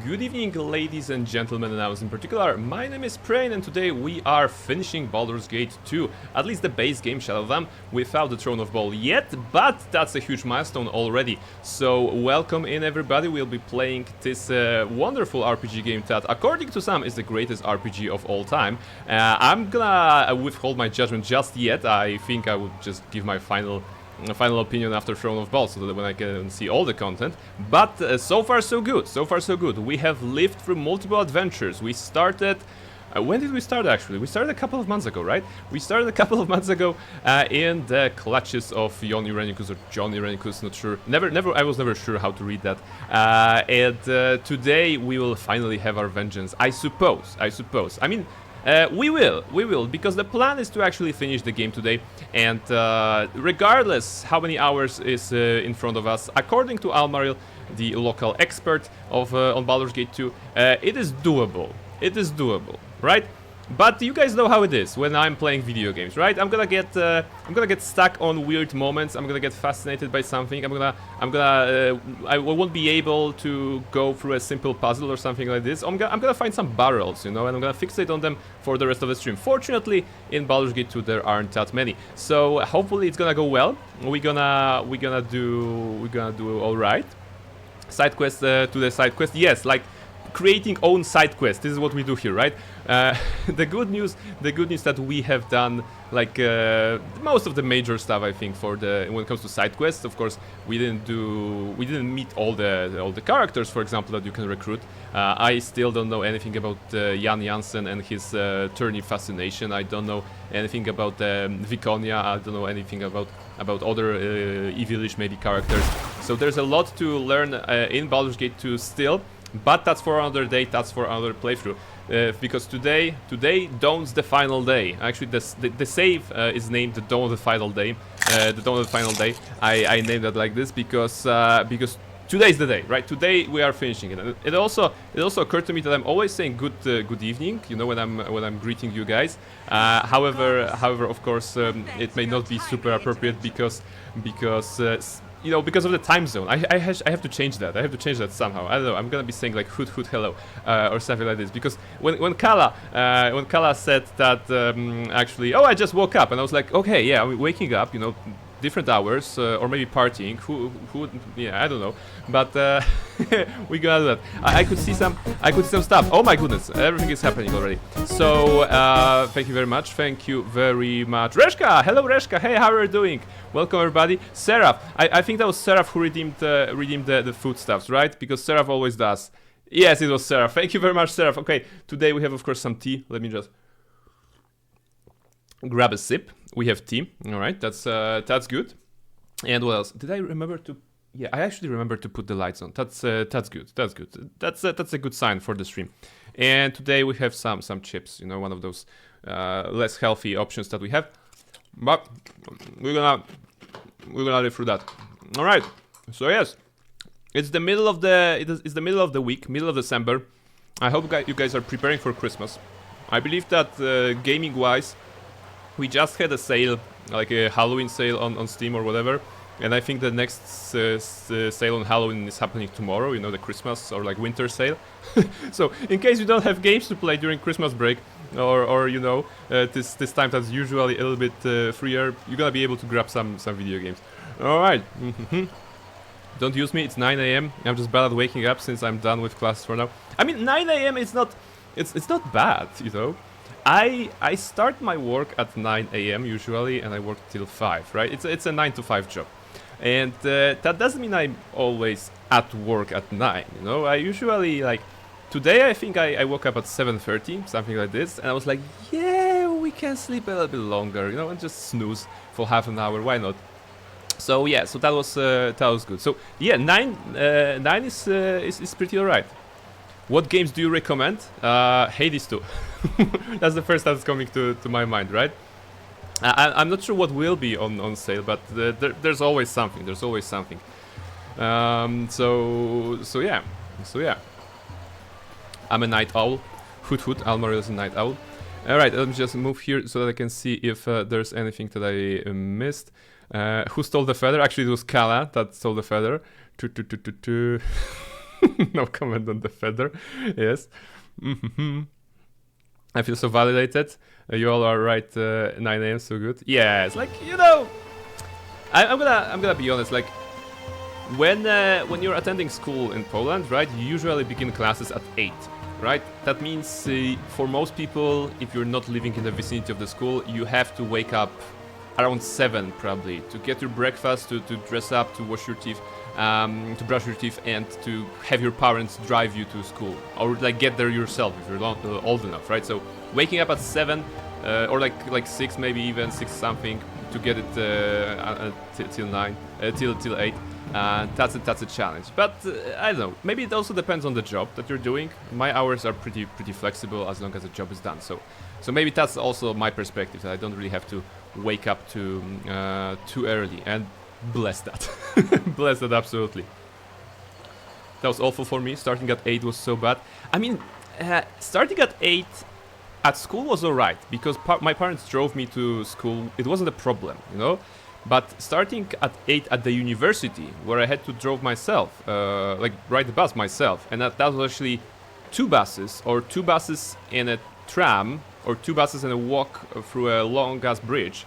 Good evening, ladies and gentlemen, and I was in particular. My name is Prain, and today we are finishing Baldur's Gate 2, at least the base game, Shadow of Them, without the Throne of Ball yet, but that's a huge milestone already. So welcome in, everybody. We'll be playing this wonderful RPG game that, according to some, is the greatest RPG of all time. I'm gonna withhold my judgment just yet. I think I would just give my final opinion after Throne of Balls, so that when I can see all the content. But so far so good, so far so good. We have lived through multiple adventures. We started... when did we start actually? We started a couple of months ago, right? We started a couple of months ago in the clutches of Jon Irenicus or John Irenicus, not sure. I was never sure how to read that. And today we will finally have our vengeance, I suppose. I mean, we will, because the plan is to actually finish the game today, and regardless how many hours is in front of us, according to Almaril, the local expert of on Baldur's Gate 2, it is doable. It is doable, right? But you guys know how it is when I'm playing video games, right? I'm gonna get stuck on weird moments. I'm gonna get fascinated by something. I won't be able to go through a simple puzzle or something like this. I'm gonna find some barrels, you know, and I'm gonna fixate on them for the rest of the stream. Fortunately, in Baldur's Gate 2 there aren't that many, so hopefully it's gonna go well. We're gonna do all right. Side quest to the side quest, yes, like creating own side quests. This is what we do here, right? The good news that we have done like most of the major stuff, I think, for the when it comes to side quests. Of course, we didn't meet all the characters, for example, that you can recruit. I still don't know anything about Jan Jansen and his tourney fascination. I don't know anything about Viconia. I don't know anything about other evilish maybe characters. So there's a lot to learn in Baldur's Gate 2 still. But that's for another day, that's for another playthrough. Because today dawns the final day. Actually, the save is named the Dawn of the Final Day. The Dawn of the Final Day. I named it like this because today's the day, right? Today we are finishing it. It also occurred to me that I'm always saying good evening, you know, when I'm greeting you guys. However, of course, it may not be super appropriate because you know, because of the time zone. I have to change that. I have to change that somehow. I don't know. I'm gonna be saying like hoot hoot hello or something like this. Because when Kala said that actually, oh, I just woke up, and I was like, okay, yeah, I'm waking up, you know, different hours or maybe partying. Who yeah, I don't know. But we got that. I could see some stuff. Oh my goodness, everything is happening already. So thank you very much. Thank you very much, Reshka. Hello, Reshka. Hey, how are you doing? Welcome everybody. Seraph, I think that was Seraph who redeemed the foodstuffs, right? Because Seraph always does. Yes, it was Seraph. Thank you very much, Seraph. Okay, today we have, of course, some tea. Let me just grab a sip. We have tea. All right, that's good. And what else? Did I remember to? Yeah, I actually remembered to put the lights on. That's good. That's good. That's a good sign for the stream. And today we have some chips. You know, one of those less healthy options that we have. But we're gonna live through that. All right. So yes, it's the middle of the week, middle of December. I hope you guys are preparing for Christmas. I believe that gaming wise, we just had a sale, like a Halloween sale on Steam or whatever. And I think the next sale on Halloween is happening tomorrow, you know, the Christmas or like winter sale. So in case you don't have games to play during Christmas break, or you know, this time that's usually a little bit freer, you're gonna be able to grab some video games. Alright. Don't use me, it's 9 AM. I'm just bad at waking up since I'm done with classes for now. I mean, 9 AM it's not bad, you know. I start my work at 9 AM usually, and I work till 5, right? It's a 9 to 5 job. And that doesn't mean I'm always at work at 9, you know? I usually, like, today I think I woke up at 7:30, something like this, and I was like, yeah, we can sleep a little bit longer, you know, and just snooze for half an hour, why not? So yeah, so that was good. So yeah, 9 is pretty alright. What games do you recommend? Hades 2. That's the first that's coming to my mind, right? I'm not sure what will be on sale, but there's always something. There's always something. So yeah. I'm a night owl. Hoot hoot. Almaril is a night owl. All right, let me just move here so that I can see if there's anything that I missed. Who stole the feather? Actually, it was Kala that stole the feather. No comment on the feather. Yes. I feel so validated. You all are right. 9 a.m. so good. Yeah, it's like, you know, I'm gonna be honest. Like when you're attending school in Poland, right? You usually begin classes at 8, right? That means for most people, if you're not living in the vicinity of the school, you have to wake up around 7 probably to get your breakfast, to dress up, to wash your teeth, to brush your teeth, and to have your parents drive you to school, or like get there yourself if you're not old enough, right? So waking up at 7 or like 6, maybe even 6 something to get it till 9, till 8. That's a challenge, but I don't know. Maybe it also depends on the job that you're doing. My hours are pretty flexible as long as the job is done. So maybe that's also my perspective, that I don't really have to wake up too early. And bless that, bless that absolutely. That was awful for me. Starting at 8 was so bad. I mean, starting at 8 at school was alright because my parents drove me to school. It wasn't a problem, you know. But starting at 8 at the university, where I had to drive myself, like ride the bus myself, and that was actually 2 buses, or 2 buses in a tram, or 2 buses and a walk through a long ass bridge.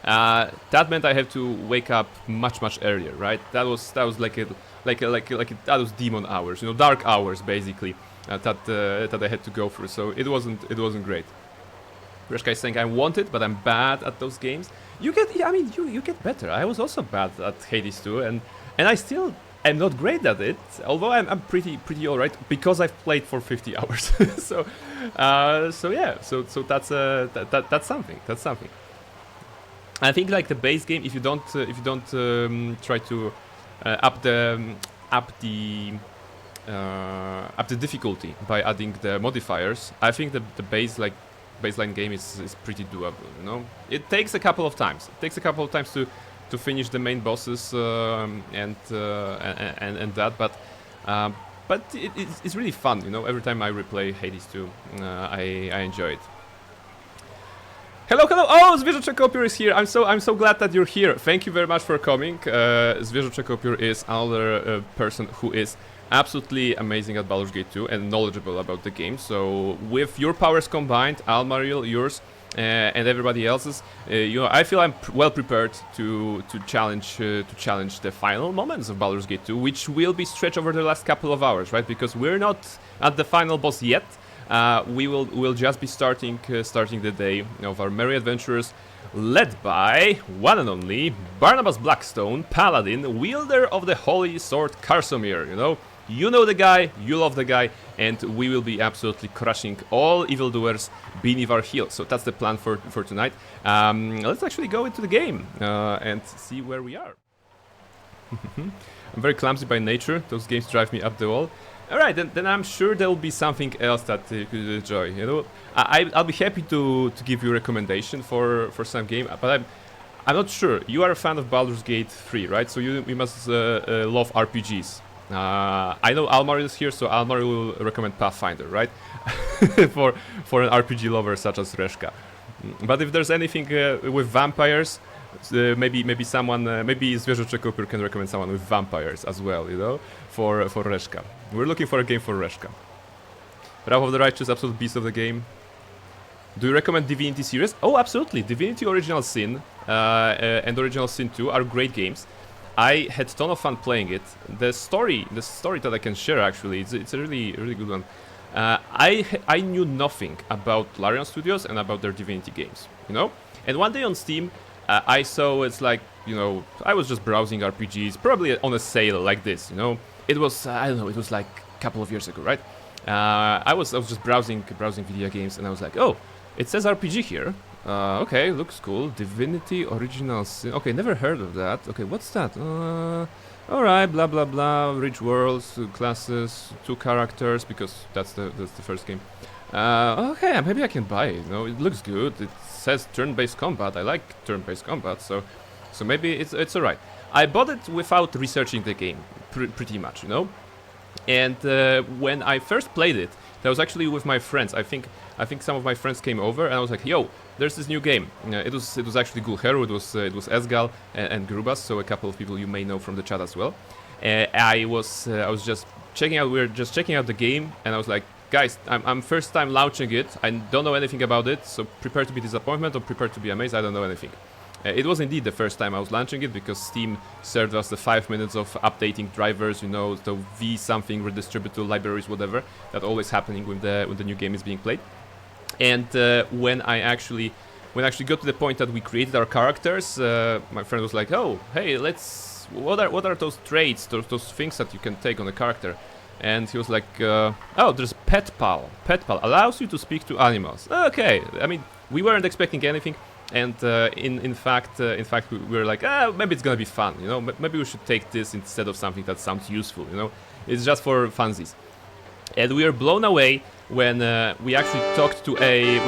That meant I had to wake up much earlier, right? That was like that was demon hours, you know, dark hours basically that I had to go through. So it wasn't great. Reshka is saying I'm wanted, but I'm bad at those games. You get better. I was also bad at Hades 2, and I still am not great at it. Although I'm pretty alright because I've played for 50 hours. So yeah. So that's something. That's something. I think like the base game, if you don't try to up the difficulty by adding the modifiers, I think the baseline game is pretty doable, you know. It takes a couple of times. It takes a couple of times to finish the main bosses and that, but it's really fun, you know. Every time I replay Hades 2, I enjoy it. Hello. Oh, Zwierzocze Kopior is here. I'm so glad that you're here. Thank you very much for coming. Zwierzocze Kopior is another person who is absolutely amazing at Baldur's Gate 2 and knowledgeable about the game. So with your powers combined, Almaril, yours, and everybody else's, you know, I feel I'm well prepared to challenge the final moments of Baldur's Gate 2, which will be stretched over the last couple of hours, right? Because we're not at the final boss yet. We'll just be starting the day of our merry adventurers, led by one and only Barnabas Blackstone, Paladin, wielder of the holy sword Karsomir. You know the guy, you love the guy, and we will be absolutely crushing all evildoers beneath our heels. So that's the plan for tonight. Let's actually go into the game and see where we are. I'm very clumsy by nature. Those games drive me up the wall. Alright, then I'm sure there will be something else that you could enjoy, you know. I'll be happy to give you a recommendation for some game, but I'm not sure. You are a fan of Baldur's Gate 3, right? So you must love RPGs. I know Almar is here, so Almar will recommend Pathfinder, right? for an RPG lover such as Reshka. But if there's anything with vampires, maybe someone, maybe Zwierzocze Kopior can recommend someone with vampires as well, you know, for Reshka. We're looking for a game for Reshka. Wrath of the Righteous, absolute beast of the game. Do you recommend Divinity series? Oh, absolutely. Divinity Original Sin and Original Sin 2 are great games. I had a ton of fun playing it. The story that I can share actually, it's a really good one. I knew nothing about Larian Studios and about their Divinity games, you know. And one day on Steam, I saw it's like, you know, I was just browsing RPGs, probably on a sale like this, you know. It was I don't know, it was like a couple of years ago, right? I was just browsing video games, and I was like, oh, it says RPG here. Okay, looks cool. Divinity Original Sin. Okay, never heard of that. Okay, what's that? Alright, blah blah blah. Rich worlds, classes, 2 characters, because that's the first game. Okay, maybe I can buy it. You know, it looks good. It says turn-based combat. I like turn-based combat, so maybe it's alright. I bought it without researching the game, pretty much, you know. And when I first played it, that was actually with my friends. I think some of my friends came over, and I was like, "Yo, there's this new game." It was actually Gulheru. It was Esgal and Grubas, so a couple of people you may know from the chat as well. I was just we're just checking out the game, and I was like, guys, I'm first time launching it. I don't know anything about it, so prepare to be disappointment or prepare to be amazed. I don't know anything. It was indeed the first time I was launching it because Steam served us the 5 minutes of updating drivers, you know, the V something, redistributed libraries, whatever. That always happening when the new game is being played. And when I actually got to the point that we created our characters, my friend was like, "Oh, hey, what are those traits, those things that you can take on a character?" And he was like, "Oh, there's Pet Pal. Pet Pal allows you to speak to animals." Okay, I mean, we weren't expecting anything. And in fact, we were like, maybe it's gonna be fun, you know. Maybe we should take this instead of something that sounds useful, you know. It's just for funsies. And we were blown away when we actually talked to a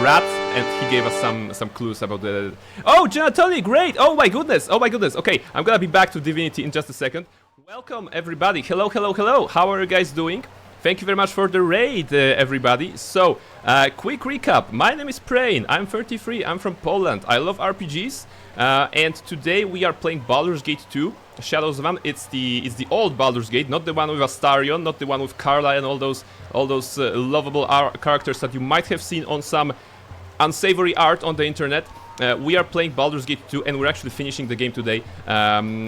rat, and he gave us some clues about the. Oh, Tony, great! Oh my goodness! Okay, I'm gonna be back to Divinity in just a second. Welcome everybody. Hello. How are you guys doing? Thank you very much for the raid, everybody. So, quick recap. My name is Prain. I'm 33. I'm from Poland. I love RPGs. And today we are playing Baldur's Gate 2, Shadows of Am. It's the old Baldur's Gate, not the one with Astarion, not the one with Carla and all those lovable characters that you might have seen on some unsavory art on the internet. We are playing Baldur's Gate 2, and we're actually finishing the game today.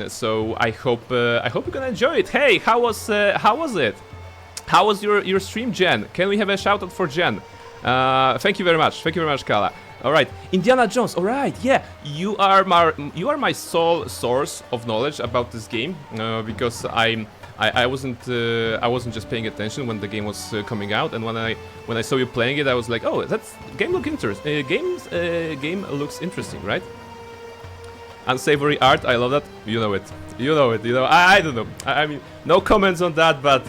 So I hope you're gonna enjoy it. Hey, how was it? How was your stream, Jen? Can we have a shout out for Jen? Thank you very much, Kala. All right, Indiana Jones. All right, yeah, you are my sole source of knowledge about this game because I wasn't just paying attention when the game was coming out, and when I saw you playing it, I was like, oh, game looks interesting, right? Unsavory art, I love that. You know it. I don't know. I mean, no comments on that, but.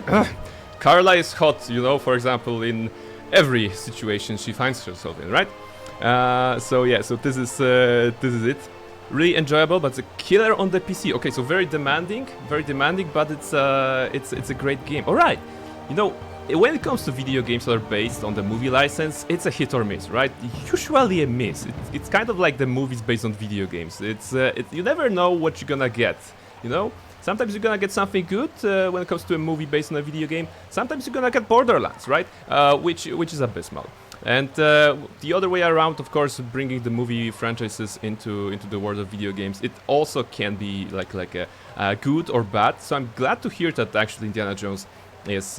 Carla is hot, you know, for example, in every situation she finds herself in, right? So this is it. Really enjoyable, but it's a killer on the PC. Okay, so very demanding, but it's a great game. All right, you know, when it comes to video games that are based on the movie license, it's a hit or miss, right? Usually a miss. It's kind of like the movies based on video games. You never know what you're gonna get, you know. Sometimes you're gonna get something good when it comes to a movie based on a video game. Sometimes you're gonna get Borderlands, right? Which is abysmal. And the other way around, of course, bringing the movie franchises into the world of video games, it also can be like a good or bad. So I'm glad to hear that actually Indiana Jones is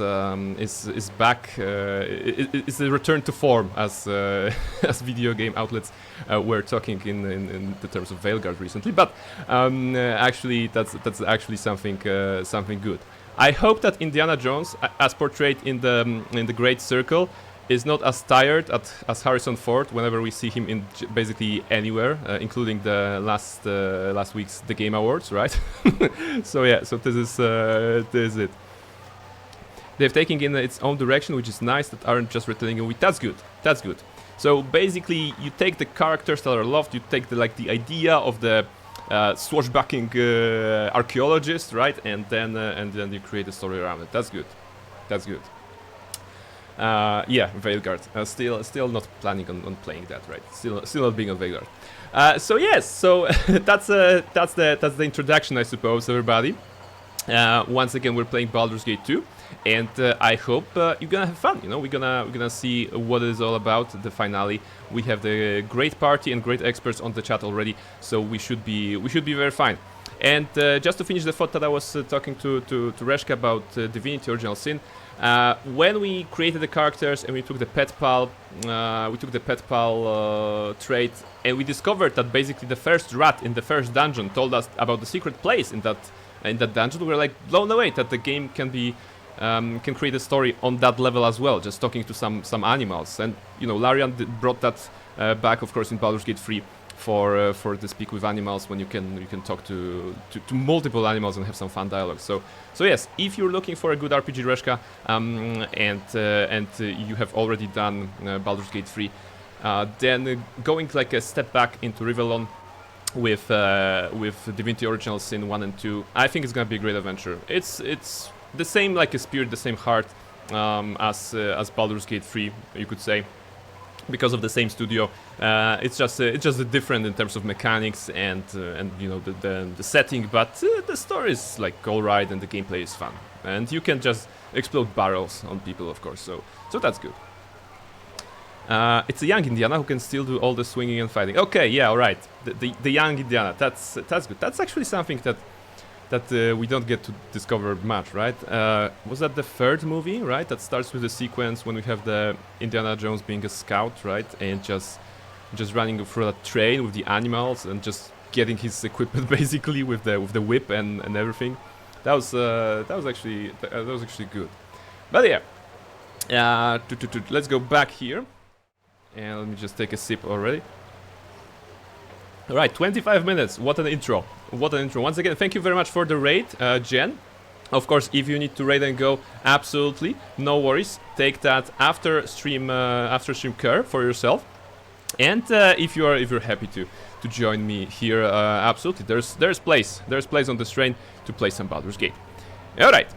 back. Is a return to form as as video game outlets were talking in the terms of Veilguard recently. But actually, that's actually something good. I hope that Indiana Jones, as portrayed in the Great Circle, is not as tired as Harrison Ford whenever we see him in basically anywhere, including the last week's The Game Awards, right? So this is it. They've taken in its own direction, which is nice, that aren't just retelling it. That's good. So basically, you take the characters that are loved, you take the idea of the swashbuckling archaeologist, right, and then you create a story around it. That's good. Yeah, Veilguard. Still not planning on playing that, right? Still not being on Veilguard. So that's the introduction, I suppose, everybody. Once again, we're playing Baldur's Gate 2, and I hope you're gonna have fun. You know, we're gonna see what it's all about. The finale. We have the great party and great experts on the chat already, so we should be very fine. And just to finish the thought that I was talking to Reshka about Divinity Original Sin, when we created the characters and we took the Pet Pal, trait, and we discovered that basically the first rat in the first dungeon told us about the secret place in that dungeon. We were like blown away that the game can create a story on that level as well, just talking to some animals. And you know, Larian brought that back, of course, in Baldur's Gate 3 for the speak with animals, when you can talk to multiple animals and have some fun dialogue. So yes, if you're looking for a good RPG, Reshka, and you have already done Baldur's Gate 3, then going like a step back into Rivellon with Divinity Original Sin 1 and 2, I think it's gonna be a great adventure. It's the same like a spirit, the same heart as Baldur's Gate 3, you could say. because of the same studio. It's just different in terms of mechanics and you know the setting, but the story is like alright and the gameplay is fun. And you can just explode barrels on people, of course. So that's good. It's a young Indiana who can still do all the swinging and fighting. Okay, yeah, alright. The young Indiana. That's good. That's actually something that we don't get to discover much, right? Was that the third movie, right? That starts with the sequence when we have the Indiana Jones being a scout, right? And just running through a train with the animals and just getting his equipment basically with the whip and everything. That was actually good. But yeah, let's go back here. And let me just take a sip already. Alright, 25 minutes. What an intro. What an intro. Once again, thank you very much for the raid, Jen. Of course, if you need to raid and go, absolutely, no worries. Take that after stream care for yourself. And if you're happy to join me here, absolutely, there's place on this train to play some Baldur's Gate. Alright.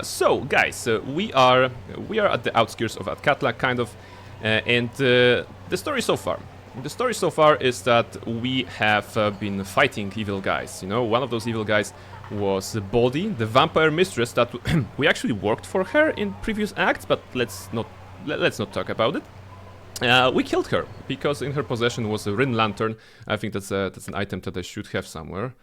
So guys, we are at the outskirts of Atkatla, kind of. And the story so far is that we have been fighting evil guys. You know, one of those evil guys was Baldur, the vampire mistress that we actually worked for her in previous acts, but let's not talk about it. We killed her because in her possession was a Rin lantern. I think that's an item that I should have somewhere.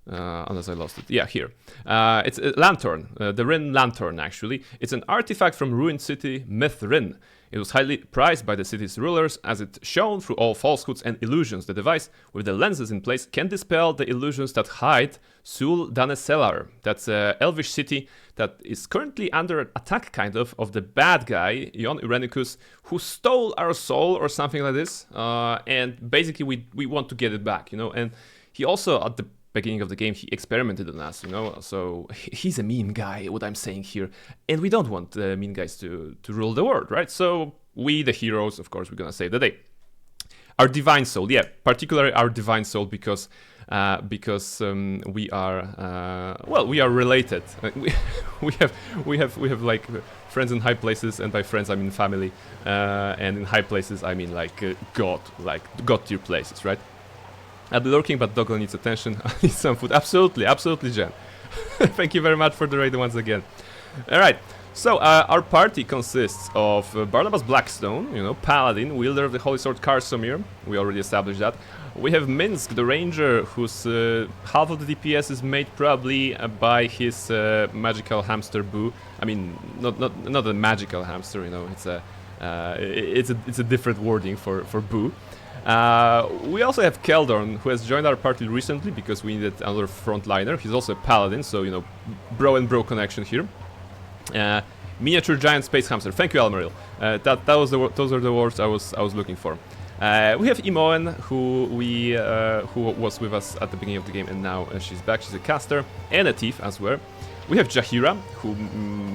Unless I lost it. Yeah, here. It's a lantern, the Rin lantern actually. It's an artifact from ruined city Myth Rin. It was highly prized by the city's rulers as it shone through all falsehoods and illusions. The device, with the lenses in place, can dispel the illusions that hide Sul Daneselar. That's an elvish city that is currently under attack, kind of the bad guy, Jon Irenicus, who stole our soul or something like this. And basically we want to get it back, you know. And he also, at the beginning of the game, he experimented on us, you know, so he's a mean guy, what I'm saying here, and we don't want mean guys to rule the world, right? So we, the heroes, of course, we're gonna save the day. Our divine soul, yeah, particularly our divine soul, because we are we are related. We have like friends in high places, and by friends I mean family, and in high places I mean like god tier places, right? I'll be lurking, but Doggle needs attention. I need some food. Absolutely, Jen. Thank you very much for the raid once again. Alright, so our party consists of Barnabas Blackstone, you know, Paladin, wielder of the Holy Sword Karsomir. We already established that. We have Minsk, the ranger, whose half of the DPS is made probably by his magical hamster Boo. I mean, not a magical hamster, you know, it's a different wording for Boo. We also have Keldorn, who has joined our party recently because we needed another frontliner. He's also a paladin, so you know, bro and bro connection here. Miniature giant space hamster. Thank you, Almaril. Those are the words I was looking for. We have Imoen, who was with us at the beginning of the game, and now she's back. She's a caster and a thief as well. We have Jahira, who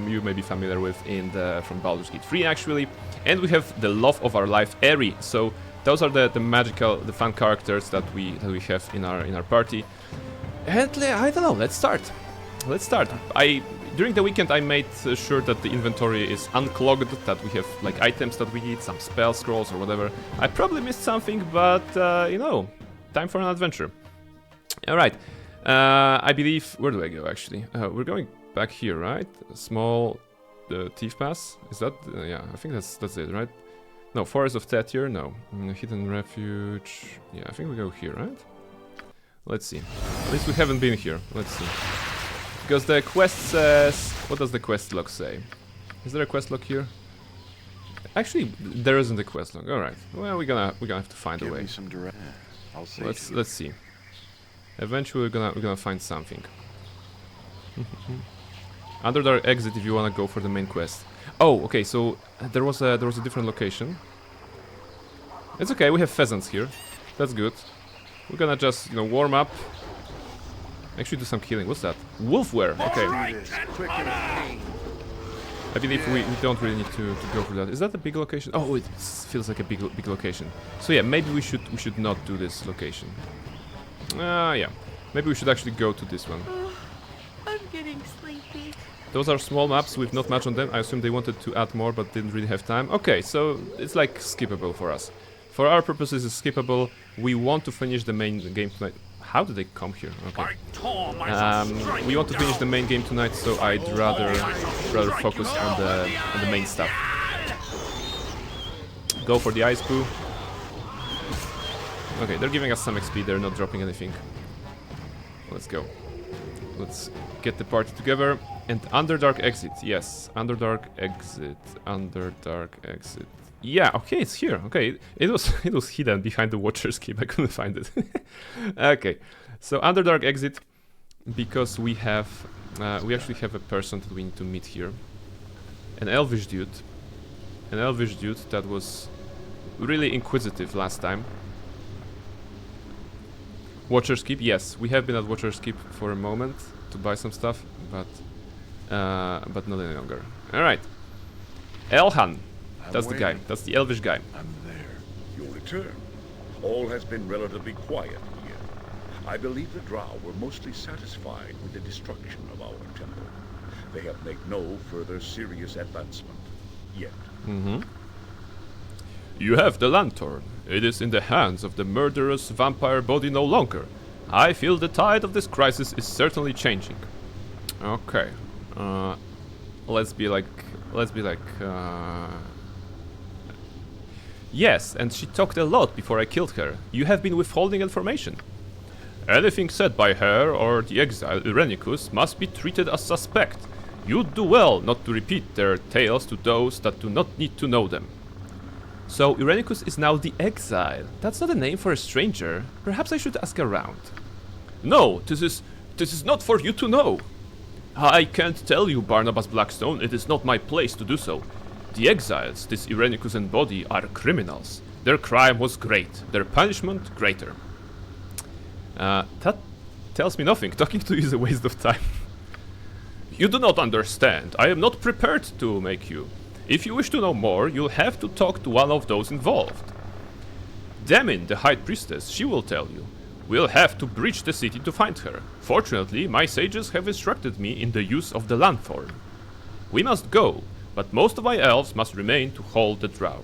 you may be familiar with from Baldur's Gate 3 actually, and we have the love of our life, Eri. So those are the fun characters that we have in our party. And I don't know, let's start. During the weekend I made sure that the inventory is unclogged, that we have like items that we need, some spell scrolls or whatever. I probably missed something, but you know, time for an adventure. Alright, I believe, where do I go actually? We're going back here, right? Small thief pass, is that? Yeah, I think that's it, right? No, Forest of Tetir, no. Hidden Refuge, yeah, I think we go here, right? Let's see. At least we haven't been here, let's see. Because the quest says... What does the quest log say? Is there a quest log here? Actually, there isn't a quest log, alright. Well, we're gonna have to find a way. Let's see. Eventually we're gonna find something. Underdark exit if you wanna go for the main quest. Oh, okay, so there was a different location. It's okay, we have pheasants here. That's good. We're gonna just, you know, warm up. Actually do some killing. What's that? Wolfware! Okay. I believe we don't really need to go for that. Is that a big location? Oh, it feels like a big location. So yeah, maybe we should not do this location. Yeah. Maybe we should actually go to this one. I'm getting sleepy. Those are small maps with not much on them. I assume they wanted to add more but didn't really have time. Okay, so it's like skippable for us. For our purposes it's skippable. We want to finish the main game tonight. How did they come here? Okay. We want to finish the main game tonight, so I'd rather focus on the main stuff. Go for the ice poo. Okay, they're giving us some XP, they're not dropping anything. Let's go. Let's get the party together. And Underdark exit, yes. Underdark exit. Underdark exit. Yeah, okay, it's here. Okay, it was hidden behind the Watcher's Keep. I couldn't find it. Okay, so Underdark exit, because we have we actually have a person that we need to meet here. An elvish dude. An elvish dude that was really inquisitive last time. Watcher's Keep, yes, we have been at Watcher's Keep for a moment to buy some stuff, but not any longer. All right, Elhan, that's the guy. That's the elvish guy. I'm there. Your return. All has been relatively quiet here. I believe the Drow were mostly satisfied with the destruction of our temple. They have made no further serious advancement yet. You have the lantern. It is in the hands of the murderous vampire body no longer. I feel the tide of this crisis is certainly changing. Okay. Let's be like... Yes, and she talked a lot before I killed her. You have been withholding information. Anything said by her or the exile Irenicus must be treated as suspect. You'd do well not to repeat their tales to those that do not need to know them. So Irenicus is now the exile. That's not a name for a stranger. Perhaps I should ask around. No, this is not for you to know. I can't tell you, Barnabas Blackstone. It is not my place to do so. The exiles this Irenicus embody are criminals. Their crime was great. Their punishment greater. That tells me nothing. Talking to you is a waste of time. You do not understand. I am not prepared to make you. If you wish to know more, you'll have to talk to one of those involved. Damin, the High Priestess, she will tell you. We'll have to breach the city to find her. Fortunately, my sages have instructed me in the use of the lanthorn. We must go, but most of my elves must remain to hold the Drow.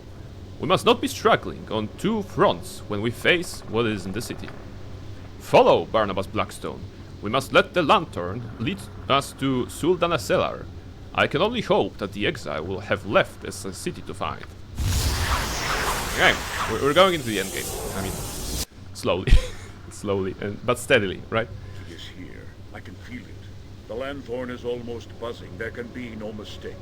We must not be struggling on two fronts when we face what is in the city. Follow Barnabas Blackstone. We must let the lantern lead us to Suldanaselar. I can only hope that the exile will have left as a city to find. Okay, we're going into the endgame. I mean, slowly. Slowly, but steadily, right? It is here. I can feel it. The lanthorn is almost buzzing. There can be no mistake.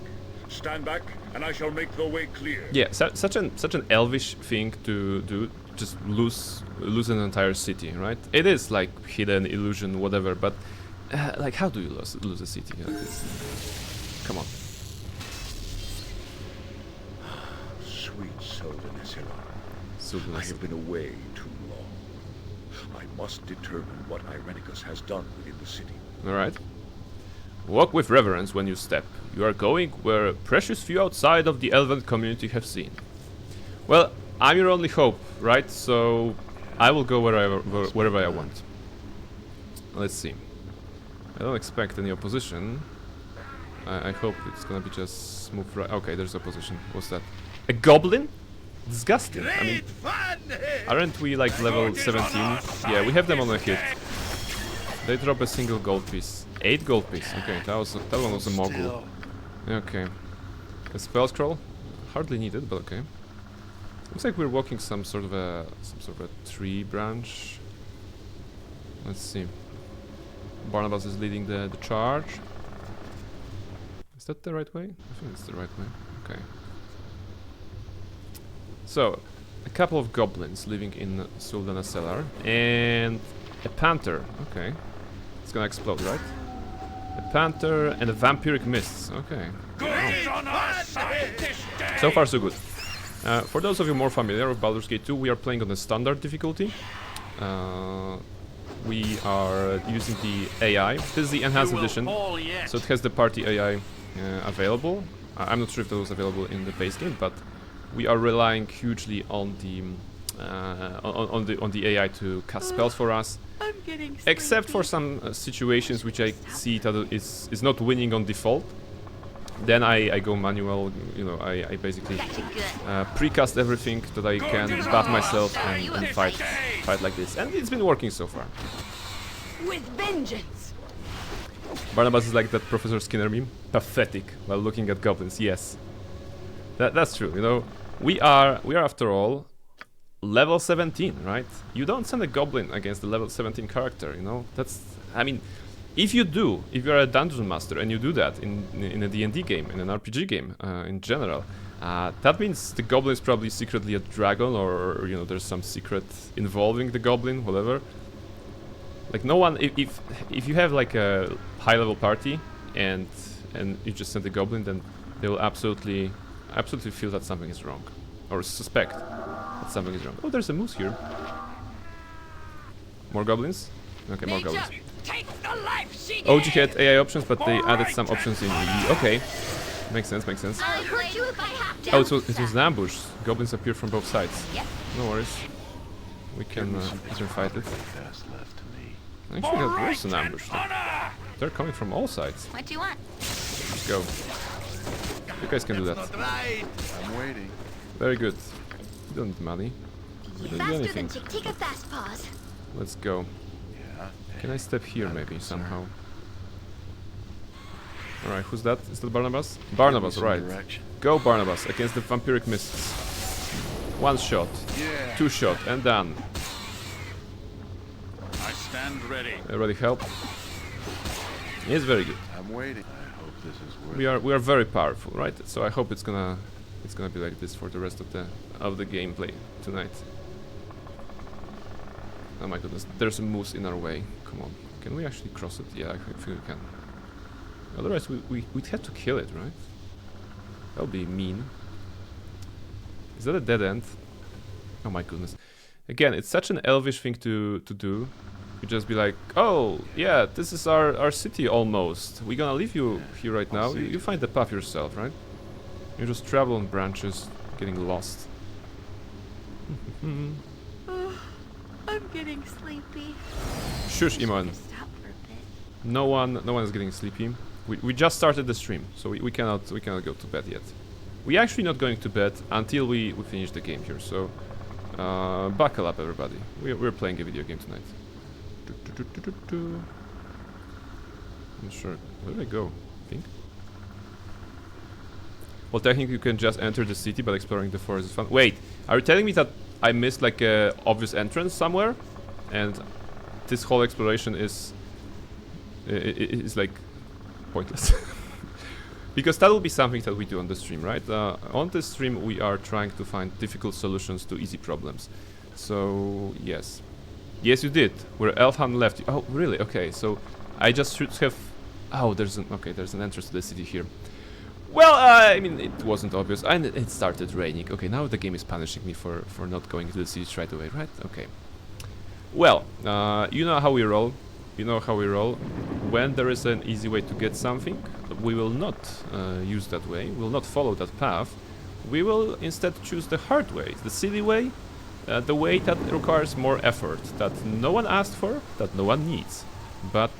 Stand back, and I shall make the way clear. Yeah, such an elvish thing to do. Just lose an entire city, right? It is like hidden illusion, whatever. But like, how do you lose a city like this? Come on. Sweet Suldanaselar. I have been away too long. I must determine what Irenicus has done within the city. Alright. Walk with reverence when you step. You are going where precious few outside of the elven community have seen. Well, I'm your only hope, right? So I will go wherever I want. Let's see. I don't expect any opposition. I hope it's gonna be just smooth right. Okay, there's opposition. What's that? A goblin? Disgusting. I mean, aren't we like level 17? Yeah, we have them on a hit. They drop a single gold piece. 8 gold piece. Okay, that one was a mogul. Okay. A spell scroll? Hardly needed, but okay. Looks like we're walking some sort of a tree branch. Let's see. Barnabas is leading the charge. Is that the right way? I think it's the right way. Okay. So, a couple of goblins living in Suldanaselar and a panther. Okay. It's gonna explode, right? A panther and a vampiric mists. Okay. Oh. So far, so good. For those of you more familiar with Baldur's Gate 2, we are playing on the standard difficulty. We are using the AI. This is the enhanced edition, so it has the party AI available. I'm not sure if that was available in the base game, but we are relying hugely on the on the AI to cast spells for us. I'm getting Except for some situations which I see that is not winning on default. Then I go manual, you know, I basically precast everything that I can, buff myself and fight like this. And it's been working so far. with vengeance. Barnabas is like that Professor Skinner meme. Pathetic while looking at goblins, yes. That's true, you know. We are after all level 17, right? You don't send a goblin against a level 17 character, you know? That's, I mean, if you're a dungeon master and you do that in a D&D game, in an RPG game, in general, that means the goblin is probably secretly a dragon, or you know, there's some secret involving the goblin, whatever. Like no one, if you have like a high-level party and you just send a goblin, then they will absolutely feel that something is wrong, or suspect that something is wrong. Oh, there's a moose here. More goblins? Okay, more goblins. OG had AI options, but they added some options in EE. Okay, makes sense, makes sense. I'll hurt you if I have to. Oh, it was an ambush. Goblins appear from both sides. Yep. No worries. We can fight it. Actually, that was an ambush. They're coming from all sides. What do you want? Let's go. You guys can do that. I'm waiting. Very good. You don't need money. You don't do Faster anything. than take a fast pause. Let's go. Yeah. Can I step here maybe somehow? Alright, who's that? Is that Barnabas? Barnabas, right. Go Barnabas against the vampiric mists. One shot, Yeah. two shot, and done. I stand ready. Everybody help. It's very good. I'm waiting. I hope this is worth We are very powerful, right? So I hope it's gonna be like this for the rest of the gameplay tonight. Oh my goodness, there's a moose in our way. Come on, can we actually cross it? Yeah, I think we can. Otherwise, we'd have to kill it, right? That would be mean. Is that a dead end? Oh my goodness! Again, it's such an elvish thing to do. You just be like, oh yeah, this is our city almost. We're gonna leave you here right now. You find the path yourself, right? You just travel on branches, getting lost. I'm getting sleepy. Shush, Iman. Stop for a bit. No one is getting sleepy. We just started the stream, so we cannot go to bed yet. We're actually not going to bed until we finish the game here. So buckle up, everybody. We're playing a video game tonight. I'm sure. Where did I go? I think. Well, technically you can just enter the city, but exploring the forest is fun. Wait, are you telling me that I missed like a obvious entrance somewhere, and this whole exploration is like pointless? Because that will be something that we do on the stream, right? On the stream we are trying to find difficult solutions to easy problems. So yes, you did. Where Elfhan left you. Oh really? Okay, so I just should have. Oh, there's an entrance to the city here. Well, I mean, it wasn't obvious, and it started raining. Okay, now the game is punishing me for not going to the city straight away, right? Okay. Well, you know how we roll. You know how we roll. When there is an easy way to get something, we will not use that way. We will not follow that path. We will instead choose the hard way, the silly way, the way that requires more effort, that no one asked for, that no one needs. But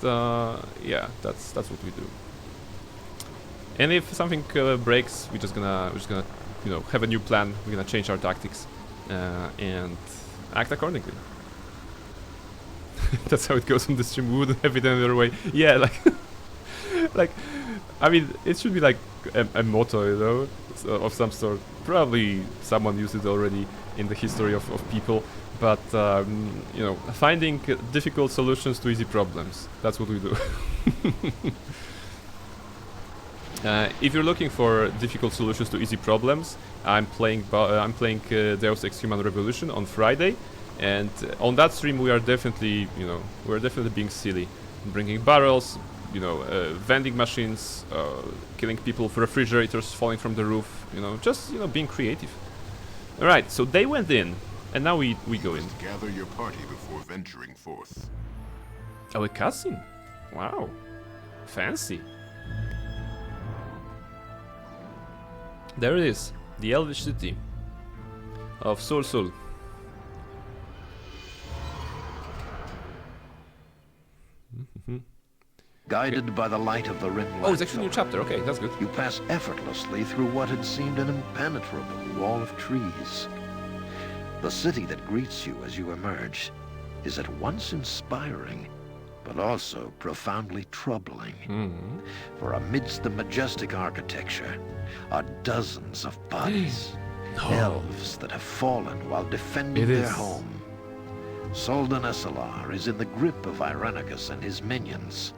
yeah, that's what we do. And if something breaks, we're just gonna you know, have a new plan. We're gonna change our tactics and act accordingly. That's how it goes on the stream. We wouldn't have it any other way. Yeah, like I mean, it should be like a motto, you know, of some sort. Probably someone used it already in the history of people. But you know, finding difficult solutions to easy problems. That's what we do. If you're looking for difficult solutions to easy problems, I'm playing Deus Ex Human Revolution on Friday, and on that stream we are definitely, you know, being silly, bringing barrels, you know, vending machines, killing people with refrigerators falling from the roof, you know, just, you know, being creative. All right, so they went in, and now we go in. Gather your party before venturing forth. Oh, a cutscene! Wow, fancy. There it is, the Elvish city of Sul. Guided by the light of the rim Oh, it's actually a new chapter. Okay, that's good. you pass effortlessly through what had seemed an impenetrable wall of trees. The city that greets you as you emerge is at once inspiring, but also profoundly troubling. For amidst the majestic architecture are dozens of bodies, elves that have fallen while defending It their is. home. Soldan Esalar is in the grip of Irenicus and his minions,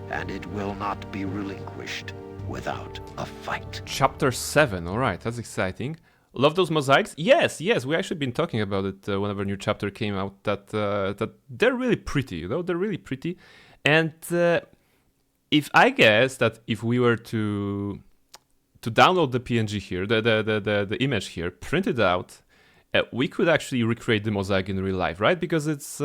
and it will not be relinquished without a fight. Chapter 7, alright, that's exciting. Love those mosaics? Yes, we actually been talking about it whenever a new chapter came out, that they're really pretty, you know, they're really pretty. And if I guess that if we were to download the PNG here, the image here, print it out, we could actually recreate the mosaic in real life, right? Because it's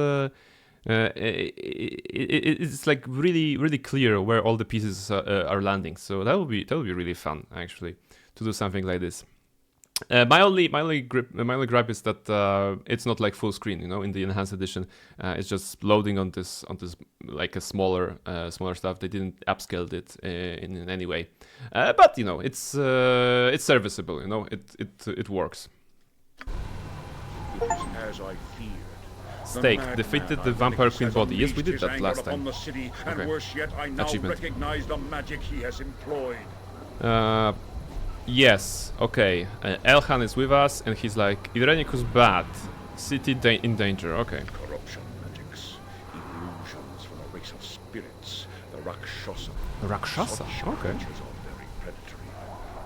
it's like really clear where all the pieces are landing. So that would be really fun actually to do something like this. My only gripe is that it's not like full screen, you know, in the enhanced edition. It's just loading on this like a smaller stuff. They didn't upscale it in any way, but you know, it's serviceable. You know, it works. It is as I feared. Stake madman defeated the Irenicus vampire queen has body. Yes, we unleashed did his that anger last upon time. the city, and Okay. worse yet, I now Achievement. recognize the magic he has employed. Yes, okay. Elhan is with us, and he's like, Irenicus bad. City in danger, okay. Corruption magics, illusions from a race of spirits, the Rakshasa. Rakshasa, Such okay. creatures are very predatory.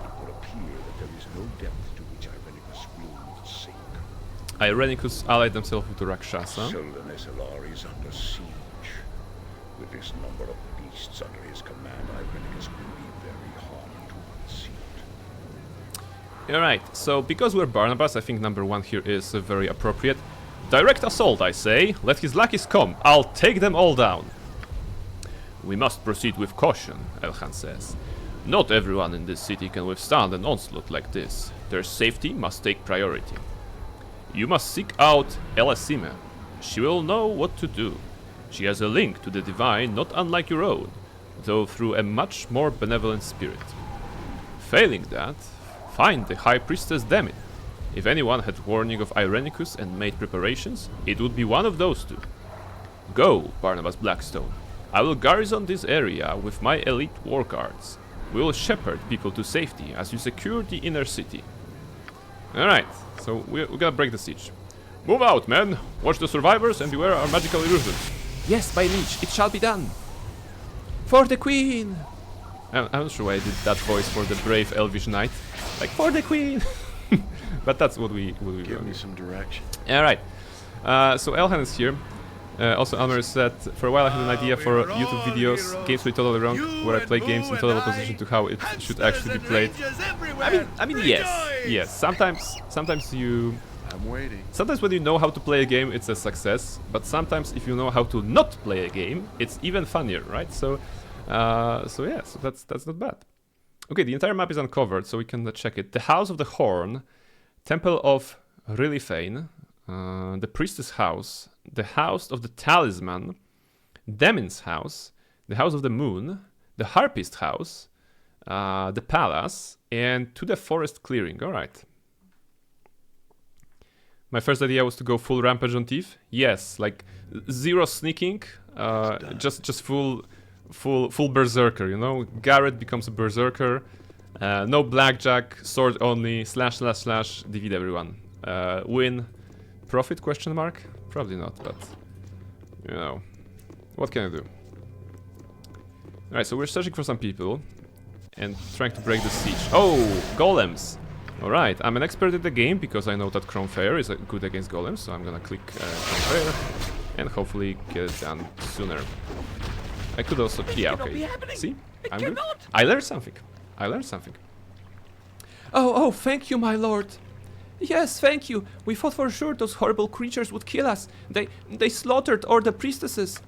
It would appear that there is no depth to which Irenicus will sink. Irenicus allied themselves with the Rakshasa. Soldan Esalar is under siege. With this number of beasts under his command, Irenicus will be very hard to unseat. Alright, so because we're Barnabas, I think number 1 here is very appropriate. Direct assault, I say. Let his lackeys come. I'll take them all down. We must proceed with caution, Elhan says. Not everyone in this city can withstand an onslaught like this. Their safety must take priority. You must seek out Elasime. She will know what to do. She has a link to the divine not unlike your own, though through a much more benevolent spirit. Failing that, find the High Priestess Demin. If anyone had warning of Irenicus and made preparations, it would be one of those two. Go, Barnabas Blackstone. I will garrison this area with my elite war guards. We will shepherd people to safety as you secure the inner city. Alright, so we're gonna break the siege. Move out, men! Watch the survivors and beware our magical illusions. Yes, by Leech, it shall be done! For the Queen! I'm not sure why I did that voice for the brave elvish knight. Like, for the Queen! But that's what we Give me some direction. Alright, so Elhan is here. Also, Almer said, for a while I had an idea for YouTube videos, games we totally wrong, where I play games in total opposition to how it should actually be played. I mean, yes. Sometimes you. I'm waiting. Sometimes when you know how to play a game, it's a success. But sometimes if you know how to not play a game, it's even funnier, right? So that's not bad. Okay, the entire map is uncovered, so we can check it. The House of the Horn, Temple of Rilifane, the Priestess House, the House of the Talisman, Demin's House, the House of the Moon, the Harpist House, the Palace, and to the Forest Clearing. Alright. My first idea was to go full Rampage on Thief. Yes, like zero sneaking, just full Berserker, you know? Garrett becomes a Berserker, no Blackjack, sword only, / defeat everyone. Win. Profit, question mark? Probably not, but you know, what can I do? Alright, so we're searching for some people and trying to break the siege. Oh, golems! Alright, I'm an expert at the game because I know that Cronefair is good against golems, so I'm gonna click Cronefair and hopefully get it done sooner. I could also, yeah, okay. See? I'm good. I learned something. Oh, thank you, my lord. Yes, thank you. We thought for sure those horrible creatures would kill us. They slaughtered all the priestesses.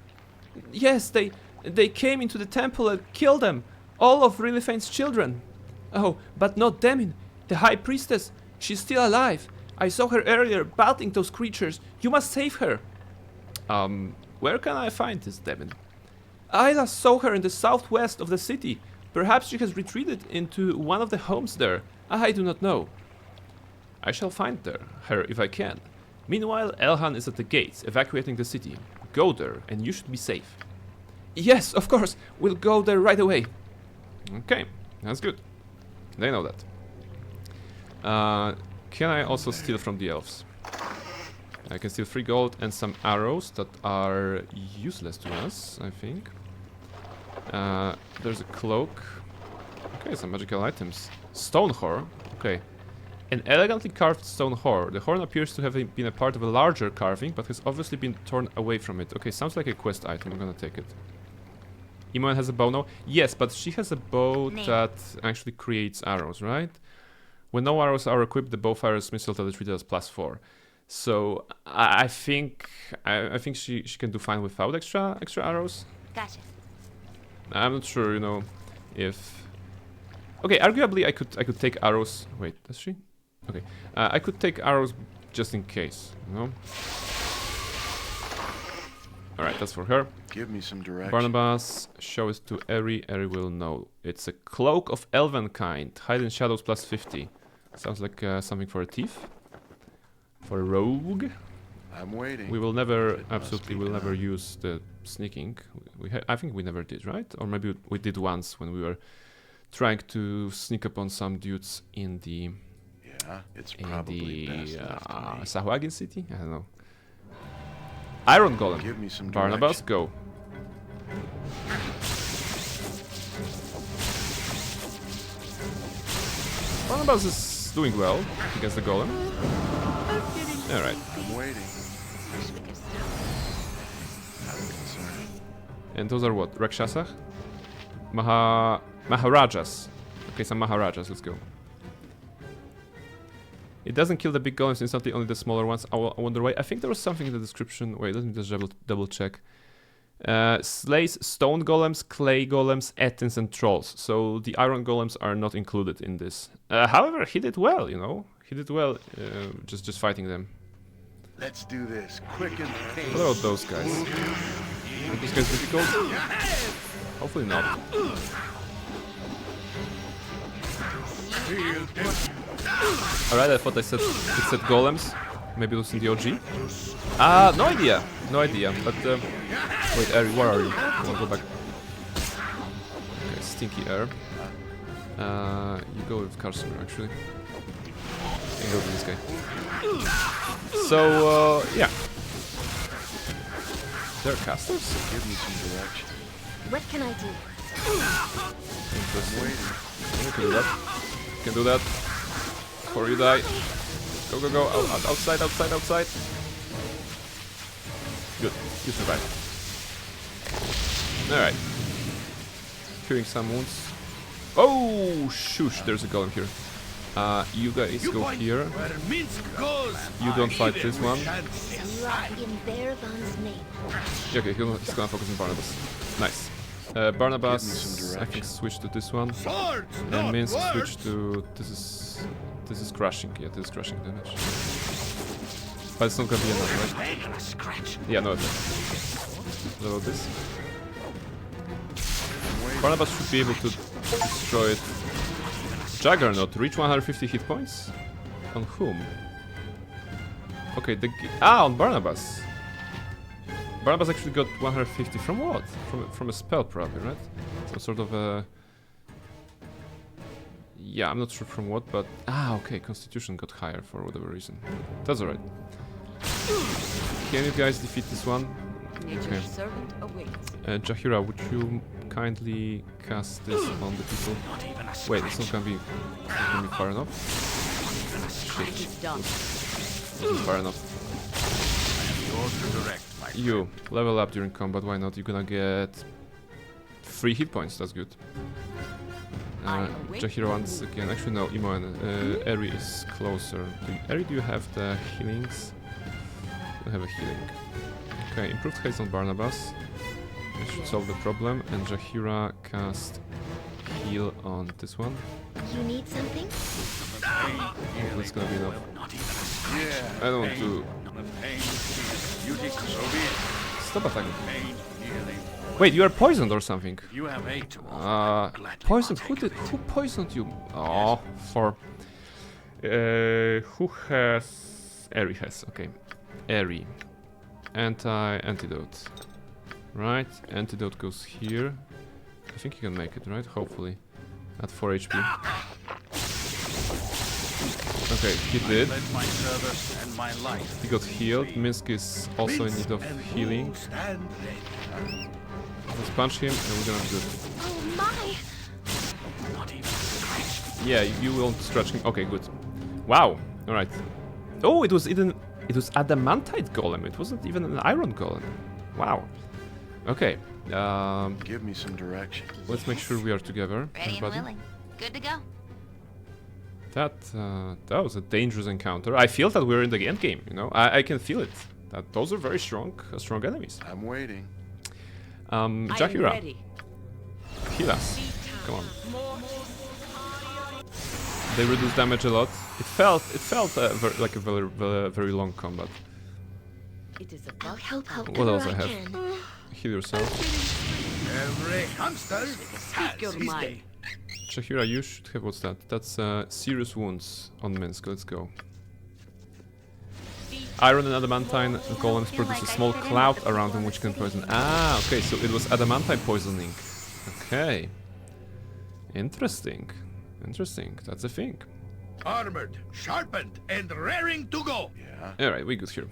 Yes, they came into the temple and killed them. All of Rilifane's children. Oh, but not Demin, the high priestess. She's still alive. I saw her earlier battling those creatures. You must save her. Where can I find this Demin? I last saw her in the southwest of the city. Perhaps she has retreated into one of the homes there. I do not know. I shall find her if I can. Meanwhile, Elhan is at the gates, evacuating the city. Go there, and you should be safe. Yes, of course. We'll go there right away. Okay, that's good. They know that. Can I also steal from the elves? I can steal 3 gold and some arrows that are useless to us, I think. There's a cloak. Okay, some magical items. Stone horn. Okay. An elegantly carved stone horn. The horn appears to have been a part of a larger carving, but has obviously been torn away from it. Okay, sounds like a quest item. I'm gonna take it. Imoen has a bow now. Yes, but she has a bow that actually creates arrows, right? When no arrows are equipped, the bow fires missile that is treated as +4. So I think she can do fine without extra arrows. Gotcha. I'm not sure, you know, if. Okay, arguably I could take arrows. Wait, does she? Okay, I could take arrows just in case, you know. All right, that's for her. Give me some direction. Barnabas, show it to Eri. Eri will know. It's a cloak of elven kind. Hide in shadows +50. Sounds like something for a thief. For a rogue. I'm waiting. We will never, absolutely, we'll never use the sneaking. I think we never did, right? Or maybe we did once when we were trying to sneak up on some dudes in the It's probably best left to me. Sahuagin city? I don't know. Iron Golem. Give me some Barnabas, direction. go. Barnabas is doing well against the Golem. Alright. I'm waiting. Wish we could stop. Not a concern. And those are what? Rakshasa? Maharajas. Okay, some Maharajas, let's go. It doesn't kill the big golems instantly, only the smaller ones. I wonder why. I think there was something in the description. Wait, let me just double check. Slays stone golems, clay golems, ettins, and trolls. So the iron golems are not included in this. However, he did well, you know. He did well just fighting them. Let's do this. Quick and pace. What about those guys? Are those guys difficult? Hopefully not. Alright, I thought it said golems. Maybe it was in the OG. No idea. No idea. But wait, Eri, where are you? I'll go back. Okay, stinky air. You go with Carson actually. And go with this guy. So yeah. They're casters? Give me some direction. What can I do? Interesting. Waiting. You can do that. You can do that. Before you die. Go, go, go. Outside, outside, outside. Good. You survived. Alright. Curing some wounds. Oh, shush. There's a golem here. You guys go here. You don't fight this one. You are in Bearvan's name. Okay, he's gonna focus on Barnabas. Nice. Barnabas, I think, switch to this one. And Minsk switch to this is crushing. Yeah, this is crushing damage. But it's not gonna be enough, right? Yeah, no attack. What about this? Barnabas should be able to destroy it. Juggernaut, reach 150 hit points? On whom? Okay, on Barnabas. Barnabas actually got 150 from what? From a spell probably, right? Some sort of a... Yeah, I'm not sure from what, but... okay, Constitution got higher for whatever reason. That's alright. Can you guys defeat this one? Okay. Jahira, would you kindly cast this on the people? Wait, it's not gonna be far enough. Shit. Wasn't far enough. You level up during combat, why not? You're gonna get 3 hit points, that's good. Jahira once again, actually no, Imoen, Eri is closer. Eri, do you have the healings? I have a healing. Okay, improved haste on Barnabas. That should solve the problem. And Jahira cast heal on this one. You need something? Hopefully it's gonna be enough. Yeah. I don't want to stop attacking. Wait, you are poisoned or something? You have aid to offer. Poisoned? Who poisoned you? Oh, for... who has... Eri has, okay. Eri. Antidote. Right, antidote goes here. I think you can make it, right? Hopefully. At 4 HP. Okay, he did. My service and my life. He got healed. Minsk is also in need of healing. Let's punch him and we're gonna do it. Oh my! Not even scratched. Yeah, you won't scratch him. Okay, good. Wow. Alright. Oh, it was adamantite golem. It wasn't even an iron golem. Wow. Okay. Give me some direction. Let's make sure we are together. Ready and willing. Good to go. That was a dangerous encounter. I feel that we're in the end game, you know. I can feel it. That those are very strong enemies. I'm waiting. Jakira, heal us. Come on. They reduce damage a lot. It felt like a very long combat. I'll help What else I I have? can. Heal yourself. Every hamster has his day. Shahira, you should have, what's that? That's serious wounds on Minsk. Let's go. Iron and adamantine golems produce a small cloud around them which can poison. Ah, okay, so it was adamantine poisoning. Okay. Interesting. Interesting. That's a thing. Armored, sharpened, and raring to go. Yeah. Alright, we good here.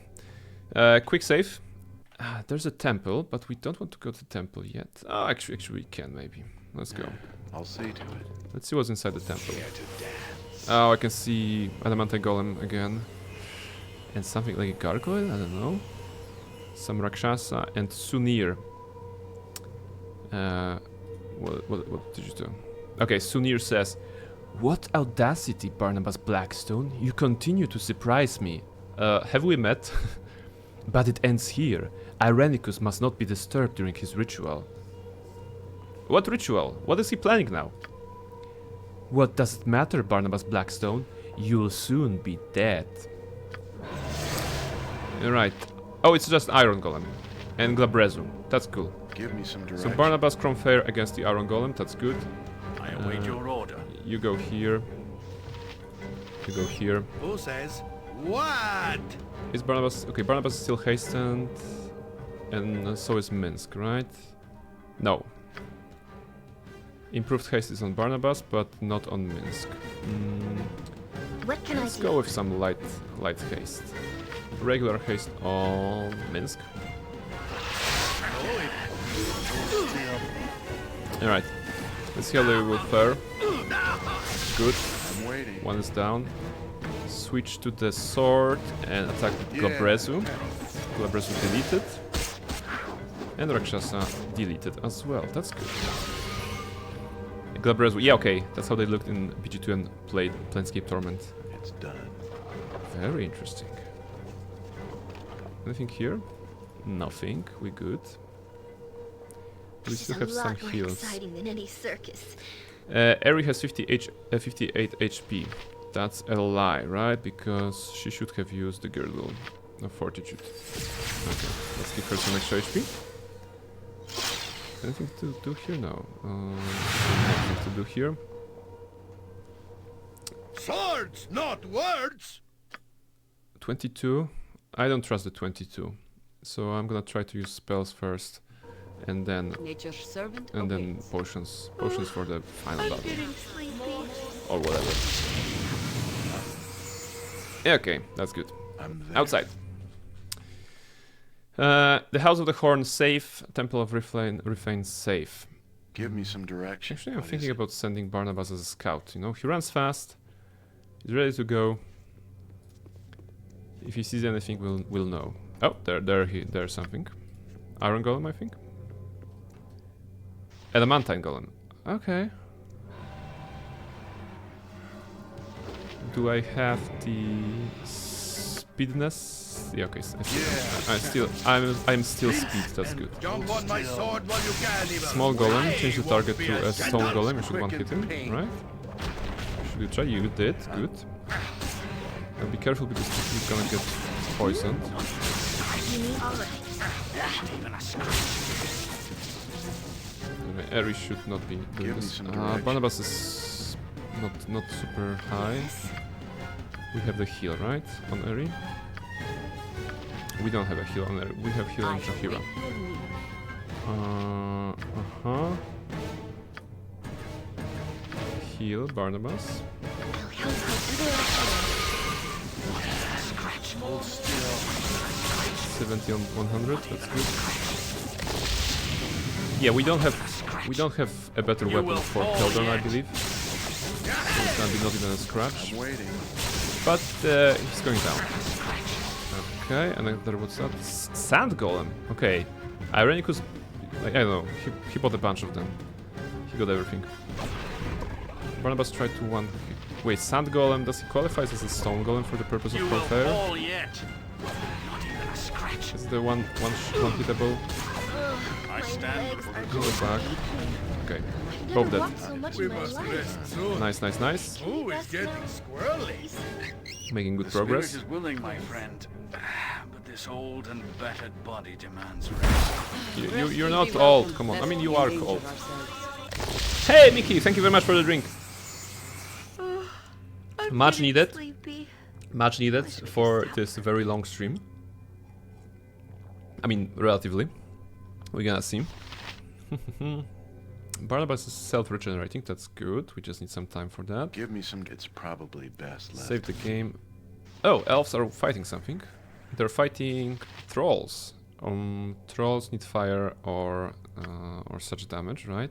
Quick save. There's a temple, but we don't want to go to the temple yet. Oh, actually we can maybe. Let's go. I'll see to it. Let's see what's inside the temple. Oh, I can see adamantine golem again. And something like a gargoyle? I don't know. Some Rakshasa and Sunir. What did you do? Okay, Sunir says, "What audacity, Barnabas Blackstone. You continue to surprise me. Have we met?" But it ends here. Irenicus must not be disturbed during his ritual. What ritual? What is he planning now? What does it matter, Barnabas Blackstone? You'll soon be dead. Alright. Oh, it's just Iron Golem. And Glabrezu. That's cool. Give me some So direction. Barnabas Cromfair against the Iron Golem. That's good. I await your order. You go here. You go here. Who says what? Is Barnabas... Okay, Barnabas is still hastened. And so is Minsk, right? No. Improved haste is on Barnabas, but not on Minsk. What can Let's I do? go with some light haste. Regular haste on Minsk. Alright. Let's heal the Wolfer. Good. I'm waiting. One is down. Switch to the sword and attack Glabrezu. Glabrezu deleted. And Rakshasa deleted as well. That's good. Glabrezu, yeah, okay. That's how they looked in BG2 and played Planescape Torment. It's done. Very interesting. Anything here? Nothing. We good. We This is still a have some lot more heals. exciting than any circus. Eri has 58 HP. That's a lie, right? Because she should have used the girdle of fortitude. Okay, let's give her some extra HP. Anything to do here? No. Nothing to do here. Swords, not words. 22. I don't trust the 22. So I'm gonna try to use spells first. And then Nature's servant potions. Potions for the final battle. Getting sleepy. Or whatever. Yeah, okay, that's good. I'm there. Outside. The House of the Horn safe. Temple of Refrain safe. Give me some direction. Actually, I'm What is thinking it? about sending Barnabas as a scout. You know, he runs fast. He's ready to go. If he sees anything, we'll know. Oh, there's something. Iron Golem, I think. Adamantine Golem. Okay. Do I have the speediness? Yeah, okay. I'm still speed. That's good. Jump on my sword while you can, even. Small golem. Change the target to a stone golem. You should one hit him, right? Should you try? You did. Good. Now be careful because you're gonna get poisoned. You need all right. Okay, Eri should not be doing this. Barnabas is not super high. We have the heal, right? On Eri? We don't have a heal on Eri. We have heal on Jahira. Heal Barnabas. 70 on 100, that's good. Yeah, we don't have a better weapon for Paladin, I believe. So it's gonna be not even a scratch. But he's going down. Okay, and then what's that? Sand Golem. Okay, Irenicus, like, I don't know. He bought a bunch of them. He got everything. Barnabas tried to one. Wait, Sand Golem, does he qualify as a Stone Golem for the purpose of Warfare? Is the one hittable? I stand Go back. Okay, both dead. We must rest soon. Nice. Oh, it's getting squirrely. Making good The progress. spirit is willing, my friend, but this old and battered body demands rest. You're not old, come on. I mean, you are old. Hey, Mickey, thank you very much for the drink. Much needed. Much needed for this very long stream. I mean, relatively. We're gonna see. Barnabas is self-regenerating, that's good. We just need some time for that. Give me some. It's probably best left. Save the game. Oh, elves are fighting something. They're fighting trolls. Trolls need fire or such damage, right?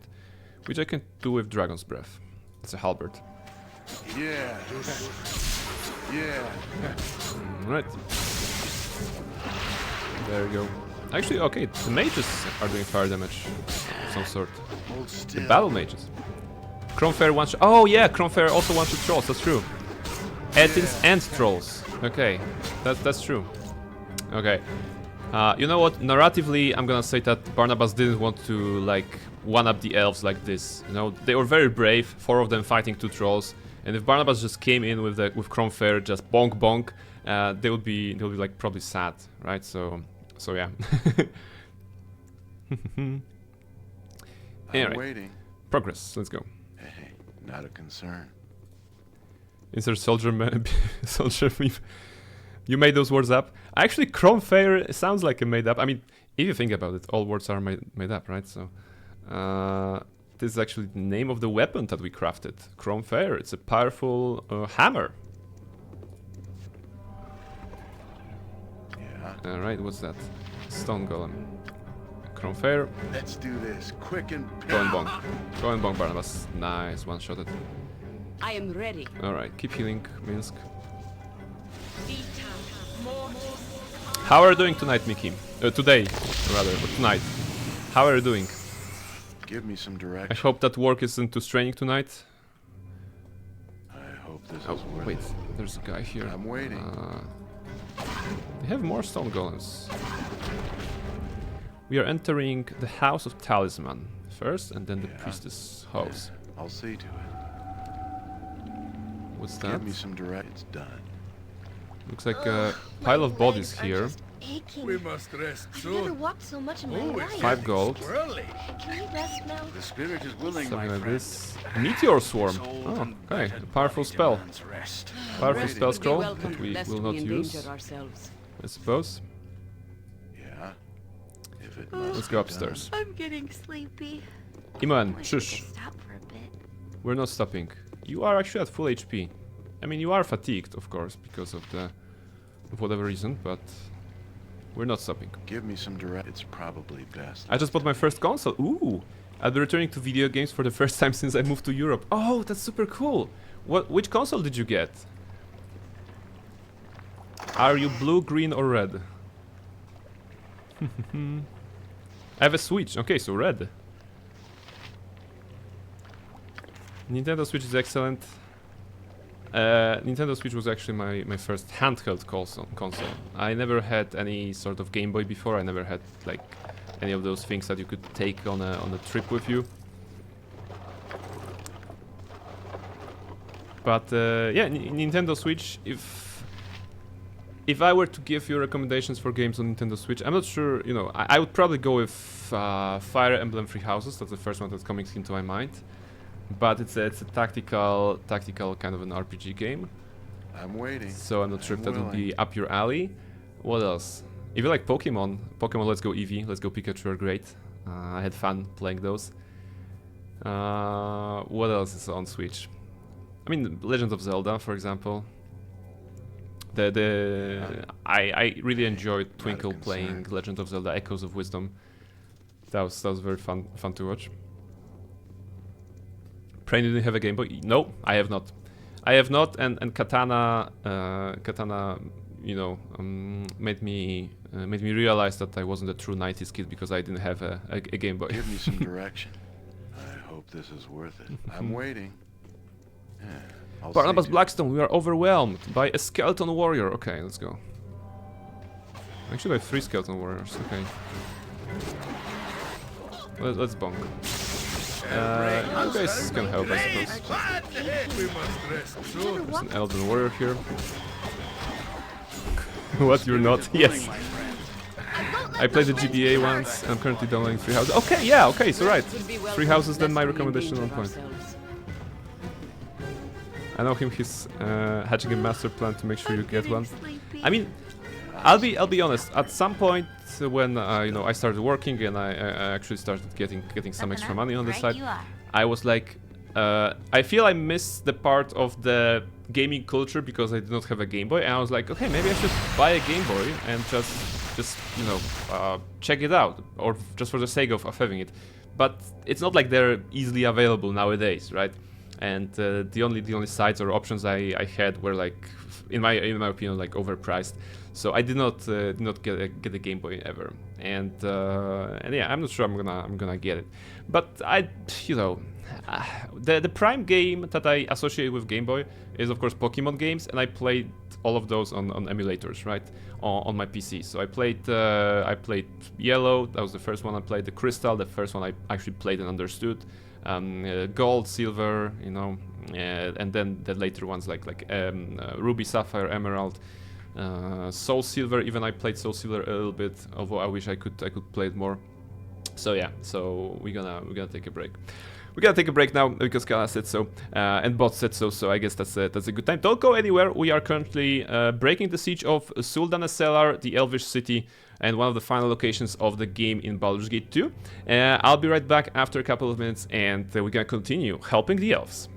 Which I can do with Dragon's Breath. It's a halberd. Yeah. Right. There we go. Actually, okay, the mages are doing fire damage of some sort. The battle mages. Cronfair one shot. Oh yeah, Cronfair also one shot trolls, that's true. Etins and trolls. Okay, that's true. Okay. You know what? Narratively, I'm gonna say that Barnabas didn't want to like one-up the elves like this. You know, they were very brave, 4 of them fighting 2 trolls. And if Barnabas just came in with Cronfair, just bonk bonk, they would be like probably sad, right? So yeah. Anyway, waiting. Progress. Let's go. Hey, not a concern. Insert soldier soldier meme. You made those words up. Actually, Cronfair sounds like a made up. I mean, if you think about it, all words are made up, right? So, this is actually the name of the weapon that we crafted. Cronfair. It's a powerful hammer. Yeah. All right. What's that? Stone Golem. Cronfair. Let's do this quick and Go and bonk. Go and bonk, Barnabas. Nice. One-shotted. I am ready. All right. Keep healing, Minsk. How are you doing tonight, Mickey? Today, rather, or tonight. How are you doing? give me some I direction. hope that work isn't too straining tonight. I hope this Oh, is worth wait, it. there's a guy here. I'm waiting. They have more stone golems. We are entering the House of Talisman first, and then the Yeah. Priestess House. I'll see to it. What's that? Give me some direct. It's done. Looks like a pile of bodies here. We must rest I've never soon. walked so much in my Oh, it's life. 5 gold. squirrely. Can we rest now? The spirit is willing, my Something like friend. this. Meteor Swarm. This old Oh, and okay. A battered powerful body spell. demands rest. Powerful Rest spell would be scroll welcome, that we lest will not we use, endanger ourselves. I suppose. Yeah. If it must Let's go be done. upstairs. I'm getting sleepy. Iman, I should shush. just stop for a bit. We're not stopping. You are actually at full HP. I mean, you are fatigued, of course, because of whatever reason, but we're not stopping. Give me some direct. It's probably best. I just bought my first console. Ooh! I'll be returning to video games for the first time since I moved to Europe. Oh, that's super cool! Which console did you get? Are you blue, green, or red? I have a Switch. Okay, so red. Nintendo Switch is excellent. Nintendo Switch was actually my first handheld console. I never had any sort of Game Boy before. I never had like any of those things that you could take on a trip with you. But yeah, Nintendo Switch. if I were to give you recommendations for games on Nintendo Switch, I'm not sure, you know, I would probably go with Fire Emblem Three Houses. That's the first one that's coming into my mind. But it's a tactical kind of an RPG game. I'm waiting. So I'm not sure if that would be up your alley. What else? If you like Pokemon, Let's Go Eevee, Let's Go Pikachu are great. I had fun playing those. What else is on Switch? I mean, Legend of Zelda, for example. I really enjoyed Twinkle playing Legend of Zelda: Echoes of Wisdom. That was very fun to watch. Prain didn't have a Game Boy. No, I have not. And Katana, you know, made me realize that I wasn't a true '90s kid because I didn't have a Game Boy. Give me some direction. I hope this is worth it. I'm waiting. Yeah, Barnabas Blackstone, we are overwhelmed by a skeleton warrior. Okay, let's go. Actually, I have 3 skeleton warriors. Okay. Let's bonk. You guys can help, I suppose. There's an Elden Warrior here. What, you're not? Yes. I played the GBA once, and I'm currently downloading Three Houses. Okay, yeah, okay, so right. Three Houses, then my recommendation on point. I know him, he's hatching a master plan to make sure you get one. I mean, I'll be honest, at some point when you know, I started working and I actually started getting some extra money on the side, I was like, I feel I missed the part of the gaming culture because I did not have a Game Boy, and I was like, okay, maybe I should buy a Game Boy and just you know, check it out, or just for the sake of having it. But it's not like they're easily available nowadays, right? And the only sites or options I had were like, in my opinion, like overpriced. So I did not get a Game Boy ever, and yeah, I'm not sure I'm gonna get it. But you know, the prime game that I associate with Game Boy is of course Pokemon games, and I played all of those on emulators, right, on my PC. So I played Yellow, that was the first one I played. The Crystal, the first one I actually played and understood. Gold, Silver, you know, and then the later ones like Ruby, Sapphire, Emerald, Soul Silver. Even I played Soul Silver a little bit, although I wish I could play it more. So yeah, so we're gonna take a break. We gotta take a break now because Kala said so, and Bot said so. So I guess that's a good time. Don't go anywhere. We are currently breaking the siege of Suldanesselar, the Elvish city, and one of the final locations of the game in Baldur's Gate 2. I'll be right back after a couple of minutes, and we're gonna continue helping the elves.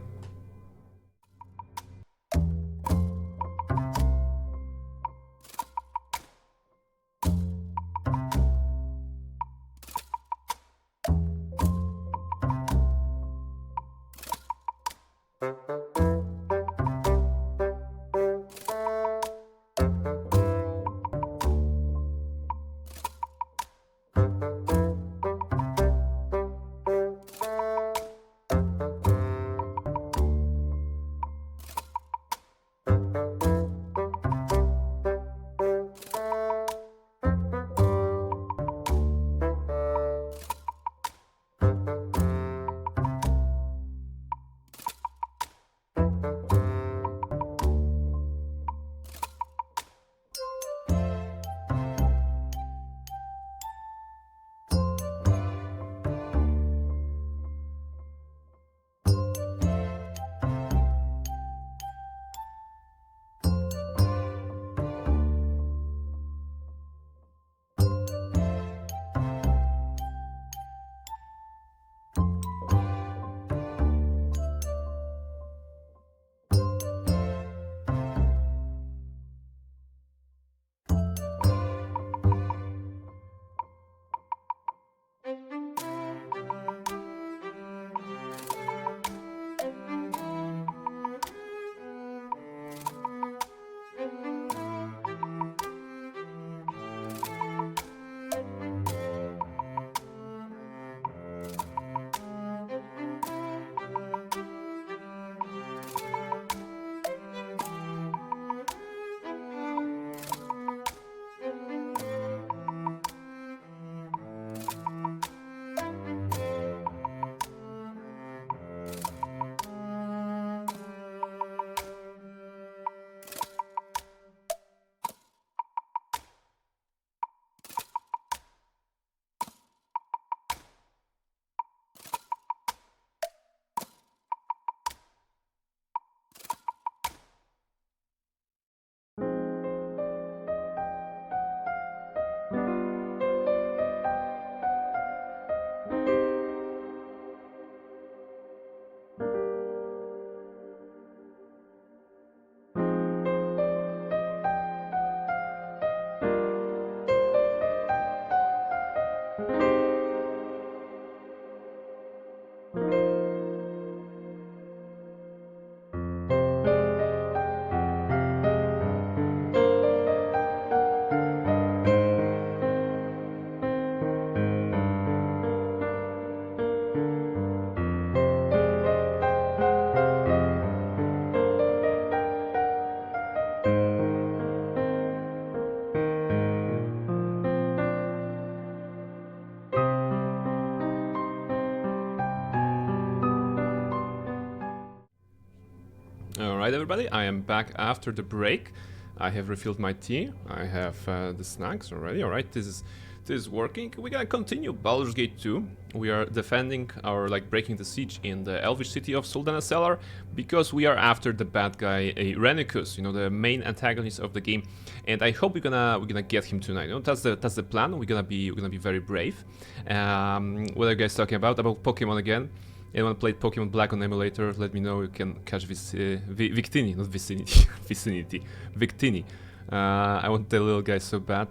Alright everybody, I am back after the break. I have refilled my tea, I have the snacks already. Alright, this is working. We're gonna continue Baldur's Gate 2. We are defending our, breaking the siege in the elvish city of Sultana Cellar, because we are after the bad guy Rennicus, you know, the main antagonist of the game. And I hope we're gonna get him tonight. You know, that's the plan. We're gonna be very brave. What are you guys talking about? About Pokemon again? Anyone played Pokemon Black on emulator? Let me know. You can catch this Victini, not Vicinity, Vicinity, Victini. I want the little guy so bad.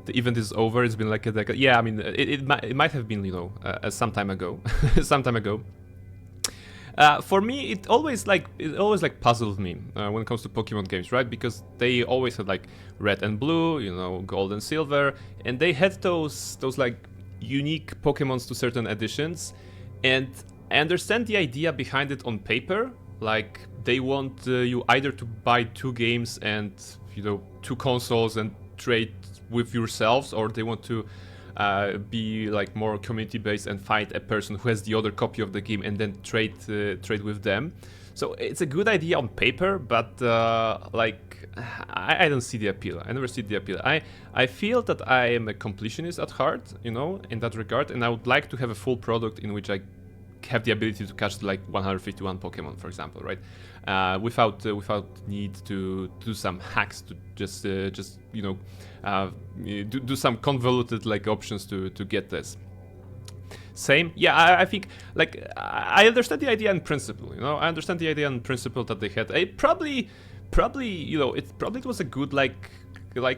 The event is over. It's been like a decade. Yeah, I mean, it might have been, you know, some time ago, some time ago. For me, it always puzzled me when it comes to Pokemon games, right? Because they always had like red and blue, you know, gold and silver, and they had those like unique Pokemons to certain editions, and I understand the idea behind it on paper. Like they want you either to buy 2 games and, you know, 2 consoles and trade with yourselves, or they want to be like more community based and find a person who has the other copy of the game and then trade with them. So it's a good idea on paper, but I don't see the appeal. I never see the appeal. I feel that I am a completionist at heart, you know, in that regard, and I would like to have a full product in which I have the ability to catch like 151 Pokemon, for example, right? Without need to do some hacks to just you know do some convoluted like options to get this. Same, yeah. I think like I understand the idea in principle. You know, I understand the idea in principle that they had. Probably you know it was a good like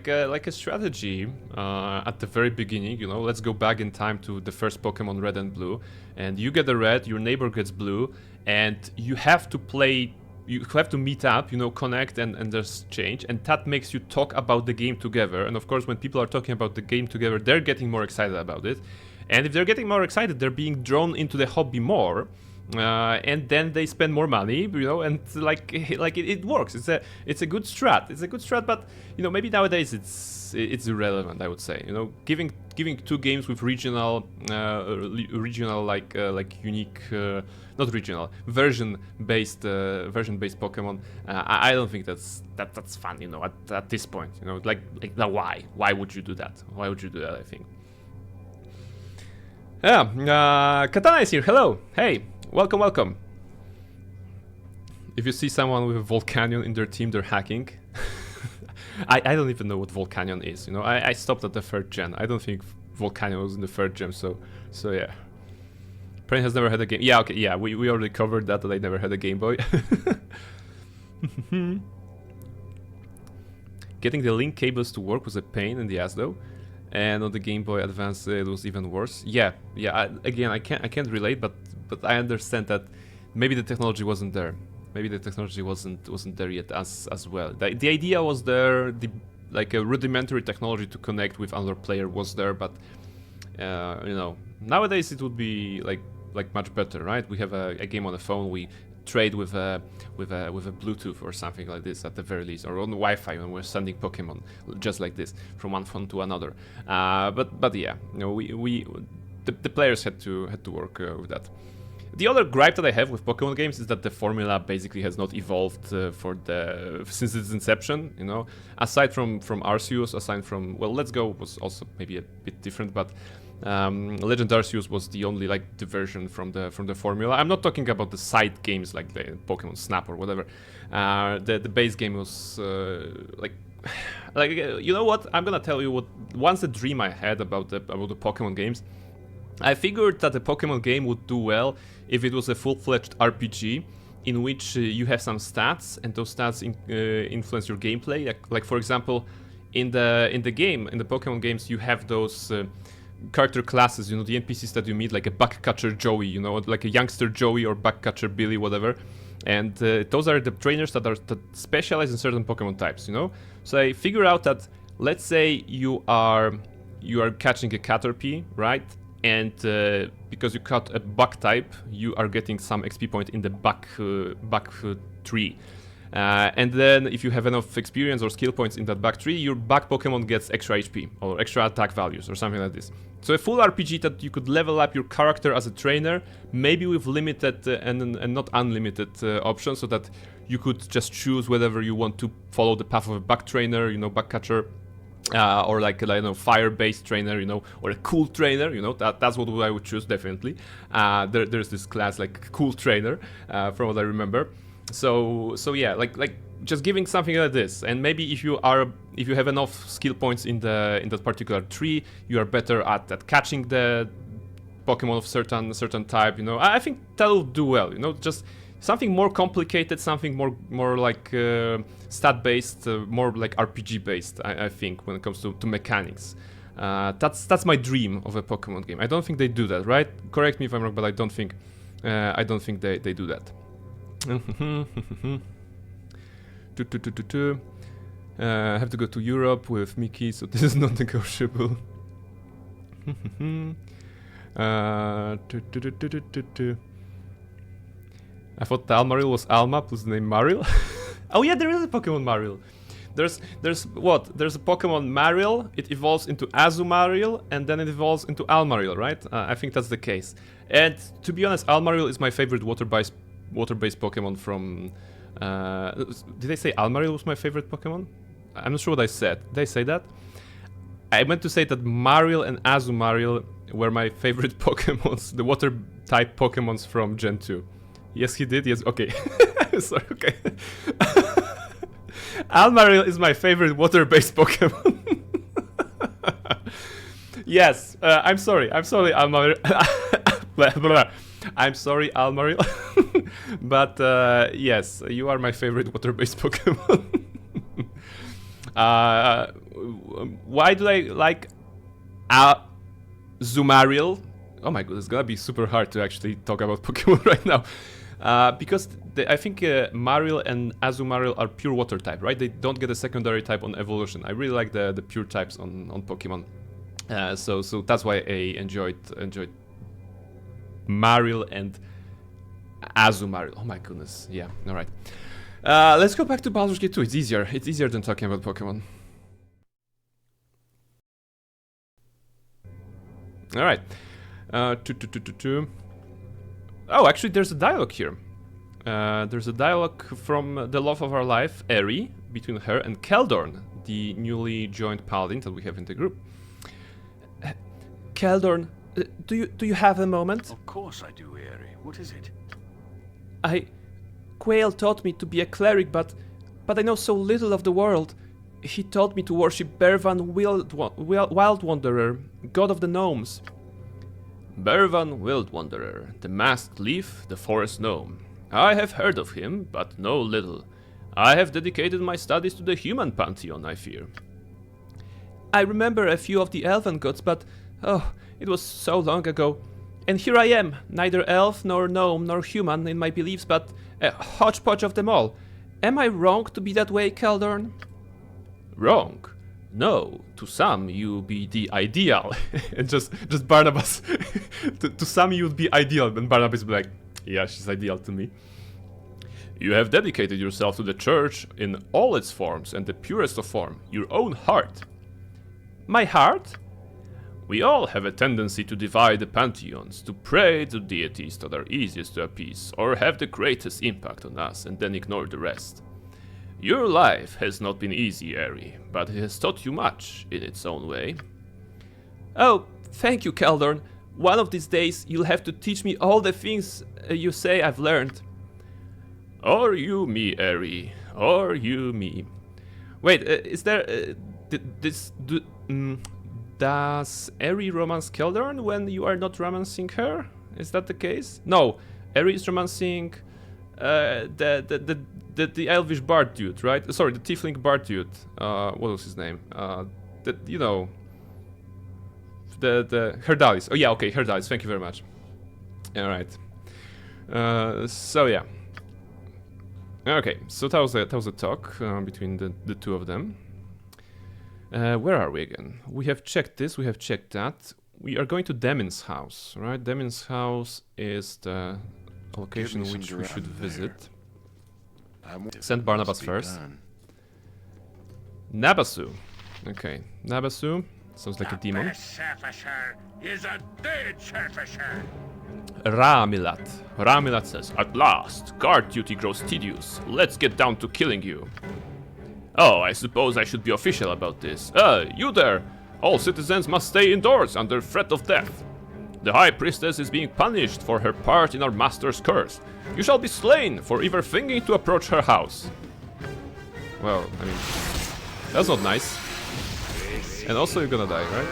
a strategy at the very beginning. You know, let's go back in time to the first Pokemon Red and Blue, and you get the red, your neighbor gets blue, and you have to play. You have to meet up, you know, connect and there's change, and that makes you talk about the game together. And of course, when people are talking about the game together, they're getting more excited about it. And if they're getting more excited, they're being drawn into the hobby more. And then they spend more money, you know, and it works. It's a good strat. It's a good strat, but you know, maybe nowadays it's irrelevant. I would say, you know, giving 2 games with regional like unique, not regional, version based Pokemon. I don't think that's fun. You know, at this point, you know, like why would you do that? Why would you do that? I think. Yeah, Katana is here. Hello. Hey. Welcome. If you see someone with a Volcanion in their team, they're hacking. I don't even know what Volcanion is, you know. I stopped at the 3rd gen. I don't think Volcanion was in the 3rd gen, so yeah. Brain has never had a game. Yeah, okay, yeah, we already covered that I never had a Game Boy. Getting the link cables to work was a pain in the ass though. And on the Game Boy Advance it was even worse. Yeah. I can't relate, but I understand that maybe the technology wasn't there. Maybe the technology wasn't there yet as well. The idea was there. Like a rudimentary technology to connect with another player was there, but you know, nowadays it would be like much better, right? We have a game on the phone. We trade with a Bluetooth or something like this at the very least, or on the Wi-Fi when we're sending Pokemon just like this from one phone to another. But yeah, you know, the players had to work with that. The other gripe that I have with Pokemon games is that the formula basically has not evolved since its inception. You know, aside from Arceus, aside from, well, Let's Go was also maybe a bit different, but Legend Arceus was the only like diversion from the formula. I'm not talking about the side games like the Pokemon Snap or whatever. The base game was like you know what? I'm gonna tell you what. Once a dream I had about the Pokemon games. I figured that the Pokemon game would do well if it was a full-fledged RPG in which you have some stats, and those stats influence your gameplay. Like for example, in the Pokemon games, you have those character classes, you know, the NPCs that you meet, like a Bugcatcher Joey, you know, like a youngster Joey or Bugcatcher Billy, whatever. And those are the trainers that specialize in certain Pokemon types, you know. So I figure out that, let's say you are catching a Caterpie, right? And because you caught a bug type, you are getting some XP point in the bug tree. And then if you have enough experience or skill points in that back tree, your back Pokemon gets extra HP or extra attack values or something like this. So a full RPG that you could level up your character as a trainer, maybe with limited and not unlimited options, so that you could just choose whether you want to follow the path of a back trainer, you know, back catcher, or like you know, fire-based trainer, you know, or a cool trainer, you know, that's what I would choose definitely. There's this class like cool trainer, from what I remember. So yeah, like just giving something like this, and maybe if you have enough skill points in that particular tree, you are better at catching the Pokemon of certain type. You know, I think that'll do well. You know, just something more complicated, something more like stat based, more like RPG based. I think when it comes to mechanics. That's my dream of a Pokemon game. I don't think they do that, right? Correct me if I'm wrong, but I don't think they do that. Have to go to Europe with Mickey, so this is not negotiable. I thought Almaril was Alma plus the name Maril. Oh yeah, there is a Pokemon Maril. There's a Pokemon Maril. It evolves into Azumarill, and then it evolves into Almaril, right? I think that's the case. And to be honest, Almaril is my favorite water-based Pokemon from... did I say Almaril was my favorite Pokemon? I'm not sure what I said. Did I say that? I meant to say that Maril and Azumarill were my favorite Pokemons, the water-type Pokemons from Gen 2. Yes, he did. Yes, okay. Sorry, okay. Almaril is my favorite water-based Pokemon. Yes, I'm sorry, Almaril. I'm sorry, Almaril. But yes, you are my favorite water-based Pokemon. Why do I like Azumarill? Oh my god, it's gonna be super hard to actually talk about Pokemon right now. Because I think Maril and Azumarill are pure water type, right? They don't get a secondary type on evolution. I really like the pure types on Pokemon. So that's why I enjoyed Maril and Azumarill. Oh my goodness. Yeah, alright. Let's go back to Baldur's Gate 2. It's easier than talking about Pokemon. Alright. Oh, actually, there's a dialogue here. There's a dialogue from the love of our life, Eri, between her and Keldorn, the newly joined Paladin that we have in the group. Keldorn, do you have a moment? Of course I do, Eri. What is it? Quail taught me to be a cleric, but I know so little of the world. He taught me to worship Bervan Wild Wanderer, god of the gnomes. Bervan Wild Wanderer, the masked leaf, the forest gnome. I have heard of him, but know little. I have dedicated my studies to the human pantheon, I fear. I remember a few of the elven gods, but oh, it was so long ago. And here I am, neither elf, nor gnome, nor human in my beliefs, but a hodgepodge of them all. Am I wrong to be that way, Keldorn? Wrong? No, to some you be the ideal. And just Barnabas. to some you would be ideal, and Barnabas would be like, yeah, she's ideal to me. You have dedicated yourself to the church in all its forms, and the purest of form, your own heart. My heart? We all have a tendency to divide the pantheons, to pray to deities that are easiest to appease, or have the greatest impact on us, and then ignore the rest. Your life has not been easy, Eri, but it has taught you much in its own way. Oh, thank you, Keldorn. One of these days you'll have to teach me all the things you say I've learned. Or you me, Eri, or you me. Wait, is there... does Eri romance Keldorn when you are not romancing her? Is that the case? No, Eri is romancing the elvish bard dude, right? Sorry, the tiefling bard dude. What was his name? You know, the Herdalis. Oh yeah, okay, Herdalis. Thank you very much. All right. So yeah. Okay, so that was a talk between the two of them. Where are we again? We have checked this. We have checked that. We are going to Demin's house, right? Demin's house is the location which we should visit. Send Barnabas first. Nabasu. Okay, Nabasu. Sounds like a demon. Surfacer is a dead surfacer. Ramilat. Ramilat says, "At last, guard duty grows tedious. Let's get down to killing you." Oh, I suppose I should be official about this. You there! All citizens must stay indoors under threat of death. The High Priestess is being punished for her part in our master's curse. You shall be slain for even thinking to approach her house. Well, I mean, that's not nice. And also you're gonna die, right?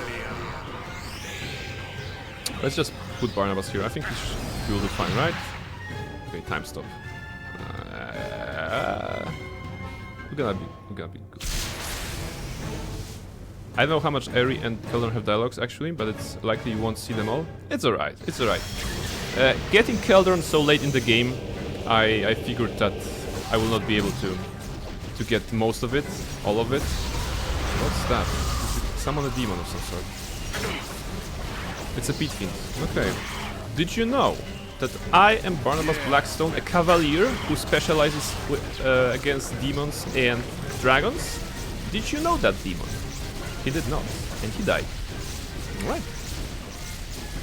Let's just put Barnabas here. I think he will do fine, right? Okay, time stop. We're gonna be good. I don't know how much Eri and Keldon have dialogues actually, but it's likely you won't see them all. It's alright, it's alright. Getting Keldon so late in the game, I figured that I will not be able to get most of it, all of it. What's that? Summon a demon of some sort. It's a pit fiend. Okay. Did you know that I am Barnabas Blackstone, a cavalier who specializes against demons and dragons? Did you know that, demon? He did not, and he died. Alright.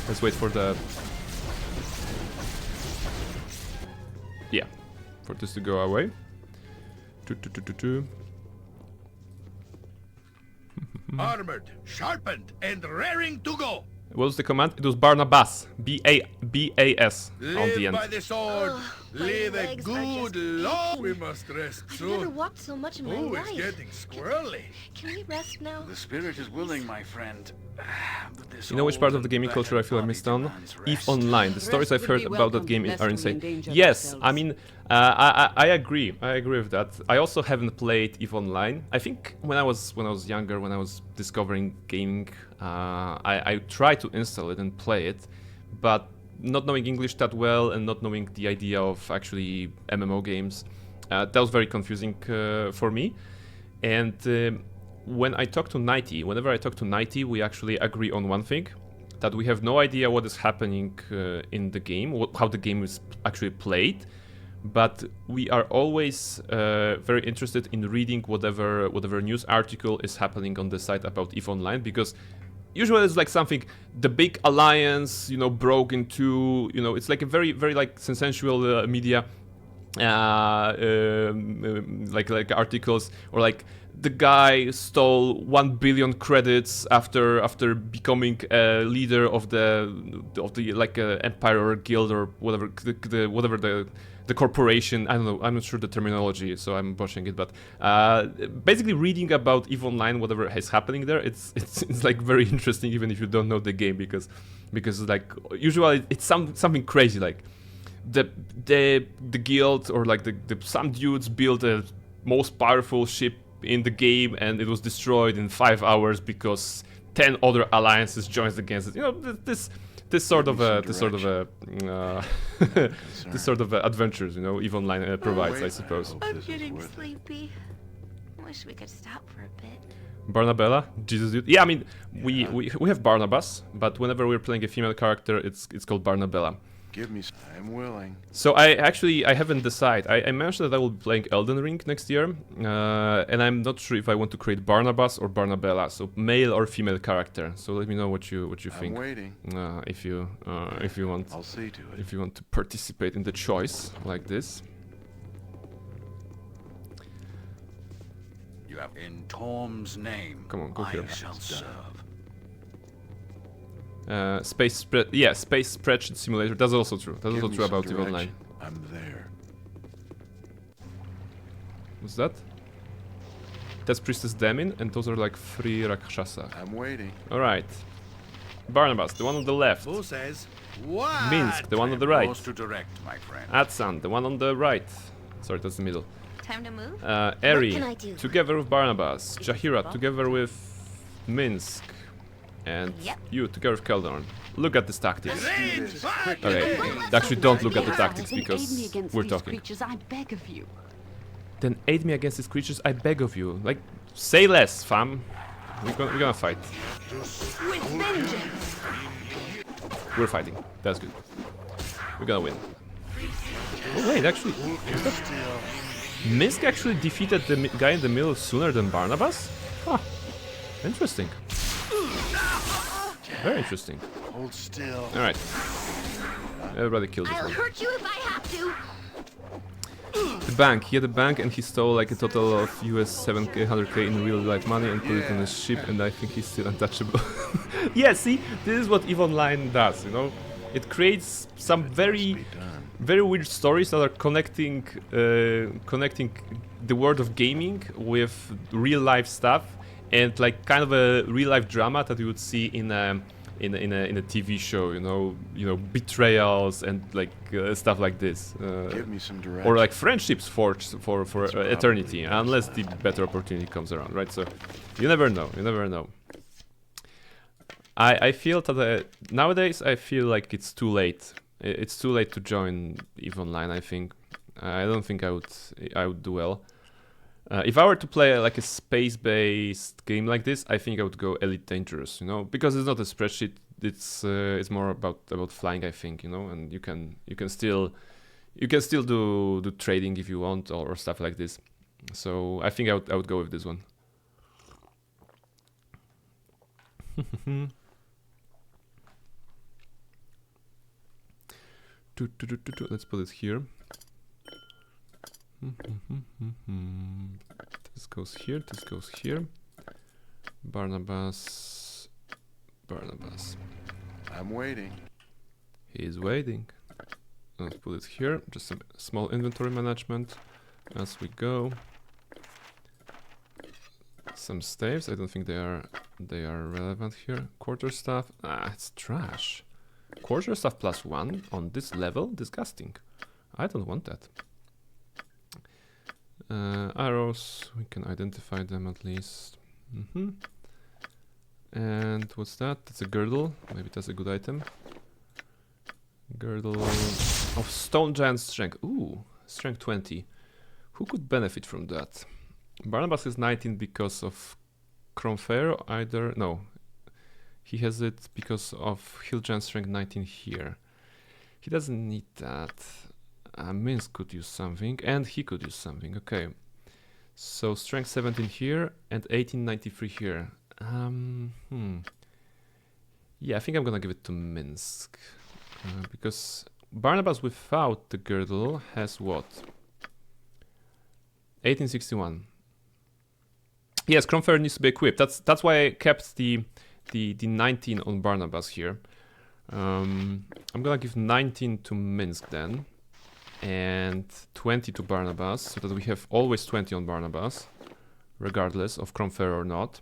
Let's wait for the... Yeah, for this to go away. Armored, sharpened, and raring to go. What was the command? It was Barnabas. B-A-S on the end. Live by the sword. My Live a legs are good just long. We must rest I've never soon. walked so much in my Oh, life. it's getting squirrely. Can we rest now? The spirit is willing, my friend. But this You know which part of old the gaming and culture I feel I battered missed body on? demands EVE rest. Online. The stories I've would heard be about that welcome, game lest are we insane. endanger Yes, ourselves. I mean, I agree. I agree with that. I also haven't played EVE Online. I think when I was younger, when I was discovering gaming, I tried to install it and play it, but not knowing English that well and not knowing the idea of actually MMO games, that was very confusing for me. And when I talk to Nighty, whenever I talk to Nighty, we actually agree on one thing, that we have no idea what is happening in the game, how the game is actually played, but we are always very interested in reading whatever news article is happening on the site about EVE Online, because usually it's like something, the big alliance, broke into, it's like a very, very like sensational media, like articles, or like the guy stole 1 billion credits after becoming a leader of the like empire or guild or whatever the corporation. I don't know. I'm not sure the terminology, so I'm botching it. But basically, reading about EVE Online, whatever is happening there, it's like very interesting, even if you don't know the game, because like usually it's something crazy, like the guild or like some dudes built a most powerful ship in the game and it was destroyed in 5 hours because 10 other alliances joined against it. This sort of adventures, EVE Online provides, I suppose. I'm getting sleepy. Wish we could stop for a bit. Barnabella, Jesus dude. Yeah, I mean we have Barnabas, but whenever we're playing a female character, it's called Barnabella. Give me. I'm willing. So I haven't decided. I mentioned that I will be playing Elden Ring next year, and I'm not sure if I want to create Barnabas or Barnabella, so male or female character. So let me know what you think. I'm waiting. If you want. I'll see to it. If you want to participate in the choice like this. You have in Torm's name. Come on, go I here. shall serve. Space spreadsheet simulator. That's also true. That's also true about EVE Online. I'm there. What's that? That's Priestess Demin, and those are like 3 Rakshasa. I'm waiting. Alright. Barnabas, the one on the left. Who says what? Minsk, the one on the right. Yours to direct, my friend. Atsan, the one on the right. Sorry, that's the middle. Time to move? Eri, can I do? together with Barnabas. Jahira, together with Minsk. And Yep. you, together with Keldon. Look at this tactics. Range back! Okay, actually don't look at the tactics Then aid me because against we're these talking. creatures, I beg of you. Then aid me against these creatures, I beg of you. Like, say less, fam. We're gonna fight. With vengeance. We're fighting. That's good. We're gonna win. Oh wait, actually, Minsk actually defeated the guy in the middle sooner than Barnabas? Huh. Interesting. Very interesting. Hold still. Alright. Everybody killed this I'll one. hurt you if I have to. The bank. He had a bank and he stole like a total of US 700k in real life money and put it on his ship, and I think he's still untouchable. Yeah, see? This is what EVE Online does, you know? It creates some very weird stories that are connecting the world of gaming with real life stuff, and like kind of a real life drama that you would see in a TV show, you know, betrayals and like stuff like this, Give me some direction. or like friendships forged for eternity, unless the better opportunity comes around, right? So you never know. You never know. I feel that nowadays I feel like it's too late. It's too late to join EVE Online. I think I don't think I would do well. If I were to play like a space-based game like this, I think I would go Elite Dangerous, you know, because it's not a spreadsheet. It's more about flying, I think, you know, and you can still do trading if you want, or stuff like this. So I think I would go with this one. Let's put it here. This goes here, this goes here. Barnabas. I'm waiting. He is waiting. Let's put it here. Just some small inventory management as we go. Some staves. I don't think they are relevant here. Quarterstaff. It's trash. Quarterstaff +1 on this level. Disgusting. I don't want that. Arrows, we can identify them at least. And what's that? That's a girdle. Maybe that's a good item. Girdle of Stone Giant Strength. Ooh, Strength 20. Who could benefit from that? Barnabas is 19 because of Cronfair, either. No, he has it because of Hill Giant Strength 19 here. He doesn't need that. Minsk could use something, and he could use something. Okay, so strength 17 here and 1893 here. Yeah, I think I'm gonna give it to Minsk, because Barnabas without the girdle has what? 1861. Yes, Cronfair needs to be equipped. That's why I kept the 19 on Barnabas here. I'm gonna give 19 to Minsk then, and 20 to Barnabas, so that we have always 20 on Barnabas, regardless of Cronfair or not.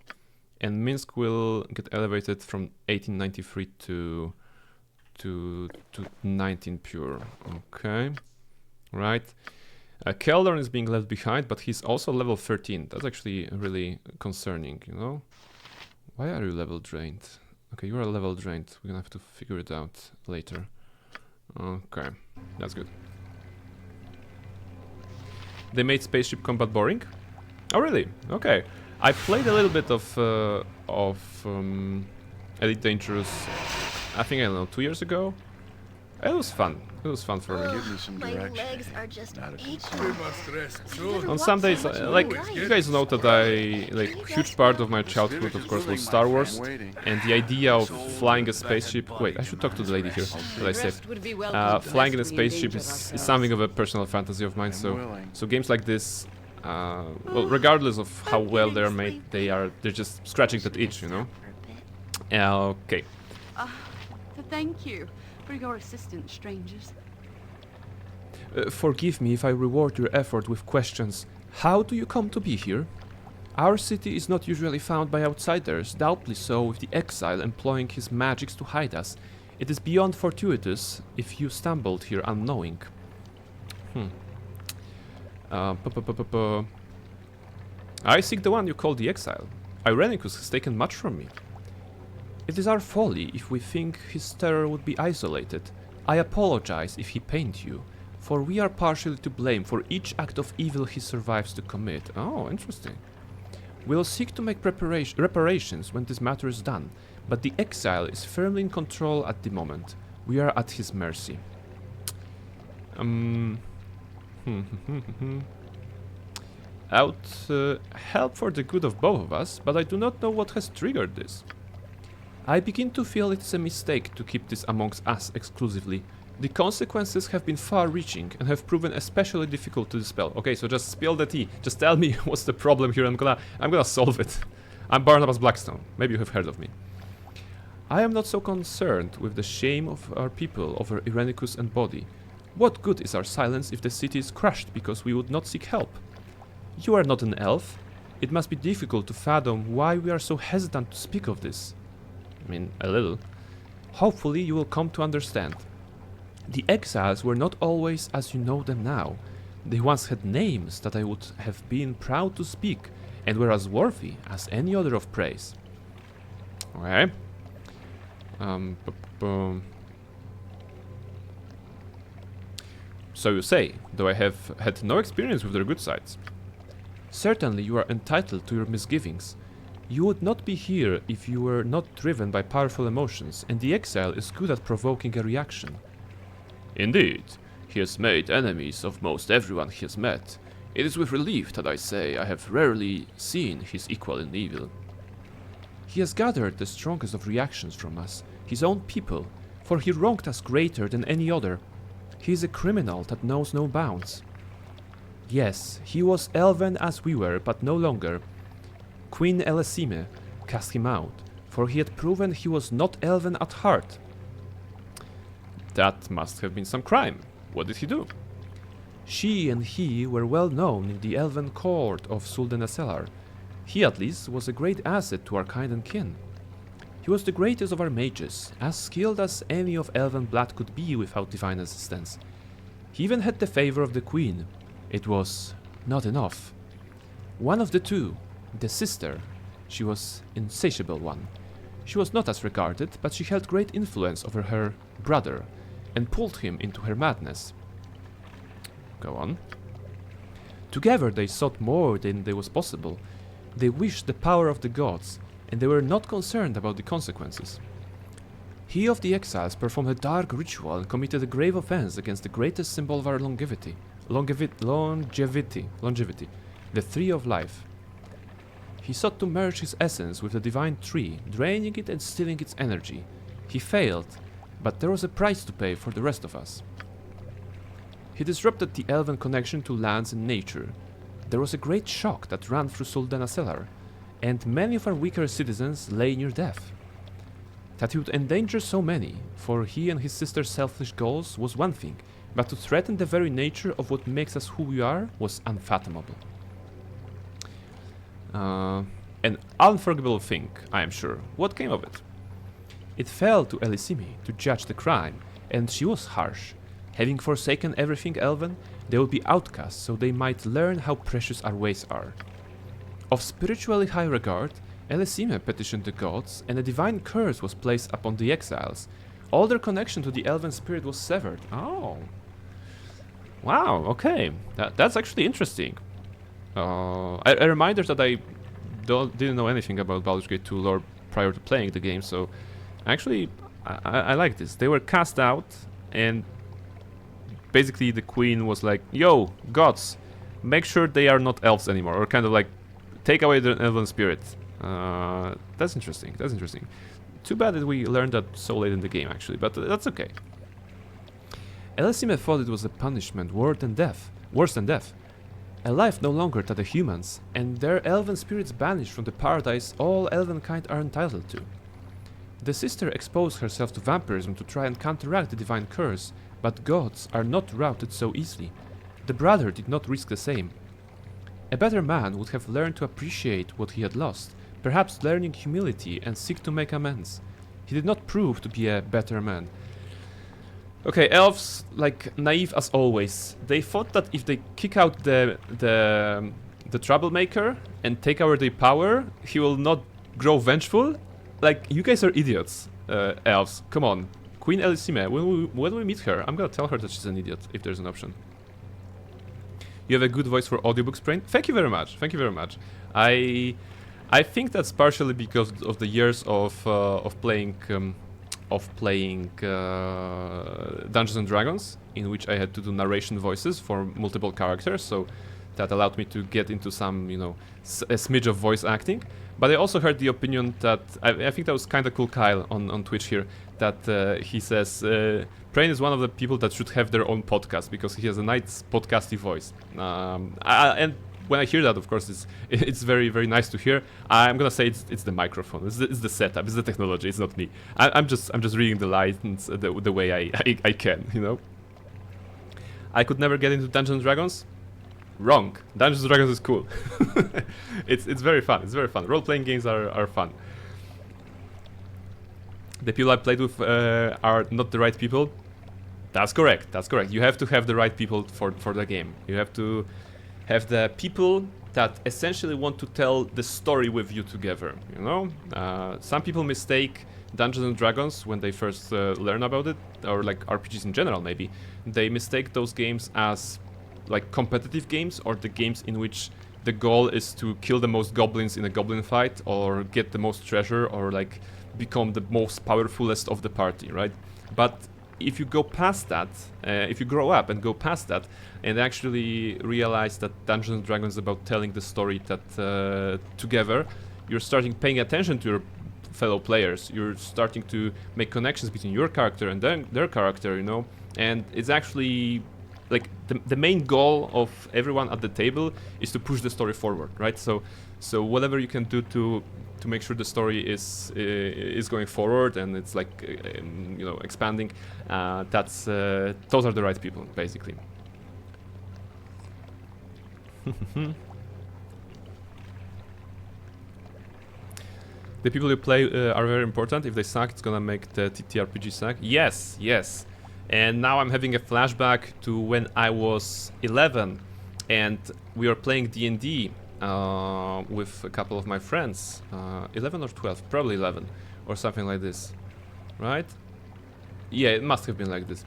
And Minsk will get elevated from 1893 to 19 pure. Okay, right. Keldorn is being left behind, but he's also level 13. That's actually really concerning, you know? Why are you level drained? Okay, you are level drained. We're gonna have to figure it out later. Okay, that's good. They made spaceship combat boring? Oh really? Okay. I played a little bit of Elite Dangerous, I think, I don't know, 2 years ago. It was fun. It was fun for me. Give me some My direction. legs are just Not a aching. We must rest soon. On some days, like, you guys know that huge part of my childhood, of course, was Star Wars, and the idea of flying a spaceship. Wait, I should talk to the lady here. What I said. Flying in a spaceship is something of a personal fantasy of mine. So games like this, well, regardless of how well they're made, they're just scratching that itch, you know. Okay. Thank you for your assistance, strangers. Forgive me if I reward your effort with questions. How do you come to be here? Our city is not usually found by outsiders, doubly so with the exile employing his magics to hide us. It is beyond fortuitous if you stumbled here unknowing. I seek the one you call the exile. Irenicus has taken much from me. It is our folly if we think his terror would be isolated. I apologize if he pained you, for we are partially to blame for each act of evil he survives to commit. Oh, interesting. We'll seek to make reparations when this matter is done, but the exile is firmly in control at the moment. We are at his mercy. help for the good of both of us, but I do not know what has triggered this. I begin to feel it's a mistake to keep this amongst us exclusively. The consequences have been far-reaching and have proven especially difficult to dispel. Okay, so just spill the tea. Just tell me what's the problem here. I'm gonna solve it. I'm Barnabas Blackstone. Maybe you have heard of me. I am not so concerned with the shame of our people over Irenicus and Body. What good is our silence if the city is crushed because we would not seek help? You are not an elf. It must be difficult to fathom why we are so hesitant to speak of this. I mean, a little. Hopefully you will come to understand. The exiles were not always as you know them now. They once had names that I would have been proud to speak, and were as worthy as any other of praise. Okay. So you say, though I have had no experience with their good sides. Certainly you are entitled to your misgivings. You would not be here if you were not driven by powerful emotions, and the exile is good at provoking a reaction. Indeed, he has made enemies of most everyone he has met. It is with relief that I say I have rarely seen his equal in evil. He has gathered the strongest of reactions from us, his own people, for he wronged us greater than any other. He is a criminal that knows no bounds. Yes, he was elven as we were, but no longer. Queen Elisime cast him out, for he had proven he was not elven at heart. That must have been some crime. What did he do? She and he were well known in the elven court of Suldenaselar. He at least was a great asset to our kind and kin. He was the greatest of our mages, as skilled as any of elven blood could be without divine assistance. He even had the favor of the queen. It was not enough. One of the two, the sister, she was insatiable one. She was not as regarded, but she held great influence over her brother, and pulled him into her madness. Go on. Together they sought more than there was possible. They wished the power of the gods, and they were not concerned about the consequences. He of the exiles performed a dark ritual and committed a grave offense against the greatest symbol of our longevity, the Tree of Life. He sought to merge his essence with the divine tree, draining it and stealing its energy. He failed, but there was a price to pay for the rest of us. He disrupted the elven connection to lands and nature. There was a great shock that ran through Suldenaselar, and many of our weaker citizens lay near death. That he would endanger so many, for he and his sister's selfish goals, was one thing, but to threaten the very nature of what makes us who we are was unfathomable. An unforgivable thing, I am sure. What came of it? It fell to Elisime to judge the crime, and she was harsh. Having forsaken everything elven, they would be outcasts so they might learn how precious our ways are. Of spiritually high regard, Elisime petitioned the gods, and a divine curse was placed upon the exiles. All their connection to the elven spirit was severed. Oh. Wow, okay. That's actually interesting. A reminder that I didn't know anything about Baldur's Gate 2 lore prior to playing the game, so actually I like this. They were cast out, and basically the queen was like, yo, gods, make sure they are not elves anymore, or kind of like take away the elven spirit. That's interesting, that's interesting. Too bad that we learned that so late in the game, actually, but that's okay. Elisime thought it was a punishment worse than death. A life no longer to the humans, and their elven spirits banished from the paradise all elvenkind are entitled to. The sister exposed herself to vampirism to try and counteract the divine curse, but gods are not routed so easily. The brother did not risk the same. A better man would have learned to appreciate what he had lost, perhaps learning humility and seek to make amends. He did not prove to be a better man. Okay, elves, like, naive as always. They thought that if they kick out the troublemaker and take away their power, he will not grow vengeful. Like, you guys are idiots, elves. Come on. Queen Elisime, when we meet her, I'm gonna tell her that she's an idiot, if there's an option. You have a good voice for audiobooks, Brain. Thank you very much. Thank you very much. I think that's partially because of the years of playing Dungeons and Dragons, in which I had to do narration voices for multiple characters. So that allowed me to get into some, you know, a smidge of voice acting. But I also heard the opinion that, I think that was kind of cool, Kyle, on Twitch here, that he says, Prain is one of the people that should have their own podcast, because he has a nice podcasty voice. And when I hear that, of course, it's very, very nice to hear. I'm gonna say it's the microphone, it's the setup, it's the technology, it's not me. I'm just reading the lines the way I can, you know. I could never get into Dungeons & Dragons. Wrong. Dungeons & Dragons is cool. it's very fun. It's very fun. Role-playing games are fun. The people I played with are not the right people. That's correct. That's correct. You have to have the right people for the game. You have to have the people that essentially want to tell the story with you together. You know, some people mistake Dungeons & Dragons when they first learn about it, or like RPGs in general. Maybe they mistake those games as like competitive games, or the games in which the goal is to kill the most goblins in a goblin fight, or get the most treasure, or like become the most powerfulest of the party, right? But if you go past that, if you grow up and go past that, and actually realize that Dungeons & Dragons is about telling the story that together, you're starting paying attention to your fellow players, you're starting to make connections between your character and their character, you know, and it's actually like the main goal of everyone at the table is to push the story forward, right? So whatever you can do to make sure the story is going forward and it's like you know, expanding, that's those are the right people, basically. The people you play are very important. If they suck, it's gonna make the TTRPG suck. Yes, yes. And now I'm having a flashback to when I was 11 and we were playing D&D with a couple of my friends. 11 or 12, probably 11 or something like this, right? Yeah, it must have been like this.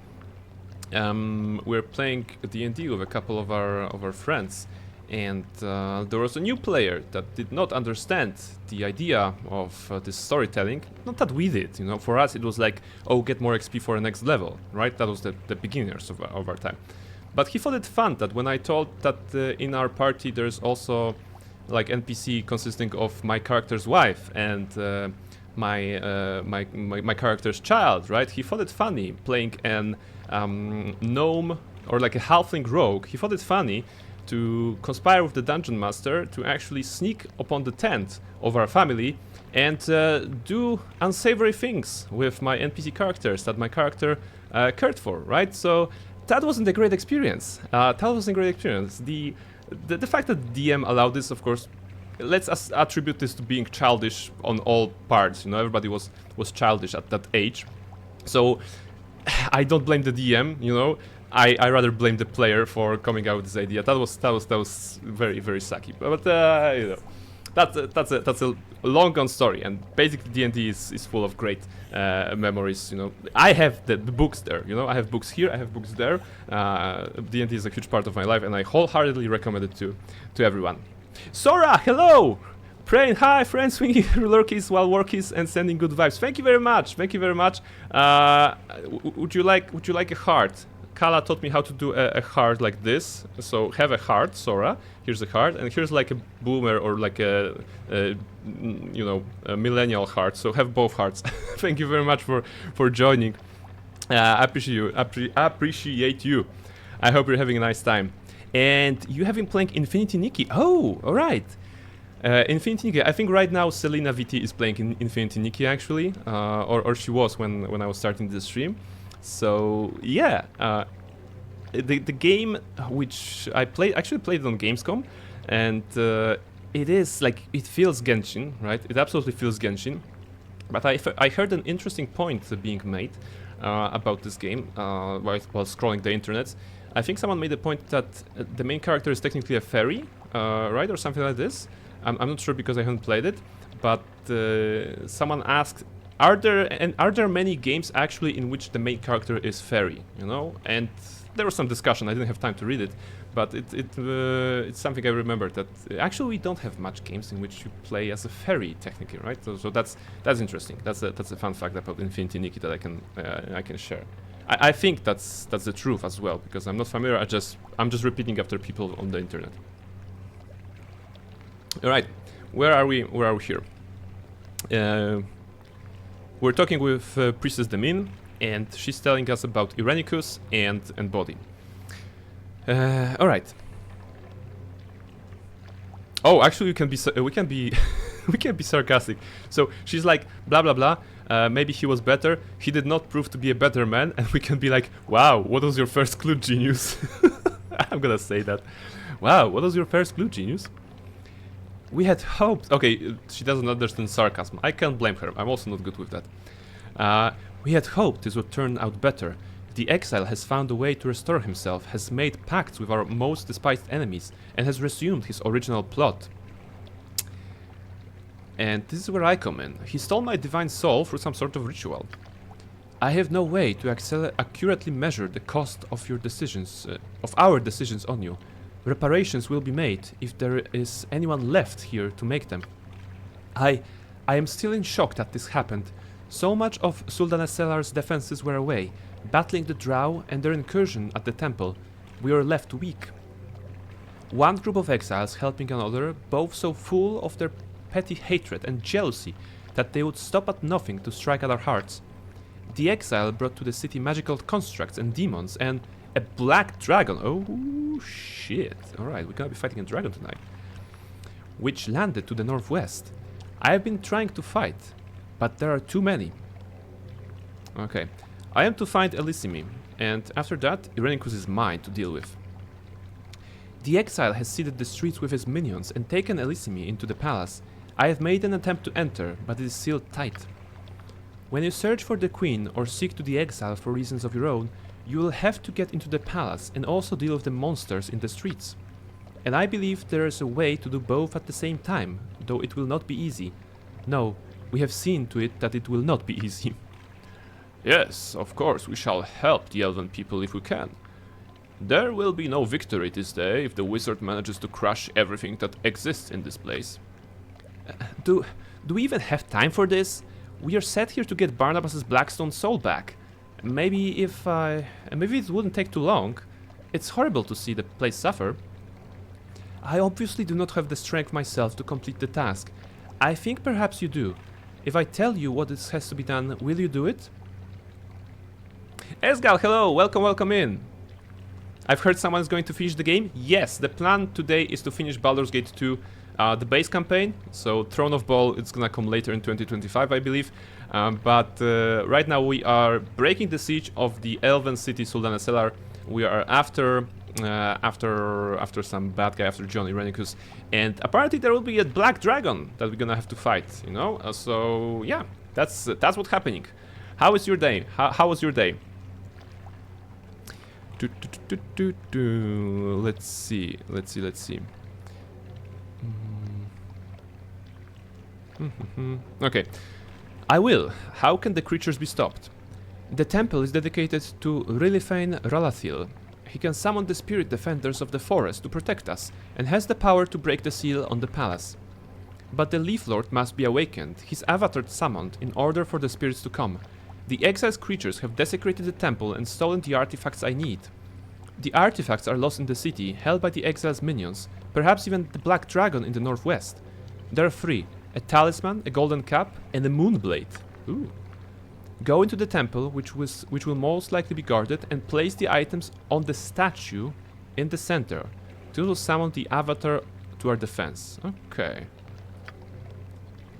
We were playing D&D with a couple of our friends, and there was a new player that did not understand the idea of this storytelling. Not that we did, you know. For us, it was like, oh, get more XP for the next level, right? That was the beginners of our time. But he thought it fun that when I told that in our party there's also like NPC consisting of my character's wife and my character's child, right? He thought it funny playing an gnome or like a halfling rogue. He thought it funny to conspire with the dungeon master to actually sneak upon the tent of our family and do unsavory things with my NPC characters that my character cared for, right? So that wasn't a great experience. The fact that DM allowed this, of course, let's attribute this to being childish on all parts. You know, everybody was childish at that age. So I don't blame the DM, you know. I rather blame the player for coming out with this idea. That was very, very sucky. But you know, that's a long gone story, and basically D&D is full of great memories. You know, I have the books there. You know, I have books here, I have books there. D&D is a huge part of my life, and I wholeheartedly recommend it to everyone. Sora, hello. Praying, hi, friends, swinging lurkies while workies and sending good vibes. Thank you very much. Thank you very much. Would you like a heart? Kala taught me how to do a heart like this. So have a heart, Sora. Here's a heart, and here's like a boomer or like a you know, a millennial heart. So have both hearts. Thank you very much for joining. I appreciate you. I hope you're having a nice time. And you have been playing Infinity Nikki. Oh, all right. Infinity Nikki. I think right now Selena VT is playing in Infinity Nikki actually, or she was when I was starting the stream. So yeah, the game which I actually played it on Gamescom, and it is like, it feels Genshin, right? It absolutely feels Genshin. But I heard an interesting point being made about this game while scrolling the internet. I think someone made the point that the main character is technically a fairy, right, or something like this. I'm not sure because I haven't played it, but someone asked, are there many games actually in which the main character is fairy, you know? And there was some discussion. I didn't have time to read it, but it's something I remember, that actually we don't have much games in which you play as a fairy technically, right? So that's interesting. That's a fun fact about Infinity Nikki that I can share. I think that's the truth as well, because I'm not familiar. I'm just repeating after people on the internet. All right, where are we? Where are we here? We're talking with Priestess Demin, and she's telling us about Irenicus and Body. All right. Oh, actually, we can be we can be sarcastic. So she's like, blah blah blah. Maybe he was better. He did not prove to be a better man, and we can be like, wow, what was your first clue, genius? I'm gonna say that. Wow, what was your first clue, genius? We had hoped. Okay, she doesn't understand sarcasm. I can't blame her. I'm also not good with that. We had hoped this would turn out better. The exile has found a way to restore himself, has made pacts with our most despised enemies, and has resumed his original plot. And this is where I come in. He stole my divine soul through some sort of ritual. I have no way to accurately measure the cost of your decisions, of our decisions on you. Reparations will be made if there is anyone left here to make them. I am still in shock that this happened. So much of Sultan Selar's defenses were away, battling the Drow and their incursion at the temple. We were left weak. One group of exiles helping another, both so full of their petty hatred and jealousy that they would stop at nothing to strike at our hearts. The exile brought to the city magical constructs and demons and a black dragon. Oh shit. Alright, we're gonna be fighting a dragon tonight. Which landed to the northwest. I have been trying to fight, but there are too many. Okay. I am to find Elissimi, and after that, Irenicus is mine to deal with. The exile has seeded the streets with his minions and taken Elissimi into the palace. I have made an attempt to enter, but it is sealed tight. When you search for the queen or seek to the exile for reasons of your own, you will have to get into the palace and also deal with the monsters in the streets. And I believe there is a way to do both at the same time, though it will not be easy. No, we have seen to it that it will not be easy. Yes, of course, we shall help the elven people if we can. There will be no victory this day if the wizard manages to crush everything that exists in this place. Do we even have time for this? We are set here to get Barnabas's Blackstone soul back. Maybe it wouldn't take too long. It's horrible to see the place suffer. I obviously do not have the strength myself to complete the task. I think perhaps you do. If I tell you what has to be done, will you do it? Esgal, hello, welcome in. I've heard someone is going to finish the game. Yes, the plan today is to finish Baldur's Gate 2, the base campaign. So Throne of Ball, it's gonna come later in 2025, I believe. But right now we are breaking the siege of the elven city Sultan Selar. We are after some bad guy, after John Irenicus, and apparently there will be a black dragon that we're gonna have to fight. You know, so yeah, that's what's happening. How is your day? How was your day? Let's see. Okay. I will. How can the creatures be stopped? The temple is dedicated to Rilifane Ralathil. He can summon the spirit defenders of the forest to protect us, and has the power to break the seal on the palace. But the Leaf Lord must be awakened, his avatar summoned, in order for the spirits to come. The exile's creatures have desecrated the temple and stolen the artifacts I need. The artifacts are lost in the city, held by the exile's minions, perhaps even the black dragon in the northwest. There are 3, a talisman, a golden cap, and a moonblade. Ooh. Go into the temple, which will most likely be guarded, and place the items on the statue in the center. This will summon the avatar to our defense. Okay.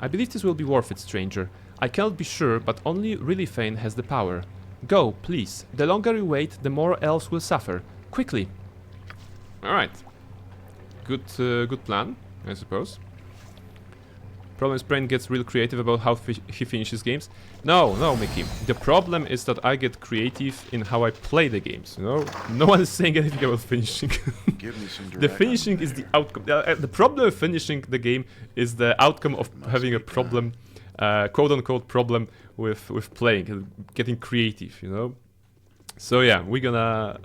I believe this will be worth it, stranger. I cannot be sure, but only Rilifane has the power. Go, please. The longer we wait, the more elves will suffer. Quickly. Alright. Good plan, I suppose. Problem is, Brain gets real creative about how he finishes games. No, Mickey. The problem is that I get creative in how I play the games, you know? No one is saying anything about finishing. Give me some The finishing is the outcome. The problem of finishing the game is the outcome of having a problem, quote-unquote problem with playing, getting creative, you know? So yeah, we're gonna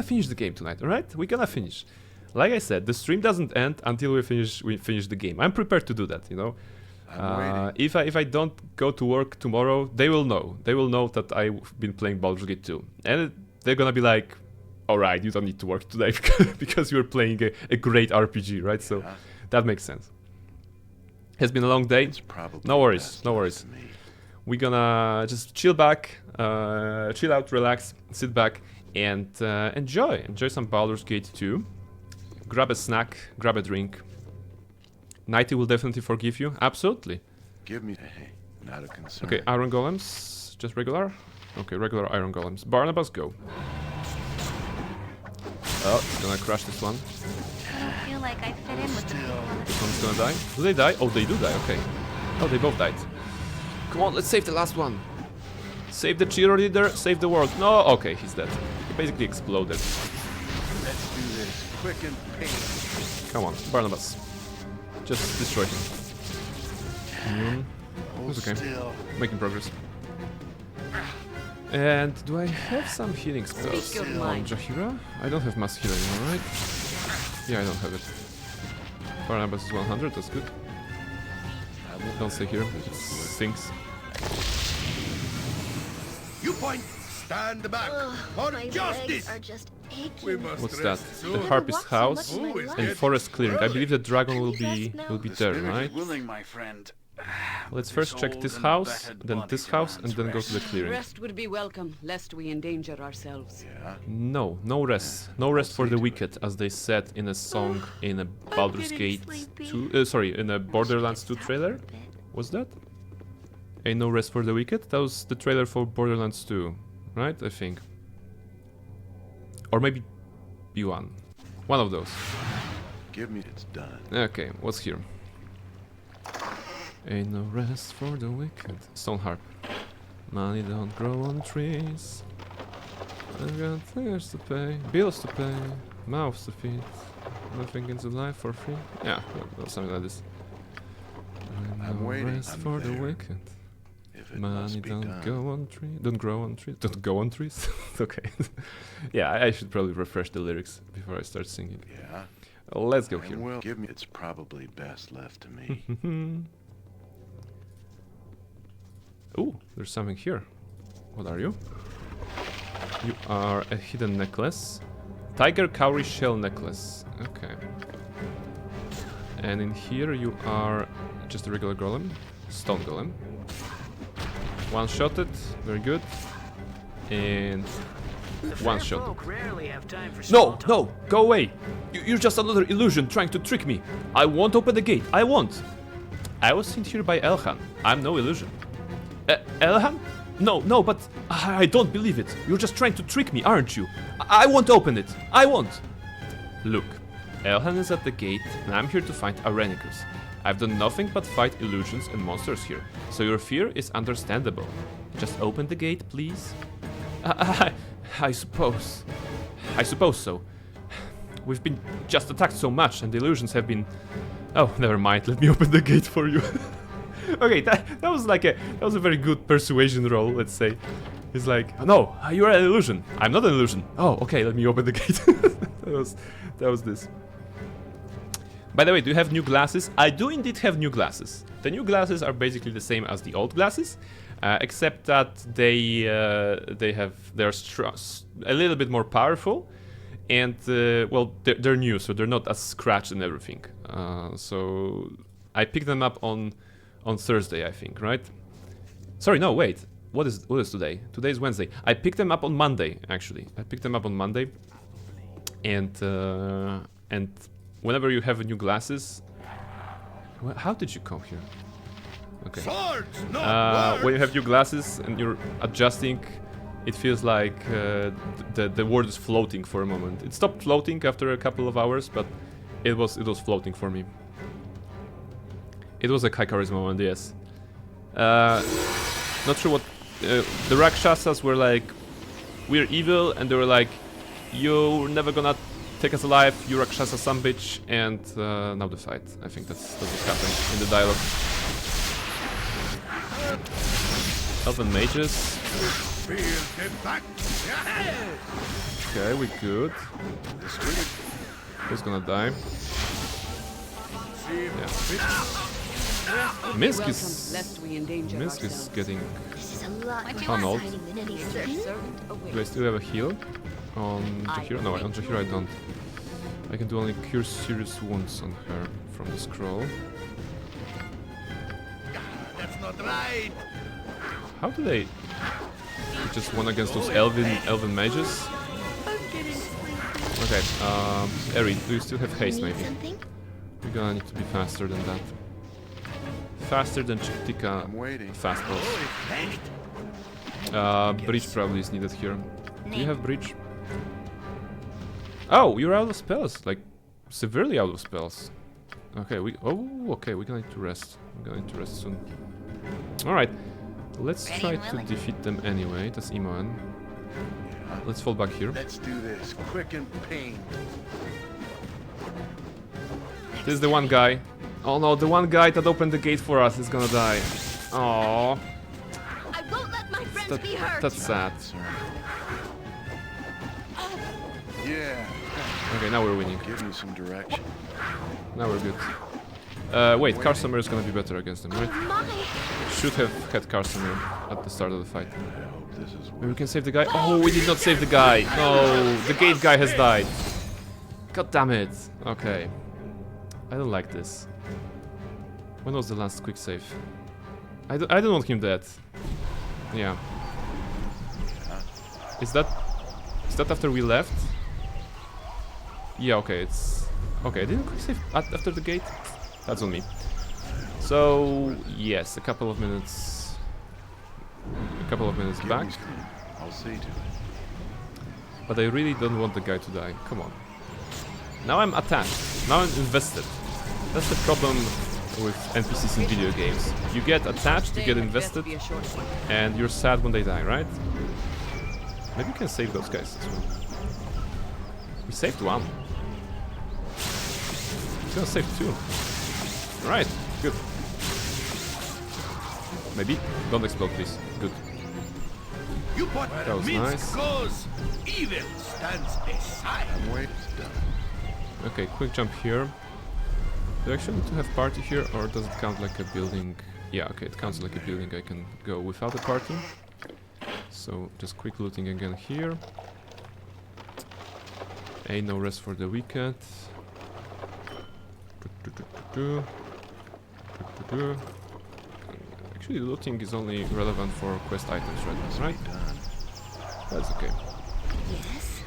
finish the game tonight, alright? We're gonna finish. Like I said, the stream doesn't end until we finish the game. I'm prepared to do that, you know. If I don't go to work tomorrow, they will know. They will know that I've been playing Baldur's Gate 2. And they're gonna be like, alright, you don't need to work today because you're playing a great RPG, right? So That makes sense. Has been a long day. It's probably No worries, best no left worries. to me. We're gonna just chill back, chill out, relax, sit back, and enjoy some Baldur's Gate 2. Grab a snack, grab a drink. Nighty will definitely forgive you. Absolutely. Give me... Hey, not a concern. Okay, iron golems, just regular. Okay, regular iron golems. Barnabas, go. Oh, it's gonna crash this one. I don't feel like I fit in with the people on the This one's gonna die. Do they die? Oh, they do die. Okay. Oh, they both died. Come on, let's save the last one. Save the cheerleader, save the world. No, okay, he's dead. He basically exploded. Let's do this quick and painless. Come on, Barnabas. Just destroy him. Hold It's okay. still. Making progress. And do I have some healing spells Speak your on mind. Jahira? I don't have mass healing, alright? Yeah, I don't have it. Barnabas is 100, that's good. Don't stay here, it stinks. You point, stand back. For My justice. legs are just aching. We must What's that? rest The soon. Harpist House Who is and it? Forest Clearing. I believe the dragon will Can we be rest now? will be The there, spirit right? is willing, my friend. Let's This first check old this and house, battered then body this house, and demands then go to the rest. clearing. Rest would be welcome, lest we endanger ourselves. Yeah. No, no rest. No rest for the wicked, as they said in a song in a Baldur's getting Gate sleepy. 2, sorry, in a Borderlands 2 trailer. Was that? Ain't no rest for the wicked? That was the trailer for Borderlands 2, right? I think. Or maybe B1. One of those. Give me... It's done. Okay, what's here? Ain't no rest for the wicked. Stone harp. Money don't grow on trees. I've got things to pay, bills to pay, mouths to feed. Nothing into life for free. Yeah, or something like this. Ain't I'm no waiting. rest I'm for the there. wicked. If it Money must be don't done. go on trees. Don't grow on trees. Don't go on trees. Okay. Yeah, I should probably refresh the lyrics before I start singing. Yeah. Let's go And here. will give me... It's probably best left to me. Ooh, there's something here. What are you? You are a hidden necklace. Tiger cowrie shell necklace. Okay. And in here you are just a regular golem. Stone golem. One-shotted. Very good. And one-shotted. No, no, go away. You're just another illusion trying to trick me. I won't open the gate. I won't. I was sent here by Elhan. I'm no illusion. Elhan? No, but I don't believe it. You're just trying to trick me, aren't you? I won't open it. I won't. Look, Elhan is at the gate, and I'm here to find Arenicus. I've done nothing but fight illusions and monsters here, so your fear is understandable. Just open the gate, please. I suppose. I suppose so. We've been just attacked so much, and the illusions have been... Oh, never mind. Let me open the gate for you. Okay, that was like that was a very good persuasion roll, let's say. He's like, no, you're an illusion. I'm not an illusion. Oh, okay, let me open the gate. that was this. By the way, do you have new glasses? I do indeed have new glasses. The new glasses are basically the same as the old glasses, except that they're a little bit more powerful, and well, they're new, so they're not as scratched and everything. So I picked them up on Thursday, I think, right? Sorry, no, wait. What is today? Today is Wednesday. I picked them up on Monday, actually. I picked them up on Monday, and whenever you have new glasses, how did you come here? Okay. Swords, not When you have new glasses and you're adjusting, it feels like the world is floating for a moment. It stopped floating after a couple of hours, but it was floating for me. It was a high charisma moment, yes. Not sure what... the Rakshasas were like, we're evil, and they were like, you're never gonna take us alive, you Rakshasa son bitch, and now the fight. I think that's what happened in the dialogue. Elven mages. Okay, we good. Who's gonna die? Yeah. Misk is getting This is a lot more pummeled. exciting than any circus. Do I still have a heal on Jahira? No, on Jahira I don't. I can do only cure serious wounds on her from the scroll. That's not right. How do they just won against those elven mages? I'm getting sleepy. Okay, Eri, do you still have haste Need maybe? something? We're gonna need to be faster than that. Faster than Chiktika I'm waiting. fast balls. Breach probably is needed here. Do you have breach? Oh, you're out of spells, like severely out of spells. Okay, okay, we're gonna need to rest. We're gonna need to rest soon. Alright, let's Ready try and to willing. defeat them anyway. That's Imoen. Let's fall back here. Let's do this quick and pain. This is the one guy. Oh no, the one guy that opened the gate for us is gonna die. Oh, I won't let my friends be hurt. that's sad. Yeah. Okay, now we're winning. Give me some direction. Now we're good. Wait, Carsomer is gonna be better against them, right? My. Should have had Carsomer at the start of the fight. I hope this is Maybe we can save the guy. Oh, we did not save the guy. No, the gate guy has died. God damn it. Okay. I don't like this. When was the last quick save? I don't want him dead. Yeah. Is that after we left? Yeah, okay, it's... Okay, I didn't quick save after the gate? That's on me. So, yes, a couple of minutes back. I'll see to it. But I really don't want the guy to die. Come on. Now I'm attached. Now I'm invested. That's the problem with NPCs in video games. You get attached, you get invested, and you're sad when they die, right? Maybe you can save those guys as well. We saved one. He's gonna save two. Right, good. Maybe. Don't explode, please. Good. You put That was Minsk nice. goes, evil stands aside. I'm waiting. Done. Okay, quick jump here. Do I actually need to have party here, or does it count like a building? Yeah, okay, it counts like a building. I can go without a party. So, just quick looting again here. Ain't no rest for the weekend. Actually, looting is only relevant for quest items right now, right? That's okay. Yes.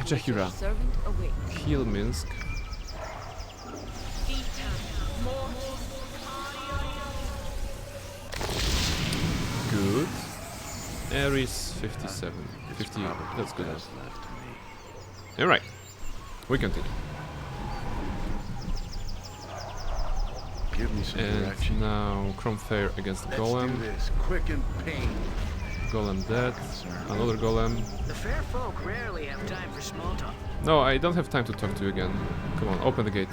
Jahira. Servant away. Heal Minsk. Good. Ares 57. 50. That's good. Left to me. Alright. We continue. Give me some And direction. now Chrome Fair against the Let's Golem. do this quick and pain. Golem dead. Another Golem. The fair folk rarely have time for small talk. No, I don't have time to talk to you again. Come on, open the gate.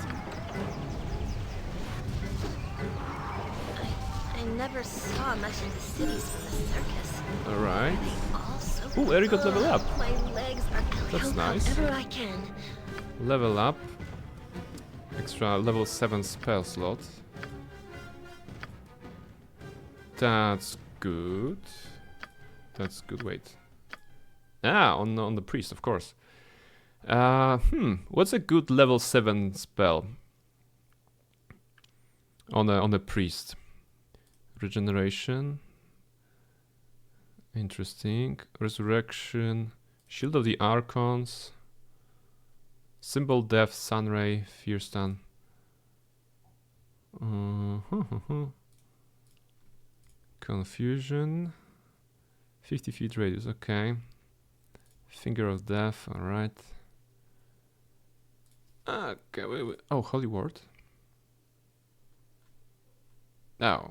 I never saw much of the cities from the circus. Alright. Also, Ooh, Eri got level up. my legs are killing That's help nice. however I can. Level up. Extra level 7 spell slot. That's good. That's good, wait. Ah, on the priest, of course. What's a good level 7 spell? On the priest. Regeneration. Interesting. Resurrection. Shield of the Archons. Symbol Death, Sunray, Fear Stun. Confusion. 50 feet radius, okay. Finger of Death, alright. Okay, wait. Oh, Holy Word. Oh.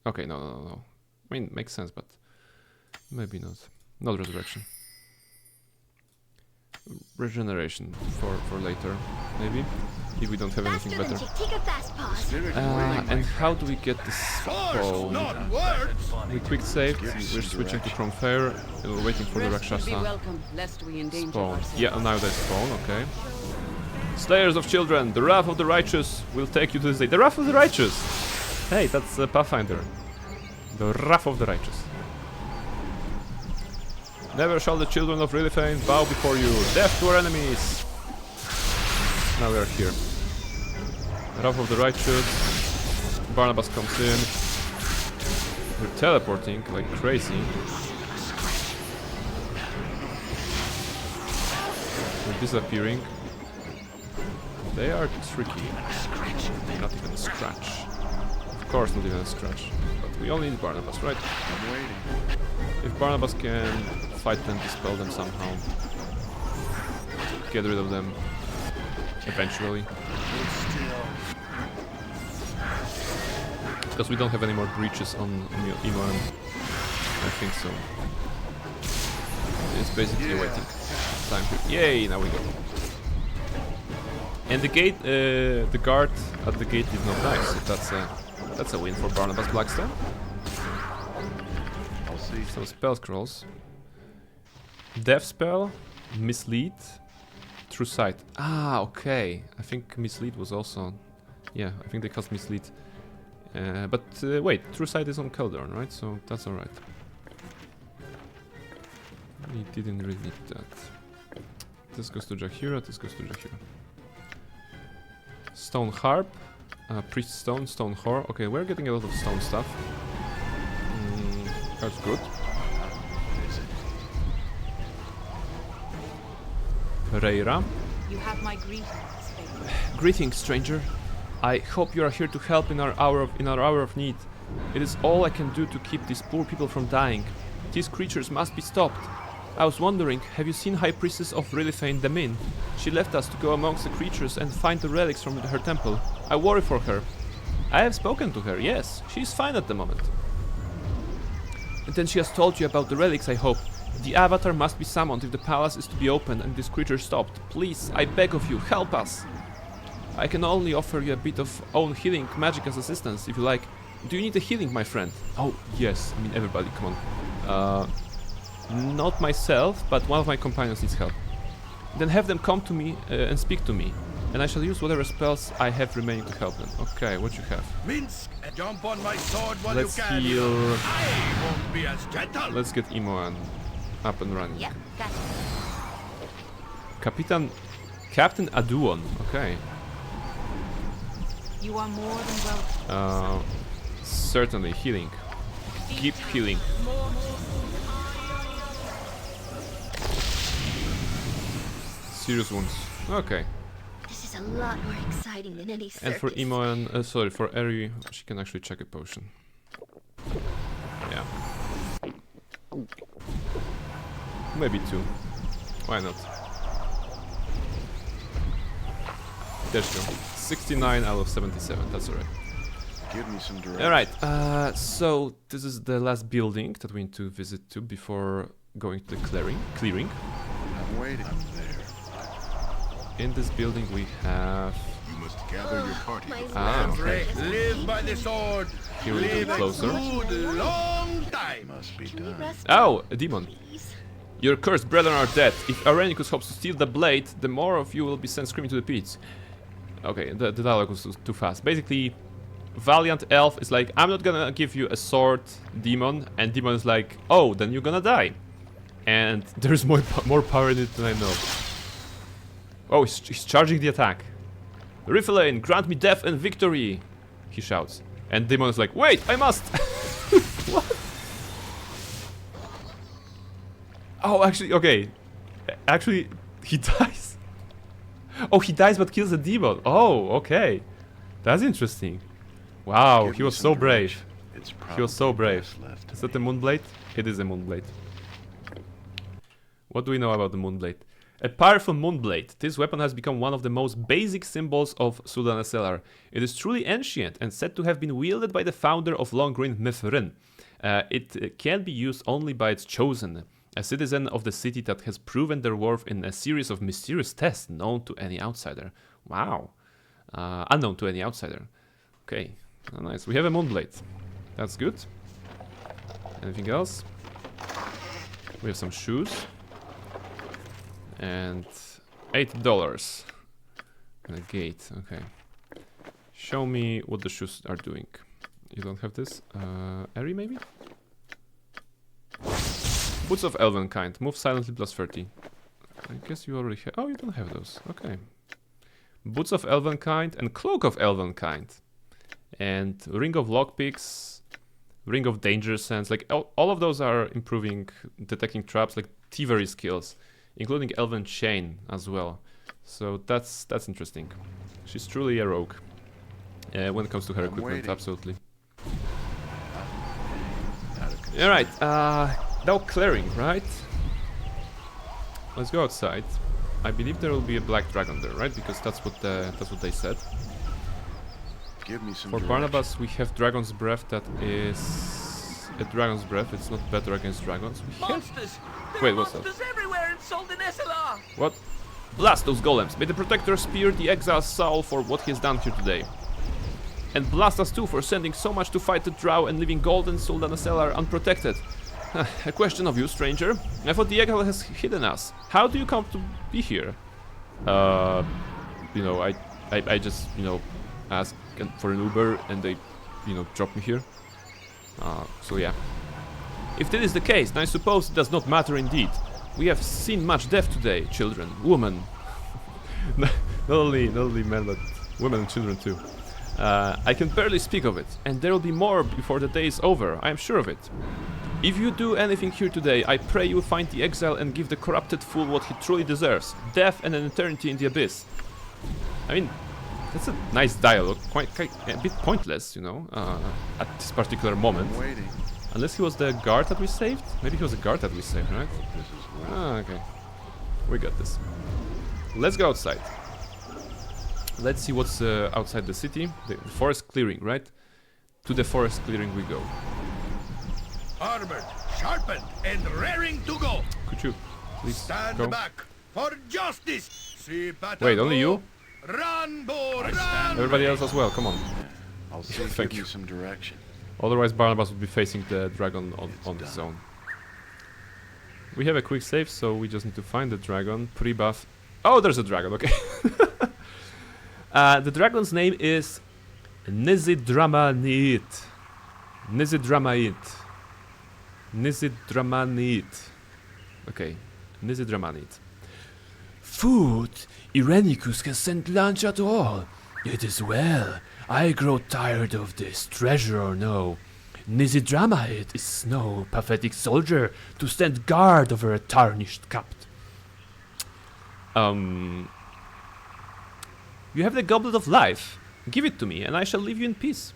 Okay, no. I mean, makes sense, but maybe not. Not Resurrection. Regeneration for later, maybe, if we don't have anything better. Take a fast pause. And how do we get this spawn? Not words. We quick save. We're switching to Chrome Fair, and we're waiting for the Rest will be Rakshasa welcome, lest we endanger spawn. ourselves. Yeah, now there's spawn. Okay. Slayers of children, the wrath of the righteous will take you to this day. The wrath of the righteous. Hey, that's Pathfinder. The wrath of the righteous. Never shall the children of Rilifane bow before you. Death to our enemies. now we are here. Wrath of the Righteous. Barnabas comes in. We're teleporting like crazy. We're disappearing. They are tricky. Not even a scratch. Of course, not even a scratch. But we only need Barnabas, right? I'm waiting. If Barnabas can fight them, dispel them somehow, get rid of them eventually. Because we don't have any more breaches on Iman. I think so. It's basically waiting time here. Yay, now we go. And the gate, the guard at the gate did not die, so that's a win for Barnabas Blackstone. I'll see. Some spell scrolls. Death spell, mislead, true sight. Ah, okay. I think mislead was also, yeah. I think they cast mislead. But wait, true sight is on Keldorn, right? So that's all right. We didn't really need that. This goes to Jaheira. This goes to Jaheira. Stone harp, priest stone, stone whore. Okay, we're getting a lot of stone stuff. That's good. Reyra. You have my greetings, Greetings, stranger. I hope you are here to help in our hour of need. It is all I can do to keep these poor people from dying. These creatures must be stopped. I was wondering, have you seen High Priestess of Rilithane Demin? She left us to go amongst the creatures and find the relics from her temple. I worry for her. I have spoken to her, yes. She is fine at the moment. And then she has told you about the relics, I hope. The Avatar must be summoned if the palace is to be opened and this creature stopped. Please, I beg of you, help us. I can only offer you a bit of own healing magic as assistance, if you like. Do you need a healing, my friend? Oh, yes. I mean, everybody, come on. Not myself, but one of my companions needs help. Then have them come to me and speak to me, and I shall use whatever spells I have remaining to help them. Okay, what you have? Minsk, jump on my sword while Let's you can. heal. I won't be as gentle. Let's get Imoan up and running. Yeah, gotcha. Captain Aduon. Okay. You are more than welcome. Certainly healing. Keep healing. Serious wounds. Okay. This is a lot more exciting than any circus. And for Imoan, sorry, for Eri, she can actually check a potion. Yeah. Maybe 2. Why not? There she go. 69 out of 77. That's alright. Give me some direction. Alright, so this is the last building that we need to visit to before going to the clearing. I'm waiting. I'm there. In this building we have... You must gather your party. Okay. Live by the sword. Here we go Live closer. a good long time. Must be done. Oh, a demon. Your cursed brethren are dead. If Arenicus hopes to steal the blade, the more of you will be sent screaming to the pits. Okay, the dialogue was too fast. Basically, Valiant Elf is like, I'm not gonna give you a sword, Demon, and Demon is like, oh, then you're gonna die. And there's more power in it than I know. Oh, he's charging the attack. Riffelane, grant me death and victory, he shouts. And Demon is like, wait, I must! What? Oh, actually, okay. Actually, he dies. Oh, he dies but kills a demon. Oh, okay. That's interesting. Wow, he was so brave. He was so brave. Is that the Moonblade? It is a Moonblade. What do we know about the Moonblade? A powerful Moonblade. This weapon has become one of the most basic symbols of Suldan SLR. It is truly ancient and said to have been wielded by the founder of Longrin Mithrin. It can be used only by its chosen, a citizen of the city that has proven their worth in a series of mysterious tests known to any outsider. Wow. Unknown to any outsider. Okay, nice. We have a Moonblade. That's good. Anything else? We have some shoes. And $8. And a gate, okay. Show me what the shoes are doing. You don't have this? Eri, maybe? Boots of Elven kind. Move silently plus 30. I guess you already have... Oh, you don't have those. Okay. Boots of Elvenkind and Cloak of Elvenkind. And Ring of Lockpicks, Ring of Danger Sense, like all of those are improving detecting traps, like thievery skills, including Elven Chain as well. So that's interesting. She's truly a rogue when it comes to her equipment, absolutely. Alright, now clearing, right? Let's go outside. I believe there will be a black dragon there, right? Because that's what they said. Give me some For direction. Barnabas, we have Dragon's Breath. That is a Dragon's Breath. It's not better against dragons. We Monsters! Wait, what's that? Monsters everywhere in Solden SLR! What? Blast those golems. May the Protector spear the exile's soul for what he has done here today. And blast us too for sending so much to fight the drow and leaving gold and Solden SLR unprotected. A question of you, stranger. I thought the exile has hidden us. How do you come to be here? You know, I just, you know, asked for an Uber and they, you know, dropped me here. So yeah. If that is the case, then I suppose it does not matter indeed. We have seen much death today, children, women. not only men, but women and children too. I can barely speak of it, and there will be more before the day is over, I am sure of it. If you do anything here today, I pray you find the exile and give the corrupted fool what he truly deserves, death and an eternity in the abyss. I mean, that's a nice dialogue, quite a bit pointless, you know, at this particular moment. Unless he was the guard that we saved? Maybe he was the guard that we saved, right? Ah, okay. We got this. Let's go outside. Let's see what's outside the city. The forest clearing, right? To the forest clearing we go. Armored, sharpened, and raring to go. Could you please Stand go? back for justice. See battle. Wait, only you? Run, Bo, run. Everybody else as well, come on. I'll see. Thank Give you. me some direction. Otherwise Barnabas would be facing the dragon on his own. We have a quick save, so we just need to find the dragon. Pre-buff. Oh, there's a dragon, okay. The dragon's name is Nizidramanit. Nizidramanit. Nizidramanit. Okay, Nizidramanit. Food! Irenicus can send lunch at all. It is well. I grow tired of this, treasure or no. Nizidramanit is no pathetic soldier to stand guard over a tarnished capt. You have the Goblet of Life. Give it to me, and I shall leave you in peace.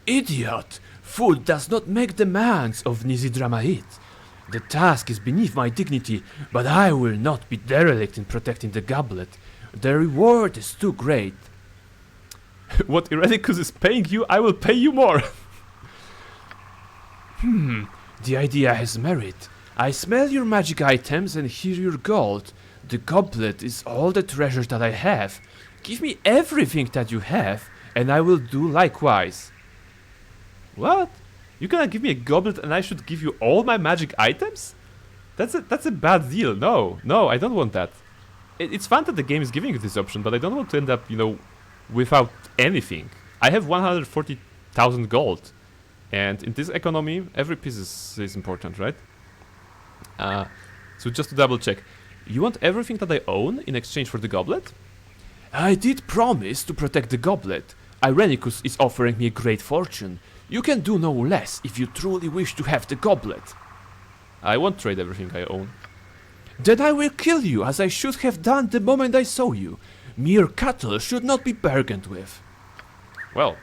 Idiot! Food does not make demands of Nizidramanit. The task is beneath my dignity, but I will not be derelict in protecting the goblet. The reward is too great. What Irenicus is paying you, I will pay you more. The idea has merit. I smell your magic items and hear your gold. The goblet is all the treasure that I have. Give me everything that you have, and I will do likewise. What? You're gonna give me a goblet and I should give you all my magic items? That's a bad deal. No, I don't want that. It's fun that the game is giving you this option, but I don't want to end up, you know, without anything. I have 140,000 gold. And in this economy, every piece is important, right? So just to double check. You want everything that I own in exchange for the goblet? I did promise to protect the goblet. Irenicus is offering me a great fortune. You can do no less if you truly wish to have the goblet. I won't trade everything I own. Then I will kill you, as I should have done the moment I saw you. Mere cattle should not be bargained with. Well,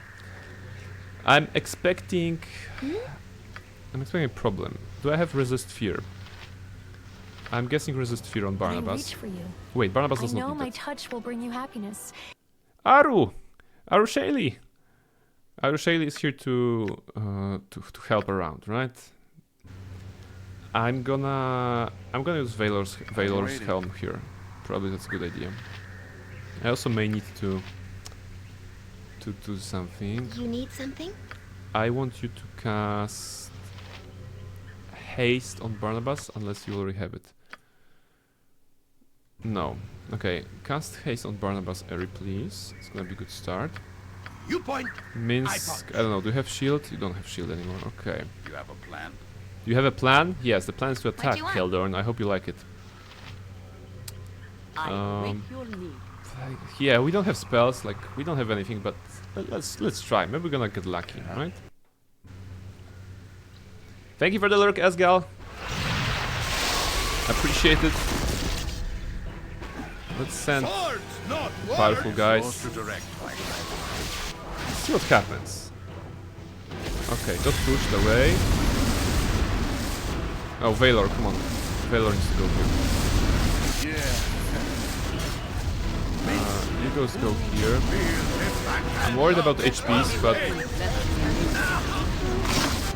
I'm expecting a problem. Do I have resist fear? I'm guessing resist fear on Barnabas. I reach for you. Wait, Barnabas does I not know need my that. touch will bring you happiness. Aru Shaylee. Aru Shaylee is here to help around, right? I'm gonna use Valor's helm here. Probably that's a good idea. I also may need to do something. You need something? I want you to cast haste on Barnabas, unless you already have it. No. Okay, cast haste on Barnabas, Eri, please. It's gonna be a good start. You point. Minsk, I don't know, do you have shield? You don't have shield anymore, okay. You have a plan? Do you have a plan? Yes, the plan is to attack do you want? Keldorn. I hope you like it. I await your need. Yeah, we don't have spells, like, we don't have anything, but let's try. Maybe we're gonna get lucky, right? Thank you for the lurk, Asgal. Appreciate it. Let's send the powerful guys. See what happens. Okay, got pushed away. Oh, Valor, come on. Valor needs to go here. You guys go here. I'm worried about HPs, but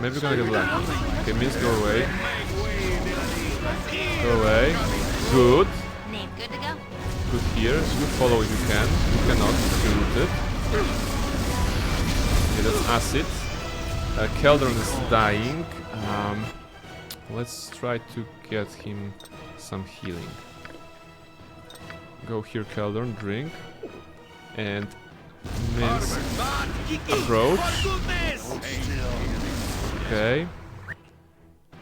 maybe we're gonna get lucky. Okay, Minsk, go away. Go away. Good. Name good to go? Good here. You follow if you can. You cannot. You're rooted. Okay, that's acid. Keldron is dying. Let's try to get him some healing. Go here, Keldron, drink. And Minsk approach. Okay.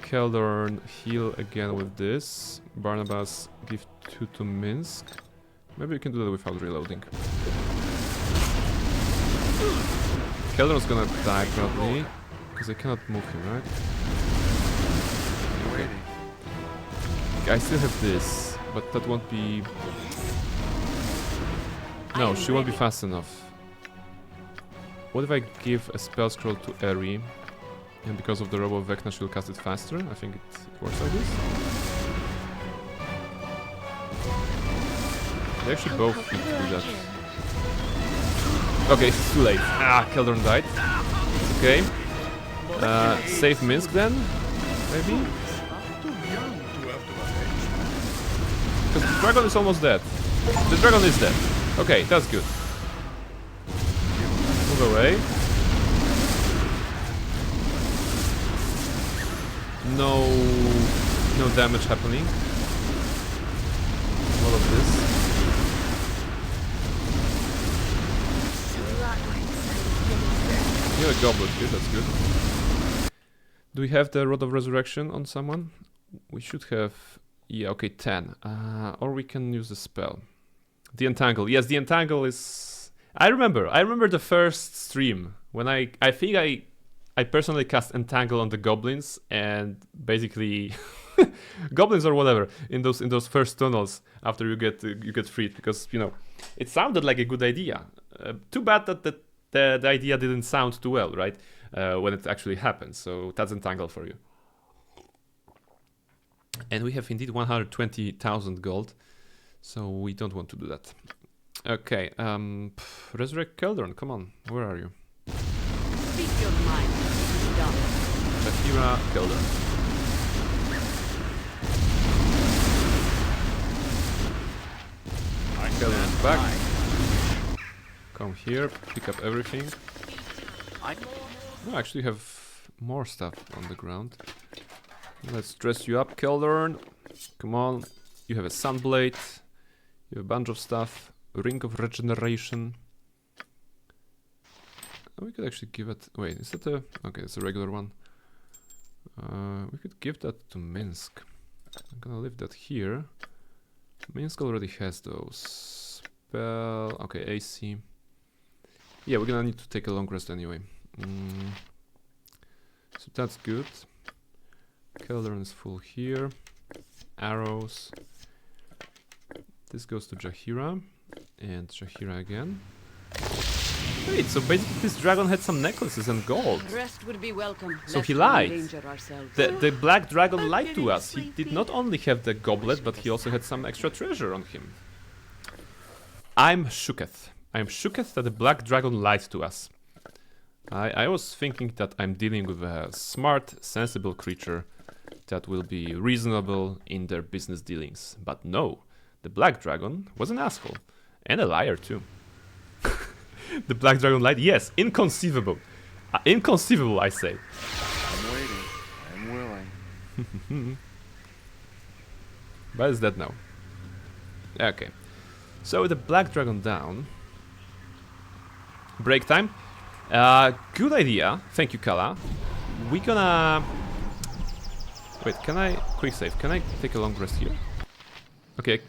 Keldron heal again with this. Barnabas give 2 to Minsk. Maybe you can do that without reloading. Keldron's gonna die probably, because I cannot move him, right? Okay. I still have this, but that won't be... No, she won't be fast enough. What if I give a spell scroll to Eri, and because of the Robo Vecna she'll cast it faster? I think it works like this. They actually both need to do that. Okay, it's too late. Ah, Keldron died. Okay. Save Minsk then? Maybe? Because the dragon is almost dead. The dragon is dead. Okay, that's good. Move away. No damage happening. All of this. You have a goblet here, that's good. Do we have the Rod of Resurrection on someone? We should have... Yeah, okay, 10. Or we can use the spell. The Entangle. Yes, the Entangle is... I remember the first stream when I think I personally cast Entangle on the goblins, and basically goblins or whatever in those first tunnels after you get freed, because you know it sounded like a good idea. Too bad that the idea didn't sound too well, right? When it actually happens. So that's Entangle for you. And we have indeed 120,000 gold, so we don't want to do that. Okay, Resurrect Keldron, come on, where are you? Speak your mind. Shakira Keldron. Keldron's back. Come here, pick up everything. No, I actually have more stuff on the ground. Let's dress you up, Keldron. Come on. You have a Sunblade. You have a bunch of stuff. Ring of Regeneration. Oh, we could actually give it... Wait, is that a... Okay, it's a regular one. We could give that to Minsk. I'm gonna leave that here. Minsk already has those. Spell... Okay, AC. Yeah, we're gonna need to take a long rest anyway. So that's good. Keldron is full here. Arrows. This goes to Jaheira. And Jaheira again. Wait, so basically this dragon had some necklaces and gold. Rest would be welcome. So he lied. The black dragon lied to us. He did not only have the goblet, but he also had some extra treasure on him. I'm shooketh. I'm shooketh that the black dragon lied to us. I was thinking that I'm dealing with a smart, sensible creature that will be reasonable in their business dealings. But no, the black dragon was an asshole. And a liar too. The black dragon lied? Yes, inconceivable. Inconceivable, I say. I'm waiting. I'm willing. But it's dead now. Okay. So with the black dragon down. Break time. Good idea. Thank you, Kala. We gonna... Wait, can I... Quick save. Can I take a long rest here? Okay.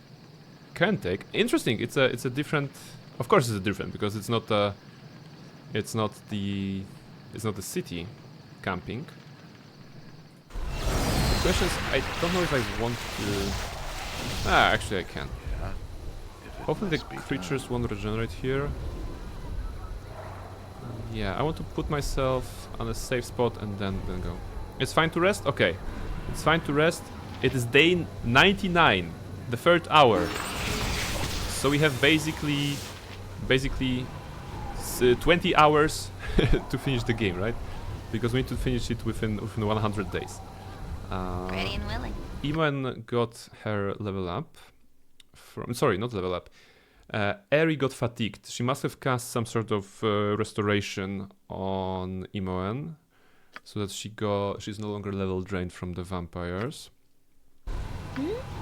can take. Interesting. It's a different. Of course, it's a different because it's not the city camping. The question is, I don't know if I want to. Actually, I can. Yeah. Hopefully, the creatures won't regenerate here. Yeah, I want to put myself on a safe spot and then go. It's fine to rest? Okay. It's fine to rest. It is day 99, the 3rd hour. So we have basically 20 hours to finish the game, right? Because we need to finish it within 100 days. Ready and willing. Iman got her level up. Sorry, not level up. Eri got fatigued. She must have cast some sort of restoration on Imoen, so that she's no longer level drained from the vampires.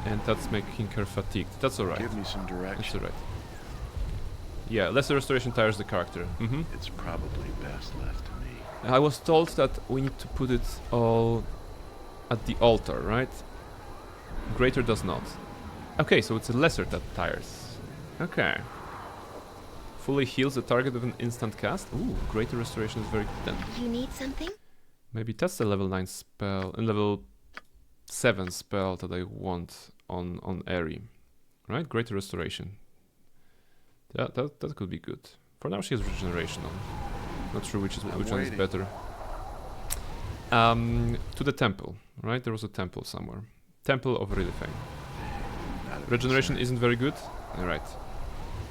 And that's making her fatigued. That's alright. Give me some direction. That's alright. Yeah, lesser restoration tires the character. It's probably best left to me. I was told that we need to put it all at the altar, right? Greater does not. Okay, so it's a lesser that tires. Okay. Fully heals the target with an instant cast. Ooh, greater restoration is very good then. You need something? Maybe that's the level 9 spell and level 7 spell that I want on Eri. Right? Greater restoration. That could be good. For now she has regeneration on. Not sure which one is better. To the temple, right? There was a temple somewhere. Temple of Rilifang. Regeneration isn't very good. Alright.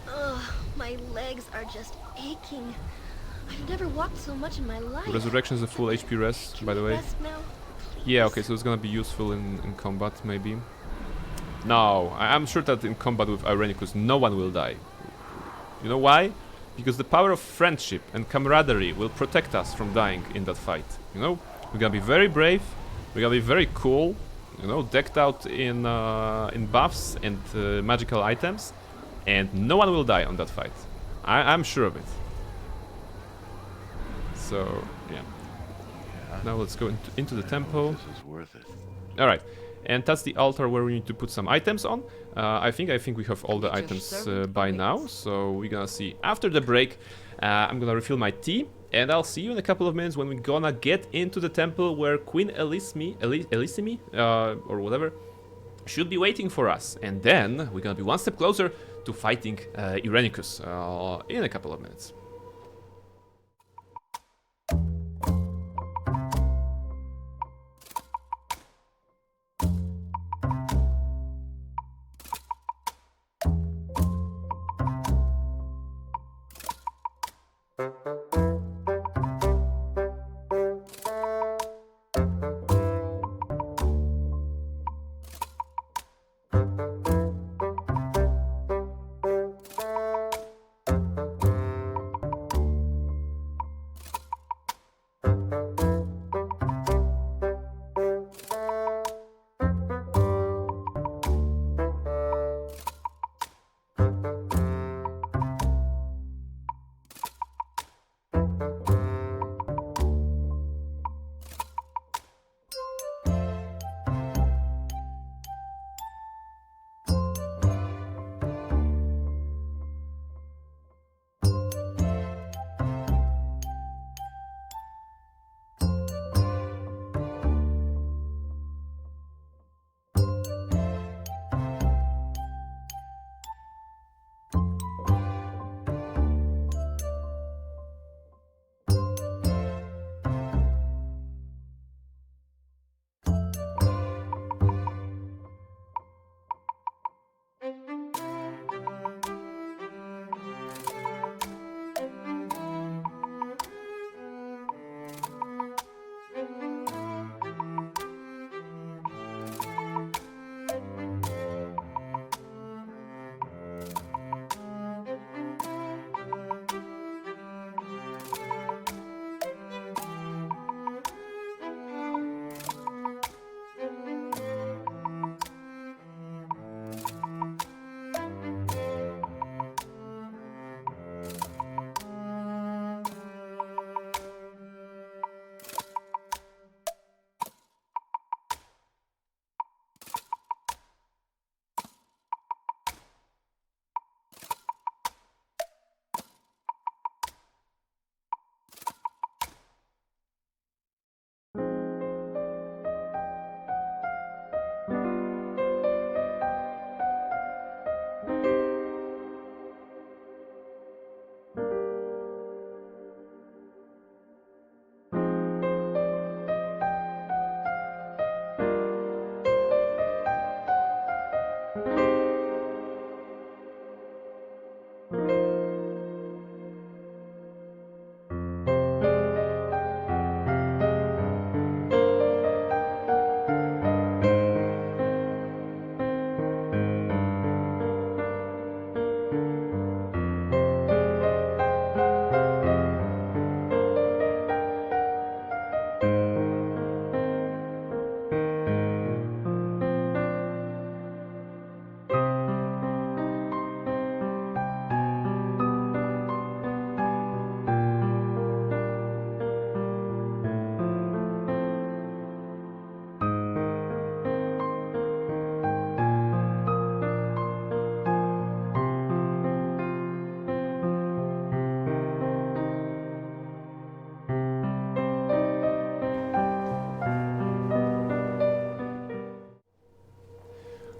Ugh, my legs are just aching. I've never walked so much in my life. Resurrection is a full HP rest, by the way. Yeah, okay, so it's gonna be useful in combat, maybe. No, I'm sure that in combat with Irenicus, no one will die. You know why? Because the power of friendship and camaraderie will protect us from dying in that fight. You know, we're gonna be very brave. We're gonna be very cool. You know, decked out in buffs and magical items, and no one will die on that fight. I'm sure of it. So yeah. Now let's go into the temple. This is worth it. All right, and that's the altar where we need to put some items on. I think we have all the items by now. So we're gonna see after the break. I'm gonna refill my tea, and I'll see you in a couple of minutes when we're gonna get into the temple where Queen Elissimi, or whatever, should be waiting for us. And then we're gonna be one step closer to fighting Irenicus in a couple of minutes.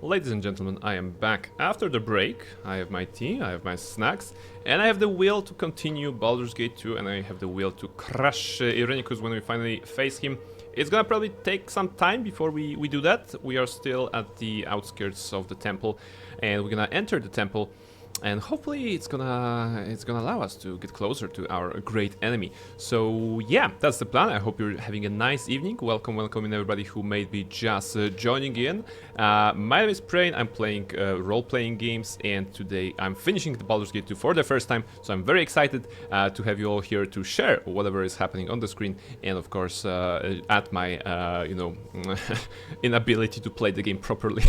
Ladies and gentlemen, I am back after the break. I have my tea, I have my snacks, and I have the will to continue Baldur's Gate 2, and I have the will to crush Irenicus when we finally face him. It's gonna probably take some time before we do that. We are still at the outskirts of the temple, and we're gonna enter the temple, and hopefully it's gonna allow us to get closer to our great enemy. So yeah, that's the plan. I hope you're having a nice evening. Welcome in everybody who may be just joining in. My name is Prain. I'm playing role-playing games, and today I'm finishing the Baldur's Gate 2 for the first time. So I'm very excited to have you all here to share whatever is happening on the screen, and of course add my you know inability to play the game properly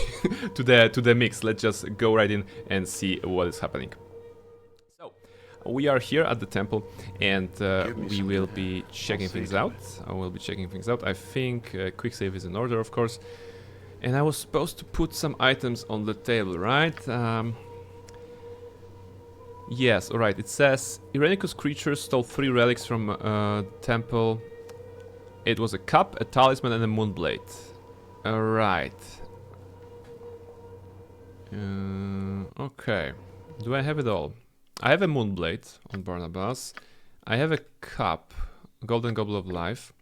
to the mix. Let's just go right in and see what is happening. So we are here at the temple, and we will be checking things out. I will be checking things out. I think quick save is in order, of course. And I was supposed to put some items on the table, right? Yes, alright. It says Irenicus creatures stole 3 relics from temple. It was a cup, a talisman, and a moonblade. Alright. Okay. Do I have it all? I have a moonblade on Barnabas. I have a cup, golden goblet of life,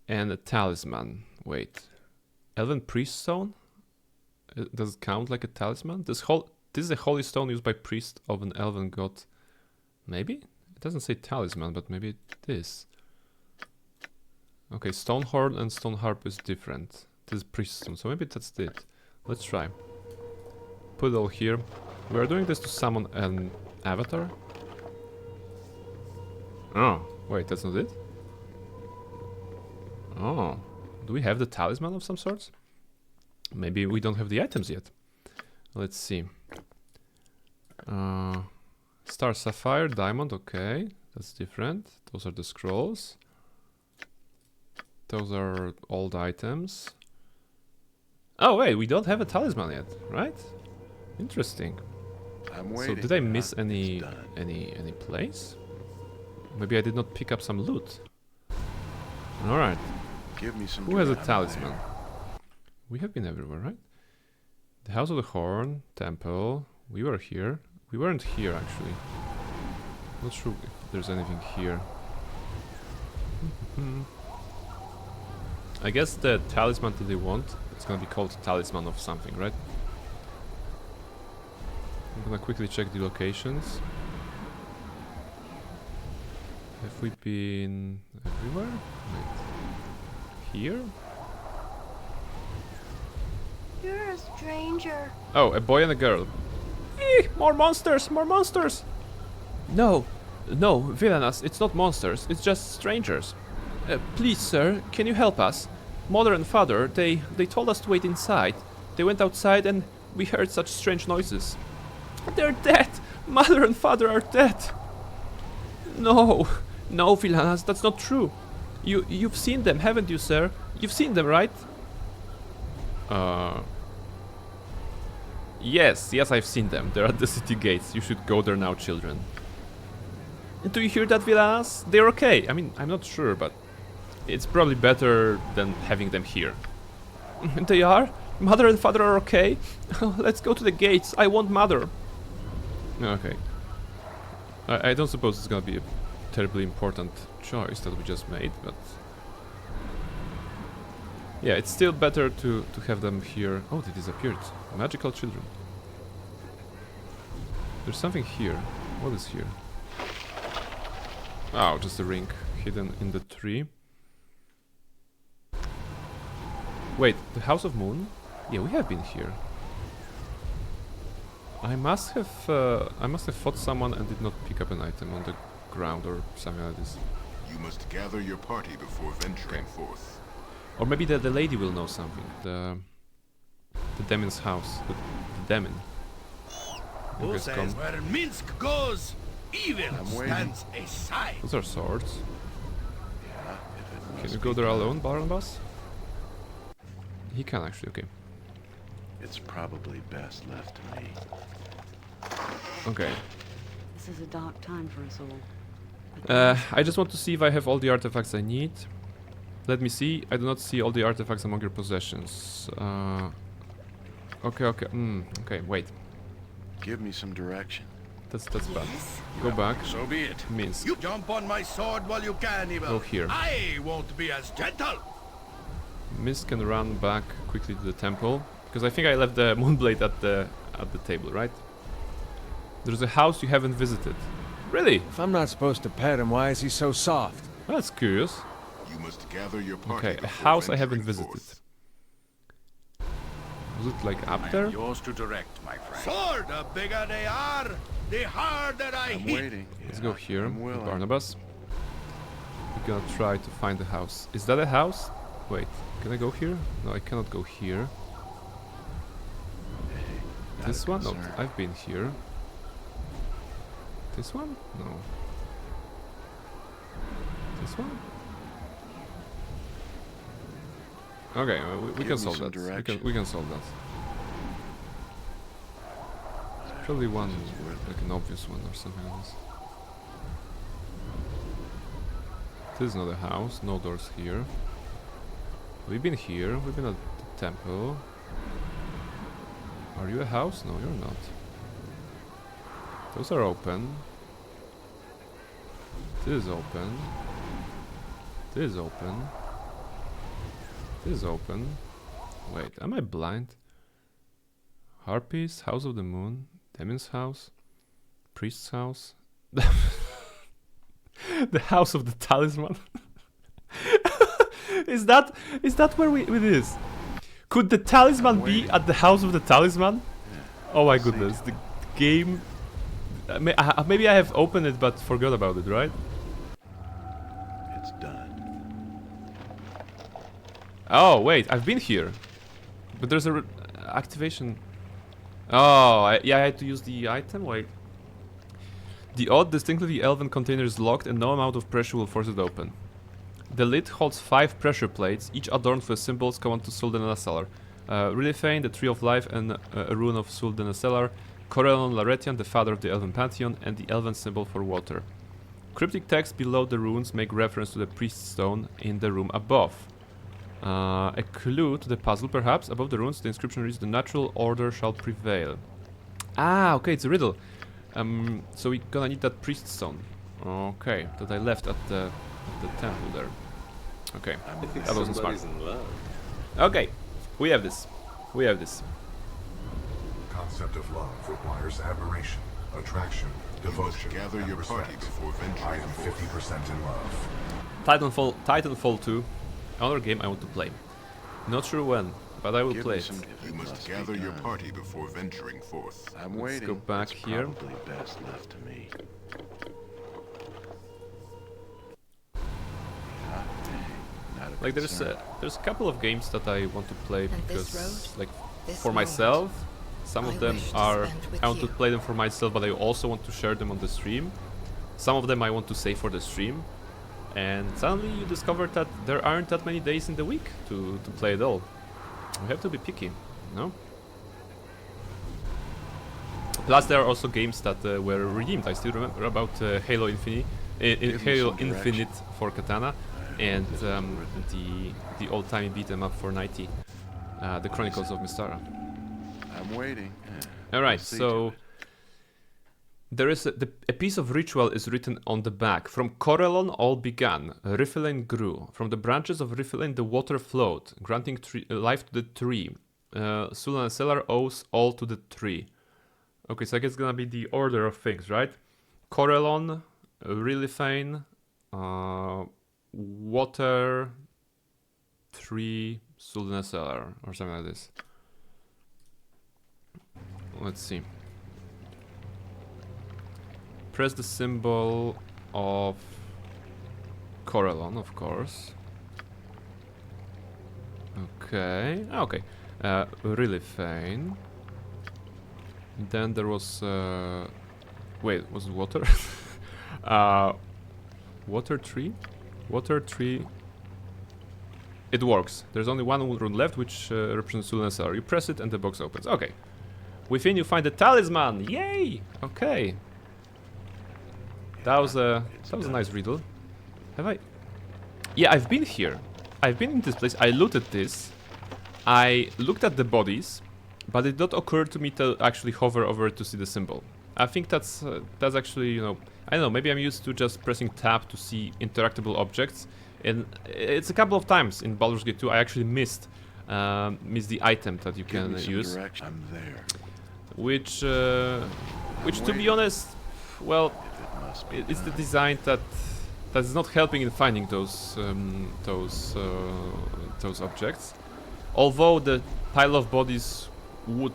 and a talisman. Wait. Elven priest stone? Does it count like a talisman? This is a holy stone used by priest of an elven god. Maybe? It doesn't say talisman, but maybe it is. Okay, stone horn and stone harp is different. This is priest stone, so maybe that's it. Let's try. Put it all here. We are doing this to summon an avatar. Oh, wait, that's not it? Oh. Do we have the talisman of some sorts? Maybe we don't have the items yet. Let's see. Star Sapphire, Diamond, okay. That's different. Those are the scrolls. Those are old items. Oh wait, we don't have a talisman yet, right? Interesting. So did I miss any place? Maybe I did not pick up some loot. Alright. Who has a talisman? We have been everywhere, right? The House of the Horn, Temple. We were here. We weren't here, actually. Not sure if there's anything here. I guess the talisman that they want, it's gonna be called Talisman of something, right? I'm gonna quickly check the locations. Have we been everywhere? Wait. Here? You're a stranger. Oh, a boy and a girl. Eee, more monsters! More monsters! No, villainous, it's not monsters, it's just strangers. Please, sir, can you help us? Mother and father, they told us to wait inside. They went outside and we heard such strange noises. They're dead! Mother and father are dead! No, villainous, that's not true. You've seen them, haven't you, sir? You've seen them, right? Yes, I've seen them. They're at the city gates. You should go there now, children. Do you hear that, Villanas? They're okay. I mean, I'm not sure, but it's probably better than having them here. They are? Mother and father are okay? Let's go to the gates. I want mother. Okay. I don't suppose it's gonna be a terribly important choice that we just made, but yeah, it's still better to have them here. Oh, they disappeared. Magical children. There's something here. What is here? Oh, just a ring hidden in the tree. Wait, the House of Moon? Yeah, we have been here. I must have fought someone and did not pick up an item on the ground or something like this. You must gather your party before venturing forth. Or maybe the lady will know something. The demon's house. The demon. Who says where Minsk goes, evil stands aside. Those are swords. Yeah, Can you go there alone, Barnabas? He can actually, okay. It's probably best left to me. Okay. This is a dark time for us all. I just want to see if I have all the artifacts I need. Let me see. I do not see all the artifacts among your possessions. Okay, okay. Okay, wait. Give me some direction. That's bad. Go back. So be it. Minsk. You jump on my sword while you can, Evil. Go here. I won't be as gentle. Minsk can run back quickly to the temple. Because I think I left the Moonblade at the table, right? There's a house you haven't visited. Really? If I'm not supposed to pet him, why is he so soft? Well, that's curious. You must gather your party Okay, a before house I haven't venturing visited. forth. Was it like up I there? am yours to direct, my friend. Sword, the bigger they are, the harder I I'm hit. waiting. Let's Yeah, go here I'm with willing. Barnabas. We're gonna try to find the house. Is that a house? Wait, can I go here? No, I cannot go here. Not This a one? No, concern. I've been here. This one? No. This one? Okay, we Give can me solve some that. direction. We can solve that. Probably one, like an obvious one or something like this. This is not a house, no doors here. We've been here, we've been at the temple. Are you a house? No, you're not. Those are open. This is open. This is open. This is open. Wait, am I blind? Harpies, House of the Moon, Demon's house, Priest's house, the House of the Talisman. Is that where it is? Could the talisman be at the House of the Talisman? Oh my goodness, the game. Maybe I have opened it but forgot about it, right? It's done. Oh wait, I've been here, but there's a activation. Oh, yeah, I had to use the item. Wait. The odd, distinctly elven container is locked and no amount of pressure will force it open. The lid holds 5 pressure plates, each adorned with symbols common to Suldan Asalar. Rilifane, the Tree of Life, and a rune of Suldan Asalar. Corellon Laretian, the father of the elven pantheon, and the elven symbol for water. Cryptic text below the runes make reference to the priest stone in the room above. A clue to the puzzle, perhaps. Above the runes, the inscription reads, "The natural order shall prevail." Ah, okay, it's a riddle. So we're gonna need that priest stone. Okay, that I left at the temple there. Okay, that wasn't smart. Okay, we have this. We have this. Concept of love requires admiration, attraction, devotion. Gather your party before venturing forth. I am 50% in love. Titanfall 2. Another game I want to play. Not sure when, but I will play it. You must gather your party before venturing forth. I'm Let's waiting. go back It's here. Probably best left to me. Like there's a couple of games that I want to play And this because road, like this for moment, myself. Some of I them wish to are spend with I want to you. play them for myself, but I also want to share them on the stream. Some of them I want to save for the stream. And suddenly you discover that there aren't that many days in the week to play it all. We have to be picky, no? Plus there are also games that were redeemed. I still remember about Halo Infinite, Halo Infinite for Katana, and the old-timey beat 'em up for 90, the Chronicles of Mystara. I'm waiting. All right, See so to it. there is a piece of ritual is written on the back. From Corellon all began. Riffelin grew. From the branches of Riffelin the water flowed, granting life to the tree. Sultan Selar owes all to the tree. Okay, so I guess it's gonna be the order of things, right? Corellon, Rilifane, water, tree, Sultan Selar, or something like this. Let's see. Press the symbol of Corellon, of course. Okay. Okay. Really fine. Then there was wait, was it water? Water tree? Water tree. It works. There's only one rune left, which represents Sultan Selar. You press it and the box opens. Okay. Within you find the talisman. Yay! Okay. That was a nice riddle. Have I? Yeah, I've been here. I've been in this place. I looted this. I looked at the bodies. but it did not occur to me to actually hover over it to see the symbol. I think that's actually, you know, I don't know, maybe I'm used to just pressing tab to see interactable objects, and it's a couple of times in Baldur's Gate 2 I actually missed the item that you can use. I'm there. Which to be honest, well, it's the design that is not helping in finding those objects. Although the pile of bodies would,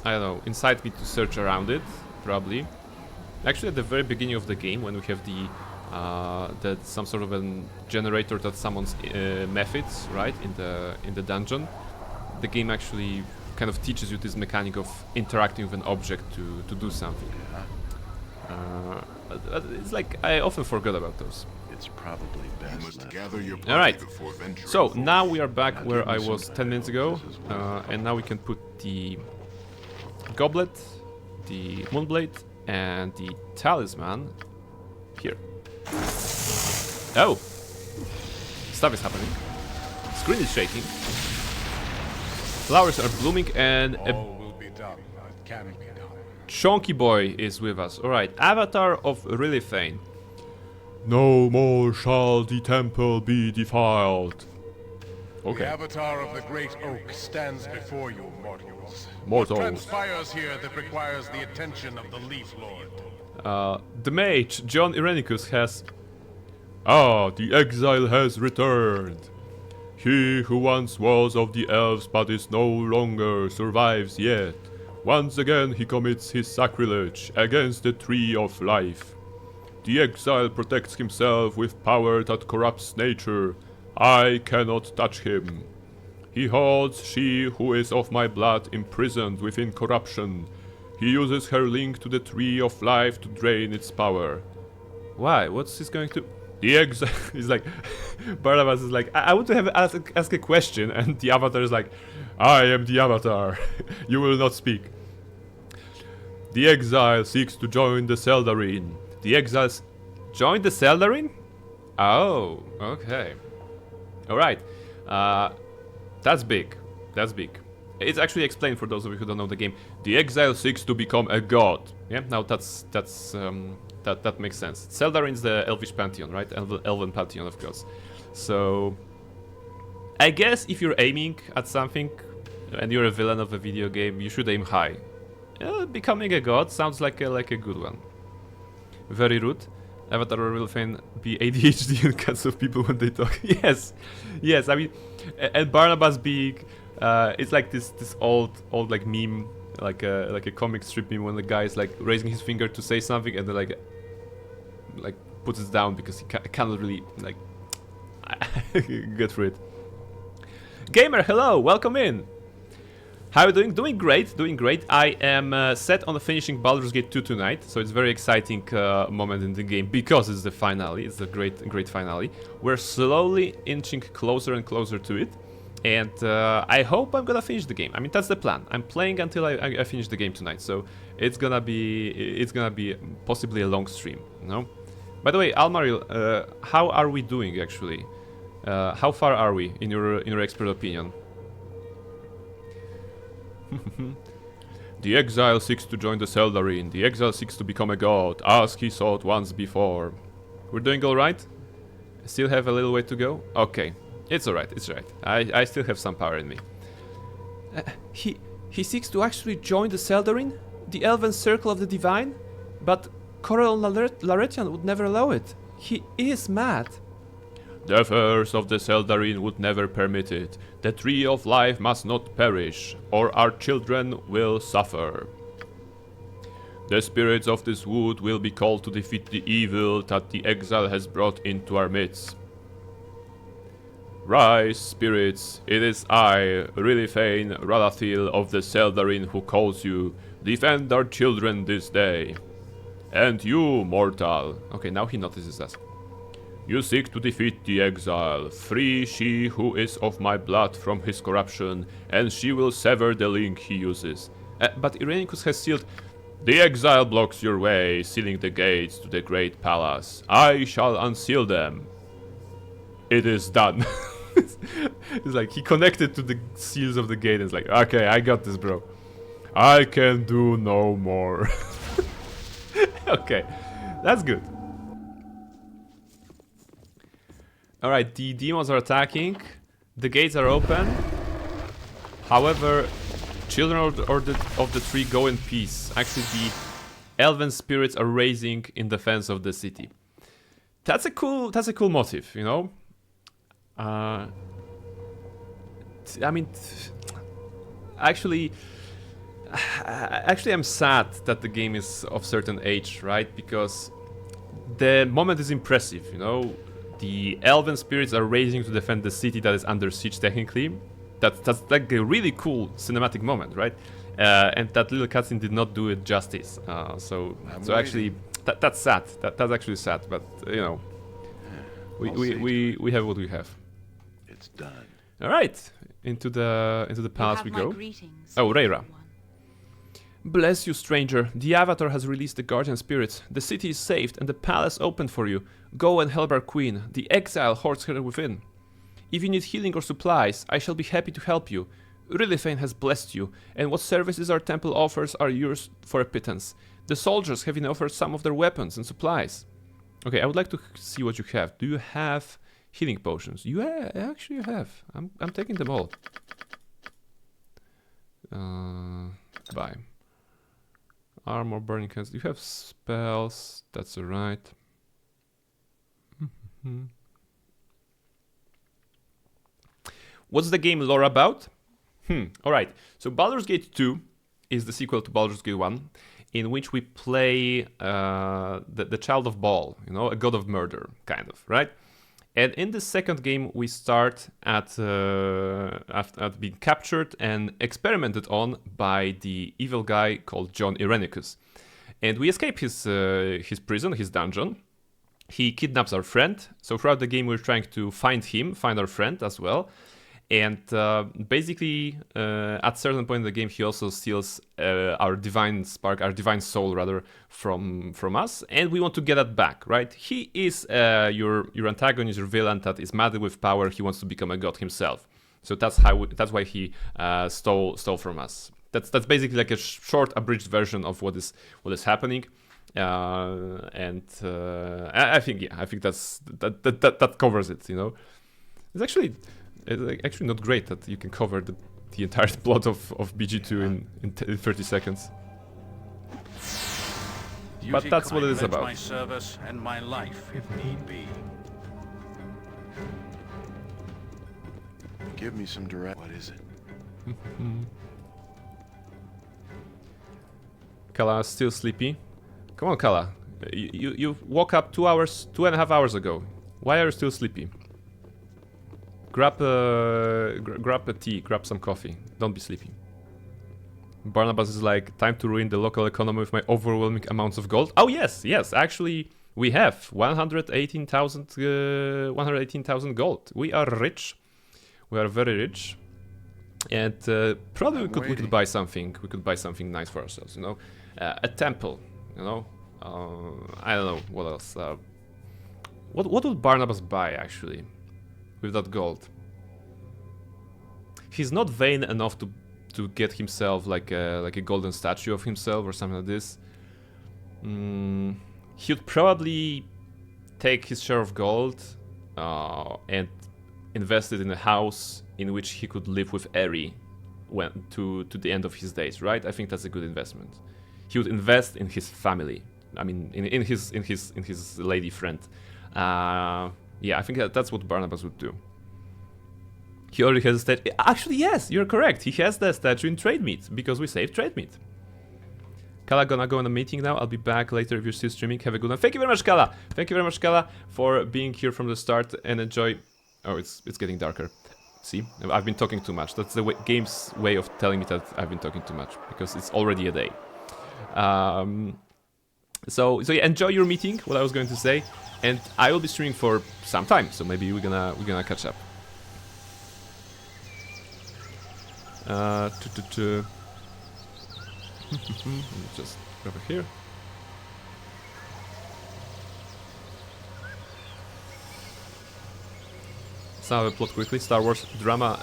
I don't know, incite me to search around it, probably. Actually, at the very beginning of the game, when we have the some sort of a generator that summons methods, right, in the dungeon, the game actually kind of teaches you this mechanic of interacting with an object to do something. It's like I often forgot about those. It's probably best. All right. So now we are back where I was 10 minutes ago, and now we can put the goblet, the moonblade, and the talisman here. Oh, stuff is happening. Screen is shaking. Flowers are blooming, and All will be done. It can be done. Chonky Boy is with us. Alright, Avatar of Lilithane. No more shall the temple be defiled. Okay. The avatar of the Great Oak stands before you, mortals. Mortals. What transpires here that requires the attention of the Leaf Lord? The mage, John Irenicus, has... Ah, the exile has returned. He who once was of the elves but is no longer survives yet. Once again he commits his sacrilege against the Tree of Life. The exile protects himself with power that corrupts nature. I cannot touch him. He holds she who is of my blood imprisoned within corruption. He uses her link to the Tree of Life to drain its power. Why? What's this going to... The exile is like... Barnabas is like, I want to have ask a question, and the avatar is like, I am the avatar. You will not speak. The exile seeks to join the Seldarine. The exiles join the Seldarine? Oh, okay. Alright. That's big. That's big. It's actually explained for those of you who don't know the game. The exile seeks to become a god. Yeah, now that makes sense. Seldarine's the Elvish pantheon, right? Elven pantheon of gods. So I guess if you're aiming at something and you're a villain of a video game, you should aim high. Becoming a god sounds like a good one. Very rude. Avatar will fan be ADHD and cuts of people when they talk. Yes, yes. I mean, and Barnabas being, it's like this old like meme, like a comic strip meme when the guy is like raising his finger to say something and then like puts it down because he cannot really like get through it. Gamer, hello, welcome in. How are you doing? Doing great, doing great. I am set on finishing Baldur's Gate 2 tonight, so it's a very exciting moment in the game because it's the finale. It's a great finale. We're slowly inching closer and closer to it, and I hope I'm gonna finish the game. I mean, that's the plan. I'm playing until I finish the game tonight, so it's gonna be possibly a long stream. You know? By the way, Almaril, how are we doing actually? How far are we in your expert opinion? The exile seeks to join the Seldarine. The exile seeks to become a god, as he thought once before. We're doing alright? Still have a little way to go? Okay. It's alright, it's right. I still have some power in me. He seeks to actually join the Seldarine? The Elven Circle of the Divine? But Coral Laretian would never allow it. He is mad. The affairs of the Seldarine would never permit it. The Tree of Life must not perish, or our children will suffer. The spirits of this wood will be called to defeat the evil that the exile has brought into our midst. Rise, spirits, it is I, Lilithane Ralathil of the Seldarine who calls you. Defend our children this day. And you, mortal. Okay, now he notices us. You seek to defeat the exile. Free she who is of my blood from his corruption, and she will sever the link he uses. But Irenicus has sealed... The exile blocks your way, sealing the gates to the great palace. I shall unseal them. It is done. It's like he connected to the seals of the gate and it's like, okay, I got this, bro. I can do no more. Okay, that's good. Alright, the demons are attacking. The gates are open. However, children of the tree go in peace. Actually, the elven spirits are raising in defense of the city. That's a cool motive, you know? I mean, actually, I'm sad that the game is of certain age, right? Because the moment is impressive, you know? The elven spirits are raising to defend the city that is under siege technically. That's like a really cool cinematic moment, right? And that little cutscene did not do it justice. So actually, that's sad. That's actually sad. But you know, we have what we have. It's done. All right, into the palace we go. Oh, Reyra. Bless you, stranger. The Avatar has released the guardian spirits. The city is saved and the palace opened for you. Go and help our queen. The exile hoards her within. If you need healing or supplies, I shall be happy to help you. Rilithane has blessed you, and what services our temple offers are yours for a pittance. The soldiers have been offered some of their weapons and supplies. Okay, I would like to see what you have. Do you have healing potions? Actually you have. I'm taking them all. Bye. Armor, burning hands. You have spells. That's alright. What's the game lore about? Alright, so Baldur's Gate 2 is the sequel to Baldur's Gate 1, in which we play the child of Baal, you know, a god of murder, kind of, right? And in the second game, we start at being captured and experimented on by the evil guy called John Irenicus. And we escape his prison, his dungeon. He kidnaps our friend. So throughout the game, we're trying to find our friend as well. And basically, at certain point in the game, he also steals our divine spark, our divine soul, rather, from us, and we want to get that back, right? He is your antagonist, your villain that is mad with power. He wants to become a god himself. So that's why he stole from us. That's basically like a short, abridged version of what is happening. I think that covers it. You know, it's actually not great that you can cover the entire plot of BG2 in 30 seconds. But that's what it is about. My service and my life, if need be. Give me some direct. What is it? Kala is still sleepy. Come on, Kala. You woke up 2.5 hours ago. Why are you still sleepy? Grab a tea, grab some coffee. Don't be sleepy. Barnabas is like, time to ruin the local economy with my overwhelming amounts of gold. Oh yes, actually we have 118,000 gold. We are rich. We are very rich. And probably we could buy something. We could buy something nice for ourselves, you know. A temple, you know. I don't know what else. What would Barnabas buy actually? With that gold, he's not vain enough to get himself like a golden statue of himself or something like this. He would probably take his share of gold and invest it in a house in which he could live with Eri to the end of his days. Right? I think that's a good investment. He would invest in his family. I mean, in his lady friend. Yeah, I think that's what Barnabas would do. He already has a statue. Actually, yes, you're correct. He has the statue in Trade Meat, because we saved Trade Meat. Kala gonna go on a meeting now. I'll be back later if you're still streaming. Have a good one. Thank you very much, Kala. Thank you very much, Kala, for being here from the start and enjoy. Oh, it's getting darker. See, I've been talking too much. That's the game's way of telling me that I've been talking too much, because it's already a day. So yeah, enjoy your meeting. What I was going to say. And I will be streaming for some time, so maybe we're gonna catch up. Just over here. sum up the plot quickly. Star Wars drama,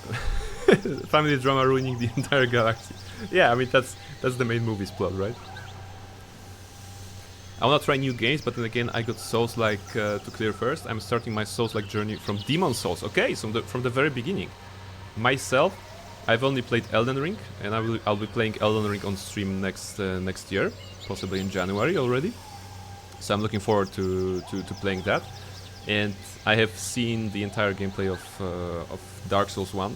family drama ruining the entire galaxy. Yeah, I mean that's the main movie's plot, right? I wanna try new games, but then again I got Souls-like to clear first. I'm starting my Souls-like journey from Demon Souls. Okay, so from the very beginning. Myself, I've only played Elden Ring, and I'll be playing Elden Ring on stream next year, possibly in January already. So I'm looking forward to playing that. And I have seen the entire gameplay of Dark Souls 1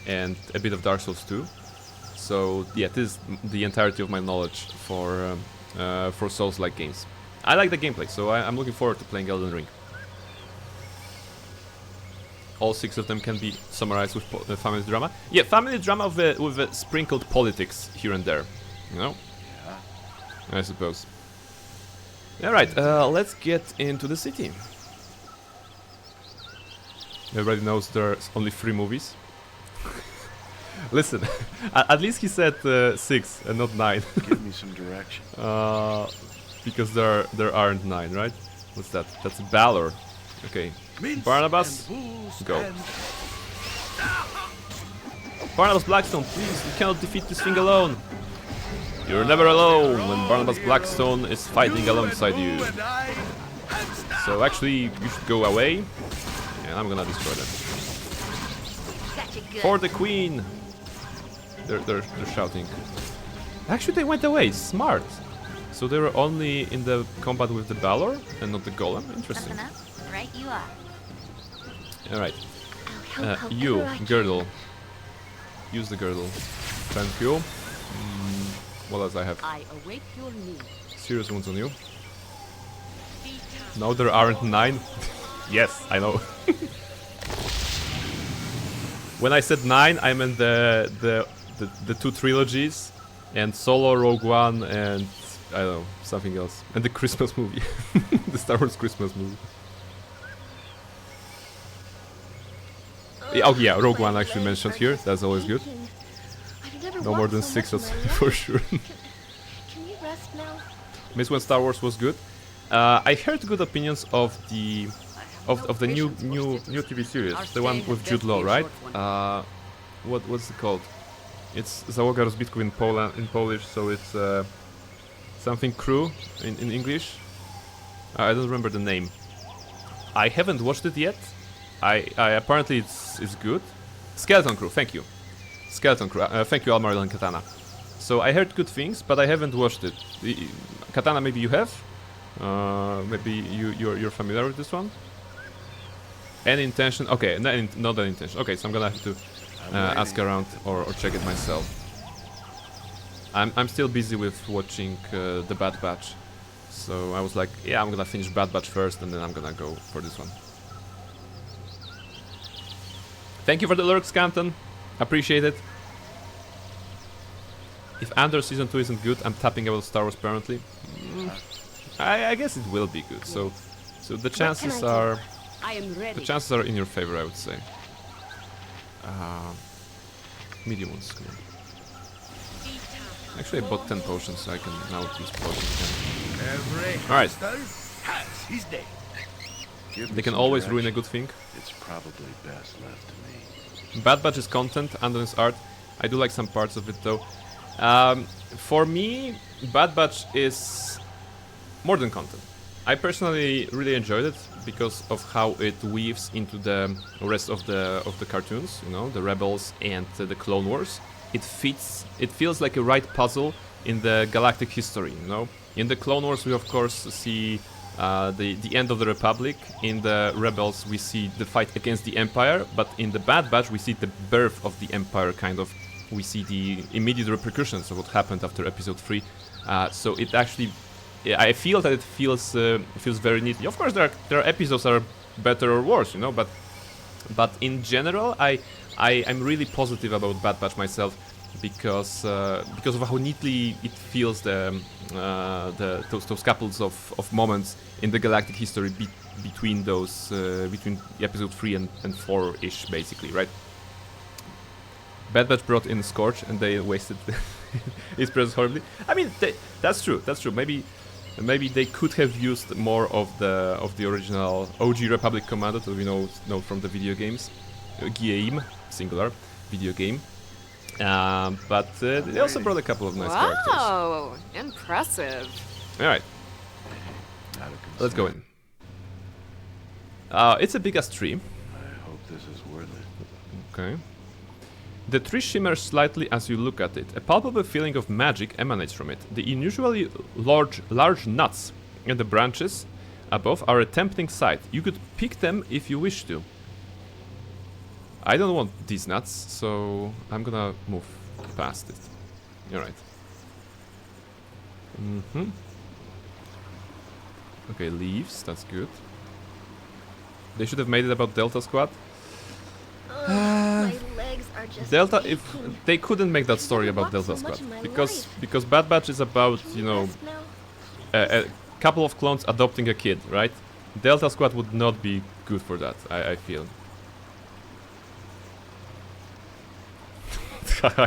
and a bit of Dark Souls 2. So yeah, this is the entirety of my knowledge for Souls-like games. I like the gameplay, so I'm looking forward to playing Elden Ring. All 6 of them can be summarized with family drama. Yeah, family drama with a sprinkled politics here and there, you know? Yeah. I suppose. Alright, let's get into the city. Everybody knows there's only 3 movies. Listen, at least he said 6 and not 9. Give me some direction. Because there aren't 9, right? What's that? That's Baldur. Okay. Barnabas, go. Barnabas Blackstone, please, you cannot defeat this thing alone. You're never alone when Barnabas Blackstone is fighting alongside you. So actually, you should go away, and I'm gonna destroy them. For the Queen! They're shouting. Actually, they went away. Smart. So they were only in the combat with the Baldur and not the Golem. Interesting. Right, you are. All right. You, girdle. Use the girdle. Thank you. What else I have? I await your need. Serious wounds on you. No, there aren't 9. Yes, I know. When I said 9, I meant the 2 trilogies, and Solo, Rogue One, and I don't know, something else, and the Christmas movie, the Star Wars Christmas movie. Oh yeah, Rogue One actually mentioned here. That's always good. No more than 6 or 7 for sure. Can you rest now? Miss when Star Wars was good. I heard good opinions of the new TV series, the one with Jude Law, right? What's it called? It's Załoga Rozbitków in Polish, so it's something crew in English. I don't remember the name. I haven't watched it yet. I apparently it's good. Skeleton Crew, thank you. Skeleton Crew, thank you, Almaril and Katana. So I heard good things, but I haven't watched it. Katana, maybe you have. Maybe you're familiar with this one. Any intention? Okay, not an intention. Okay, so I'm gonna have to ask around or check it myself. I'm still busy with watching the Bad Batch, so I was like, yeah, I'm gonna finish Bad Batch first, and then I'm gonna go for this one. Thank you for the lurks, Canton. Appreciate it. If Andor Season 2 isn't good, I'm tapping out Star Wars permanently. I guess it will be good. So the chances are in your favor, I would say. Medium ones. Come on. Actually, I bought 10 potions, so I can now use potions. Alright. They can always ruin a good thing. It's probably best left to me. Bad Batch is content, Andor is art. I do like some parts of it though. For me, Bad Batch is more than content. I personally really enjoyed it because of how it weaves into the rest of the cartoons, you know, the Rebels and the Clone Wars. It feels like a right puzzle in the galactic history, you know. In the Clone Wars we of course see the end of the Republic. In the Rebels we see the fight against the Empire, but in the Bad Batch we see the birth of the Empire, kind of. We see the immediate repercussions of what happened after Episode 3. So it actually, I feel that it feels very neatly. Of course, there are episodes that are better or worse, you know. But in general, I'm really positive about Bad Batch myself because of how neatly it feels those couples of moments in the galactic history between Episode 3 and 4-ish, basically, right? Bad Batch brought in Scorch and they wasted his presence horribly. I mean, that's true. That's true. Maybe they could have used more of the original OG Republic commander that we know from the video games. game, singular, video game. But they also brought a couple of nice characters. Wow, impressive. Alright, let's go in. It's a big-ass tree. I hope this is worth it. Okay. The tree shimmers slightly as you look at it. A palpable feeling of magic emanates from it. The unusually large nuts in the branches above are a tempting sight. You could pick them if you wish to. I don't want these nuts, so I'm gonna move past it. Alright. Okay, leaves, that's good. They should have made it about Delta Squad. My legs are just Delta, aching. if they couldn't make that story about Delta Squad, because Bad Batch is about, you know, a couple of clones adopting a kid, right? Delta Squad would not be good for that, I feel.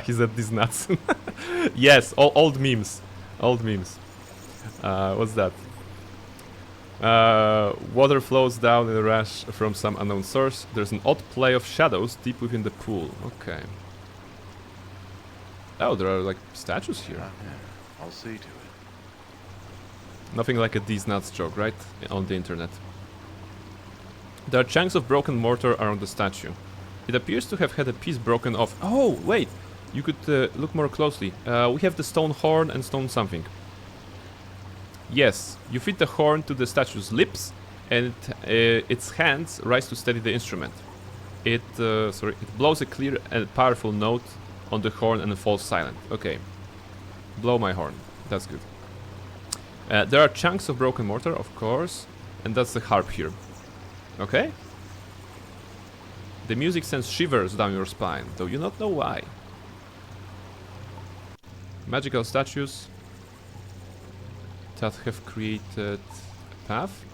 He said these nuts. Yes, old memes. Old memes. What's that? Water flows down in a rush from some unknown source. There's an odd play of shadows deep within the pool. Okay. Oh, there are like statues here. I'll see to it. Nothing like a these nuts joke, right? On the internet. There are chunks of broken mortar around the statue. It appears to have had a piece broken off. Oh, wait! You could look more closely. We have the stone horn and stone something. Yes, you fit the horn to the statue's lips, and its hands rise to steady the instrument. It blows a clear and powerful note on the horn and falls silent. Okay, blow my horn. That's good. There are chunks of broken mortar, of course, and that's the harp here. Okay. The music sends shivers down your spine, though you not know why. Magical statues that have created a path.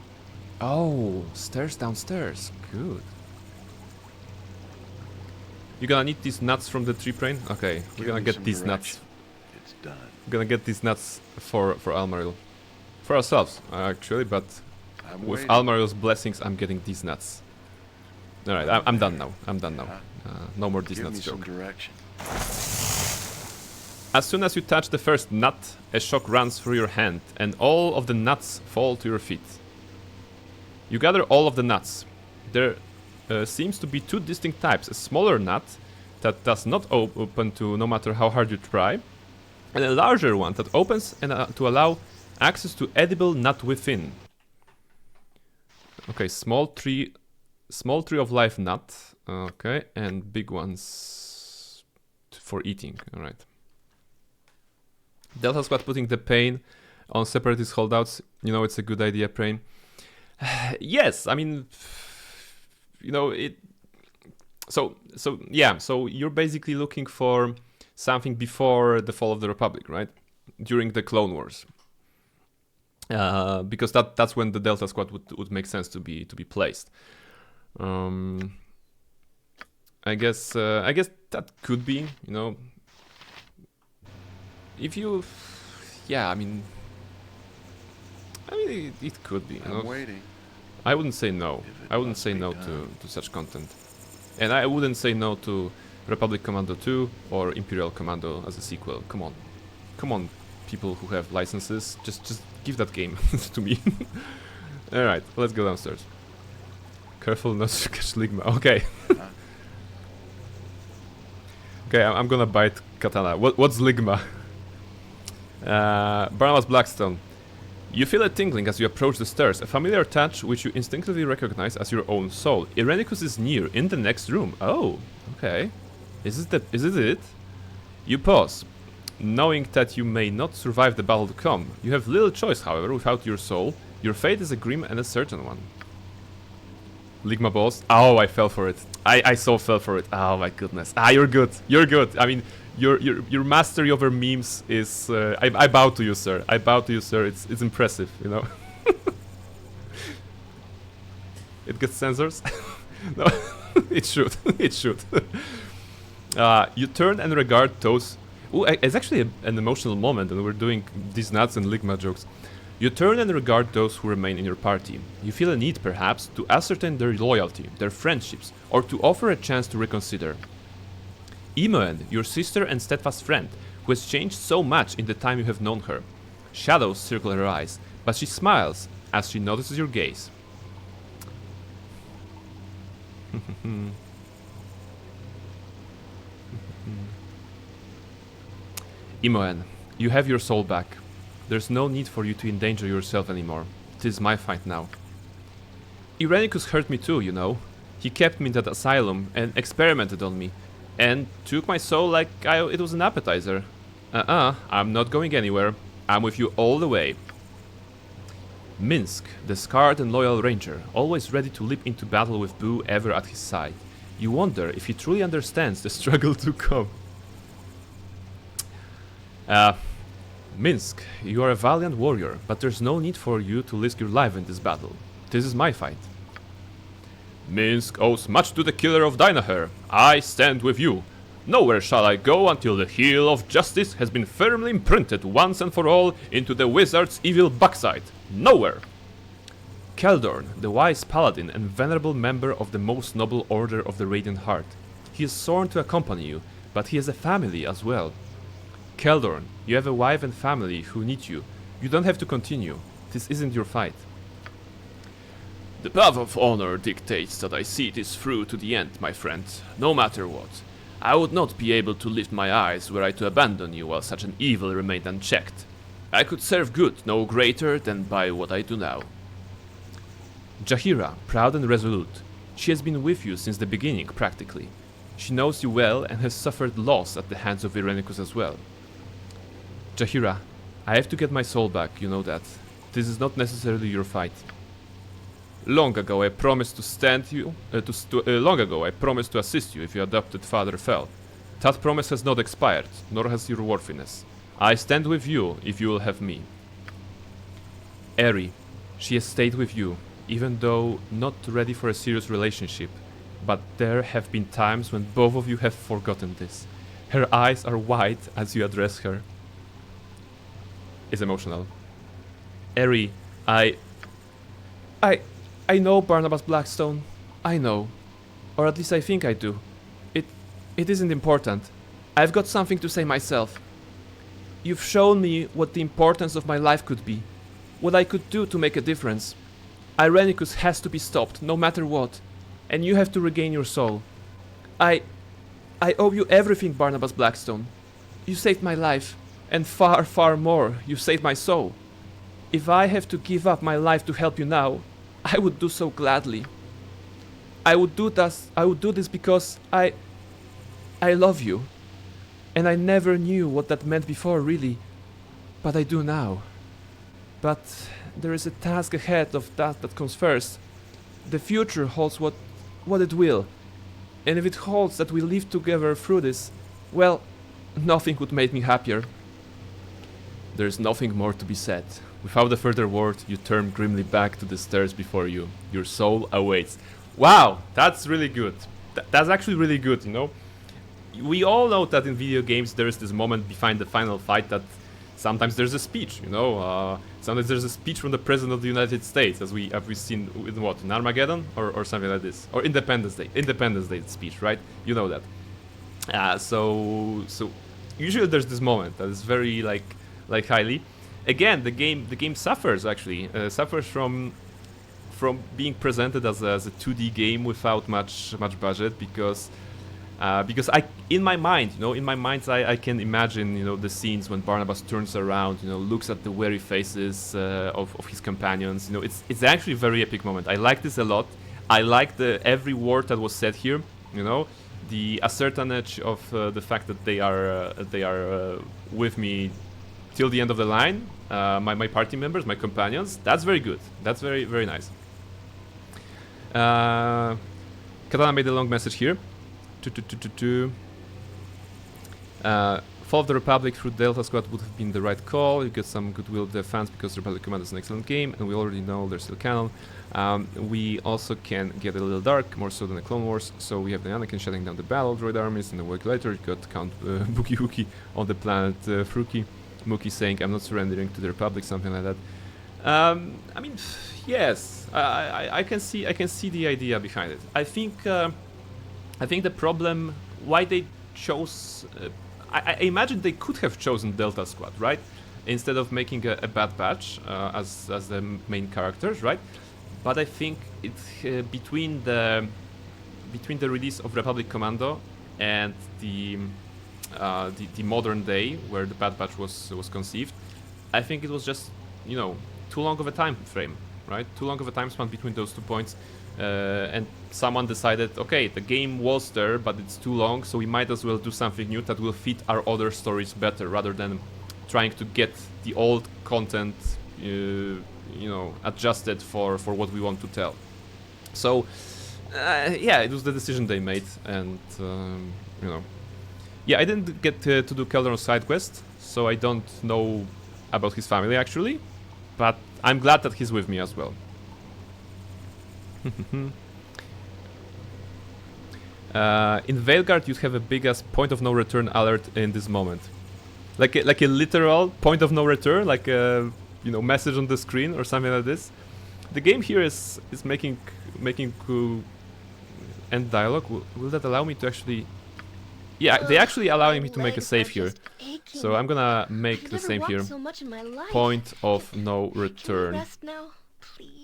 Oh, stairs downstairs. Good. You gonna need these nuts from the tree brain? Okay, we're gonna get these nuts. It's done. We're gonna get these nuts for Almaril. For ourselves, actually, but with Almaril's blessings, I'm getting these nuts. Alright, I'm done now. I'm done now. No more these nuts joke. As soon as you touch the first nut, a shock runs through your hand, and all of the nuts fall to your feet. You gather all of the nuts. There seems to be two distinct types. A smaller nut that does not open to no matter how hard you try, and a larger one that opens and to allow access to edible nut within. Okay, small tree of life nut. Okay, and big ones for eating. Alright. Delta Squad putting the pain on separatist holdouts. You know, it's a good idea, Prain. Yes, I mean, you know, it... So yeah, so you're basically looking for something before the fall of the Republic, right? During the Clone Wars. Because that's when the Delta Squad would make sense to be placed. I guess that could be, you know, if you, yeah, I mean, it could be. You know? I'm waiting. I wouldn't say no. I wouldn't say no to such content, and I wouldn't say no to Republic Commando 2 or Imperial Commando as a sequel. Come on, people who have licenses, just give that game to me. All right, let's go downstairs. Careful not to catch Ligma. Okay. Okay, I'm gonna bite Katana. What's Ligma? Barnabas Blackstone. You feel a tingling as you approach the stairs, a familiar touch which you instinctively recognize as your own soul. Irenicus is near, in the next room. Oh, okay. Is it it? You pause, knowing that you may not survive the battle to come. You have little choice, however, without your soul. Your fate is a grim and a certain one. Ligma boss. Oh, I fell for it. I so fell for it. Oh my goodness. You're good. You're good. I mean, your mastery over memes is. I bow to you, sir. I bow to you, sir. It's impressive, you know. It gets sensors. No, it should. It should. You turn and regard those. Ooh, it's actually an emotional moment, and we're doing these nuts and Ligma jokes. You turn and regard those who remain in your party. You feel a need, perhaps, to ascertain their loyalty, their friendships, or to offer a chance to reconsider. Imoen, your sister and steadfast friend, who has changed so much in the time you have known her. Shadows circle her eyes, but she smiles as she notices your gaze. Imoen, you have your soul back. There's no need for you to endanger yourself anymore. It is my fight now. Irenicus hurt me too, you know. He kept me in that asylum and experimented on me, and took my soul like it was an appetizer. I'm not going anywhere. I'm with you all the way. Minsk, the scarred and loyal ranger, always ready to leap into battle with Boo ever at his side. You wonder if he truly understands the struggle to come. Minsk, you are a valiant warrior, but there's no need for you to risk your life in this battle. This is my fight. Minsk owes much to the killer of Dynaher. I stand with you. Nowhere shall I go until the heel of justice has been firmly imprinted once and for all into the wizard's evil backside. Nowhere! Keldorn, the wise paladin and venerable member of the most noble order of the Radiant Heart. He is sworn to accompany you, but he has a family as well. Keldorn, you have a wife and family who need you. You don't have to continue. This isn't your fight. The path of honor dictates that I see this through to the end, my friend, no matter what. I would not be able to lift my eyes were I to abandon you while such an evil remained unchecked. I could serve good no greater than by what I do now. Jaheira, proud and resolute. She has been with you since the beginning, practically. She knows you well and has suffered loss at the hands of Irenicus as well. Jaheira, I have to get my soul back, you know that. This is not necessarily your fight. Long ago I promised to stand you. Long ago I promised to assist you if your adopted father fell. That promise has not expired, nor has your worthiness. I stand with you if you will have me. Eri, she has stayed with you, even though not ready for a serious relationship. But there have been times when both of you have forgotten this. Her eyes are wide as you address her. It's emotional. Eri, I know Barnabas Blackstone. I know. Or at least I think I do. It isn't important. I've got something to say myself. You've shown me what the importance of my life could be. What I could do to make a difference. Irenicus has to be stopped, no matter what. And you have to regain your soul. I owe you everything, Barnabas Blackstone. You saved my life. And far, far more, you saved my soul. If I have to give up my life to help you now, I would do so gladly. I would do this because I love you. And I never knew what that meant before, really. But I do now. But there is a task ahead of that comes first. The future holds what it will. And if it holds that we live together through this, well, nothing would make me happier. There is nothing more to be said. Without a further word, you turn grimly back to the stairs before you. Your soul awaits. Wow, that's really good. That's actually really good, you know? We all know that in video games there is this moment behind the final fight that sometimes there's a speech, you know? Sometimes there's a speech from the President of the United States, as we've seen in what? In Armageddon? Or something like this. Or Independence Day. Independence Day speech, right? You know that. So usually there's this moment that is very like highly. Again, the game suffers actually. Suffers from being presented as a 2D game without much budget because in my mind, you know, I can imagine, you know, the scenes when Barnabas turns around, you know, looks at the weary faces of his companions. You know, it's actually a very epic moment. I like this a lot. I like every word that was said here. You know, the ascertainage of the fact that they are with me till the end of the line. My party members, my companions. That's very good. That's very, very nice. Katana made a long message here. Fall of the Republic through Delta Squad would have been the right call. You get some goodwill of the fans because the Republic Command is an excellent game, and we already know they're still canon. We also can get a little dark, more so than the Clone Wars. So we have the Anakin shutting down the battle droid armies, and a week later you got Count Bookie on the planet Fruki. Mookie saying, "I'm not surrendering to the Republic," something like that. I mean, yes, I can see the idea behind it. I think the problem why they chose. I imagine they could have chosen Delta Squad, right? Instead of making a Bad Batch as the main characters, right? But I think it's between the release of Republic Commando and the modern day where the Bad Batch was conceived. I think it was just, you know, too long of a time frame, right? Too long of a time span between those 2 points. And someone decided, okay, the game was there, but it's too long, so we might as well do something new that will fit our other stories better, rather than trying to get the old content, you know, adjusted for what we want to tell. So, yeah, it was the decision they made, and you know, yeah, I didn't get to do Calderon's side quest, so I don't know about his family actually, but I'm glad that he's with me as well. In Veilguard, you'd have a biggest point of no return alert in this moment, like a literal point of no return, like a, you know, message on the screen or something like this. The game here is making end dialogue. Will that allow me to actually? Yeah, they actually allowing me to make a save here, so I'm gonna make the same here. Point of no return.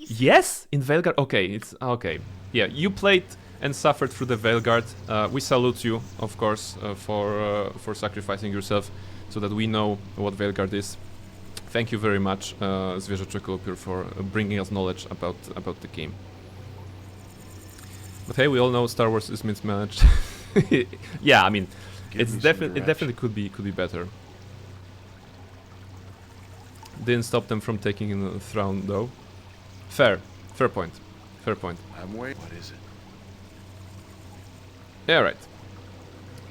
Yes, in Veilguard. Okay, it's okay. Yeah, you played and suffered through the Veilguard. We salute you, of course, for sacrificing yourself, so that we know what Veilguard is. Thank you very much, Zwierzę Czekolopir, for bringing us knowledge about the game. But hey, we all know Star Wars is mismanaged. Yeah, I mean, it definitely could be better. Didn't stop them from taking in the throne, though. Fair point. I'm waiting. What is it? Yeah, right.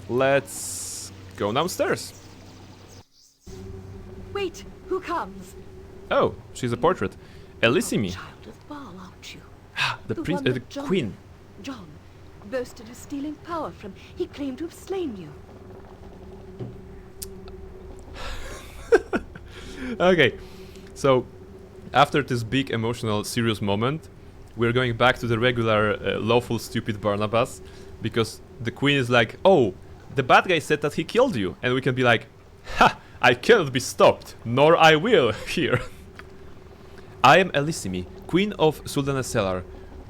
Let's go downstairs. Wait, who comes? Oh, she's a portrait. Elissimi. Child of Baal, aren't you? The queen. John boasted of stealing power from. He claimed to have slain you. Okay, so after this big emotional serious moment, we're going back to the regular lawful stupid Barnabas, because the queen is like, oh, the bad guy said that he killed you, and we can be like, ha, I cannot be stopped, nor I will here. I am Elissimi, queen of Suldaneselar.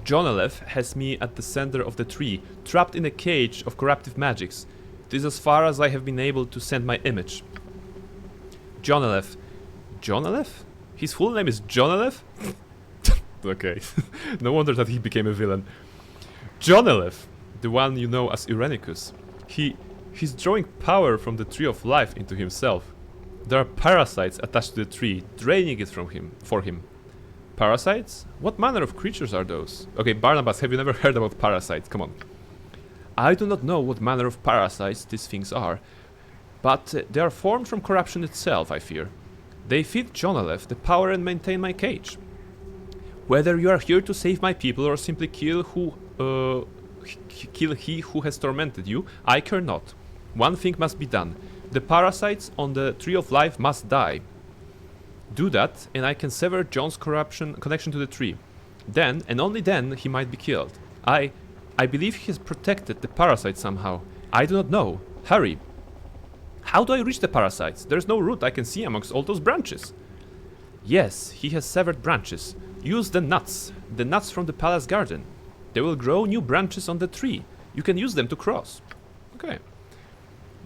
Jonalef has me at the center of the tree, trapped in a cage of corruptive magics. This is as far as I have been able to send my image. Jonalef. Jonalef? His full name is Jonalef? Okay, no wonder that he became a villain. Jonalef, the one you know as Irenicus. He's drawing power from the Tree of Life into himself. There are parasites attached to the tree, draining it for him. Parasites? What manner of creatures are those? Okay, Barnabas, have you never heard about parasites? Come on. I do not know what manner of parasites these things are, but they are formed from corruption itself, I fear. They feed Jonalef the power and maintain my cage. Whether you are here to save my people or simply kill he who has tormented you, I care not. One thing must be done. The parasites on the Tree of Life must die. Do that, and I can sever John's connection to the tree. Then, and only then, he might be killed. I believe he has protected the parasite somehow. I do not know. Hurry. How do I reach the parasites? There's no root I can see amongst all those branches. Yes, he has severed branches. Use the nuts from the palace garden. They will grow new branches on the tree. You can use them to cross. Okay.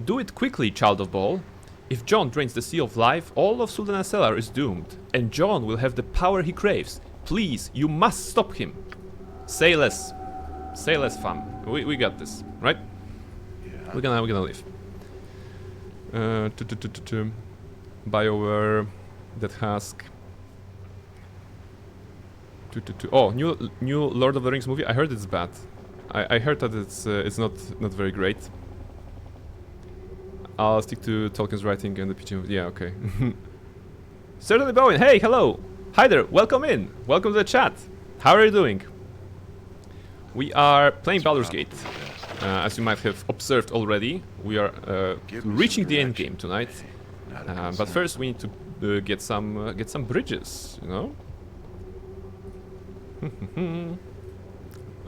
Do it quickly, child of Baal. If John drains the Sea of Life, all of Suldaneselar is doomed, and John will have the power he craves. Please, you must stop him. Say less. Say less, fam. We got this, right? Yeah. We're gonna leave. BioWare, that husk. Oh, new Lord of the Rings movie. I heard it's bad. I heard that it's not very great. I'll stick to Tolkien's writing and the pitching. Yeah, okay. Certainly, Bowen. Hey, hello. Hi there. Welcome in. Welcome to the chat. How are you doing? We are playing Baldur's Gate. As you might have observed already, we are reaching the end game tonight. But first, we need to get some bridges, you know.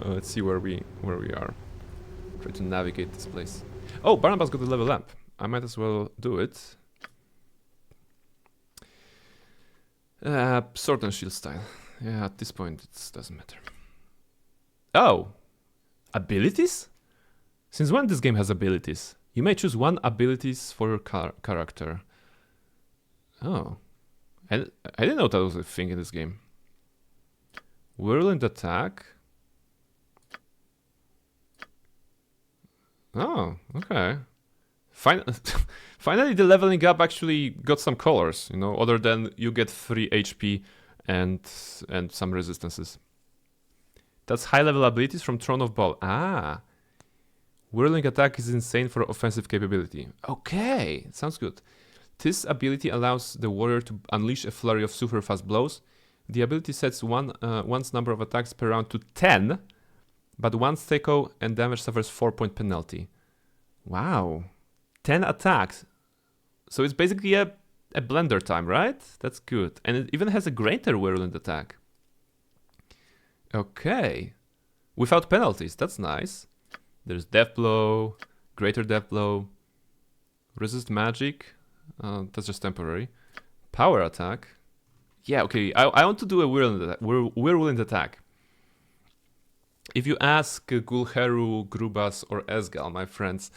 Let's see where we are. Try to navigate this place. Oh, Barnabas got a level up. I might as well do it. Sword and shield style. Yeah, at this point it doesn't matter. Oh, abilities? Since when this game has abilities? You may choose one abilities for your character. Oh, I didn't know that was a thing in this game. Whirlwind attack. Oh, okay. Finally, the leveling up actually got some colors, you know, other than you get 3 HP and some resistances. That's high-level abilities from Throne of Ball. Ah. Whirling attack is insane for offensive capability. Okay, sounds good. This ability allows the warrior to unleash a flurry of super fast blows. The ability sets one's number of attacks per round to 10, but once Teco and damage suffers 4-point penalty. Wow. 10 attacks. So it's basically a blender time, right? That's good. And it even has a greater whirlwind attack. Okay. Without penalties, that's nice. There's death blow, greater death blow, resist magic. That's just temporary. Power attack. Yeah, okay. I want to do a whirlwind attack. If you ask Gulheru, Grubas, or Esgal, my friends,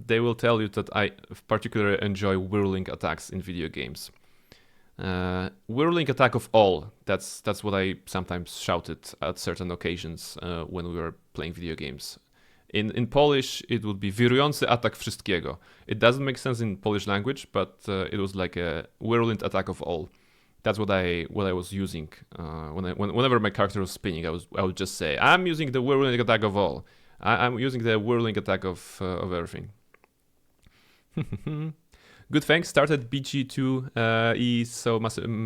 they will tell you that I particularly enjoy whirling attacks in video games. Whirling attack of all. That's what I sometimes shouted at certain occasions when we were playing video games. In Polish, it would be wirujący atak wszystkiego. It doesn't make sense in Polish language, but it was like a whirlwind attack of all. That's what I was using whenever my character was spinning. I would just say, I'm using the whirling attack of all. I'm using the whirling attack of everything. Good, thanks. Started BG2 so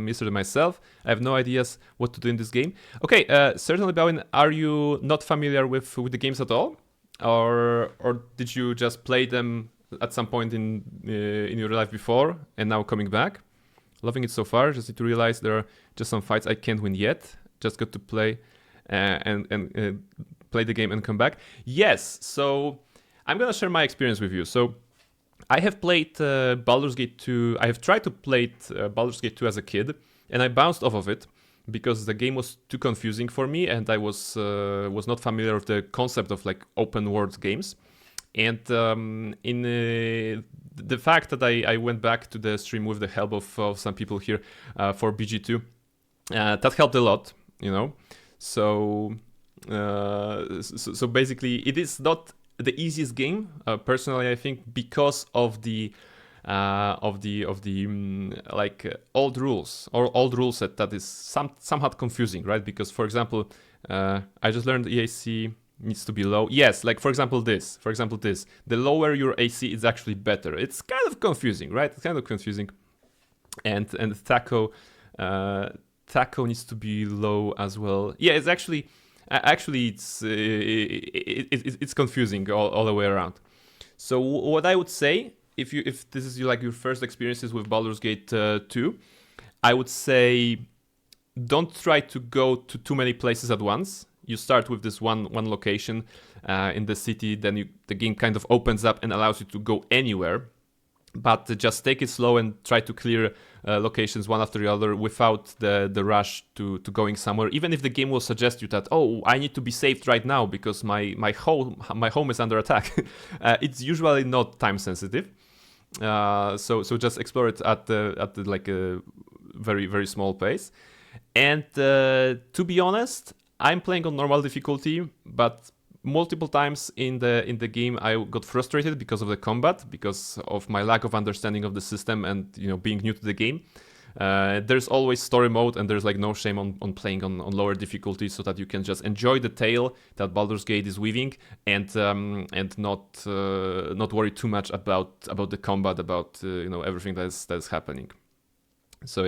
yesterday myself. I have no ideas what to do in this game. Okay, certainly, Bowen, are you not familiar with the games at all? Or did you just play them at some point in your life before and now coming back? Loving it so far. Just need to realize there are just some fights I can't win yet. Just got to play and play the game and come back. Yes, so I'm gonna share my experience with you. So I have played Baldur's Gate 2. I have tried to play Baldur's Gate 2 as a kid, and I bounced off of it because the game was too confusing for me, and I was not familiar with the concept of like open world games. And in the fact that I went back to the stream with the help of some people here for BG2, that helped a lot, you know. So basically, it is not the easiest game, personally. I think because of the old rules or old rule set that is somewhat confusing, right? Because for example, I just learned EAC needs to be low. Yes, like for example this. The lower your AC is actually better. It's kind of confusing, right? It's kind of confusing. And Taco needs to be low as well. Yeah, it's actually it's confusing all the way around. So what I would say, if this is like your first experiences with Baldur's Gate 2, I would say don't try to go to too many places at once. You start with this one location in the city, then the game kind of opens up and allows you to go anywhere. But just take it slow and try to clear locations one after the other without the rush to going somewhere. Even if the game will suggest you that, oh, I need to be saved right now because my home is under attack. It's usually not time sensitive. So just explore it at the like a very, very small pace. And to be honest, I'm playing on normal difficulty, but multiple times in the game I got frustrated because of the combat, because of my lack of understanding of the system and being new to the game. There's always story mode, and there's like no shame on playing on lower difficulty, so that you can just enjoy the tale that Baldur's Gate is weaving, and not worry too much about the combat, about everything that's happening. So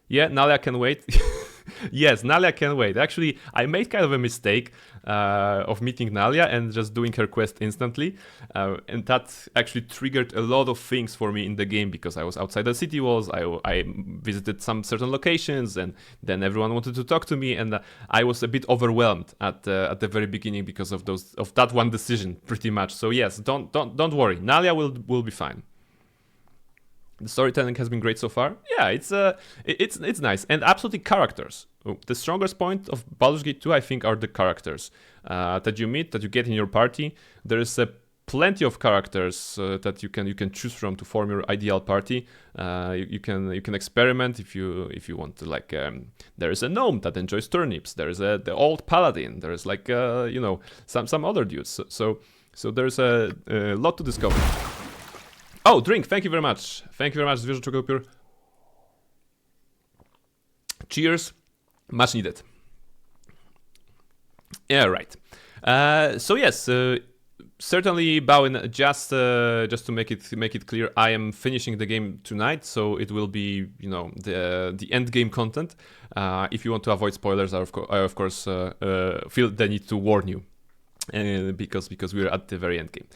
yeah, now I can wait. Yes, Nalia can wait. Actually, I made kind of a mistake of meeting Nalia and just doing her quest instantly. And that actually triggered a lot of things for me in the game because I was outside the city walls, I visited some certain locations, and then everyone wanted to talk to me, and I was a bit overwhelmed at the very beginning because of that one decision, pretty much. So yes, don't worry, Nalia will be fine. The storytelling has been great so far. Yeah, it's nice, and absolutely characters. The strongest point of Baldur's Gate 2, I think, are the characters that you meet, that you get in your party. There is plenty of characters that you can choose from to form your ideal party. You can experiment if you want to. Like there is a gnome that enjoys turnips. There is the old paladin. There is like some other dudes. So there's a lot to discover. Oh, drink! Thank you very much. Thank you very much, Zwierzę Czekopiór. Cheers. Much needed. Yeah, right. So yes, certainly, Bowen. Just to make it clear, I am finishing the game tonight, so it will be the end game content. If you want to avoid spoilers, I of course feel the need to warn you. Because we're at the very end game,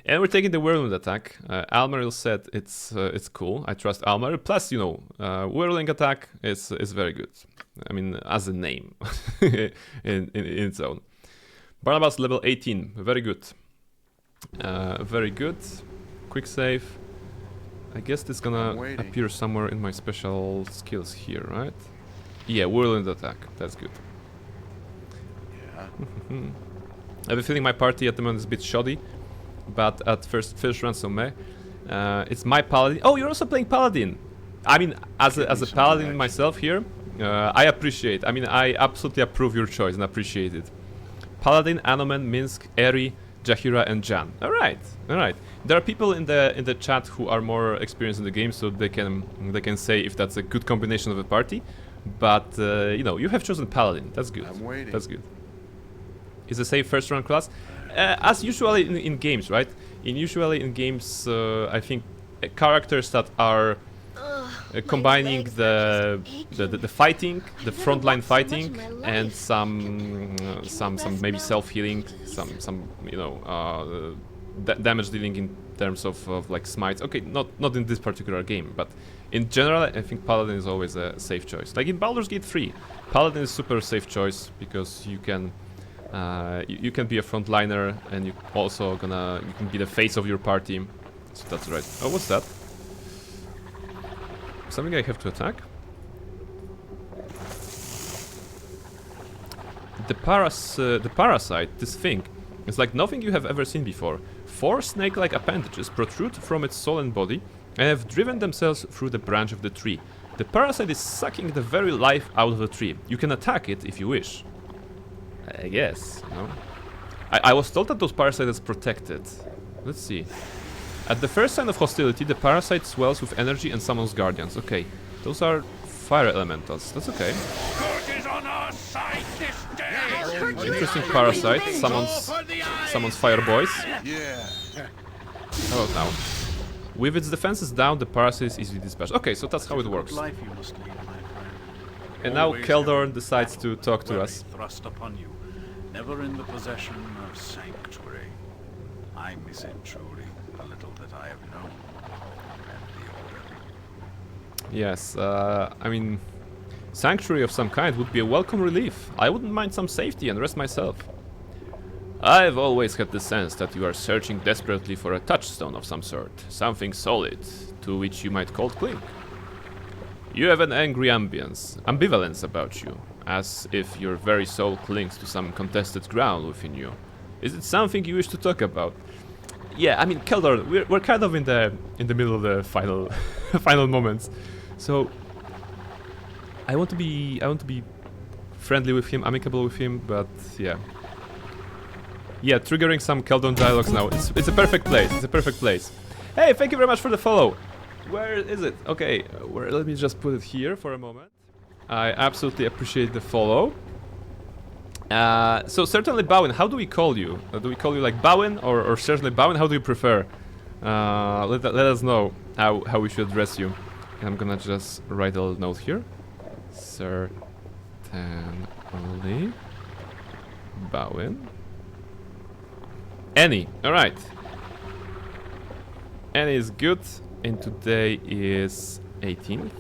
and we're taking the whirlwind attack. Almaril said it's cool. I trust Almaril. Plus, whirling attack is very good. I mean, as a name in its own. Barnabas level 18, very good. Very good. Quick save. I guess this gonna appear somewhere in my special skills here, right? Yeah, whirlwind attack. That's good. Yeah. I have a feeling my party at the moment is a bit shoddy, but at first ransom meh. It's my paladin. Oh, you're also playing paladin. I mean, as a paladin myself here, I appreciate. I mean, I absolutely approve your choice and appreciate it. Paladin, Anomen, Minsk, Eri, Jahira, and Jan. All right. There are people in the chat who are more experienced in the game, so they can say if that's a good combination of a party. But you have chosen paladin. That's good. I'm waiting. That's good. Is a safe first round class, as usually in games, right? Usually in games, I think characters that are combining the fighting, the frontline fighting, and some maybe self healing, some damage dealing in terms of like smites. Okay, not in this particular game, but in general, I think Paladin is always a safe choice. Like in Baldur's Gate 3, Paladin is super safe choice because you can be a frontliner, and you can be the face of your party. So that's right. Oh, what's that? Something I have to attack? The parasite, this thing, is like nothing you have ever seen before. 4 snake-like appendages protrude from its soul and body and have driven themselves through the branch of the tree. The parasite is sucking the very life out of the tree. You can attack it if you wish. I guess, I was told that those parasites are protected. Let's see. At the first sign of hostility, the parasite swells with energy and summons guardians. Okay, those are fire elementals. That's okay. Interesting parasite. Summons fire boys. How about now? With its defenses down, the parasite is easily dispatched. Okay, so that's how it works. And now Keldor decides to talk to us. Thrust upon you, never in the possession of sanctuary. I miss it truly, the little that I have known. And the order. Yes, I mean, sanctuary of some kind would be a welcome relief. I wouldn't mind some safety and rest myself. I've always had the sense that you are searching desperately for a touchstone of some sort, something solid, to which you might call cling. You have an angry ambivalence about you, as if your very soul clings to some contested ground within you. Is it something you wish to talk about? Yeah, I mean, Keldor, we're kind of in the middle of the final moments, so I want to be friendly with him, amicable with him, but yeah. Yeah, triggering some Keldon dialogues now. It's a perfect place. It's a perfect place. Hey, thank you very much for the follow. Where is it? Okay, let me just put it here for a moment. I absolutely appreciate the follow. So certainly Bowen, how do we call you? Do we call you like Bowen or certainly Bowen? How do you prefer? Let us know how we should address you. I'm gonna just write a little note here. Certainly 10 only. Bowen. Annie, alright. Annie is good, and today is 18th.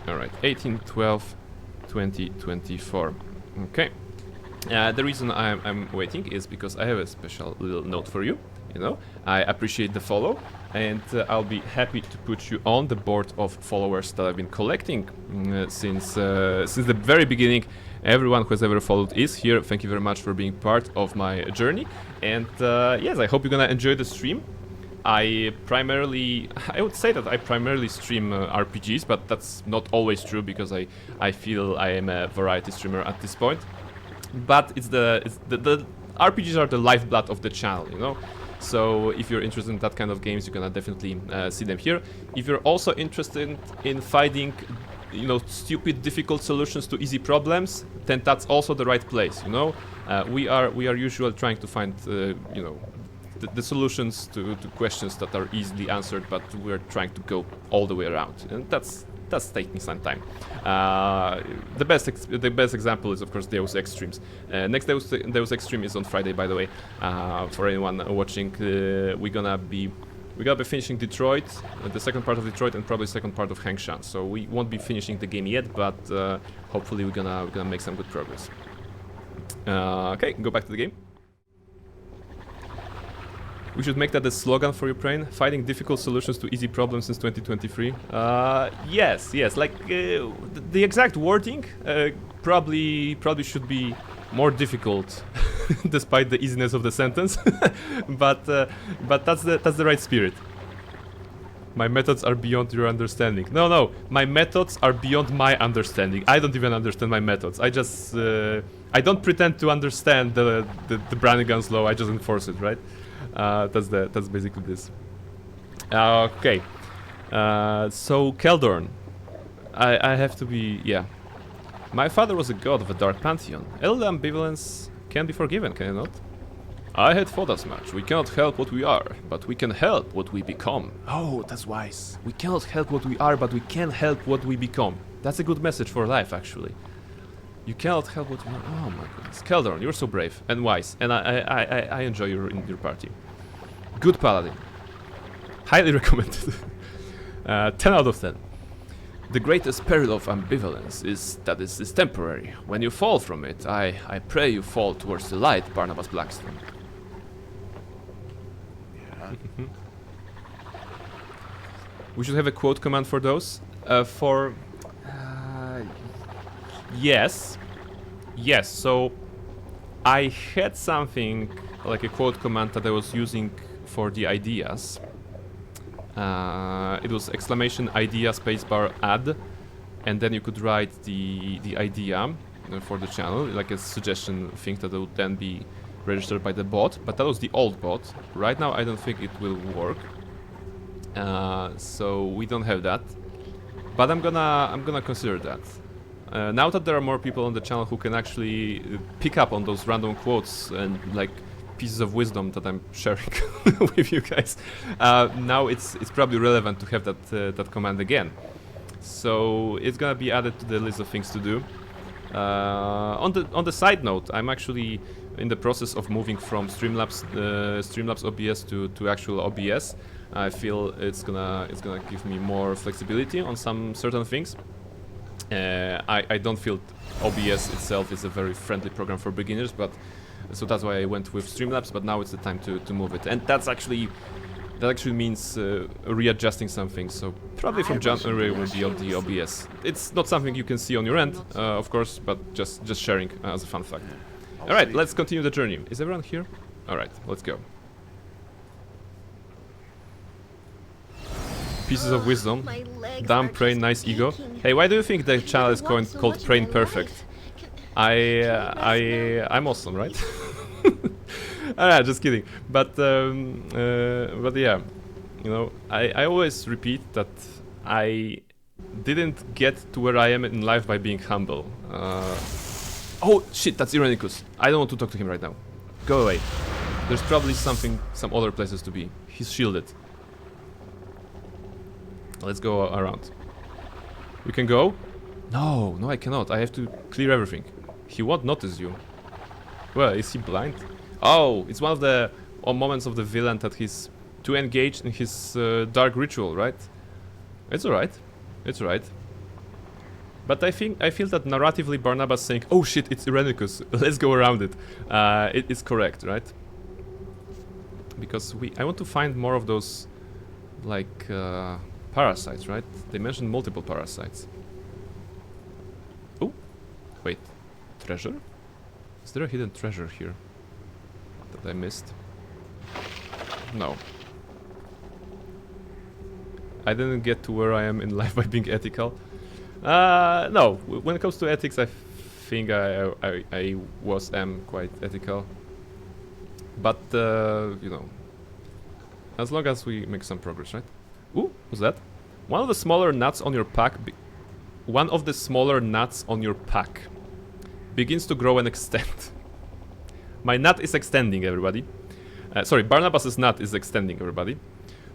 Alright, 18, 12, 20, 24. Okay. The reason I'm waiting is because I have a special little note for you. You know, I appreciate the follow, and I'll be happy to put you on the board of followers that I've been collecting since the very beginning. Everyone who has ever followed is here. Thank you very much for being part of my journey. And yes, I hope you're gonna enjoy the stream. I would say that I primarily stream RPGs, but that's not always true because I feel I am a variety streamer at this point. But the RPGs are the lifeblood of the channel, you know. So if you're interested in that kind of games, you're gonna definitely see them here. If you're also interested in finding, you know, stupid, difficult solutions to easy problems, then that's also the right place. You know, we are usually trying to find, you know, the solutions to questions that are easily answered, but we're trying to go all the way around, and that's taking some time. The best example is of course Deus Ex streams. Next Deus Ex stream is on Friday, by the way. For anyone watching, we're gonna be finishing Detroit, the second part of Detroit, and probably second part of Hengshan. So we won't be finishing the game yet, but hopefully we're gonna make some good progress. Okay, go back to the game. We should make that the slogan for Ukraine: finding difficult solutions to easy problems since 2023. Yes, like the exact wording probably should be more difficult, despite the easiness of the sentence. but that's the right spirit. My methods are beyond your understanding. No, my methods are beyond my understanding. I don't even understand my methods. I just I don't pretend to understand the Brannigan's law. I just enforce it, right? That's basically this. Okay. So Keldorn, I have to be, yeah. My father was a god of a dark pantheon. Elder ambivalence can be forgiven, can it not? I had thought as much. We cannot help what we are, but we can help what we become. Oh, that's wise. We cannot help what we are, but we can help what we become. That's a good message for life, actually. You cannot help what you are. Oh my goodness. Keldorn, you're so brave and wise, and I enjoy your party. Good Paladin. Highly recommended. 10 out of 10. The greatest peril of ambivalence is that it is temporary. When you fall from it, I pray you fall towards the light, Barnabas Blackstone. Yeah. We should have a quote command for those. Yes. So I had something like a quote command that I was using for the ideas. It was !idea spacebar add, and then you could write the idea for the channel, like a suggestion thing that would then be registered by the bot. But that was the old bot. Right now I don't think it will work, so we don't have that. But I'm gonna consider that. Now that there are more people on the channel who can actually pick up on those random quotes and like pieces of wisdom that I'm sharing with you guys, now it's probably relevant to have that command again. So it's gonna be added to the list of things to do. On the side note, I'm actually in the process of moving from Streamlabs OBS to actual OBS. I feel it's gonna give me more flexibility on some certain things. I don't feel OBS itself is a very friendly program for beginners, but so that's why I went with Streamlabs. But now it's the time to move it, and that actually means readjusting some things. So probably from January will be on the OBS. It's not something you can see on your end, of course, but just sharing as a fun fact. All right, let's continue the journey. Is everyone here? All right, let's go. Pieces of wisdom. Damn Prain, nice ego. Hey, why do you think the channel is called Prain Perfect? I'm awesome, right? Alright, just kidding. But yeah, you know, I always repeat that I didn't get to where I am in life by being humble. Oh shit, that's Irenicus. I don't want to talk to him right now. Go away. There's probably some other places to be. He's shielded. Let's go around. You can go. No, no, I cannot. I have to clear everything. He won't notice you. Well, is he blind? Oh, it's one of the moments of the villain that he's too engaged in his dark ritual, right? It's alright. It's alright. But I feel that narratively Barnabas saying, "Oh shit, it's Irenicus. Let's go around it." It is correct, right? Because I want to find more of those, like parasites, right? They mentioned multiple parasites. Oh, wait, treasure? Is there a hidden treasure here that I missed? No. I didn't get to where I am in life by being ethical. No, when it comes to ethics, I think I am quite ethical. But, you know, as long as we make some progress, right? Ooh, what's that? One of the smaller nuts on your pack begins to grow and extend. My nut is extending, everybody. Sorry, Barnabas's nut is extending, everybody.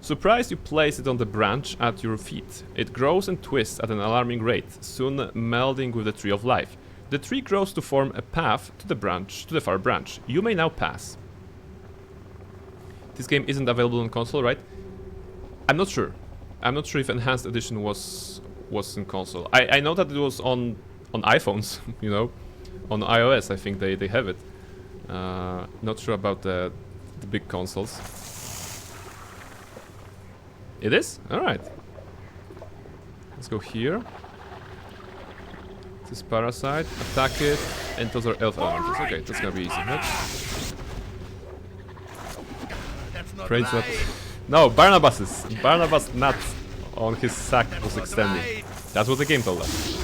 Surprised, you place it on the branch at your feet. It grows and twists at an alarming rate, soon melding with the tree of life. The tree grows to form a path to the far branch. You may now pass. This game isn't available on console, right? I'm not sure. I'm not sure if Enhanced Edition was in console. I know that it was on iPhones, you know. On iOS, I think they have it. Not sure about the big consoles. It is? Alright. Let's go here. This parasite, attack it, and those are elf elementals. Okay, that's gonna be easy, right? Praise what? No, Barnabas' nut on his sack was extending. That's what the game told us.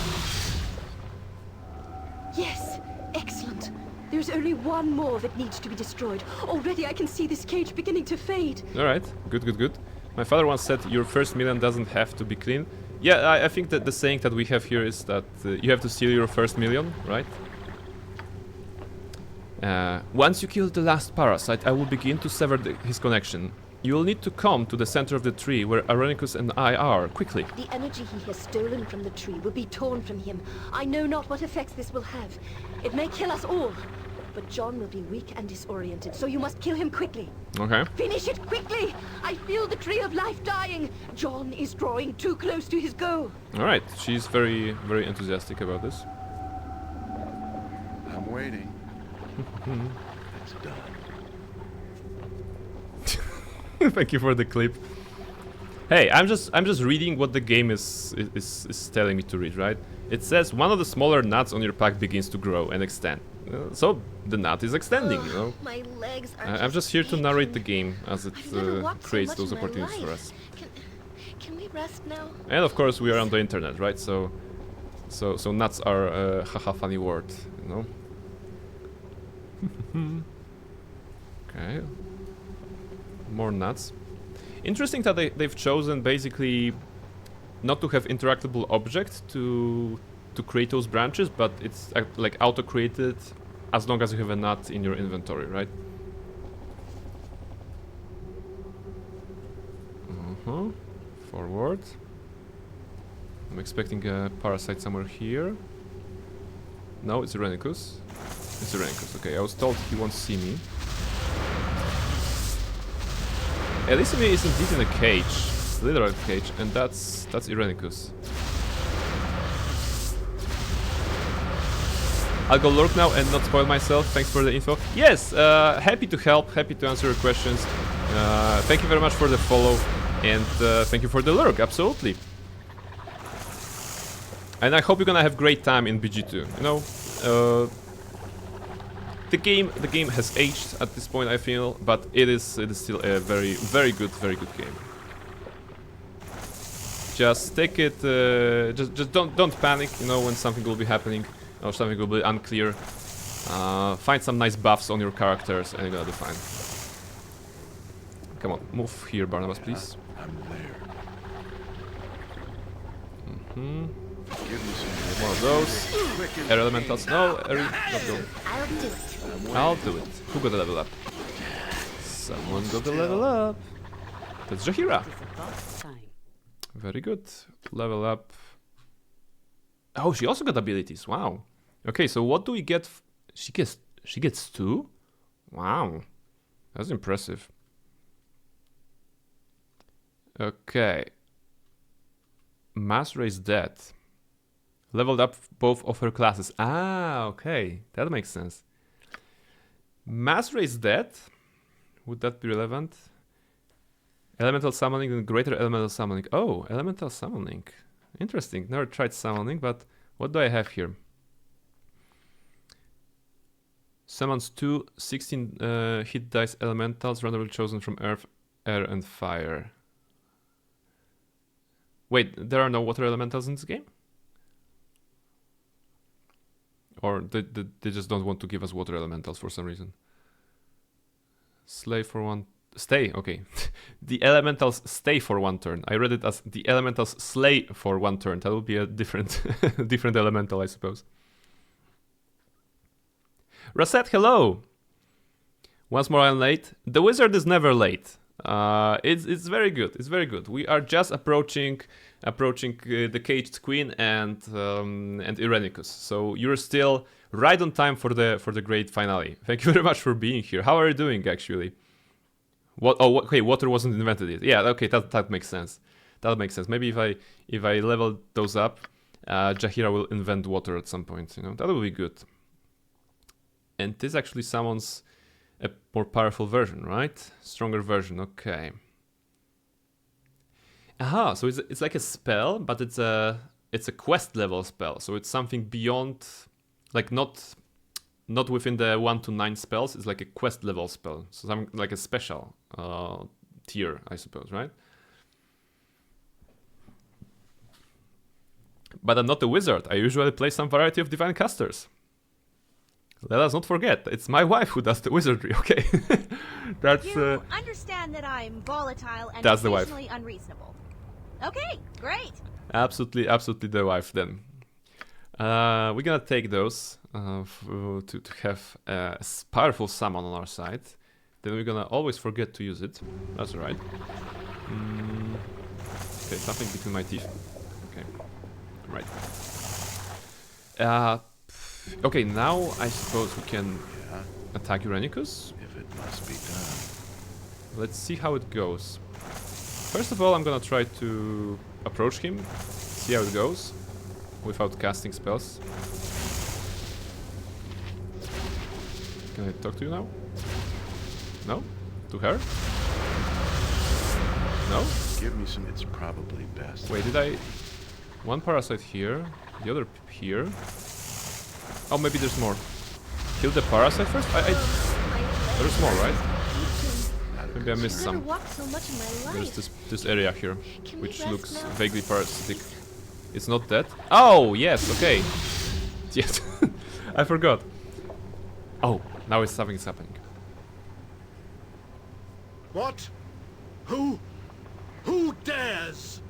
Yes, excellent. There's only one more that needs to be destroyed. Already I can see this cage beginning to fade. Alright, good. My father once said your first million doesn't have to be clean. Yeah, I think that the saying that we have here is that you have to steal your first million, right? Once you kill the last parasite, I will begin to sever his connection. You will need to come to the center of the tree where Irenicus and I are, quickly. The energy he has stolen from the tree will be torn from him. I know not what effects this will have. It may kill us all. But John will be weak and disoriented, so you must kill him quickly. Okay. Finish it quickly! I feel the tree of life dying. John is drawing too close to his goal. Alright, she's very enthusiastic about this. I'm waiting. It's done. Thank you for the clip. Hey, I'm just reading what the game is telling me to read, right? It says one of the smaller nuts on your pack begins to grow and extend. So the nut is extending, you know. My legs are I'm just here to narrate the game as it creates those so opportunities for us. Can we rest now? And of course we are on the internet, right? So nuts are a haha funny word, you know. Okay. More nuts. Interesting that they've chosen basically not to have interactable objects to create those branches, but it's like auto-created as long as you have a nut in your inventory, right? Forward. I'm expecting a parasite somewhere here. No, it's Irenicus. It's Irenicus, okay. I was told he won't see me. Elisimi is indeed in a cage, literal cage, and that's Irenicus. I'll go lurk now and not spoil myself. Thanks for the info. Yes, happy to help, happy to answer your questions. Thank you very much for the follow, and thank you for the lurk, absolutely. And I hope you're gonna have great time in BG2. You know, the game has aged at this point, I feel, but it is still a very good game. Just take it, just don't panic, you know, when something will be happening or something will be unclear. Find some nice buffs on your characters and you're gonna do fine. Come on, move here, Barnabas, please. I'm there. One of those. Air elementals. No, not go. I'll do it. Who got the level up? Someone got the level up. That's Jahira. Very good. Level up. Oh, she also got abilities. Wow. Okay, so what do we get? She gets 2? Wow. That's impressive. Okay. Mass Raise Death. Leveled up both of her classes. Ah, okay. That makes sense. Mass Raise Death. Would that be relevant? Elemental Summoning and Greater Elemental Summoning. Oh, Elemental Summoning. Interesting. Never tried summoning, but what do I have here? Summons 2 16 hit dice elementals randomly chosen from earth, air, and fire. Wait, there are no water elementals in this game? Or they just don't want to give us water elementals for some reason. Slay for 1... Stay, okay. The elementals stay for 1 turn. I read it as the elementals slay for 1 turn. That would be a different different elemental, I suppose. Rasset, hello! Once more I'm late. The wizard is never late. It's very good. It's very good. We are just approaching the caged queen and Irenicus. So you're still right on time for the great finale. Thank you very much for being here. How are you doing actually? What? Oh, okay. Water wasn't invented yet. Yeah. Okay. That makes sense. That makes sense. Maybe if I level those up, Jaheira will invent water at some point. You know, that will be good. And this actually summons a more powerful version, right? Stronger version, okay. Aha, so it's like a spell, but it's a quest level spell. So it's something beyond, like not within the 1 to 9 spells. It's like a quest level spell. So something like a special tier, I suppose, right? But I'm not a wizard. I usually play some variety of divine casters. Let us not forget, it's my wife who does the wizardry, okay? That's You understand that I'm volatile and that's the wife. occasionally unreasonable. Okay, great. Absolutely the wife then. We're gonna take those to have a powerful summon on our side. Then we're gonna always forget to use it. That's alright. Okay, something between my teeth. Okay, right. Okay, now I suppose we can attack Irenicus. If it must be done. Let's see how it goes. First of all, I'm gonna try to approach him, see how it goes, without casting spells. Can I talk to you now? No? To her? No? Give me some. It's probably best. Wait, did I... One parasite here, the other here. Oh, maybe there's more. Kill the parasite first? There's more, right? Maybe I missed some. There's this area here, which looks vaguely parasitic. It's not dead? Oh, yes, okay. Yes, I forgot. Oh, now something's happening. What? Who dares?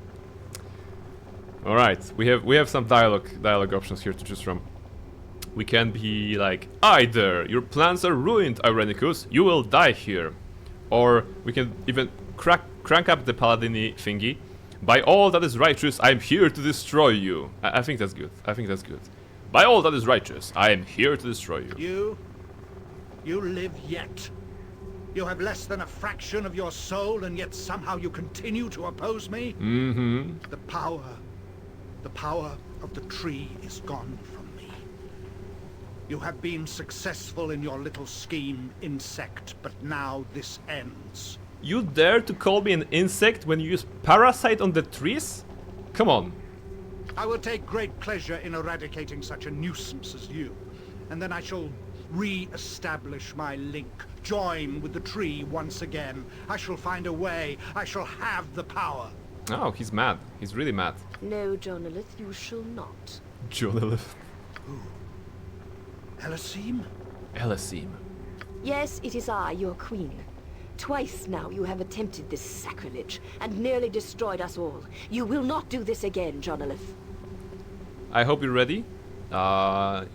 All right, we have some dialogue options here to choose from. We can be like, either your plans are ruined, Irenicus, you will die here. Or we can even crank up the Paladin thingy. By all that is righteous, I am here to destroy you. I think that's good. I think that's good. By all that is righteous, I am here to destroy you. You live yet. You have less than a fraction of your soul, and yet somehow you continue to oppose me? Mm-hmm. The power of the tree is gone from me. You have been successful in your little scheme, insect, but now this ends. You dare to call me an insect when you use parasite on the trees? Come on. I will take great pleasure in eradicating such a nuisance as you, and then I shall re-establish my link, join with the tree once again. I shall find a way. I shall have the power. Oh, he's mad. He's really mad. No, Jonalith, you shall not. Jonalith. Who? Elasim? Elasim. Yes, it is I, your queen. Twice now you have attempted this sacrilege, and nearly destroyed us all. You will not do this again, Jonalith. I hope you're ready.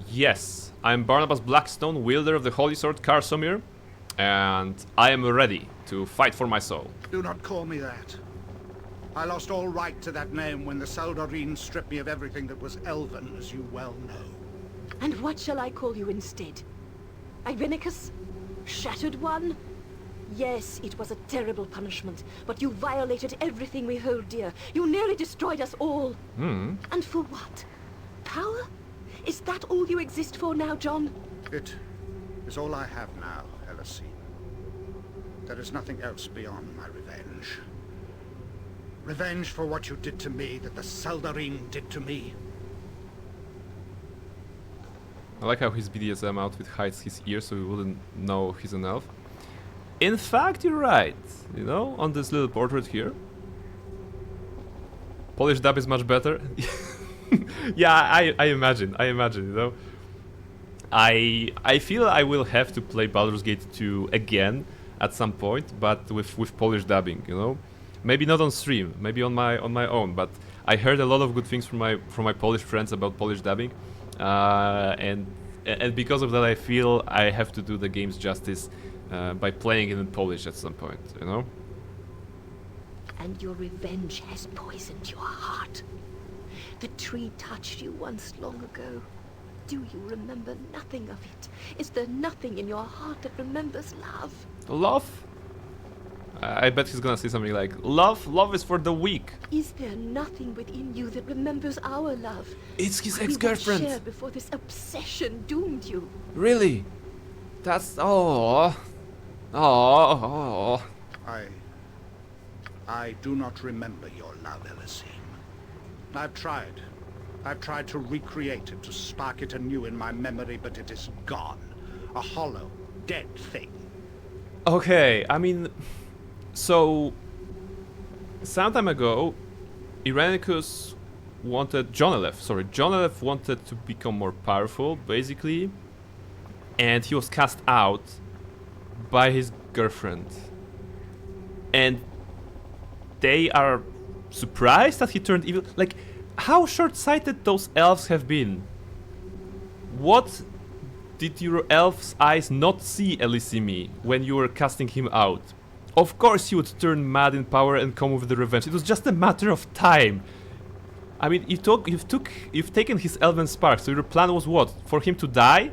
Yes. I'm Barnabas Blackstone, wielder of the Holy Sword Karsomir, and I am ready to fight for my soul. Do not call me that. I lost all right to that name when the Saldarine stripped me of everything that was elven, as you well know. And what shall I call you instead? Irenicus? Shattered One? Yes, it was a terrible punishment, but you violated everything we hold dear. You nearly destroyed us all. And for what? Power? Is that all you exist for now, John? It is all I have now, Elisine. There is nothing else beyond my revenge. Revenge for what you did to me, that the Saldarine did to me. I like how his BDSM outfit hides his ears so we wouldn't know he's an elf. In fact, you're right, you know, on this little portrait here. Polish dub is much better. Yeah, I imagine, you know. I feel I will have to play Baldur's Gate 2 again at some point, but with Polish dubbing, you know. Maybe not on stream, maybe on my own, but I heard a lot of good things from my Polish friends about Polish dubbing, and because of that, I feel I have to do the game's justice by playing it in Polish at some point, you know. And your revenge has poisoned your heart. The tree touched you once long ago. Do you remember nothing of it? Is there nothing in your heart that remembers love? Love? I bet he's gonna say something like, love is for the weak. Is there nothing within you that remembers our love? It's his ex-girlfriend. Shared before this obsession doomed you. Really? That's... oh. I do not remember your love, Elisine. I've tried to recreate it, to spark it anew in my memory, but it is gone. A hollow, dead thing. Okay, I mean... So... some time ago, Irenicus wanted... John Elef wanted to become more powerful, basically. And he was cast out by his girlfriend. And they are surprised that he turned evil. Like, how short-sighted those elves have been. What did your elf's eyes not see, Elisimi, when you were casting him out? Of course he would turn mad in power and come with the revenge. It was just a matter of time. I mean, you've taken his elven spark, so your plan was what? For him to die?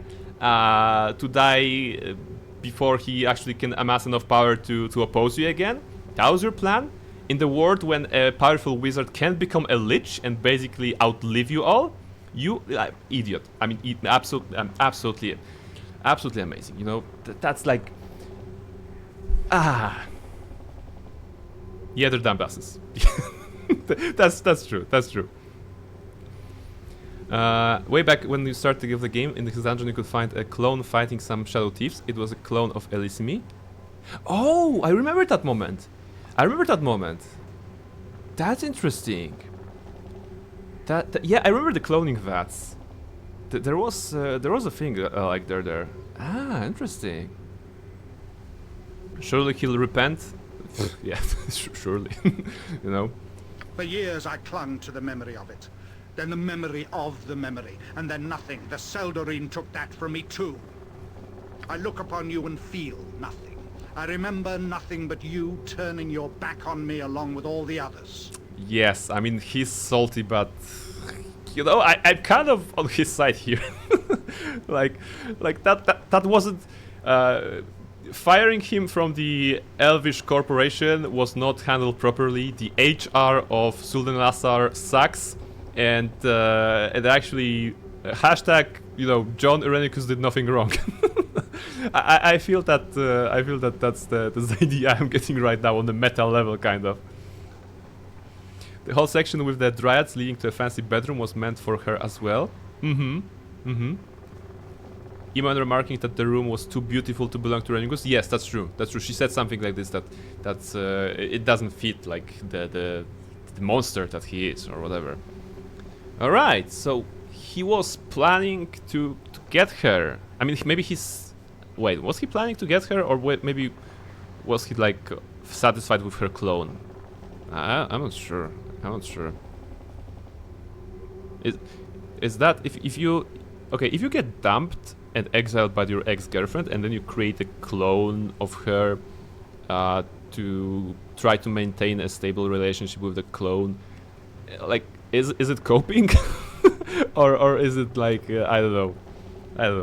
Before he actually can amass enough power to oppose you again? That was your plan? In the world when a powerful wizard can become a lich and basically outlive you all? You idiot. I mean, absolutely amazing. You know, that's like... Yeah, they're dumbasses. That's true. Way back when you started to give the game, in this dungeon you could find a clone fighting some shadow thieves. It was a clone of Elisimi. Oh, I remember that moment. That's interesting. Yeah, I remember the cloning vats. There was a thing like there. Interesting. Surely he'll repent. Yeah, surely. You know. For years I clung to the memory of it. Then the memory of the memory. And then nothing. The Saldarine took that from me too. I look upon you and feel nothing. I remember nothing but you turning your back on me along with all the others. Yes, I mean, he's salty, but... You know, I'm kind of on his side here. like that wasn't... firing him from the Elvish corporation was not handled properly. The HR of Suldanasar sucks, and actually hashtag, you know, John Irenicus did nothing wrong. I feel that that's the idea I'm getting right now on the meta level, kind of. The whole section with the dryads leading to a fancy bedroom was meant for her as well. Iman remarking that the room was too beautiful to belong to Irenicus. Yes, that's true. She said something like this, that's it doesn't fit like the monster that he is or whatever. All right, so he was planning to get her. I mean, maybe he's... Wait, was he planning to get her, or maybe was he like satisfied with her clone? I'm not sure. Is that if you get dumped and exiled by your ex-girlfriend, and then you create a clone of her to try to maintain a stable relationship with the clone. Like, is it coping, or is it like I don't know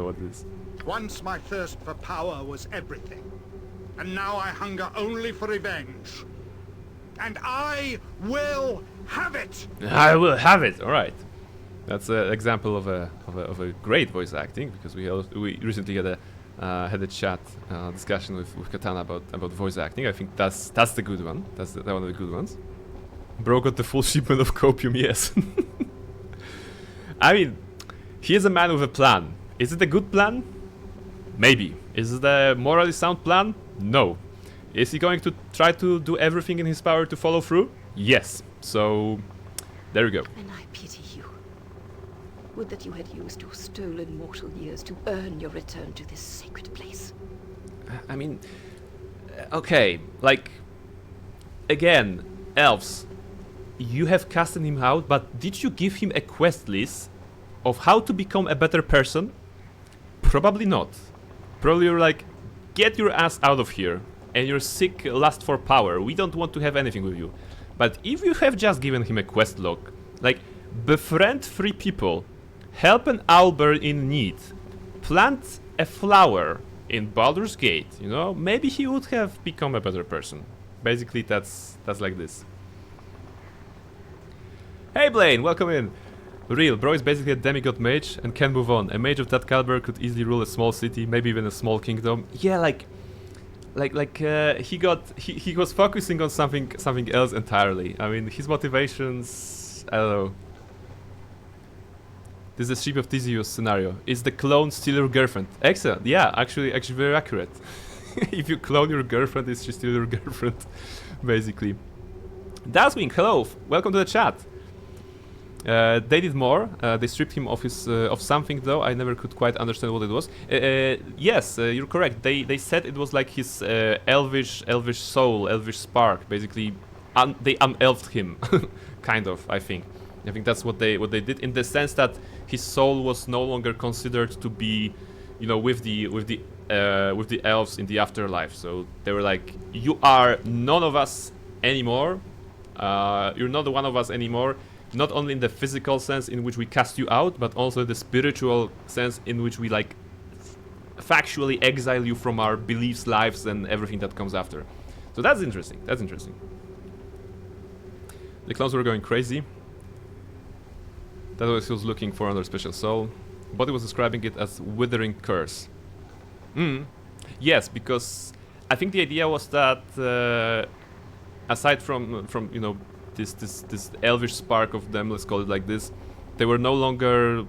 what it is. Once my thirst for power was everything, and now I hunger only for revenge. And I will have it. I will have it. All right, that's an example of a great voice acting, because we recently had a chat discussion with Katana about voice acting. I think that's the good one. That's one of the good ones. Bro got the full shipment of copium. Yes. I mean, he is a man with a plan. Is it a good plan? Maybe. Is it a morally sound plan? No. Is he going to try to do everything in his power to follow through? Yes. So, there we go. And I pity you. Would that you had used your stolen mortal years to earn your return to this sacred place. I mean, okay, like, again, elves, you have casted him out, but did you give him a quest list of how to become a better person? Probably not. Probably you're like, get your ass out of here, and your sick lust for power, we don't want to have anything with you. But if you have just given him a quest log, like, befriend 3 people, help an owlbear in need, plant a flower in Baldur's Gate, you know, maybe he would have become a better person. Basically, that's like this. Hey Blaine, welcome in. Real, bro is basically a demigod mage and can move on. A mage of that caliber could easily rule a small city, maybe even a small kingdom. Yeah, he was focusing on something else entirely. I mean, his motivations, I don't know. This is a Ship of Theseus scenario. Is the clone still your girlfriend? Excellent. Yeah, actually very accurate. If you clone your girlfriend, is she still your girlfriend? Basically. Daswing, hello. Welcome to the chat. They did more. They stripped him of his of something, though. I never could quite understand what it was. Yes, you're correct. They said it was like his elvish soul, elvish spark. Basically, they unelfed him, kind of. I think that's what they did, in the sense that his soul was no longer considered to be, you know, with the elves in the afterlife. So they were like, you are none of us anymore. You're not one of us anymore. Not only in the physical sense in which we cast you out, but also the spiritual sense in which we like factually exile you from our beliefs, lives, and everything that comes after. So that's interesting. That's interesting. The clowns were going crazy. That was he was looking for another special soul. Body was describing it as withering curse. Yes, because I think the idea was that aside from you know, this elvish spark of them, let's call it like this, they were no longer,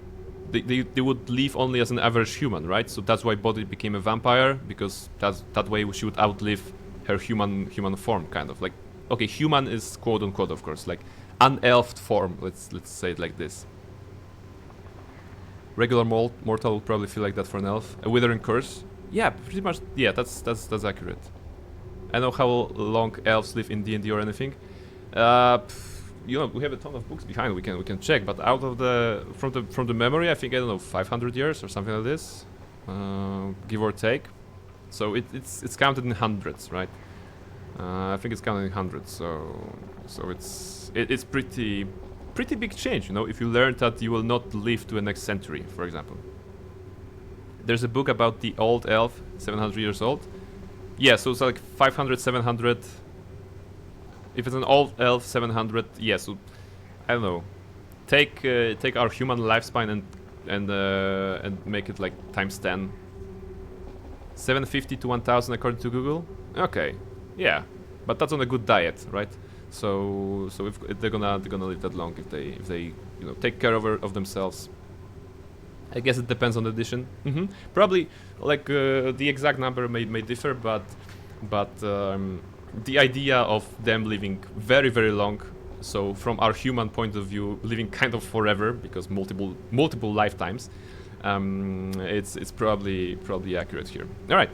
they would live only as an average human, right? So that's why Body became a vampire, because that way she would outlive her human form, kind of like, okay, human is quote unquote, of course, like unelfed form, let's say it like this. Regular mortal would probably feel like that for an elf. A withering curse, yeah, pretty much, yeah, that's accurate. I don't know how long elves live in D&D or anything. You know, we have a ton of books behind. We can check, but out of from the memory, I think, I don't know, 500 years or something like this, give or take. So it's counted in hundreds, right? I think it's counted in hundreds. So it's pretty big change, you know. If you learn that you will not live to the next century, for example. There's a book about the old elf, 700 years old. Yeah, so it's like 500, 700. If it's an old elf, 700, yeah, so I don't know. Take our human lifespan and make it like times 10. 750 to 1000 according to Google. Okay, yeah, but that's on a good diet, right? So if they're gonna live that long, if they you know, take care of themselves. I guess it depends on the edition. Probably like the exact number may differ, but the idea of them living very, very long, so from our human point of view, living kind of forever, because multiple lifetimes, it's probably accurate here. All right,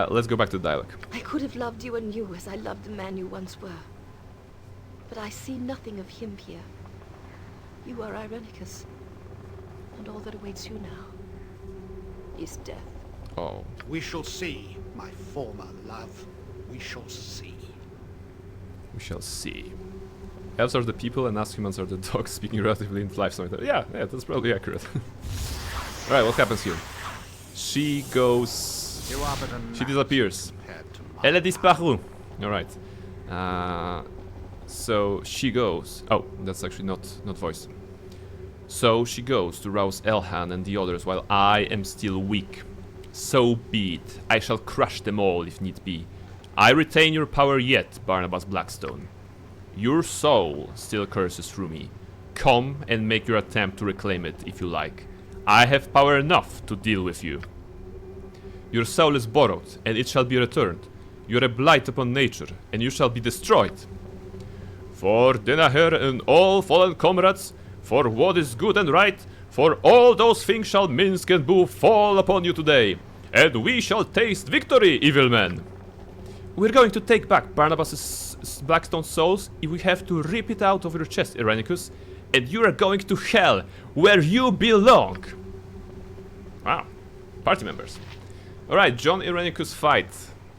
let's go back to the dialogue. I could have loved you anew as I loved the man you once were, but I see nothing of him here. You are Irenicus, and all that awaits you now is death. Oh. We shall see, my former love. We shall see. We shall see. Elves are the people and us humans are the dogs, speaking relatively in life story. Yeah, that's probably accurate. Alright, what happens here? She goes... She disappears. Elle disparu. Alright. So she goes... Oh, that's actually not voice. So she goes to rouse Elhan and the others while I am still weak. So be it. I shall crush them all if need be. I retain your power yet, Barnabas Blackstone. Your soul still curses through me. Come and make your attempt to reclaim it if you like. I have power enough to deal with you. Your soul is borrowed, and it shall be returned. You are a blight upon nature, and you shall be destroyed. For Denaher and all fallen comrades, for what is good and right, for all those things shall Minsk and Boo fall upon you today, and we shall taste victory, evil men. We're going to take back Barnabas' Blackstone souls if we have to rip it out of your chest, Irenicus, and you are going to hell, where you belong. Wow, party members. Alright, John Irenicus fight.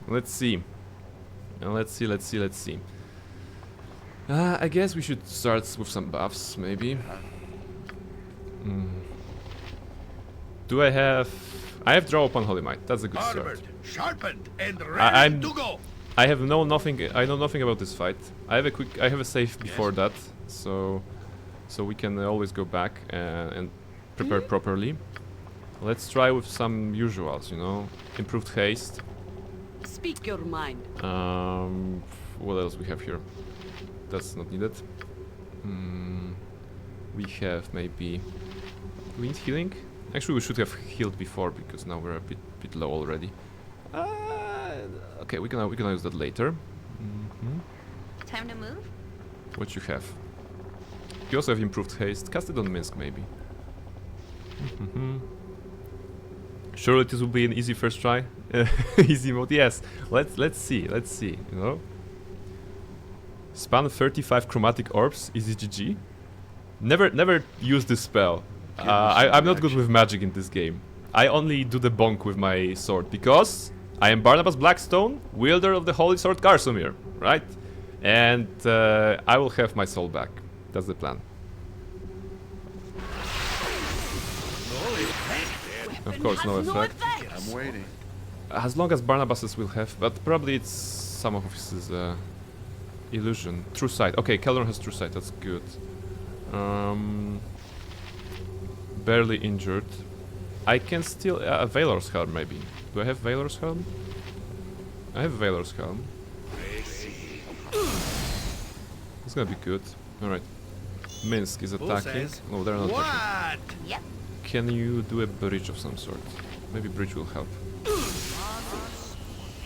Let's see. Let's see. I guess we should start with some buffs, maybe. Do I have... I have draw upon Holy Might. That's a good start. Sharpened and ready to go. I know nothing about this fight. I have a save before that, so we can always go back and prepare properly. Let's try with some usuals, you know, improved haste. Speak your mind. What else we have here? That's not needed. We have maybe... Do we need healing? Actually, we should have healed before because now we're a bit low already. Okay, we can use that later. Time to move. What you have? You also have improved haste. Cast it on Minsk, maybe. Surely this will be an easy first try. Easy mode, yes. Let's see. You know. Span 35 chromatic orbs. Easy GG. Never use this spell. I'm not good with magic in this game. I only do the bonk with my sword because I am Barnabas Blackstone, wielder of the holy sword Garsomir, right? And I will have my soul back. That's the plan. Of course, no effect. I'm waiting. As long as Barnabas's will have, but probably it's some of his illusion. True sight. Okay, Keldron has true sight. That's good. Barely injured. I can still... Valor's Helm, maybe. Do I have Valor's Helm? I have Valor's Helm. It's gonna be good. Alright. Minsk is attacking. No, they're not attacking. Yep. Can you do a bridge of some sort? Maybe bridge will help.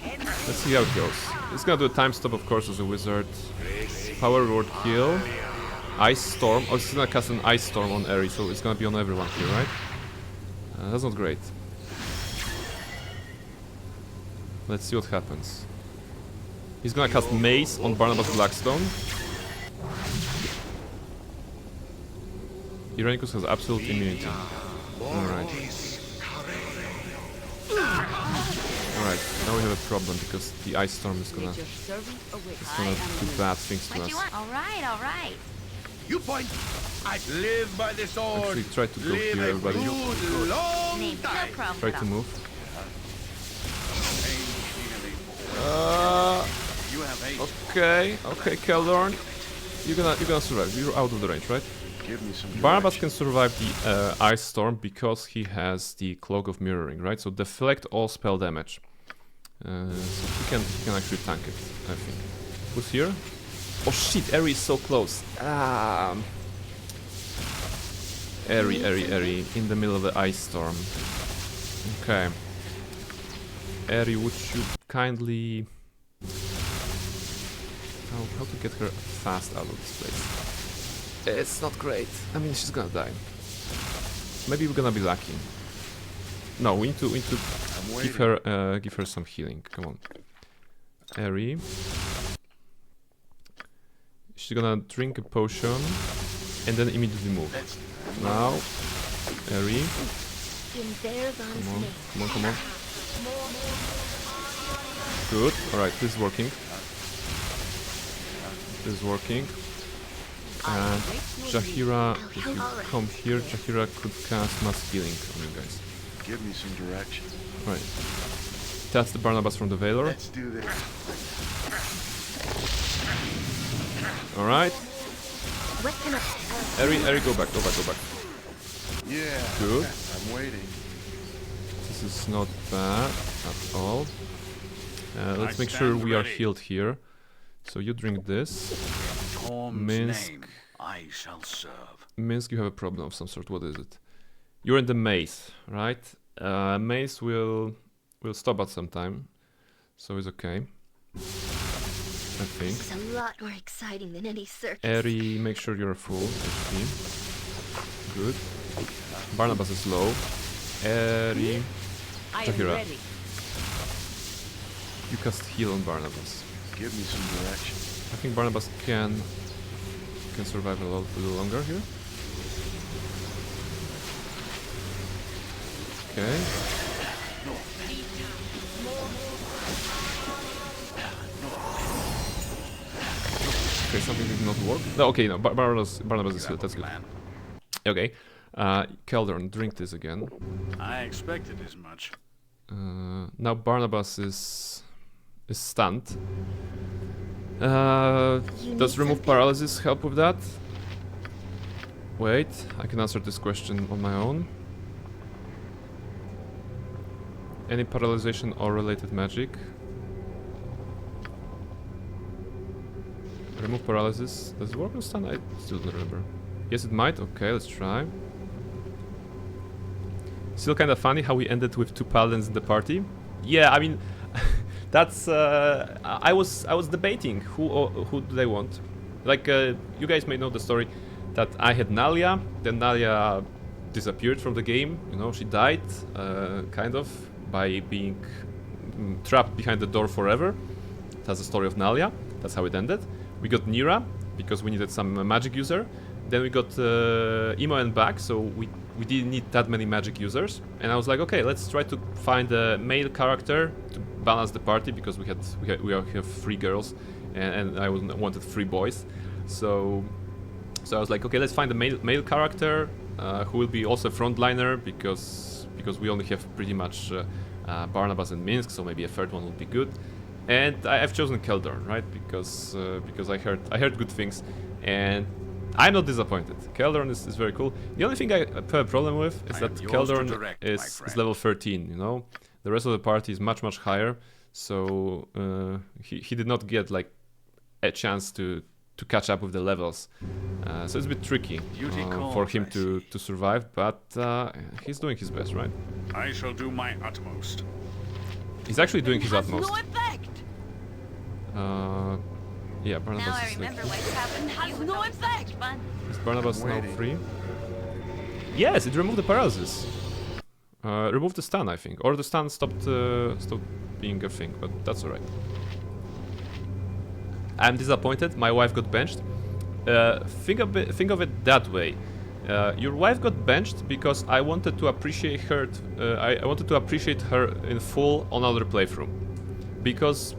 Let's see how it goes. It's gonna do a time stop, of course, as a wizard. Power word kill. Ice storm. Oh, it's gonna cast an ice storm on Eri, so it's gonna be on everyone here, right? That's not great. Let's see what happens. He's gonna cast Mace on Barnabas Blackstone. Irenicus has absolute immunity. Alright. Alright, now we have a problem because the ice storm is gonna do bad things to us. Alright. You point. I live by the sword. Actually, try to go here, everybody. Try to move. Okay, Keldorn. You're gonna survive. You're out of the range, right? Give me some Barnabas can survive the ice storm because he has the cloak of mirroring, right? So deflect all spell damage. So he can actually tank it, I think. Who's here? Oh shit! Eri is so close. Eri, in the middle of the ice storm. Okay. Eri, would you kindly... How to get her fast out of this place? It's not great. I mean, she's gonna die. Maybe we're gonna be lucky. No, we need to give her some healing. Come on, Eri. She's gonna drink a potion and then immediately move. Now, Eri. Come on. Good. Alright, this is working. this is working. And Jahira, if you come here, Jahira could cast mass healing on you guys. Give me some direction. Right. That's the Barnabas from the Valor. Let's do this. Alright. Eri, go back. Yeah. Good. I'm waiting. This is not bad at all. Let's make sure we are healed here. So you drink this. Minsk. Name I shall serve. Minsk, you have a problem of some sort. What is it? You're in the maze, right? Maze will stop at some time, so it's okay. I think. This is a lot more exciting than any circus. Eri, make sure you're full HP. Good. Barnabas is low. Eri, Jahira. You cast heal on Barnabas. Give me some direction. I think Barnabas can survive a little longer here. Okay. Okay, something did not work. No, okay, no, Barnabas is healed, that's good. Okay. Keldorn, drink this again. I expected as much. Now Barnabas is stunned. Does remove paralysis help with that? Wait, I can answer this question on my own. Any paralyzation or related magic? Remove paralysis. Does it work on stun? I still don't remember. Yes, it might. Okay, let's try. Still kind of funny how we ended with 2 paladins in the party. Yeah, I mean, that's. I was debating who do they want. Like you guys may know the story that I had Nalia. Then Nalia disappeared from the game. You know, she died, kind of, by being trapped behind the door forever. That's the story of Nalia. That's how it ended. We got Nira because we needed some magic user. Then we got Imo and back, so we didn't need that many magic users. And I was like, okay, let's try to find a male character to balance the party because we have 3 girls, and I wanted 3 boys. So I was like, okay, let's find a male character who will be also a frontliner because we only have pretty much Barnabas and Minsk, so maybe a 3rd one would be good. And I've chosen Keldorn, right? Because I heard good things, and I'm not disappointed. Keldorn is very cool. The only thing I have a problem with is that Keldorn is level 13. You know, the rest of the party is much higher, so he did not get like a chance to catch up with the levels. So it's a bit tricky for him to survive, but he's doing his best, right? I shall do my utmost. He's actually doing his utmost. No effect. Yeah, Barnabas Now I is remember like... what happened. Has no effect. Is Barnabas now free? Yes, it removed the paralysis. Removed the stun, I think. Or the stun stopped being a thing, but that's alright. I'm disappointed, my wife got benched. Think of it that way. Your wife got benched because I wanted to appreciate her. I wanted to appreciate her in full on another playthrough, because,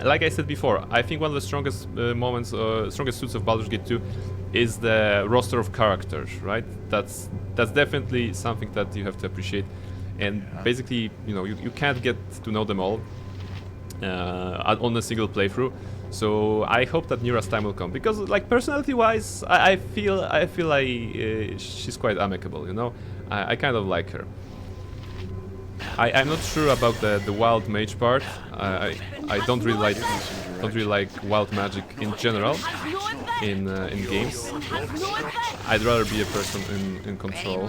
like I said before, I think one of the strongest strongest suits of Baldur's Gate 2 is the roster of characters. Right? That's definitely something that you have to appreciate, and basically, you know, you can't get to know them all on a single playthrough. So I hope that Nira's time will come, because, like, personality-wise, I feel like she's quite amicable. You know, I kind of like her. I'm not sure about the wild mage part. I don't really like wild magic in general in games. I'd rather be a person in control.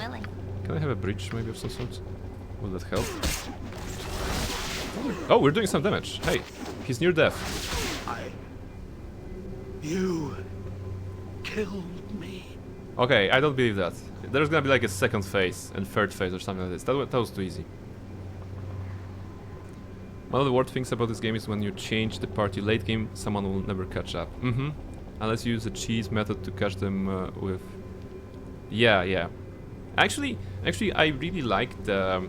Can I have a bridge maybe of some sort? Will that help? Oh, we're doing some damage. Hey, he's near death. You killed me. Okay, I don't believe that. There's gonna be like a 2nd phase and 3rd phase or something like this. That was too easy. One of the worst things about this game is when you change the party late game, someone will never catch up. Unless you use a cheese method to catch them with... Yeah. Actually, I really like the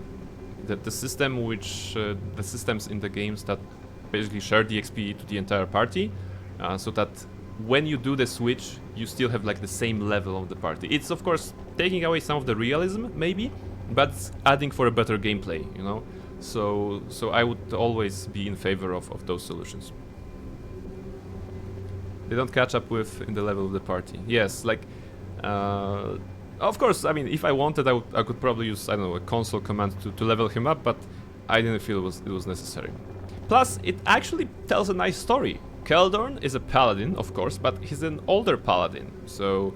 system which... the systems in the games that basically share the XP to the entire party, so that when you do the switch, you still have like the same level of the party. It's of course taking away some of the realism, maybe, but it's adding for a better gameplay, you know. So I would always be in favor of those solutions. They don't catch up with in the level of the party. Yes, like, of course, I mean, if I wanted, I could probably use, I don't know, a console command to level him up, but I didn't feel it was necessary. Plus, it actually tells a nice story. Keldorn is a paladin, of course, but he's an older paladin, so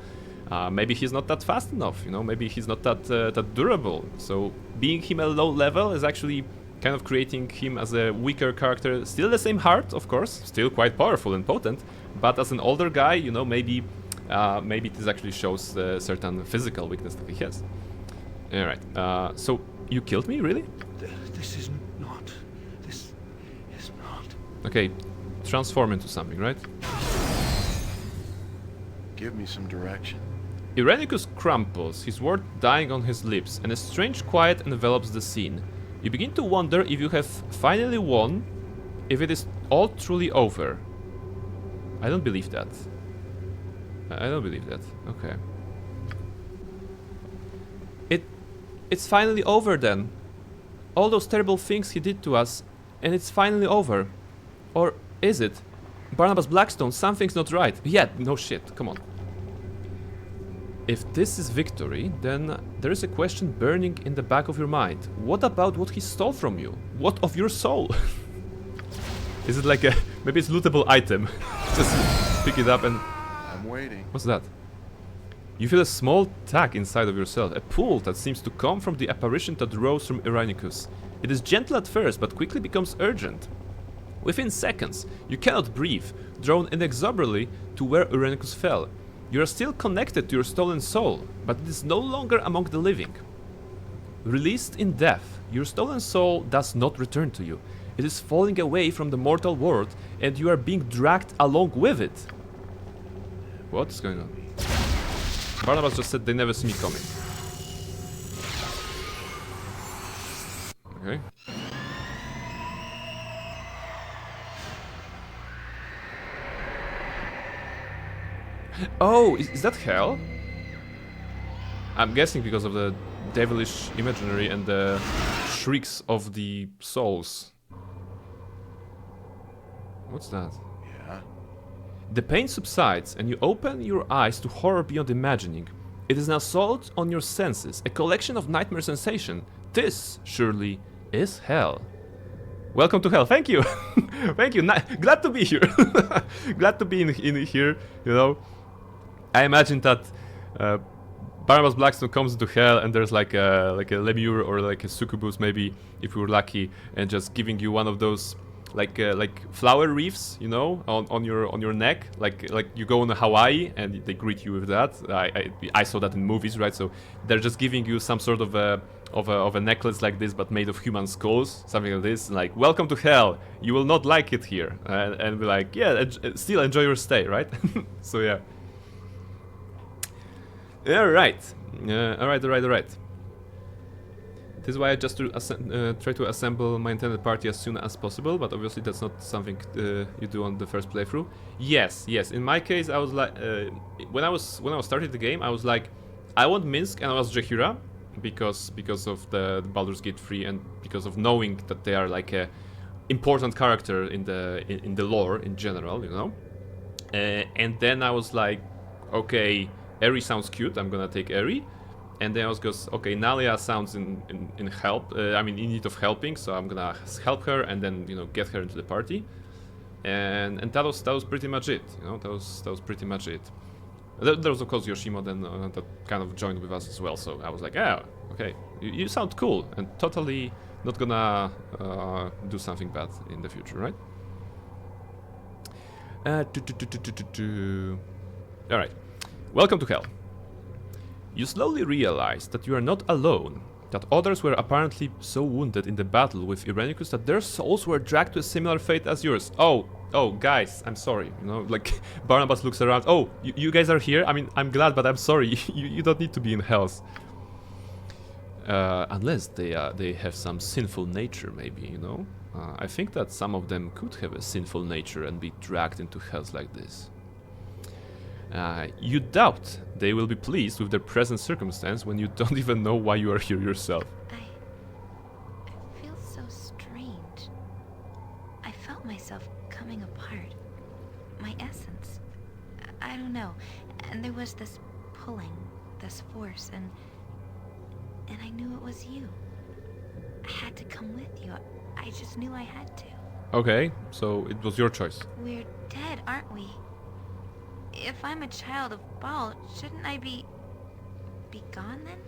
maybe he's not that fast enough, you know, maybe he's not that durable. So being him a low level is actually kind of creating him as a weaker character. Still the same heart, of course, still quite powerful and potent, but as an older guy, you know, maybe this actually shows certain physical weakness that he has. Alright, so you killed me, really? This is not. This is not. Okay, transform into something, right? Give me some direction. Irenicus crumples, his word dying on his lips, and a strange quiet envelops the scene. You begin to wonder if you have finally won, if it is all truly over. I don't believe that. I don't believe that. Okay. It's finally over then. All those terrible things he did to us, and it's finally over. Or is it? Barnabas Blackstone, something's not right. Yeah, no shit, come on. If this is victory, then there is a question burning in the back of your mind. What about what he stole from you? What of your soul? Is it like a... maybe it's lootable item. Just pick it up and... I'm waiting. What's that? You feel a small tug inside of yourself, a pull that seems to come from the apparition that rose from Irenicus. It is gentle at first, but quickly becomes urgent. Within seconds, you cannot breathe, drawn inexorably to where Irenicus fell. You are still connected to your stolen soul, but it is no longer among the living. Released in death, your stolen soul does not return to you. It is falling away from the mortal world, and you are being dragged along with it. What's going on? Barnabas just said they never see me coming. Okay. Oh, is that hell? I'm guessing because of the devilish imaginary and the shrieks of the souls. What's that? Yeah. The pain subsides and you open your eyes to horror beyond imagining. It is an assault on your senses, a collection of nightmare sensation. This, surely, is hell. Welcome to hell. Thank you. Thank you. Glad to be here. Glad to be in here, you know. I imagine that Barnabas Blackstone comes into hell and there's like a lemur or like a succubus, maybe, if we were lucky, and just giving you one of those like flower wreaths, you know, on your neck, like you go on Hawaii and they greet you with that. I saw that in movies, right? So they're just giving you some sort of a necklace like this, but made of human skulls, something like this. Like, welcome to hell. You will not like it here, and be like, yeah, still enjoy your stay, right? So yeah. Alright. Alright. This is why I just try to assemble my intended party as soon as possible, but obviously that's not something you do on the first playthrough. Yes. In my case, I was like, when I was starting the game, I was like, I want Minsk and I was Jahira, because of the Baldur's Gate 3 and because of knowing that they are like a important character in the lore in general, you know. And then I was like, okay, Eri sounds cute, I'm gonna take Eri. And then I was goes, okay, Nalia sounds in help, I mean in need of helping, so I'm gonna help her and then, you know, get her into the party. And that was pretty much it, you know, that was pretty much it. There was of course Yoshimo then that kind of joined with us as well, so I was like, yeah, okay, you sound cool and totally not gonna do something bad in the future, right? Alright. Welcome to hell. You slowly realize that you are not alone, that others were apparently so wounded in the battle with Irenicus that their souls were dragged to a similar fate as yours. Oh, guys, I'm sorry, you know, like, Barnabas looks around, oh, you guys are here? I mean, I'm glad, but I'm sorry, you don't need to be in hells. Unless they have some sinful nature, maybe, you know? I think that some of them could have a sinful nature and be dragged into hells like this. You doubt they will be pleased with their present circumstance when you don't even know why you are here yourself. I feel so strange. I felt myself coming apart. My essence. I don't know. And there was this pulling, this force, and I knew it was you. I had to come with you. I just knew I had to. Okay, so it was your choice. We're dead, aren't we? If I'm a child of Baal, shouldn't I be gone then?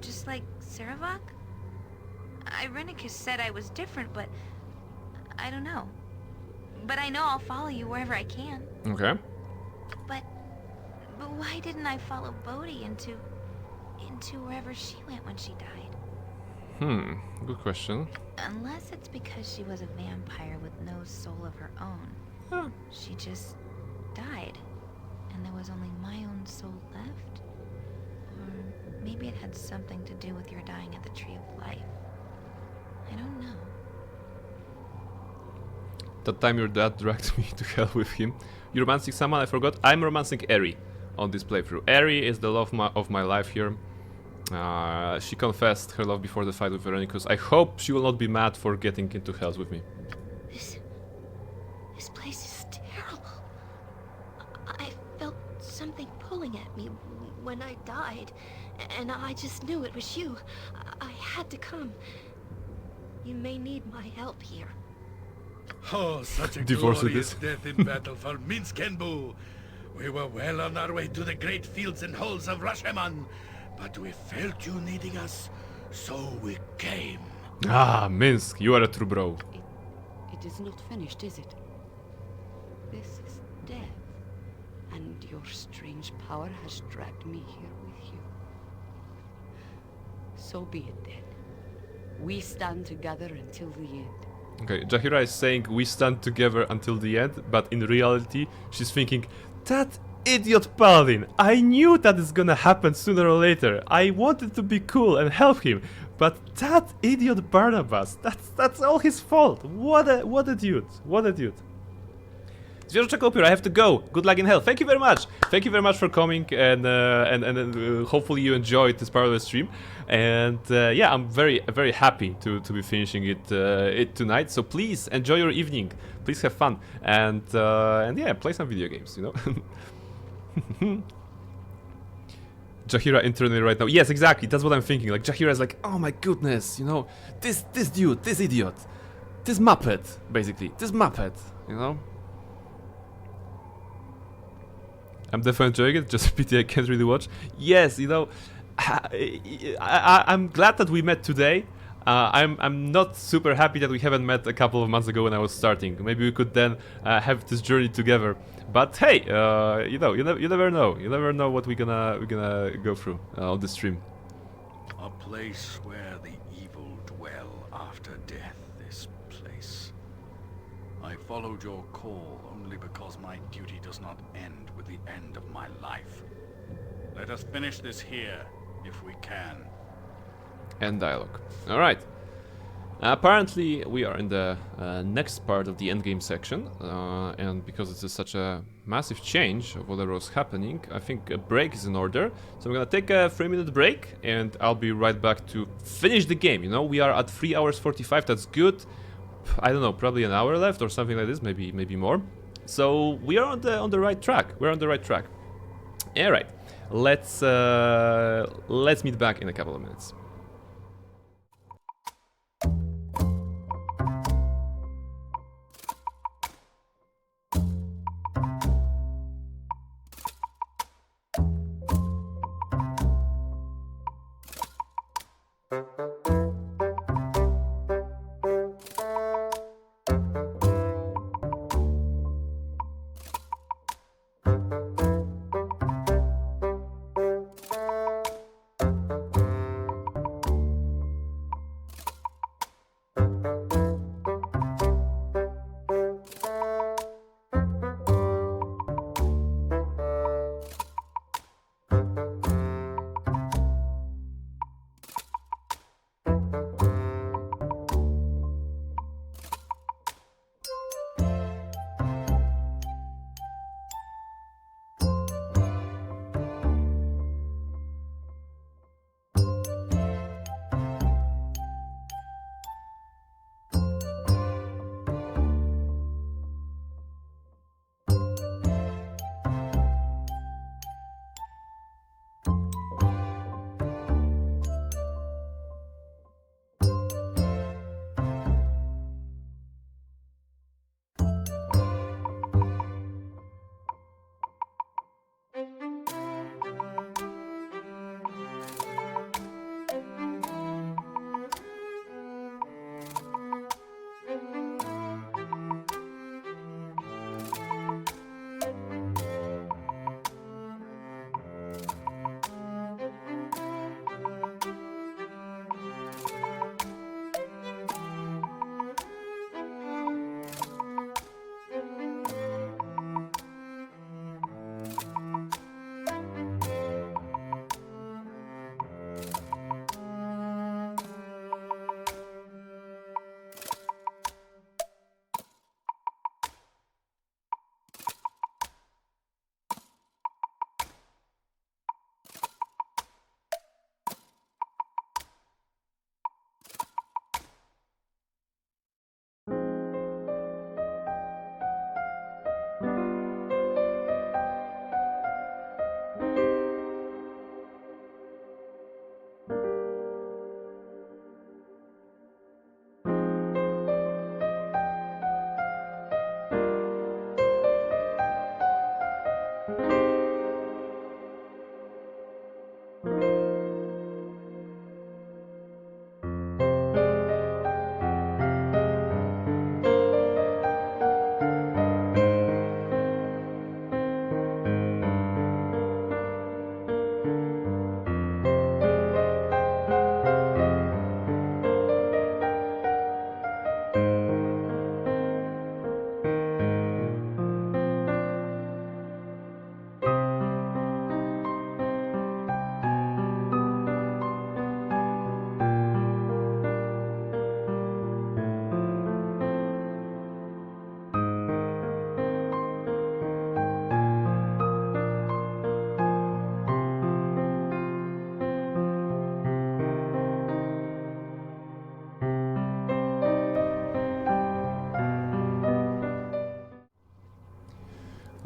Just like Saravok? Irenicus said I was different, but I don't know. But I know I'll follow you wherever I can. Okay. But why didn't I follow Bodhi into wherever she went when she died? Good question. Unless it's because she was a vampire with no soul of her own. Huh. She just died, and there was only my own soul left? Or maybe it had something to do with your dying at the Tree of Life. I don't know. That time your dad dragged me to hell with him. You romancing someone? I forgot. I'm romancing Eri on this playthrough. Eri is the love of my life here. She confessed her love before the fight with Irenicus. I hope she will not be mad for getting into hells with me. This place is terrible. I felt something pulling at me when I died, and I just knew it was you. I had to come. You may need my help here. Oh, such a Divorce glorious it death in battle for Minsk and Bu. We were well on our way to the great fields and halls of Rashomon, but we felt you needing us, so we came. Ah, Minsk, you are a true bro. It is not finished, is it? This is death, and your strange power has dragged me here with you. So be it then. We stand together until the end. Okay, Jaheira is saying we stand together until the end, but in reality, she's thinking, that idiot Paladin, I knew that is gonna happen sooner or later. I wanted to be cool and help him, but that idiot Barnabas, that's all his fault. What a dude, what a dude. Zwierzę Kopior, I have to go. Good luck in hell. Thank you very much. Thank you very much for coming, and hopefully you enjoyed this part of the stream. And yeah, I'm very happy to be finishing it tonight. So please enjoy your evening. Please have fun, and yeah, play some video games. You know. Jaheira internally right now. Yes, exactly. That's what I'm thinking. Like Jaheira is like, oh my goodness, you know, this dude, this idiot, this muppet, basically, this muppet, you know. I'm definitely enjoying it, just a pity I can't really watch. Yes, you know, I'm glad that we met today. I'm not super happy that we haven't met a couple of months ago when I was starting. Maybe we could then have this journey together. But hey, you know, you never know. You never know what we're gonna go through on the stream. A place where the evil dwell after death. This place. I followed your call only because my duty does not end with the end of my life. Let us finish this here, if we can. End dialogue. All right. Apparently, we are in the next part of the endgame section, and because it's such a massive change of whatever was happening, I think a break is in order. So I'm gonna take a 3-minute break, and I'll be right back to finish the game. You know, we are at 3 hours 45. That's good. I don't know, probably an hour left or something like this, maybe more. So we are on the right track. We're on the right track. All right, let's meet back in a couple of minutes.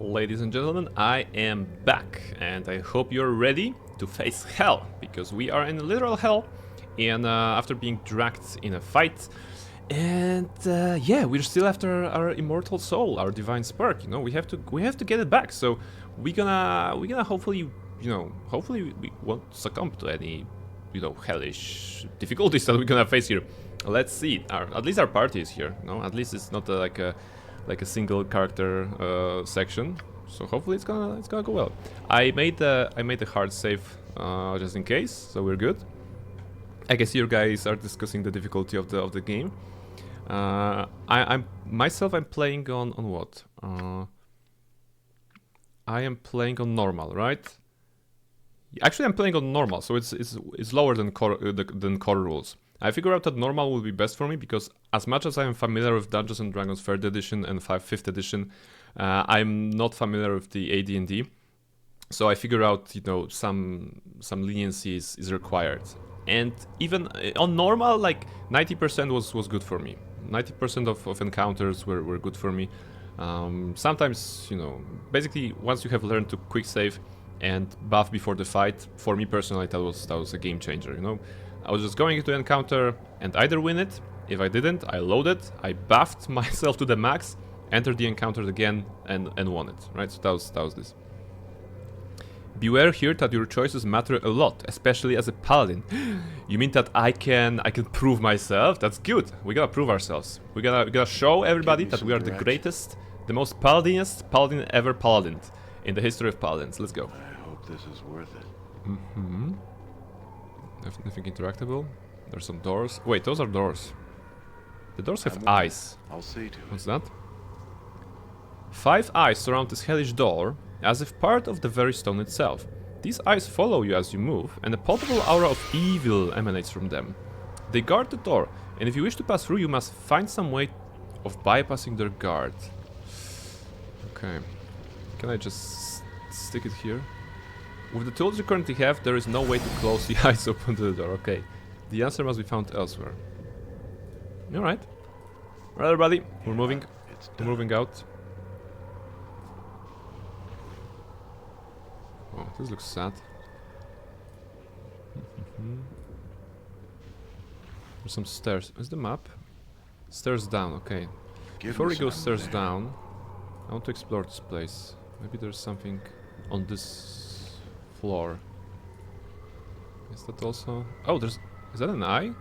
Ladies and gentlemen, I am back, and I hope you're ready to face hell, because we are in literal hell, and after being dragged in a fight, and yeah, we're still after our immortal soul, our divine spark. You know, we have to get it back. So we're gonna hopefully, hopefully we won't succumb to any, hellish difficulties that we're gonna face here. Let's see. At least our party is here. No, at least it's not like a single character section. So hopefully it's gonna go well. I made a hard save just in case, so we're good. I guess you guys are discussing the difficulty of the game. I'm playing on what? I am playing on normal, right? Actually, I'm playing on normal, so it's lower than core rules. I figure out that normal will be best for me because as much as I am familiar with Dungeons and Dragons 3rd edition and 5th edition, I'm not familiar with the AD&D. So I figure out, some leniency is required. And even on normal, like 90% was good for me. 90% of encounters were good for me. Sometimes, basically once you have learned to quick save and buff before the fight, for me personally that was a game changer, I was just going into an encounter and either win it. If I didn't, I loaded, I buffed myself to the max, entered the encounter again and won it, right? So that was this. Beware here that your choices matter a lot, especially as a paladin. You mean that I can prove myself? That's good. We gotta prove ourselves. We gotta show everybody that we are the greatest, the most paladinest paladin ever paladined in the history of paladins. Let's go. I hope this is worth it. Mm-hmm. Nothing interactable. There's some doors. Wait, those are doors. The doors have eyes. I'll see to it. What's that? 5 eyes surround this hellish door, as if part of the very stone itself. These eyes follow you as you move, and a palpable aura of evil emanates from them. They guard the door, and if you wish to pass through, you must find some way of bypassing their guard. Okay. Can I just stick it here? With the tools you currently have, there is no way to close the eyes open to the door. Okay. The answer must be found elsewhere. Alright. Alright, everybody. We're moving. We're moving out. Oh, this looks sad. There's some stairs. Is the map? Stairs down, okay. Before we go stairs down, I want to explore this place. Maybe there's something on this floor. Is that also... Oh, there's... Is that an eye?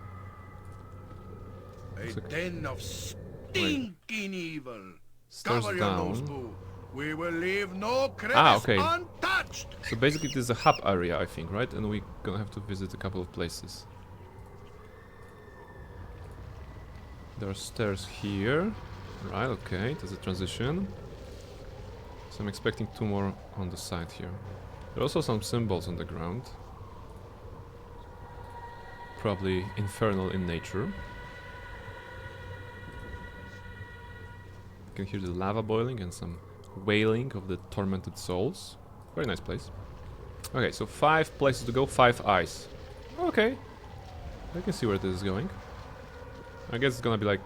A den of stinking evil. Stairs Cover your nose, down. boo. We will leave no crevice Okay. untouched. So basically this is a hub area, I think, right? And we're gonna have to visit a couple of places. There are stairs here. Right, okay, there's a transition. So I'm expecting 2 more on the side here. There are also some symbols on the ground. Probably infernal in nature. You can hear the lava boiling and some wailing of the tormented souls. Very nice place. Okay, so 5 places to go, 5 eyes. Okay. I can see where this is going. I guess it's gonna be like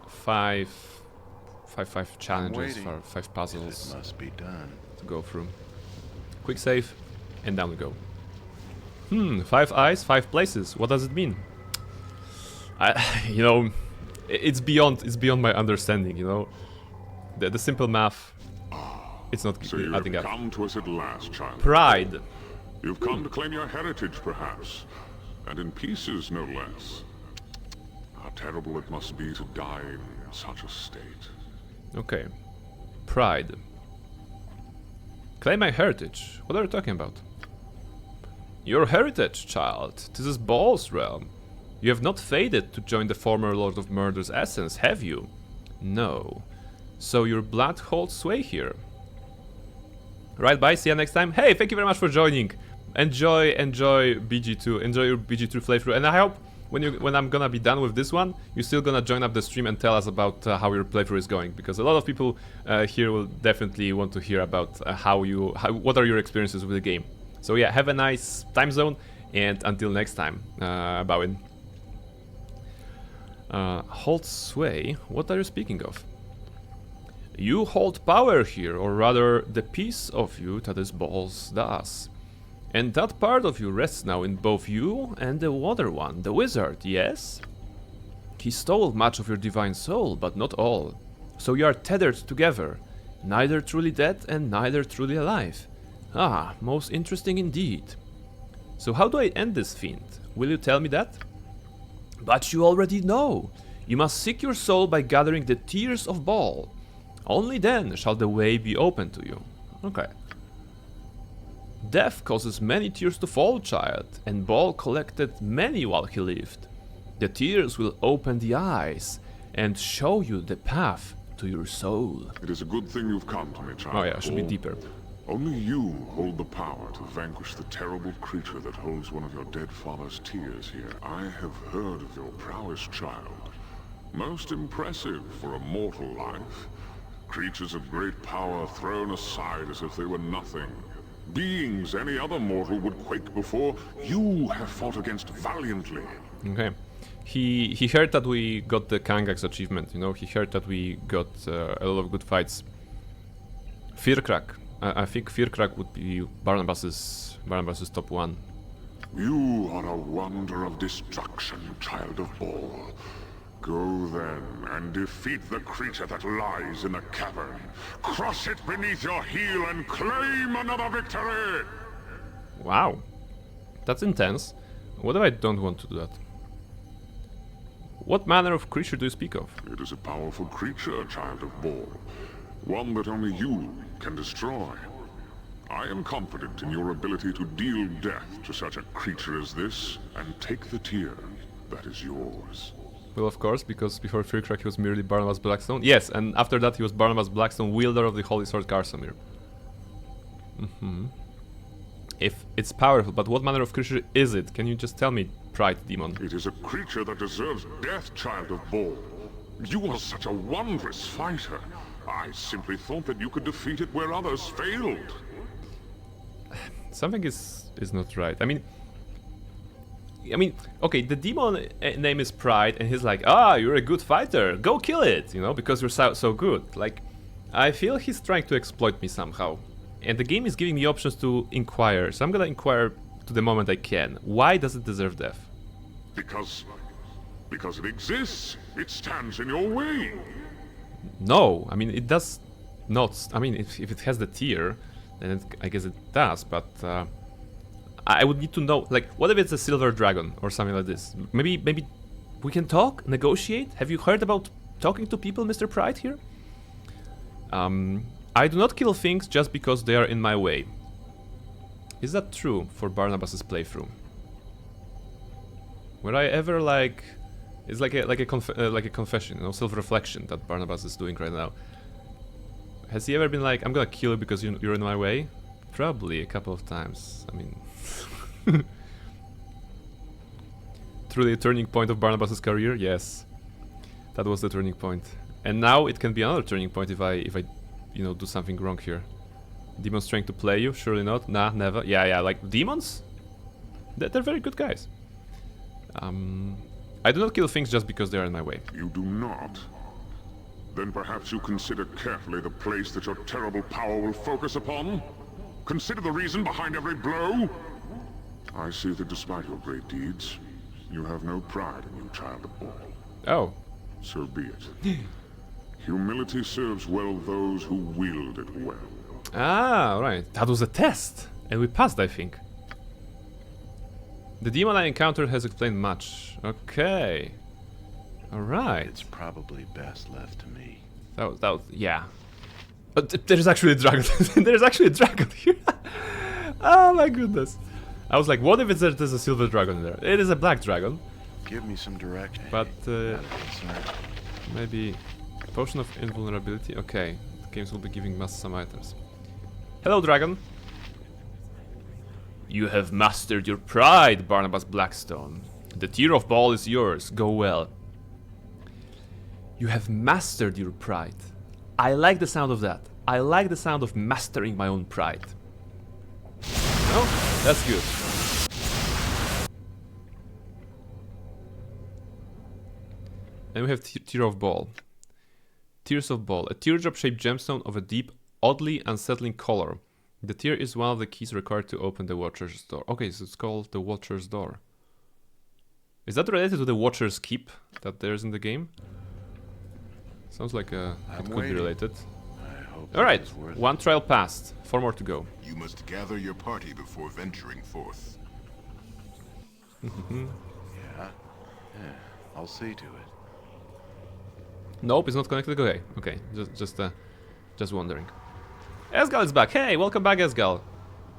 5 challenges for 5 puzzles. It must be done. To go through. Quick save, and down we go. 5 eyes, 5 places. What does it mean? It's beyond my understanding. The simple math. It's not So you have adding up. come to us at last, child. Pride. You've come to claim your heritage, perhaps, and in pieces, no less. How terrible it must be to die in such a state. Okay. Pride. Claim my heritage. What are you talking about? Your heritage, child. This is Baal's realm. You have not faded to join the former Lord of Murder's essence, have you? No. So your blood holds sway here. Right, bye, see you next time. Hey, thank you very much for joining. Enjoy BG2, enjoy your BG2 playthrough, and I hope when I'm gonna be done with this one, you're still gonna join up the stream and tell us about how your playthrough is going, because a lot of people here will definitely want to hear about what are your experiences with the game. So yeah, have a nice time zone, and until next time, Bowin. Hold sway? What are you speaking of? You hold power here, or rather, the piece of you that is Balls does. And that part of you rests now in both you and the Water One, the wizard, yes? He stole much of your divine soul, but not all. So you are tethered together, neither truly dead and neither truly alive. Ah, most interesting indeed. So how do I end this fiend? Will you tell me that? But you already know. You must seek your soul by gathering the tears of Ball. Only then shall the way be open to you. Okay. Death causes many tears to fall, child, and Ball collected many while he lived. The tears will open the eyes and show you the path to your soul. It is a good thing you've come to me, child. Oh yeah, it should be deeper. Only you hold the power to vanquish the terrible creature that holds one of your dead father's tears here. I have heard of your prowess, child. Most impressive for a mortal life. Creatures of great power thrown aside as if they were nothing. Beings any other mortal would quake before, you have fought against valiantly. Okay. He heard that we got the Kangax achievement, you know, he heard that we got a lot of good fights. Firkrak. I think Firkrak would be Barnabas's top one. You are a wonder of destruction, child of Ball. Go then and defeat the creature that lies in the cavern. Crush it beneath your heel and claim another victory! Wow. That's intense. What if I don't want to do that? What manner of creature do you speak of? It is a powerful creature, child of Ball. One that only you can destroy. I am confident in your ability to deal death to such a creature as this, and take the tear that is yours. Well, of course, because before Firkrak he was merely Barnabas Blackstone. Yes, and after that he was Barnabas Blackstone, wielder of the Holy Sword Garsamir. If it's powerful, but what manner of creature is it? Can you just tell me, Pride Demon? It is a creature that deserves death, child of Ball. You are such a wondrous fighter. I simply thought that you could defeat it where others failed. Something is not right. I mean, okay, the demon name is Pride, and he's like, ah, you're a good fighter, go kill it, you know, because you're so good. Like, I feel he's trying to exploit me somehow. And the game is giving me options to inquire, so I'm gonna inquire to the moment I can. Why does it deserve death? Because it exists. It stands in your way. No, I mean, it does not. I mean, if it has the tier, then I guess it does, but I would need to know, like, what if it's a silver dragon or something like this? Maybe we can talk, negotiate? Have you heard about talking to people, Mr. Pride, here? I do not kill things just because they are in my way. Is that true for Barnabas's playthrough? Would I ever, like... It's like a confession, you know, self-reflection that Barnabas is doing right now. Has he ever been like, I'm gonna kill you because you're in my way? Probably a couple of times. I mean... Truly a turning point of Barnabas's career? Yes. That was the turning point. And now it can be another turning point if I you know, do something wrong here. Demons trying to play you? Surely not. Nah, never. Yeah, like demons? They're very good guys. I do not kill things just because they are in my way. You do not? Then perhaps you consider carefully the place that your terrible power will focus upon? Consider the reason behind every blow? I see that despite your great deeds, you have no pride in you, child of Ball. Oh. So be it. Humility serves well those who wield it well. Ah, right. That was a test. And we passed, I think. The demon I encountered has explained much. Okay. Alright. It's probably best left to me. That was yeah. There's actually a dragon. There's actually a dragon here. Oh my goodness. I was like, what if there's a silver dragon in there? It is a black dragon. Give me some direction. But maybe potion of invulnerability. Okay, the games will be giving us some items. Hello, dragon. You have mastered your pride, Barnabas Blackstone. The tear of Ball is yours. Go well. You have mastered your pride. I like the sound of that. I like the sound of mastering my own pride. No? That's good. And we have Tear of Ball. Tears of Ball. A teardrop-shaped gemstone of a deep, oddly unsettling color. The tear is one of the keys required to open the Watcher's Door. Okay, so it's called the Watcher's Door. Is that related to the Watcher's Keep that there's in the game? Sounds like it could be related. Alright, one trial passed. 4 more to go. You must gather your party before venturing forth. Yeah, I'll see to it. Nope, it's not connected. Okay, okay, just wondering. Esgal is back. Hey, welcome back, Esgal.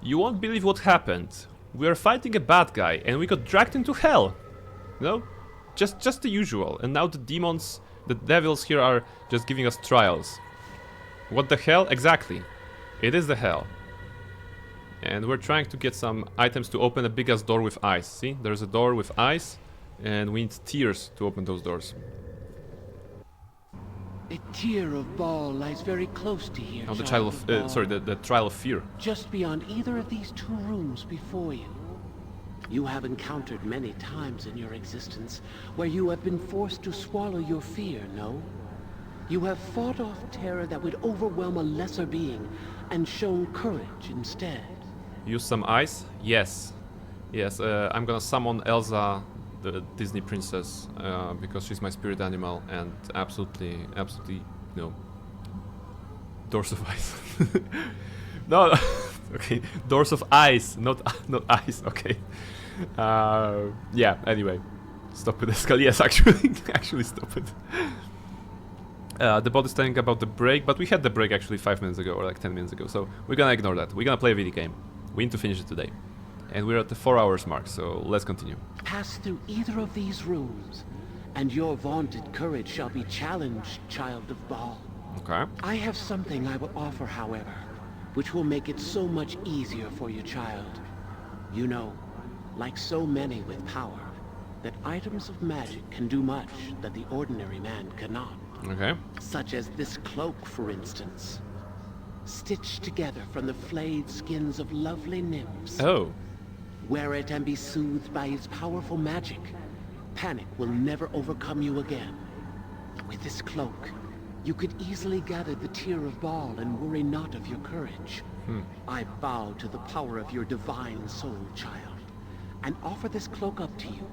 You won't believe what happened. We are fighting a bad guy, and we got dragged into hell. You know, just the usual. And now the demons, the devils here are just giving us trials. What the hell? Exactly. It is the hell. And we're trying to get some items to open a big-ass door with ice. See? There's a door with ice, and we need tears to open those doors. A tear of Ball lies very close to here. Oh, the trial of... the trial of fear. Just beyond either of these 2 rooms before you. You have encountered many times in your existence where you have been forced to swallow your fear, no? You have fought off terror that would overwhelm a lesser being and shown courage instead. Use some ice? Yes. Yes, I'm gonna summon Elsa, the Disney princess, because she's my spirit animal, and absolutely, you know, doors of ice. No, okay, doors of ice, not ice. Okay. Yeah. Anyway, stop it, Escal. Yes, actually, stop it. The bot is telling about the break, but we had the break actually 5 minutes ago or like 10 minutes ago, so we're gonna ignore that. We're gonna play a video game. We need to finish it today. And we're at the 4 hours mark, so let's continue. Pass through either of these rooms, and your vaunted courage shall be challenged, child of Baal. Okay. I have something I will offer, however, which will make it so much easier for your child. You know, like so many with power, that items of magic can do much that the ordinary man cannot. Okay. Such as this cloak, for instance. Stitched together from the flayed skins of lovely nymphs. Oh. Wear it and be soothed by its powerful magic. Panic will never overcome you again. With this cloak, you could easily gather the tear of Baal and worry not of your courage. I bow to the power of your divine soul, child, and offer this cloak up to you,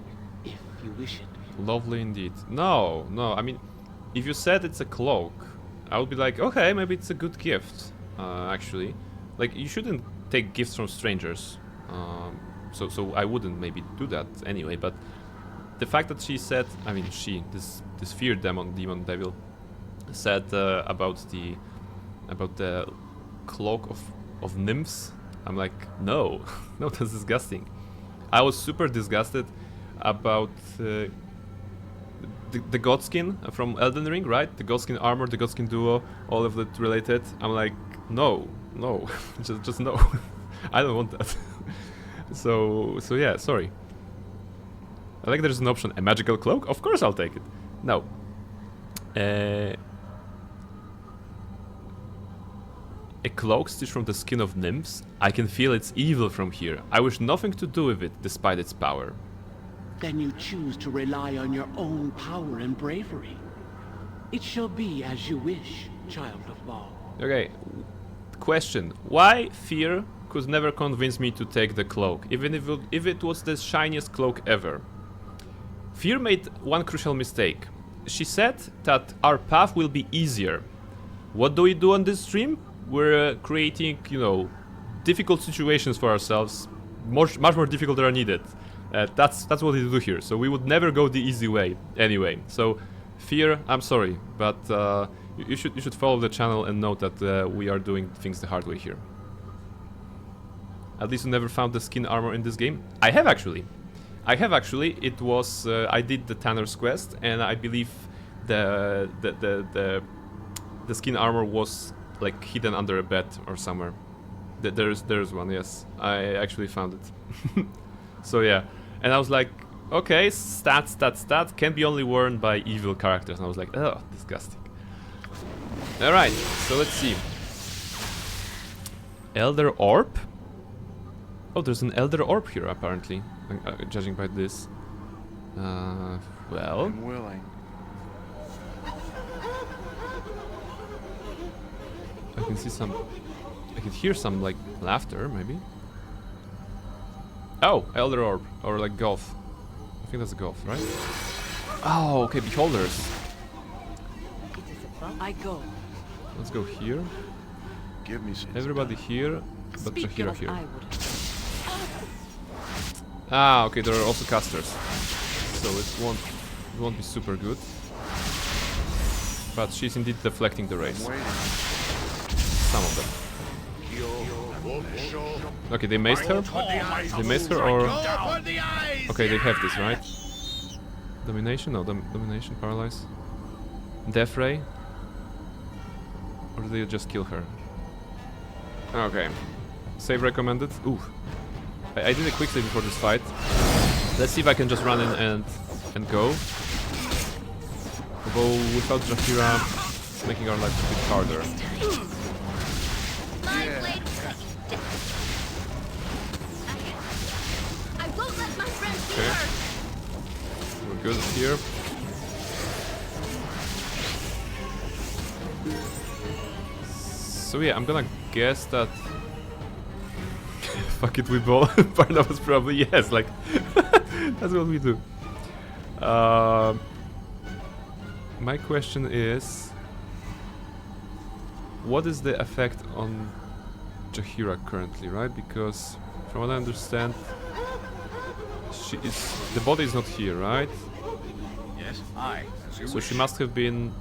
if you wish it. Lovely indeed. No, I mean, if you said it's a cloak, I would be like, okay, maybe it's a good gift, actually. Like, you shouldn't take gifts from strangers. So I wouldn't maybe do that anyway, but the fact that she said, I mean, this fear demon devil, said about the cloak of nymphs, I'm like, no, that's disgusting. I was super disgusted about the Godskin from Elden Ring, right? The Godskin armor, the Godskin duo, all of that related. I'm like, no, just no. I don't want that. So yeah, sorry. I like there's an option, a magical cloak? Of course I'll take it. No. A cloak stitched from the skin of nymphs? I can feel its evil from here. I wish nothing to do with it, despite its power. Then you choose to rely on your own power and bravery. It shall be as you wish, child of Baal. Okay, question. Why fear could never convince me to take the cloak, even if it was the shiniest cloak ever? Fear made one crucial mistake. She said that our path will be easier. What do we do on this stream? We're creating, you know, difficult situations for ourselves, much more difficult than are needed. That's what we do here. So we would never go the easy way anyway. So Fear, I'm sorry, but you should follow the channel and note that we are doing things the hard way here. At least you never found the skin armor in this game. I have actually. It was I did the Tanner's quest, and I believe the skin armor was like hidden under a bed or somewhere. There's one, yes. I actually found it. So yeah, and I was like, okay, stats can be only worn by evil characters, and I was like, oh, disgusting. All right, so let's see. Elder Orb. Oh, there's an Elder Orb here apparently, judging by this. Well. I'm willing. I can see some... I can hear some, like, laughter, maybe. Oh, Elder Orb. Or, like, Golf. I think that's a Golf, right? Oh, okay, Beholders. I go. Let's go here. Give me some. Everybody here, but Jaheira here. I would. Ah, okay, there are also casters. So it won't be super good. But she's indeed deflecting the rays. Some of them. Okay, they maced her? They maced her or... Okay, they have this, right? Domination? No, Domination, Paralyze. Death Ray? Or did they just kill her? Okay. Save recommended. Ooh. I did it quickly before this fight. Let's see if I can just run in and go. Although without Jaheira, it's making our life a bit harder. I won't let my friend be Okay. hurt. We're good here. So yeah, I'm gonna guess that... Fuck it, we both. Barnabas probably, yes, like... that's what we do. My question is... What is the effect on Jaheira currently, right? Because from what I understand, she is... the body is not here, right? Yes, aye. So she must have been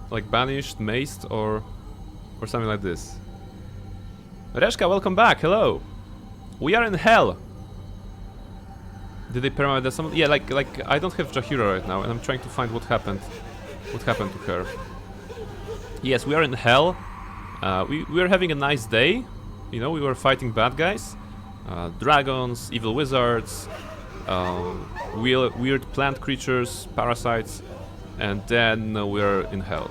like banished, maced, or something like this. Reshka, welcome back. Hello. We are in hell. Did they permanent someone? Yeah, like I don't have Jaheira right now, and I'm trying to find what happened. What happened to her? Yes, we are in hell. We were having a nice day. You know, we were fighting bad guys, dragons, evil wizards, weird plant creatures, parasites, and then we're in hell.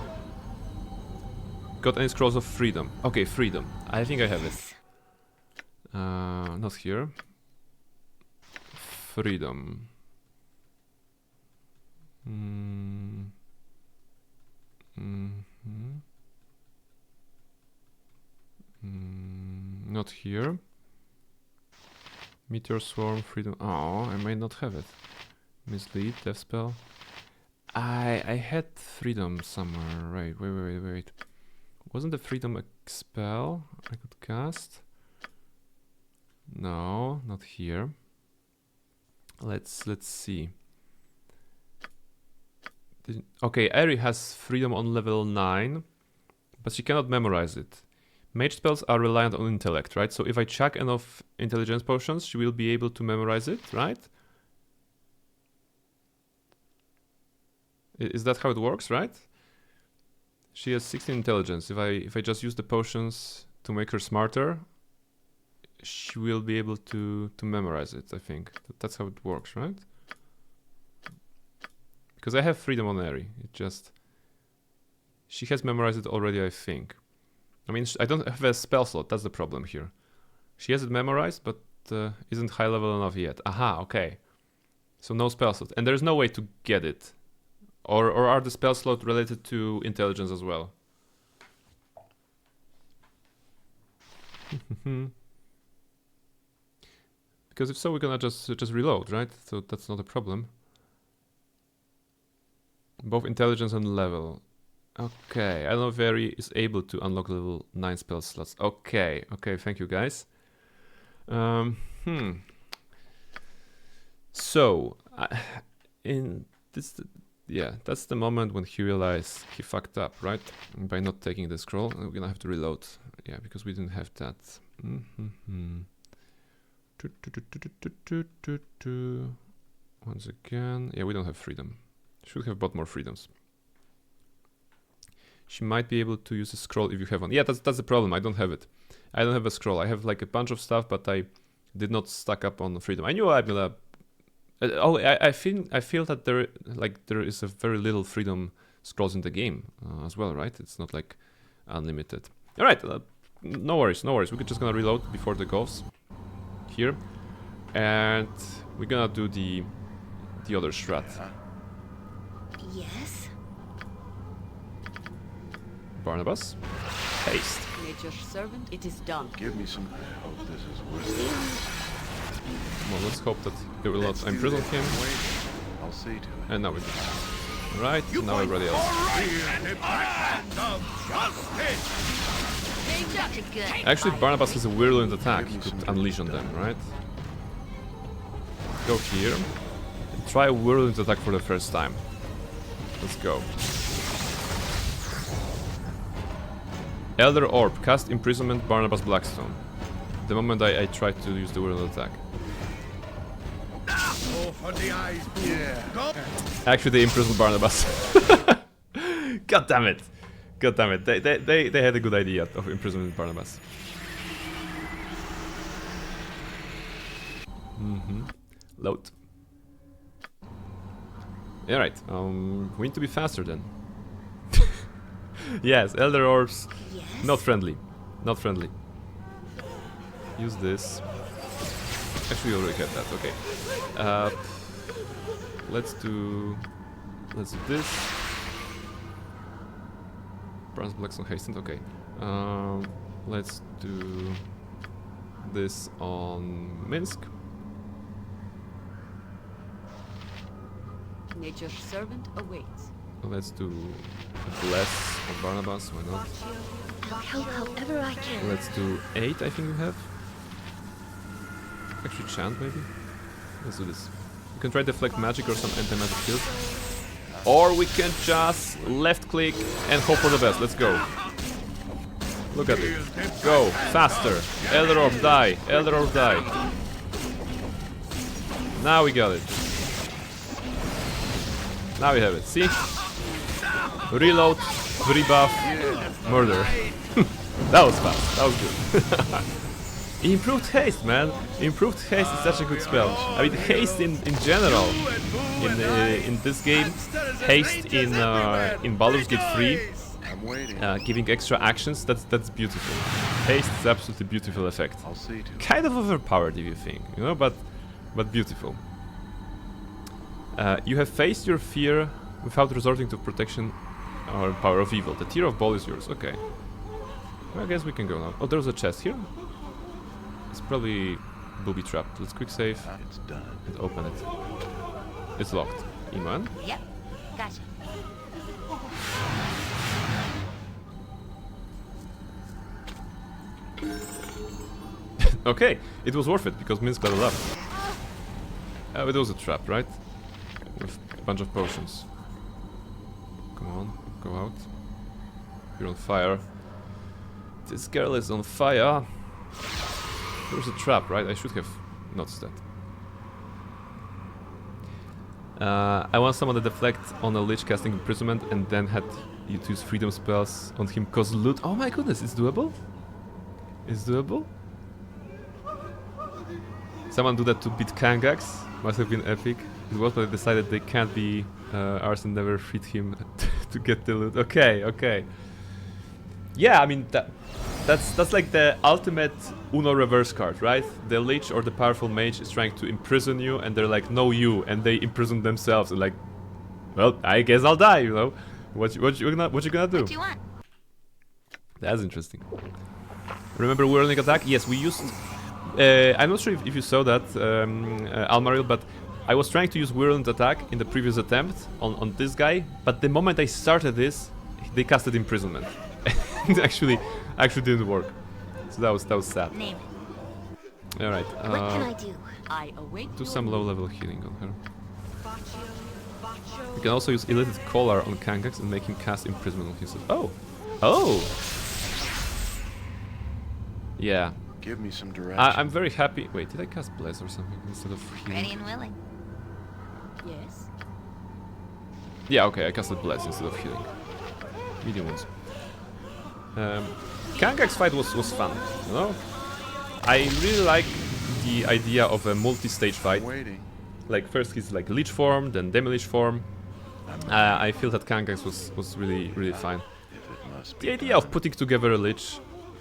Got any scrolls of freedom? Okay, freedom. I think I have it. Not here. Freedom. Not here. Meteor Swarm, freedom. Oh, I might not have it. Mislead, death spell. I had freedom somewhere. Wait. Wasn't the freedom a spell I could cast? No, not here. Let's see. Okay, Eri has freedom on level 9, but she cannot memorize it. Mage spells are reliant on intellect, right? So if I chuck enough intelligence potions, she will be able to memorize it, right? Is that how it works, right? She has 16 intelligence. If I just use the potions to make her smarter, she will be able to memorize it, I think. That's how it works, right? Because I have freedom on Eri. It just... She has memorized it already, I think. I mean, I don't have a spell slot. That's the problem here. She has it memorized, but isn't high level enough yet. Aha, okay. So no spell slot. And there's no way to get it. Or are the spell slot related to intelligence as well? Because if so, we're gonna just reload, right? So that's not a problem. Both intelligence and level. Okay, I don't know if Eri is able to unlock level 9 spell slots. Okay, thank you guys. So, in this... Yeah, that's the moment when he realized he fucked up, right? By not taking the scroll. We're gonna have to reload. Yeah, because we didn't have that. Once again. Yeah, we don't have freedom. Should have bought more freedoms. She might be able to use a scroll if you have one. Yeah, that's the problem. I don't have it. I don't have a scroll. I have like a bunch of stuff, but I did not stack up on freedom. I knew I'm gonna... I feel that there is a very little freedom scrolls in the game as well, right? It's not like unlimited. All right, no worries. We're just gonna reload before the goals here, and we're gonna do the other strat. Yes. Barnabas. haste. Nature's servant, it is done. Give me some. I hope this is worth it. Come on, let's hope that they will not imprison him. I'll see to it. And now we do. Right, now everybody else. Actually, Barnabas has a virulent attack he could unleash on them, right? Go here. And try a virulent attack for the first time. Let's go. Elder Orb, cast Imprisonment Barnabas Blackstone. The moment I tried to use the virulent attack. Actually, they imprisoned Barnabas. God damn it! God damn it! They had a good idea of imprisoning Barnabas. Load. Alright, we need to be faster then. Yes, Elder Orbs. Yes. Not friendly. Not friendly. Use this. Actually, we already had that. Okay. Let's do this. Bronze Blackstone Hastened. Okay. Let's do this on Minsk. Nature's servant awaits. Let's do Bless on Barnabas. Why not? I'll help however I can. Let's do 8. I think we have. Actually, chant maybe. Let's do this. We can try deflect magic or some anti-magic shield, or we can just left click and hope for the best. Let's go. Look at it. Go faster. Elder Orb die. Elder Orb die. Now we got it. Now we have it. See? Reload, rebuff, murder. That was fast. That was good. Improved haste, man. Improved haste is such a good spell. I mean, haste in general in this game, haste in Baldur's Gate 3, giving extra actions. That's beautiful. Haste is absolutely beautiful effect. Kind of overpowered, if you think, you know, but beautiful. You have faced your fear without resorting to protection or power of evil. The Tear of Ball is yours. Okay. Well, I guess we can go now. Oh, there's a chest here. It's probably booby trapped. Let's quick save. It's done. And open it. It's locked. Iman? Yep. Gotcha. Okay, it was worth it because Minsk leveled up. It was a trap, right? With a bunch of potions. Come on, go out. You're on fire. This girl is on fire. There's a trap, right? I should have noticed that. I want someone to deflect on a lich casting imprisonment and then had you to use freedom spells on him cause loot. Oh my goodness, it's doable? It's doable? Someone do that to beat Kangax? Must have been epic. It was, but I decided they can't be ours and never freed him to get the loot. Okay, okay. Yeah, I mean that's like the ultimate Uno reverse card, right? The lich or the powerful mage is trying to imprison you, and they're like, no, you, and they imprison themselves. And like, well, I guess I'll die. You know, what you gonna do? What do you want? That's interesting. Remember whirling attack? Yes, we used. I'm not sure if you saw that, Almaril, but I was trying to use Virulent Attack in the previous attempt on this guy, but the moment I started this, they casted Imprisonment. It actually didn't work. So that was sad. Name it. Alright. What can I do? I await do some low-level healing on her. You can also use Illicit Collar on Kangax and make him cast Imprisonment on himself. Oh! Oh! Yeah. Give me some direction. I'm very happy. Wait, did I cast Bless or something instead of healing? Ready and willing. Yes. Yeah, okay, I casted Bless instead of healing. Medium ones. Kangax fight was fun, you know? I really like the idea of a multi-stage fight. Like first he's like Lich form, then Demi-Lich form. I feel that Kangax was really fine. The idea of putting together a Lich,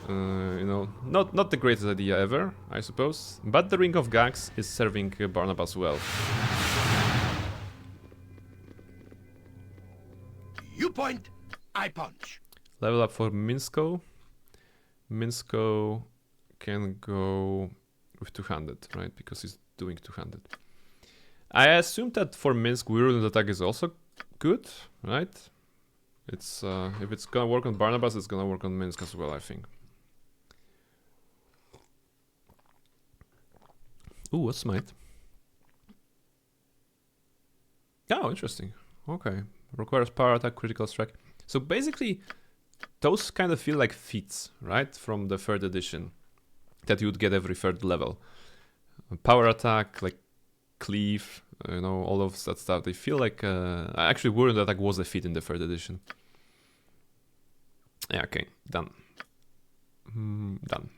you know, not the greatest idea ever, I suppose. But the Ring of Gags is serving Barnabas well. You point, I punch. Level up for Minsko. Minsko can go with two-handed, right? Because he's doing two-handed. I assume that for Minsk, Virulent attack is also good, right? It's if it's gonna work on Barnabas, it's gonna work on Minsk as well, I think. Ooh, a smite. Oh, interesting. Okay. Requires power attack, critical strike. So basically, those kind of feel like feats, right? From the 3rd edition. That you would get every 3rd level. Power attack, like cleave, you know, all of that stuff. They feel like... actually, Virulent attack was a feat in the 3rd edition. Yeah, okay. Done. Done.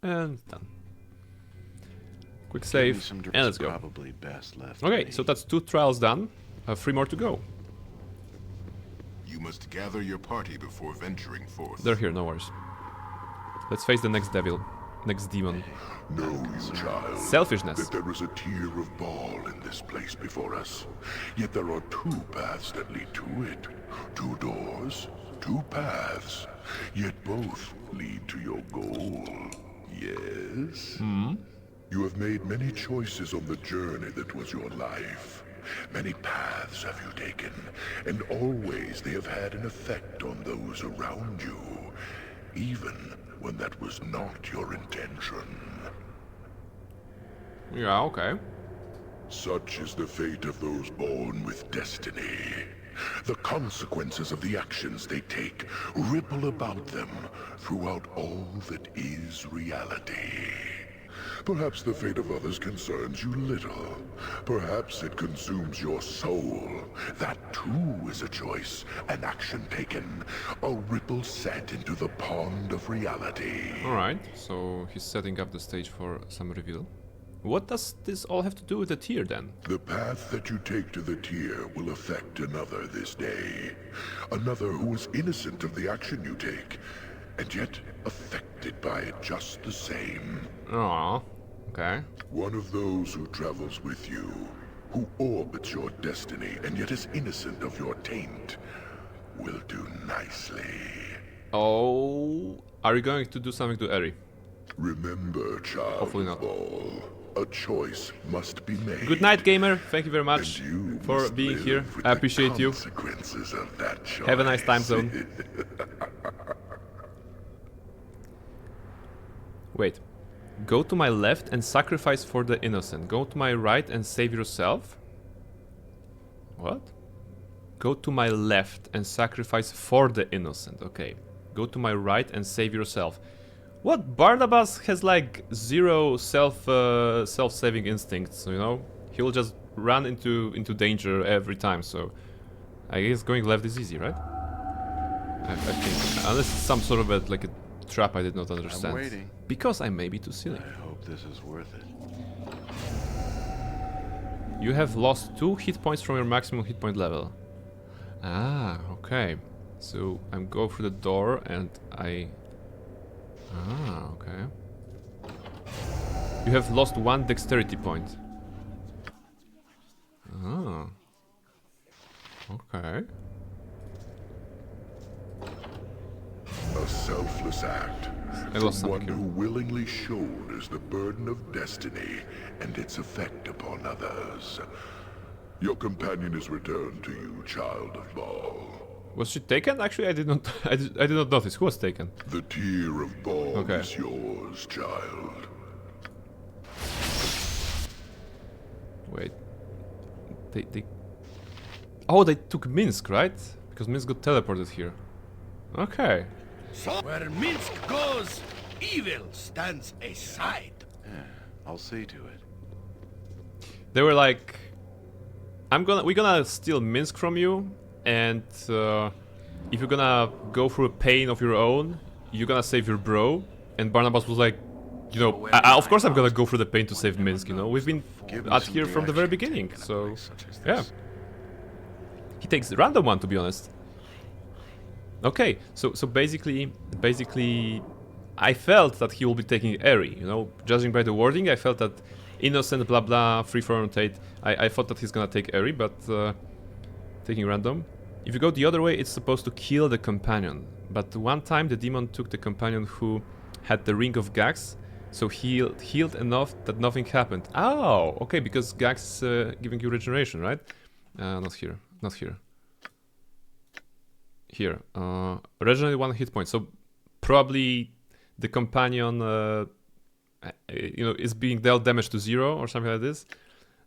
And done. Quick save, and let's go. Probably best left Okay, so that's 2 trials done. 3 more to go. You must gather your party before venturing forth. They're here, no worries. Let's face the next devil, next demon. Know, you child, Selfishness. that there is a tier of Baal in this place before us. Yet there are 2 paths that lead to it. 2 doors, 2 paths. Yet both lead to your goal. Yes? You have made many choices on the journey that was your life. Many paths have you taken, and always they have had an effect on those around you, even when that was not your intention. Yeah, okay. Such is the fate of those born with destiny. The consequences of the actions they take ripple about them throughout all that is reality. Perhaps the fate of others concerns you little. Perhaps it consumes your soul. That too is a choice, an action taken, a ripple set into the pond of reality. Alright, so he's setting up the stage for some reveal. What does this all have to do with the tier then? The path that you take to the tier will affect another this day. Another who is innocent of the action you take, and yet affected by it just the same. Aww, okay. One of those who travels with you, who orbits your destiny and yet is innocent of your taint, will do nicely. Oh, are you going to do something to Eri? Remember, child. Hopefully not. Ball, a choice must be made. Good night, gamer. Thank you very much for being here. I appreciate you. Of that choice. Have a nice time zone. Wait. Go to my left and sacrifice for the innocent. Go to my right and save yourself? What? Go to my left and sacrifice for the innocent. Okay. Go to my right and save yourself. What? Barnabas has like 0 self-saving instincts, you know? He'll just run into danger every time, so I guess going left is easy, right? I think, unless it's some sort of a trap I did not understand. I'm waiting. Because I may be too silly. I hope this is worth it. You have lost 2 hit points from your maximum hit point level. Ah, okay. So I'm going through the door and I... Ah, okay. You have lost 1 dexterity point. Ah. Okay. A selfless act. I lost From one something who willingly shoulders the burden of destiny and its effect upon others. Your companion is returned to you, child of Baal. Was she taken? Actually, I did not. I did not notice who was taken. The tier of Baal Okay. is yours, child. Wait. They. Oh, they took Minsk, right? Because Minsk got teleported here. Okay. So where Minsk goes, evil stands aside. Yeah, I'll see to it. They were like, we're gonna steal Minsk from you, and if you're gonna go through a pain of your own, you're gonna save your bro. And Barnabas was like, you know, of course I'm gonna go through the pain to save Minsk, you know, we've been out here from the very beginning, so, yeah. He takes the random one, to be honest. Okay, so basically, I felt that he will be taking Eri, you know, judging by the wording, I felt that innocent, blah blah, free for rotate, I thought that he's gonna take Eri, but taking random. If you go the other way, it's supposed to kill the companion, but one time the demon took the companion who had the Ring of Gax, so healed enough that nothing happened. Oh, okay, because Gax is giving you regeneration, right? Not here, not here. Here, regenerate 1 hit point. So probably the companion, you know, is being dealt damage to 0 or something like this,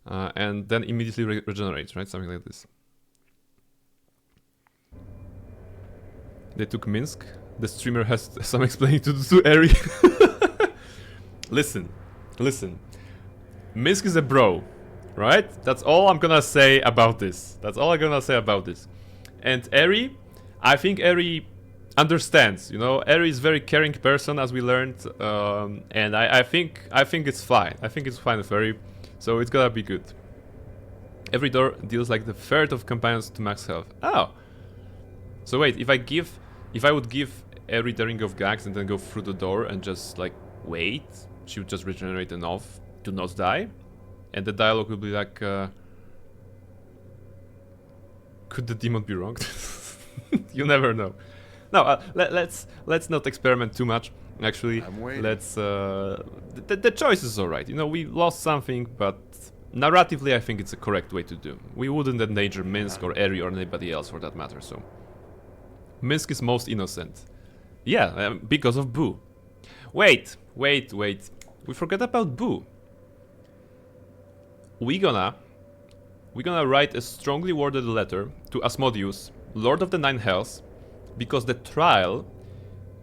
and then immediately regenerates, right? Something like this. They took Minsk. The streamer has some explaining to do to Eri. Listen. Minsk is a bro, right? That's all I'm gonna say about this. And Eri, I think Eri understands, you know. Eri is a very caring person, as we learned, and I think it's fine. I think it's fine with Eri, so it's gonna be good. Every door deals like the third of companions to max health. Oh, so wait, if I would give Eri the Ring of Gax and then go through the door and just like wait, she would just regenerate enough to not die, and the dialogue will be like, could the demon be wrong? You never know. No, let's not experiment too much. Actually, let's. The choice is alright. You know, we lost something, but narratively, I think it's a correct way to do. We wouldn't endanger Minsk or Eri or anybody else for that matter. So, Minsk is most innocent. Yeah, because of Boo. Wait. We forget about Boo. We're gonna write a strongly worded letter to Asmodeus, Lord of the Nine Hells, because the trial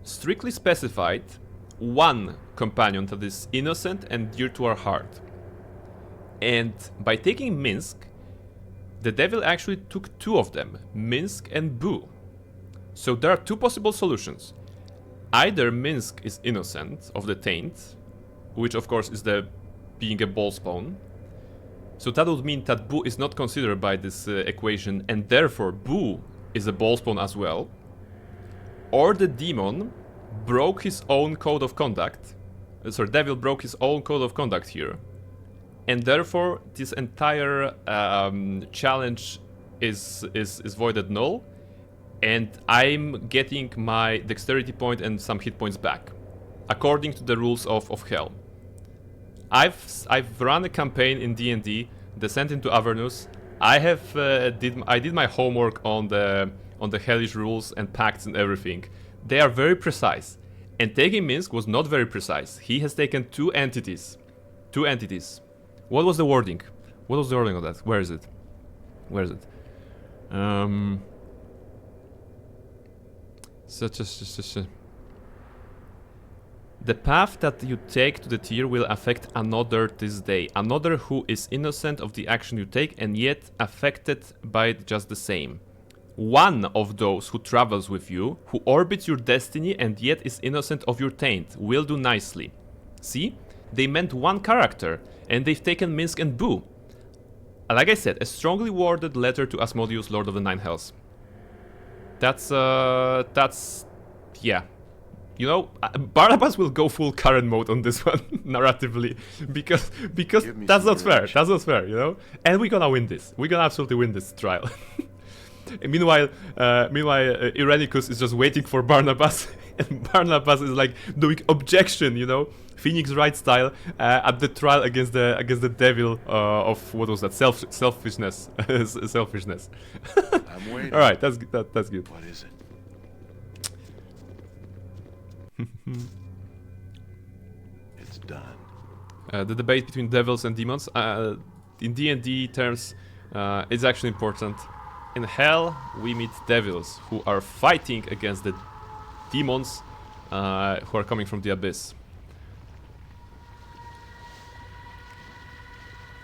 strictly specified one companion that is innocent and dear to our heart. And by taking Minsk, the devil actually took 2 of them, Minsk and Boo. So there are 2 possible solutions. Either Minsk is innocent of the taint, which of course is the being a ball spawn. So that would mean that Boo is not considered by this equation, and therefore Boo is a ball spawn as well. Or the demon broke his own code of conduct. Devil broke his own code of conduct here. And therefore this entire challenge is voided null. And I'm getting my dexterity point and some hit points back, according to the rules of Hell. I've run a campaign in D&D, Descent into Avernus. I did my homework on the Hellish rules and pacts and everything. They are very precise, and taking Minsk was not very precise. He has taken 2 entities. What was the wording? What was the wording of that? Where is it? The path that you take to the tier will affect another this day. Another who is innocent of the action you take and yet affected by it just the same. One of those who travels with you, who orbits your destiny and yet is innocent of your taint, will do nicely. See? They meant one character, and they've taken Minsk and Boo. Like I said, a strongly worded letter to Asmodeus, Lord of the Nine Hells. That's yeah. You know, Barnabas will go full Karen mode on this one, narratively, because that's not fair. That's not fair, you know. And we're gonna win this. We're gonna absolutely win this trial. Meanwhile, Irenicus is just waiting for Barnabas, and Barnabas is like doing objection, you know, Phoenix Wright style, at the trial against the devil of what was that? Selfishness. Selfishness. I'm waiting. All right, that's good. What is it? It's done. The debate between devils and demons, in D&D terms, is actually important. In Hell, we meet devils who are fighting against the demons who are coming from the abyss.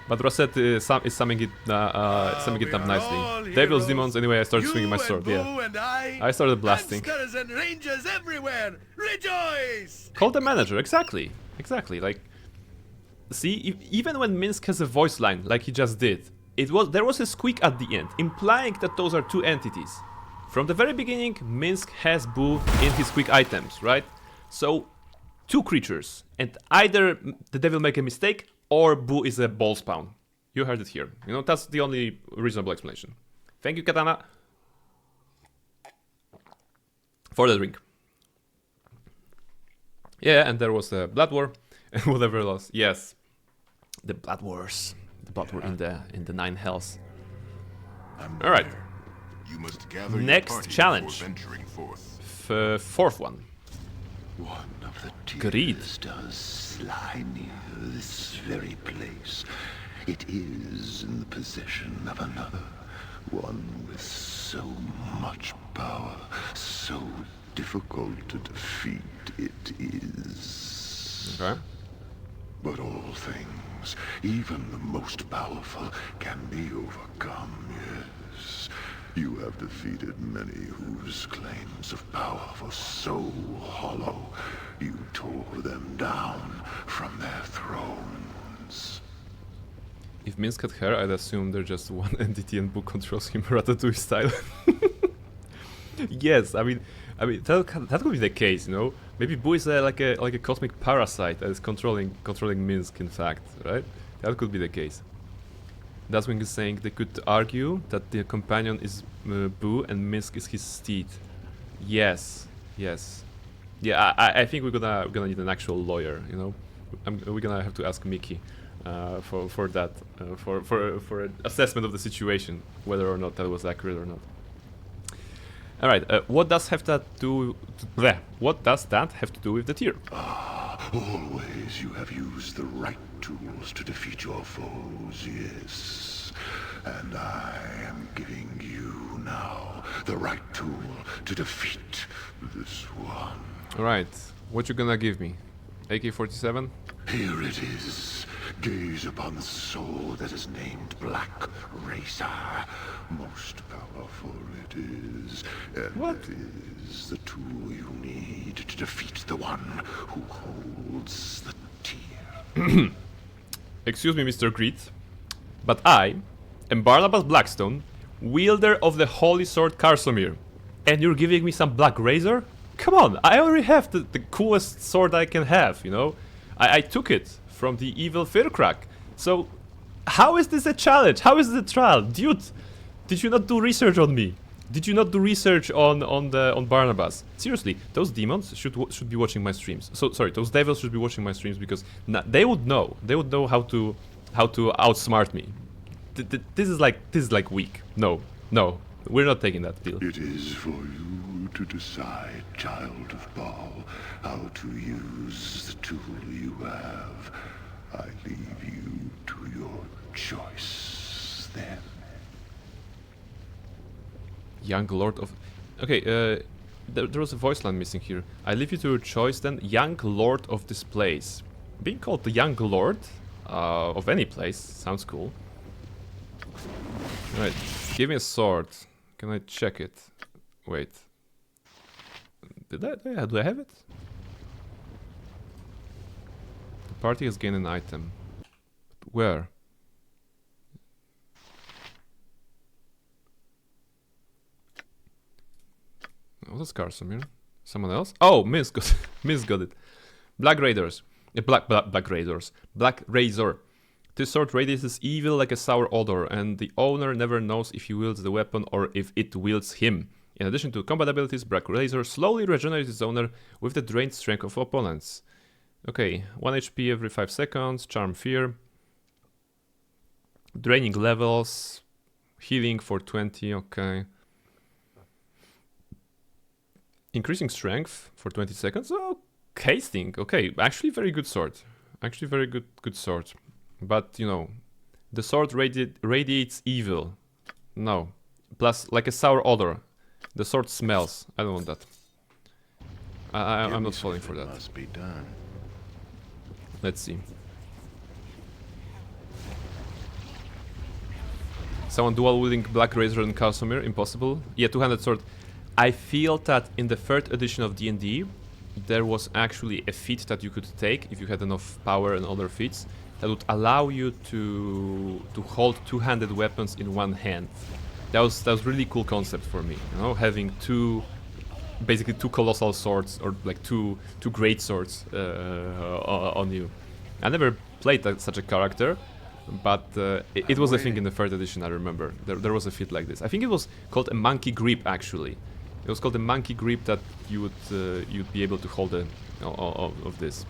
But Rosette is summing it up nicely. Devils, demons. Anyway, I started swinging my sword. Yeah, I started blasting. And rangers everywhere, rejoice! Call the manager. Exactly. Like, see, even when Minsk has a voice line, like he just did, there was a squeak at the end, implying that those are 2 entities. From the very beginning, Minsk has Boo in his quick items, right? So, 2 creatures, and either the devil make a mistake, or Boo is a ball spawn. You heard it here. You know, that's the only reasonable explanation. Thank you, Katana, for the drink. Yeah, and there was a Blood War and whatever else. Yes, the Blood Wars. The Blood War in the Nine Hells. All right. You must gather Next challenge. venturing forth. Fourth one. One of the Greed. tears does slide near this very place. It is in the possession of another, one with so much power, so difficult to defeat it is. Okay. But all things, even the most powerful, can be overcome, yes. You have defeated many whose claims of power were so hollow, you tore them down from their thrones. If Minsk had hair, I'd assume they're just one entity and Boo controls him Ratatouille style. Yes, I mean that could be the case, you know. Maybe Boo is like a cosmic parasite that is controlling Minsk, in fact, right? That could be the case. That's when he's saying they could argue that the companion is Boo and Minsk is his steed. Yes, yes, yeah. I think we're gonna need an actual lawyer, you know. We're gonna have to ask Mickey for that for an assessment of the situation, whether or not that was accurate or not. All right. What does that have to do with the tier? Always you have used the right tools to defeat your foes, yes. And I am giving you now the right tool to defeat this one. Alright, what you gonna give me? AK-47? Here it is. Gaze upon the soul that is named Black Razor. Most powerful it is, and it is the tool you need to defeat the one who holds the tier. Excuse me, Mr. Greed, but I am Barnabas Blackstone, wielder of the Holy Sword Karsomir, and you're giving me some Black Razor? Come on, I already have the coolest sword I can have, you know? I took it from the evil Firkrak, so how is this a challenge? How is it a trial? Dude, did you not do research on me? Did you not do research on Barnabas? Seriously, those demons should be watching my streams. So sorry, those devils should be watching my streams because they would know. They would know how to outsmart me. This is like weak. No, we're not taking that deal. It is for you to decide, child of Baal, how to use the tool you have. I leave you to your choice then. Young Lord of... Okay, there was a voice line missing here. I leave you to your choice then. Young Lord of this place. Being called the Young Lord of any place sounds cool. Right, give me a sword. Can I check it? Wait. Do I have it? The party has gained an item. Where? Oh, that's Karsomir. Someone else? Oh, Miss got it. Black Raiders. Black Raiders. Black Razor. This sword radiates evil like a sour odor, and the owner never knows if he wields the weapon or if it wields him. In addition to combat abilities, Black Razor slowly regenerates its owner with the drained strength of opponents. Okay, 1 HP every 5 seconds, Charm Fear. Draining levels. Healing for 20, okay. Increasing strength for 20 seconds. Oh, casting. Okay, actually very good sword. Actually very good sword. But, you know, the sword radiates evil. No. Plus, like a sour odor. The sword smells. I don't want that. I'm not falling for that. Must be done. Let's see. Someone dual-wielding Black Razor and Karsomir. Impossible. Yeah, two-handed sword. I feel that in the 3rd edition of D&D, there was actually a feat that you could take if you had enough power and other feats that would allow you to hold two-handed weapons in one hand. That was really cool concept for me, you know, having basically two colossal swords or like two great swords on you. I never played such a character, but it was a thing in the 3rd edition. I remember there was a feat like this. I think it was called a monkey grip actually, It was called the monkey grip that you'd be able to hold of this.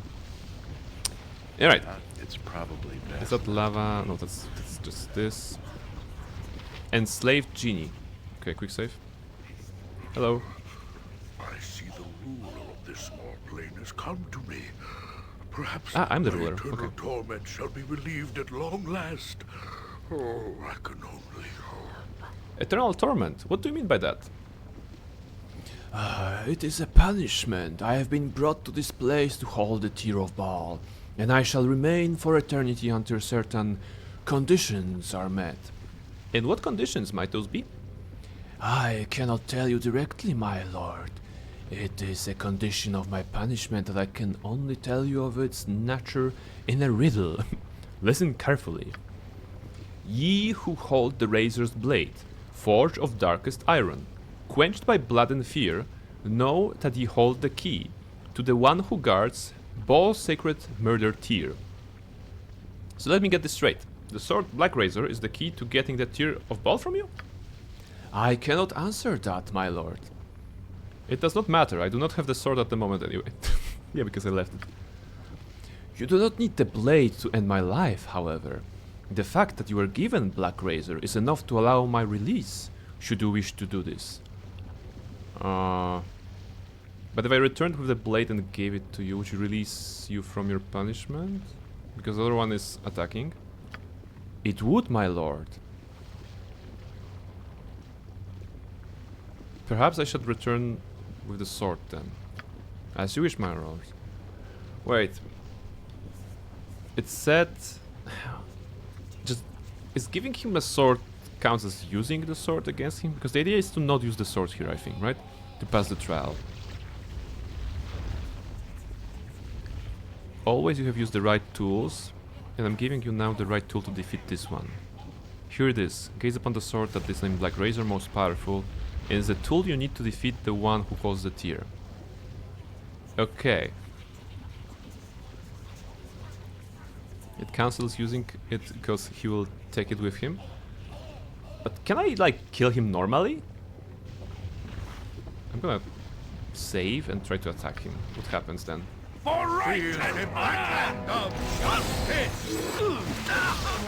All right. It's probably best. Is that lava? No, that's just this. Enslaved genie. Okay, quick save. Hello. I see the ruler of this small plane has come to me. Perhaps I'm the my ruler. eternal Okay. torment shall be relieved at long last. Oh, I can only hope. Eternal torment? What do you mean by that? It is a punishment. I have been brought to this place to hold the Tear of Baal, and I shall remain for eternity until certain conditions are met. And what conditions might those be? I cannot tell you directly, my lord. It is a condition of my punishment that I can only tell you of its nature in a riddle. Listen carefully. Ye who hold the razor's blade, forged of darkest iron, quenched by blood and fear, know that ye hold the key to the one who guards Baal's sacred murder tear. So let me get this straight. The sword Black Razor is the key to getting the tear of Baal from you? I cannot answer that, my lord. It does not matter. I do not have the sword at the moment anyway. Yeah, because I left it. You do not need the blade to end my life, however. The fact that you were given Black Razor is enough to allow my release, should you wish to do this. But if I returned with the blade and gave it to you, would you release you from your punishment? Because the other one is attacking. It would, my lord. Perhaps I should return with the sword then. As you wish, my lord. Wait. It said... Just... Is giving him a sword counts as using the sword against him? Because the idea is to not use the sword here, I think, right? To pass the trial. Always you have used the right tools, and I'm giving you now the right tool to defeat this one. Here it is. Gaze upon the sword that is named Black Razor, most powerful. It is the tool you need to defeat the one who calls the tear. Okay. It cancels using it because he will take it with him. But can I, like, kill him normally? I'm gonna save and try to attack him. What happens then? For right and a backhand of justice!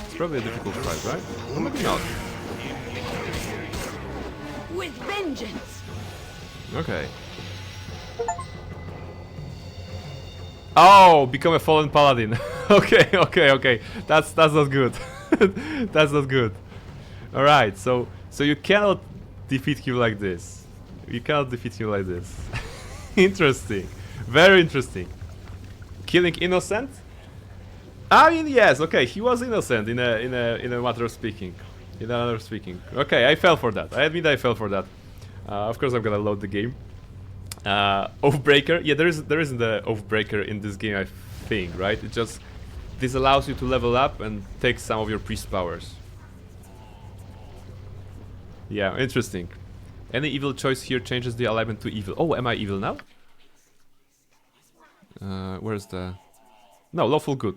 It's probably a difficult fight, right? Or maybe not. With vengeance! Okay. Oh, become a fallen paladin. Okay. That's not good. That's not good. All right, so you cannot defeat him like this. You cannot defeat him like this. Interesting, very interesting. Killing innocent? I mean, yes. Okay, he was innocent in a matter of speaking. In a matter of speaking. Okay, I fell for that. I admit I fell for that. Of course, I'm gonna load the game. Oathbreaker. Yeah, there isn't the Oathbreaker in this game, I think, right? It just this allows you to level up and take some of your priest powers. Yeah, interesting. Any evil choice here changes the alignment to evil. Oh, am I evil now? Where's the... No, lawful good.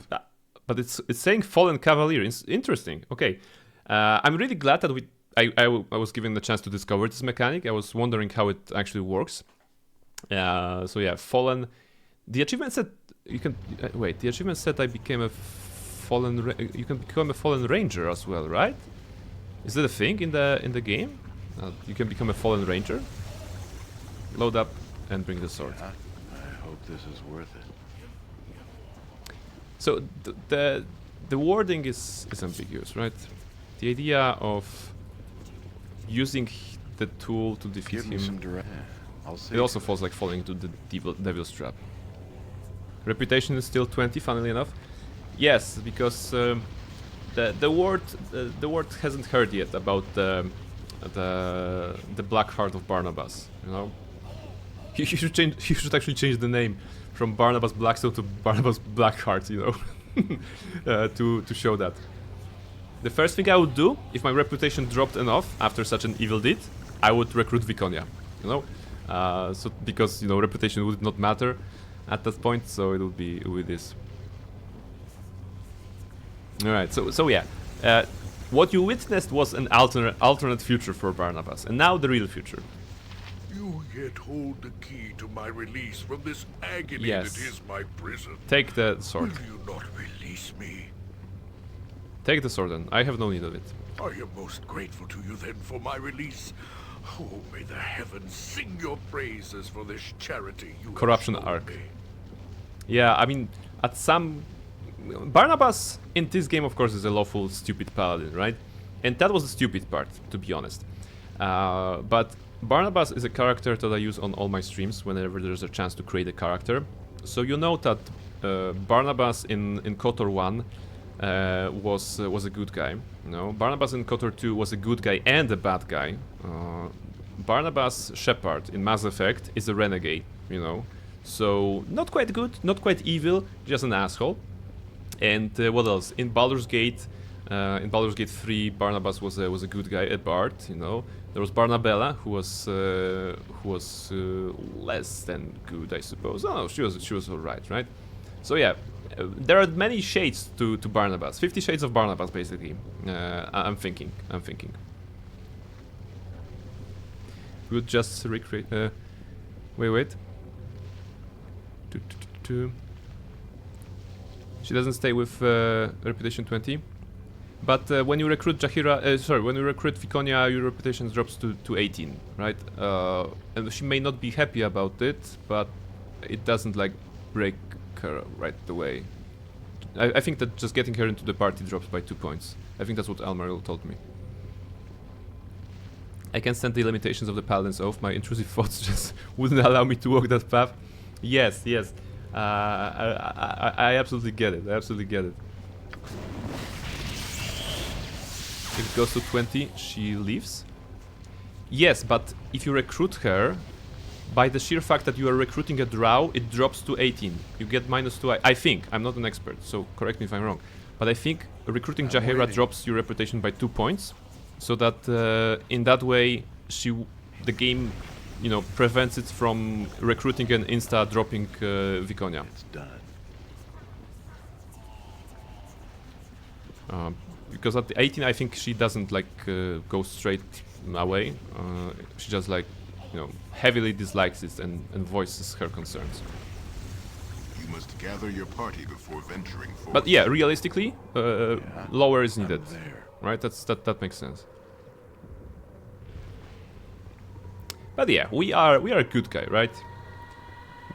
But it's saying fallen cavalier. It's interesting. Okay. I'm really glad that I was given the chance to discover this mechanic. I was wondering how it actually works. So yeah, fallen... The achievement said you can... wait, the achievement said I became a fallen... you can become a fallen ranger as well, right? Is that a thing in the game? You can become a fallen ranger? Load up and bring the sword. Yeah, I hope this is worth it. So the wording is ambiguous, right? The idea of using the tool to defeat him, it also falls like falling into the devil's trap. Reputation is still 20, funnily enough. Yes, because the word hasn't heard yet about the Black Heart of Barnabas. You know, you should change. You should actually change the name from Barnabas Blackstone to Barnabas Blackheart. You know, to show that. The first thing I would do if my reputation dropped enough after such an evil deed, I would recruit Viconia. You know, so because reputation would not matter at that point, so it would be this. All right, so yeah, what you witnessed was an alternate future for Barnabas, and now the real future. You yet hold the key to my release from this agony Yes. that is my prison. Take the sword. Will you not release me? Take the sword then. I have no need of it. I am most grateful to you then for my release. Oh, may the heavens sing your praises for this charity you Corruption have shown arc. me. Yeah, I mean, at some... Barnabas in this game, of course, is a lawful stupid paladin, right? And that was the stupid part, to be honest. But Barnabas is a character that I use on all my streams whenever there's a chance to create a character. So you know that Barnabas in KOTOR 1 was a good guy. You know, Barnabas in KOTOR 2 was a good guy and a bad guy. Barnabas Shepard in Mass Effect is a renegade, you know. So not quite good, not quite evil, just an asshole. And what else? In Baldur's Gate 3, Barnabas was a good guy, a bard, you know. There was Barnabella, who was less than good, I suppose. Oh, she was alright, right? So yeah, there are many shades to Barnabas. 50 Shades of Barnabas, basically. I'm thinking. We would just recreate. Wait. She doesn't stay with reputation 20. But when you recruit when you recruit Viconia, your reputation drops to 18, right? And she may not be happy about it, but it doesn't like break her right away. I think that just getting her into the party drops by 2 points. I think that's what Almaril told me. I can stand the limitations of the Paladin's Oath. My intrusive thoughts just wouldn't allow me to walk that path. Yes. I absolutely get it. If it goes to 20, she leaves. Yes, but if you recruit her, by the sheer fact that you are recruiting a drow, it drops to 18. You get -2. I think. I'm not an expert, so correct me if I'm wrong. But I think recruiting Jaheira drops your reputation by 2 points, so that in that way, the game, you know, prevents it from recruiting and insta-dropping Viconia. It's done. Because at the 18, I think she doesn't like go straight away. She just like, you know, heavily dislikes it and voices her concerns. You must gather your party before venturing forward. But yeah, realistically, lower is needed, right? That makes sense. But yeah, we are a good guy, right?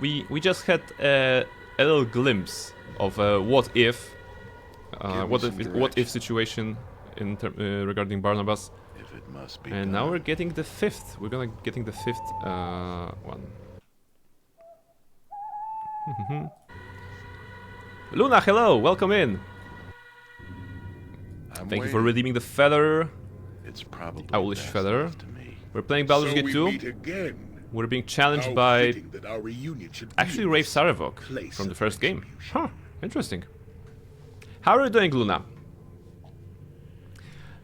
We just had a little glimpse of a what if situation in regarding Barnabas. If it must be and now we're getting the fifth. We're getting the fifth one. Luna, hello, welcome in. Thank you for redeeming the feather. It's probably Owlish feather. We're playing Baldur's Gate 2. We're being challenged by actually Rafe Sarevok from the first game. Huh, interesting. How are you doing, Luna?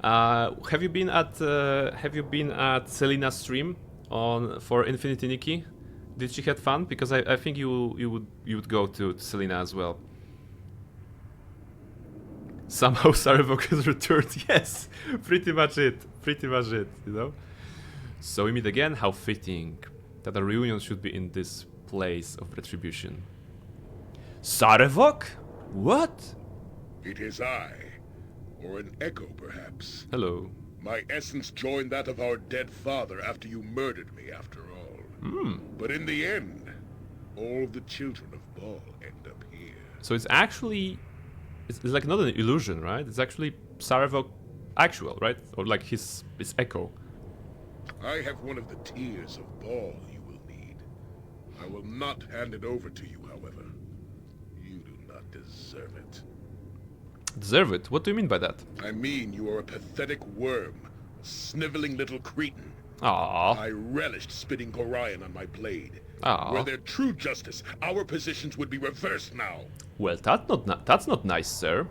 Have you been at Selina's stream for Infinity Nikki? Did she have fun? Because I think you would go to Selina as well. Somehow Sarevok has returned. Yes, pretty much it. You know. So we meet again. How fitting that a reunion should be in this place of retribution. Sarevok? What? It is I. Or an echo, perhaps. Hello. My essence joined that of our dead father after you murdered me, after all. But in the end, all of the children of Baal end up here. So it's actually... It's like not an illusion, right? It's actually Sarevok actual, right? Or like his echo. I have one of the tears of Baal you will need. I will not hand it over to you, however. You do not deserve it. Deserve it? What do you mean by that? I mean you are a pathetic worm, a sniveling little cretin. Aww. I relished spitting Gorion on my blade. Aww. Were there true justice, our positions would be reversed now. Well, that's not nice, sir.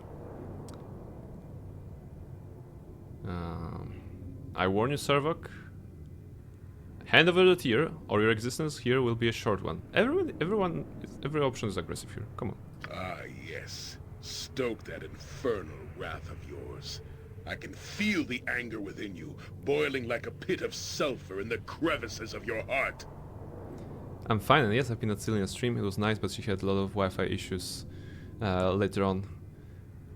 I warn you, Sarevok. Hand over the tear, or your existence here will be a short one. Every option is aggressive here. Come on. Ah, yes. Stoke that infernal wrath of yours. I can feel the anger within you, boiling like a pit of sulfur in the crevices of your heart. I'm fine, and yes, I've been at Celia's stream. It was nice, but she had a lot of Wi-Fi issues later on.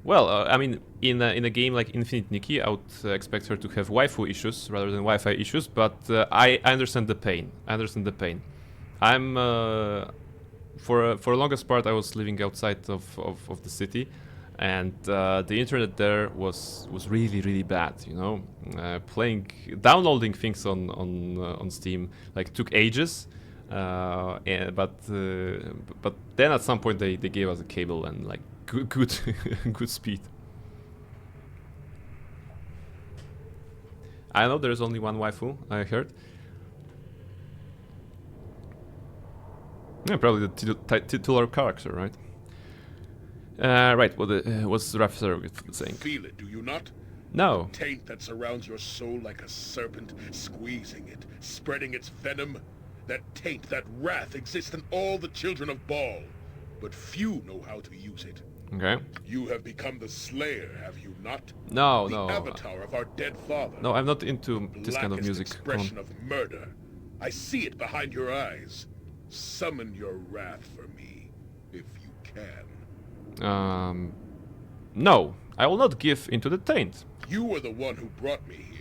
Well, I mean, in a game like Infinite Nikki, I would expect her to have waifu issues rather than Wi-Fi issues, but I understand the pain. I understand the pain. I'm for the longest part I was living outside of the city, and the internet there was really bad. You know, downloading things on Steam like took ages. But then at some point they gave us a cable and like good good speed. I know there's only one waifu, I heard. Yeah, probably the titular character, right? Right. What's the Raph Surrogate saying? Feel it, do you not? No. The taint that surrounds your soul like a serpent, squeezing it, spreading its venom. That taint, that wrath exists in all the children of Baal, but few know how to use it. Okay. You have become the Slayer, have you not? No, the no. avatar of our dead father. No, I'm not into this kind of music. Expression of murder. I see it behind your eyes. Summon your wrath for me, if you can. No, I will not give into the taint. You are the one who brought me here.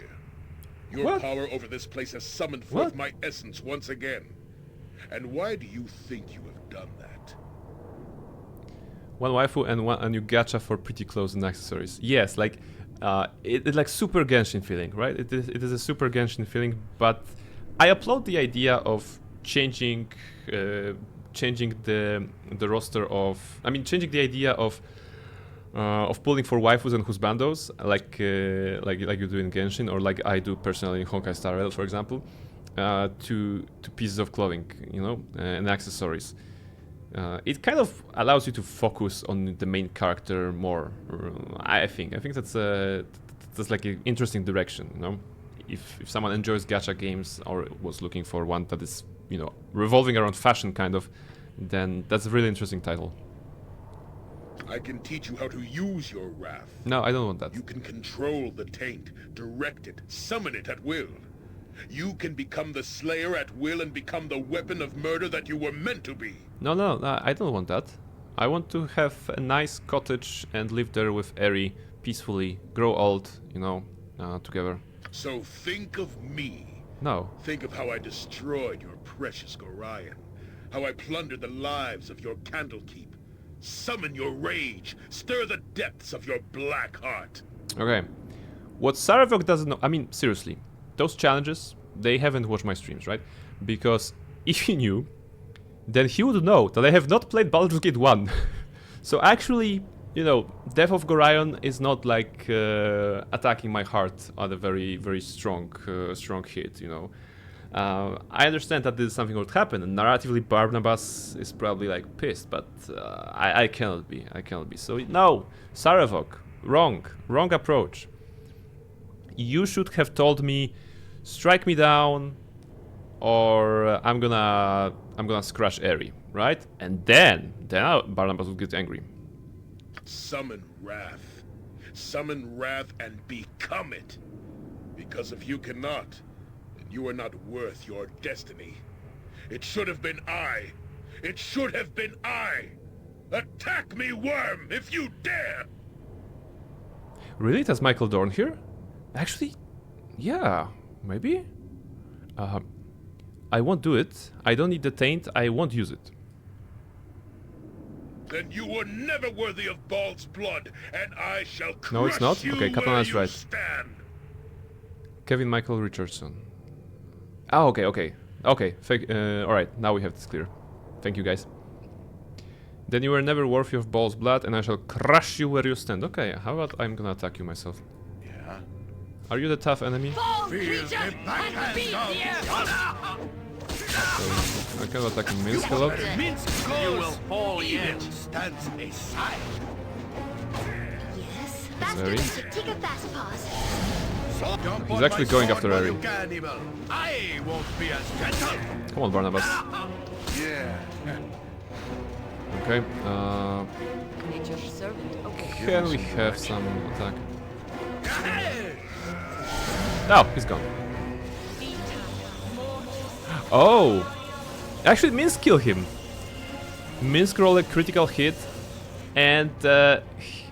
Your power over this place has summoned forth my essence once again. And why do you think you have done that? One waifu and a new gacha for pretty clothes and accessories. Yes, like it's like super Genshin feeling, right? It is a super Genshin feeling, but I applaud the idea of changing the roster of. I mean, changing the idea of pulling for waifus and husbandos, like you do in Genshin, or like I do personally in Honkai Star Rail, for example, to pieces of clothing, you know, and accessories. It kind of allows you to focus on the main character more. I think that's like an interesting direction, you know. If someone enjoys gacha games or was looking for one that is, you know, revolving around fashion kind of, then that's a really interesting title. I can teach you how to use your wrath. No, I don't want that. You can control the taint, direct it, summon it at will. You can become the Slayer at will and become the weapon of murder that you were meant to be. No, I don't want that. I want to have a nice cottage and live there with Eri peacefully, grow old, you know, together. So think of me. No. Think of how I destroyed your precious Gorion. How I plundered the lives of your Candlekeep. Summon your rage. Stir the depths of your black heart. Okay. What Saravok doesn't know... I mean, seriously. Those challenges, they haven't watched my streams, right? Because if he knew, then he would know that I have not played Baldur's Gate 1. So actually, you know, Death of Gorion is not like attacking my heart at a very, very strong hit, you know. I understand that this is something that would happen, and narratively Barnabas is probably like pissed, but I cannot be. So no, Saravok, wrong approach. You should have told me, strike me down, or I'm gonna scratch Eri, right? And then Barnabas would get angry. Summon wrath and become it. Because if you cannot, then you are not worth your destiny. It should have been I. Attack me, worm, if you dare. Really? It has Michael Dorn here? Actually, yeah, maybe. I won't do it. I don't need the taint. I won't use it. Then you were never worthy of Baal's blood, and I shall crush No, it's not. you Okay, Katana's right. Stand. Kevin Michael Richardson. Oh, okay. All right, now we have this clear. Thank you, guys. Then you were never worthy of Baal's blood, and I shall crush you where you stand. Okay, how about I'm gonna attack you myself? Yeah. Are you the tough enemy? Feel the backhand of I can attack Minsk a lot. You will fall yet. Stands aside. Yes, Eri. take a fast pause. He's actually going after Eri. I won't be as gentle. Come on, Barnabas. Yeah. Okay. Nature's servant. Okay. Can we have some attack? Oh, he's gone. Oh! Actually, Minsk killed him. Minsk rolled a critical hit, and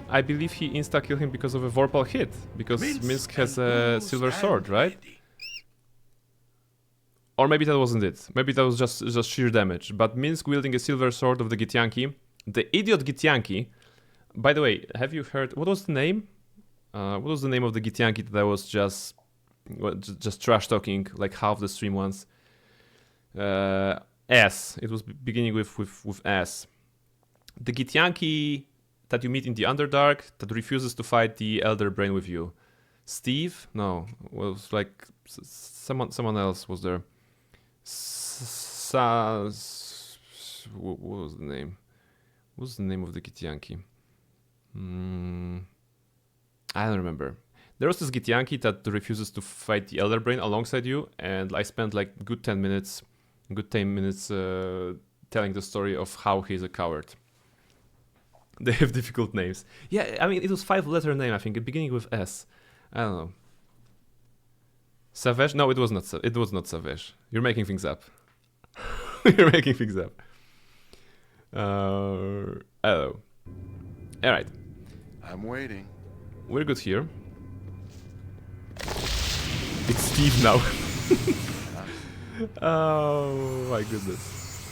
I believe he insta-killed him because of a Vorpal hit. Because Minsk has a silver sword, right? Or maybe that wasn't it. Maybe that was just sheer damage. But Minsk wielding a silver sword of the Githyanki. The idiot Githyanki. By the way, have you heard... What was the name? What was the name of the Githyanki that was just trash-talking like half the stream once? S. It was beginning with S. The Githyanki that you meet in the Underdark that refuses to fight the Elder Brain with you. Steve? No. Was like... Someone else was there. What was the name? What was the name of the Githyanki? I don't remember. There was this Githyanki that refuses to fight the Elder Brain alongside you, and I spent like good 10 minutes telling the story of how he's a coward. They have difficult names. Yeah, I mean, it was 5-letter name, I think, beginning with S. I don't know. Savage? No, it was not Savage. You're making things up. You're making things up. I don't know. Alright. I'm waiting. We're good here. It's Steve now. Oh my goodness.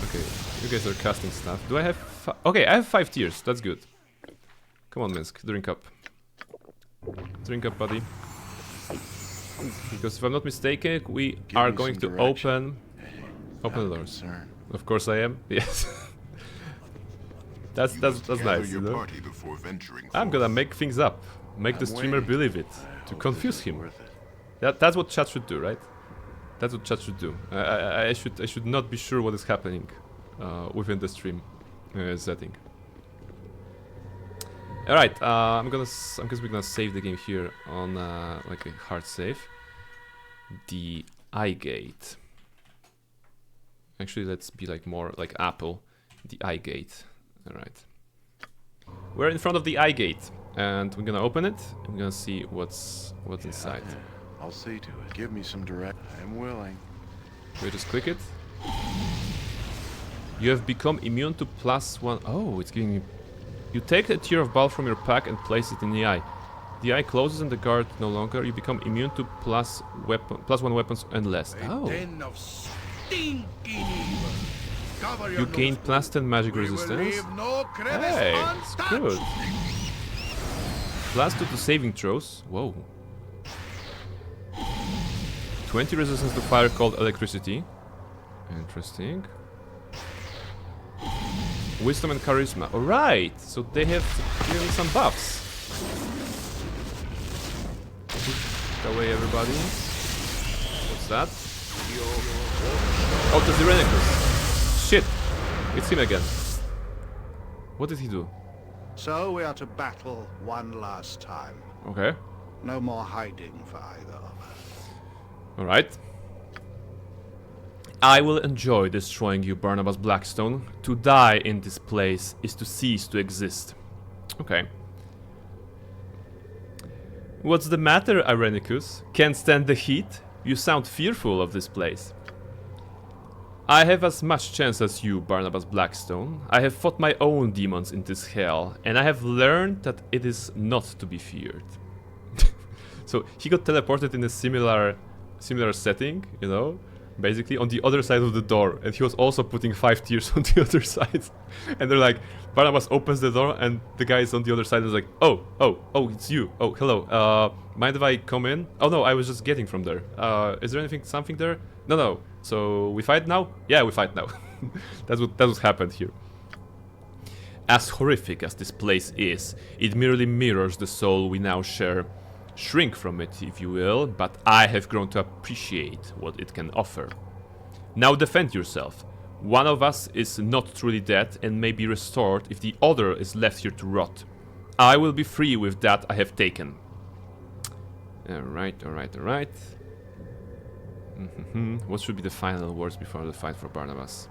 Okay, you guys are casting stuff. Do I have... Okay, I have 5 tiers. That's good. Come on, Minsk. Drink up. Drink up, buddy. Because if I'm not mistaken, we are going to open the doors. Of course I am. Yes. that's nice, you know? I'm gonna make things up. Make the streamer believe it. To confuse him. That's what chat should do, right? That's what chat should do. I should not be sure what is happening within the stream setting. Alright, I'm guess we're gonna save the game here on like a hard save. The eye gate. Actually, let's be like more like Apple. The eye gate. Alright. We're in front of the eye gate, and we're gonna open it. And we're gonna see what's inside. I'll see to it. Give me some direct. I'm willing. We just click it. You have become immune to +1. Oh, it's giving me. You take a tear of ball from your pack and place it in the eye. The eye closes and the guard no longer. You become immune to +1 weapons and less. Oh. You gain +10 magic resistance. Hey, it's good. +2 to saving throws. Whoa. 20 resistance to fire called electricity. Interesting. Wisdom and charisma. Alright, so they have given some buffs. Push away everybody. What's that? Oh, that's the Rennicus. Shit. It's him again. What did he do? So we are to battle one last time. Okay. No more hiding for either of us. Alright. I will enjoy destroying you, Barnabas Blackstone. To die in this place is to cease to exist. Okay. What's the matter, Irenicus? Can't stand the heat? You sound fearful of this place. I have as much chance as you, Barnabas Blackstone. I have fought my own demons in this hell, and I have learned that it is not to be feared. So he got teleported in a similar setting, you know? Basically on the other side of the door, and he was also putting 5 tiers on the other side. And they're like, Barnabas opens the door and the guy is on the other side is like, oh, it's you. Oh, hello. Mind if I come in? Oh no, I was just getting from there. Is there something there? No. So we fight now? Yeah, we fight now. That's what happened here. As horrific as this place is, it merely mirrors the soul we now share. Shrink from it, if you will, but I have grown to appreciate what it can offer. Now defend yourself. One of us is not truly dead and may be restored if the other is left here to rot. I will be free with that I have taken. Alright. What should be the final words before the fight for Barnabas?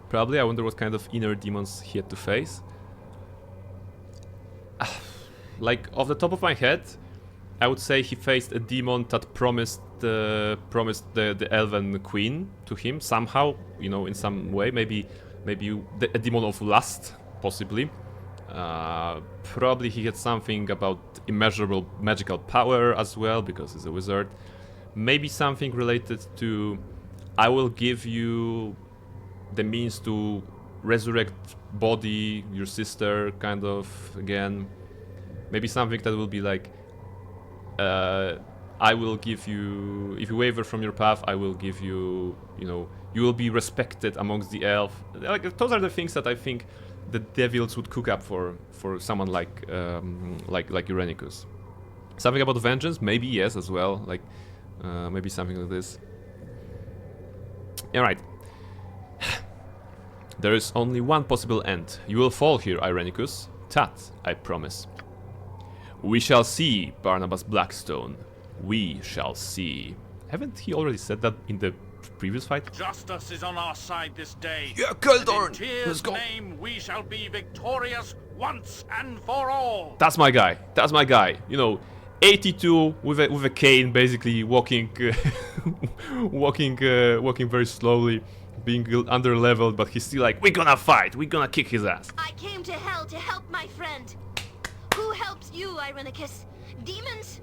Probably, I wonder what kind of inner demons he had to face. Like, off the top of my head, I would say he faced a demon that promised the elven queen to him somehow, you know, in some way. Maybe a demon of lust, possibly. Probably he had something about immeasurable magical power as well, because he's a wizard. Maybe something related to, I will give you the means to resurrect body, your sister, kind of, again. Maybe something that will be like, I will give you, if you waver from your path, I will give you, you know, you will be respected amongst the elf. Like, those are the things that I think the devils would cook up for someone like Irenicus. Something about vengeance, maybe, yes, as well. Like, maybe something like this. Alright. There is only one possible end. You will fall here, Irenicus. That I promise. We shall see, Barnabas Blackstone. We shall see. Haven't he already said that in the previous fight? Justice is on our side this day. Yeah, Baldur! In Tyr's name, we shall be victorious once and for all. That's my guy. That's my guy. You know, 82 with a cane, basically walking, walking very slowly, being under-leveled, but he's still like, we're gonna fight. We're gonna kick his ass. I came to hell to help my friend. Who helps you, Irenicus? Demons?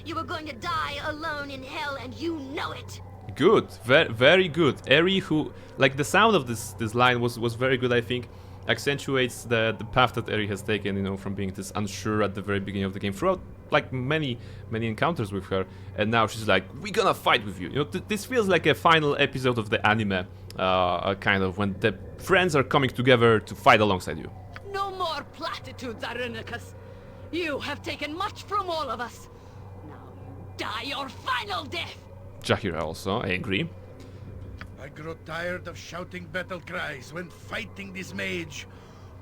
You were going to die alone in hell, and you know it. Good, very good. Eri, who, like, the sound of this line was very good, I think. Accentuates the path that Eri has taken, you know, from being this unsure at the very beginning of the game throughout, like, many encounters with her, and now she's like, we're gonna fight with you. You know, this feels like a final episode of the anime, kind of, when the friends are coming together to fight alongside you. No more platitudes, Irenicus. You have taken much from all of us. Now you die your final death. Jahira also, I agree. I grow tired of shouting battle cries when fighting this mage.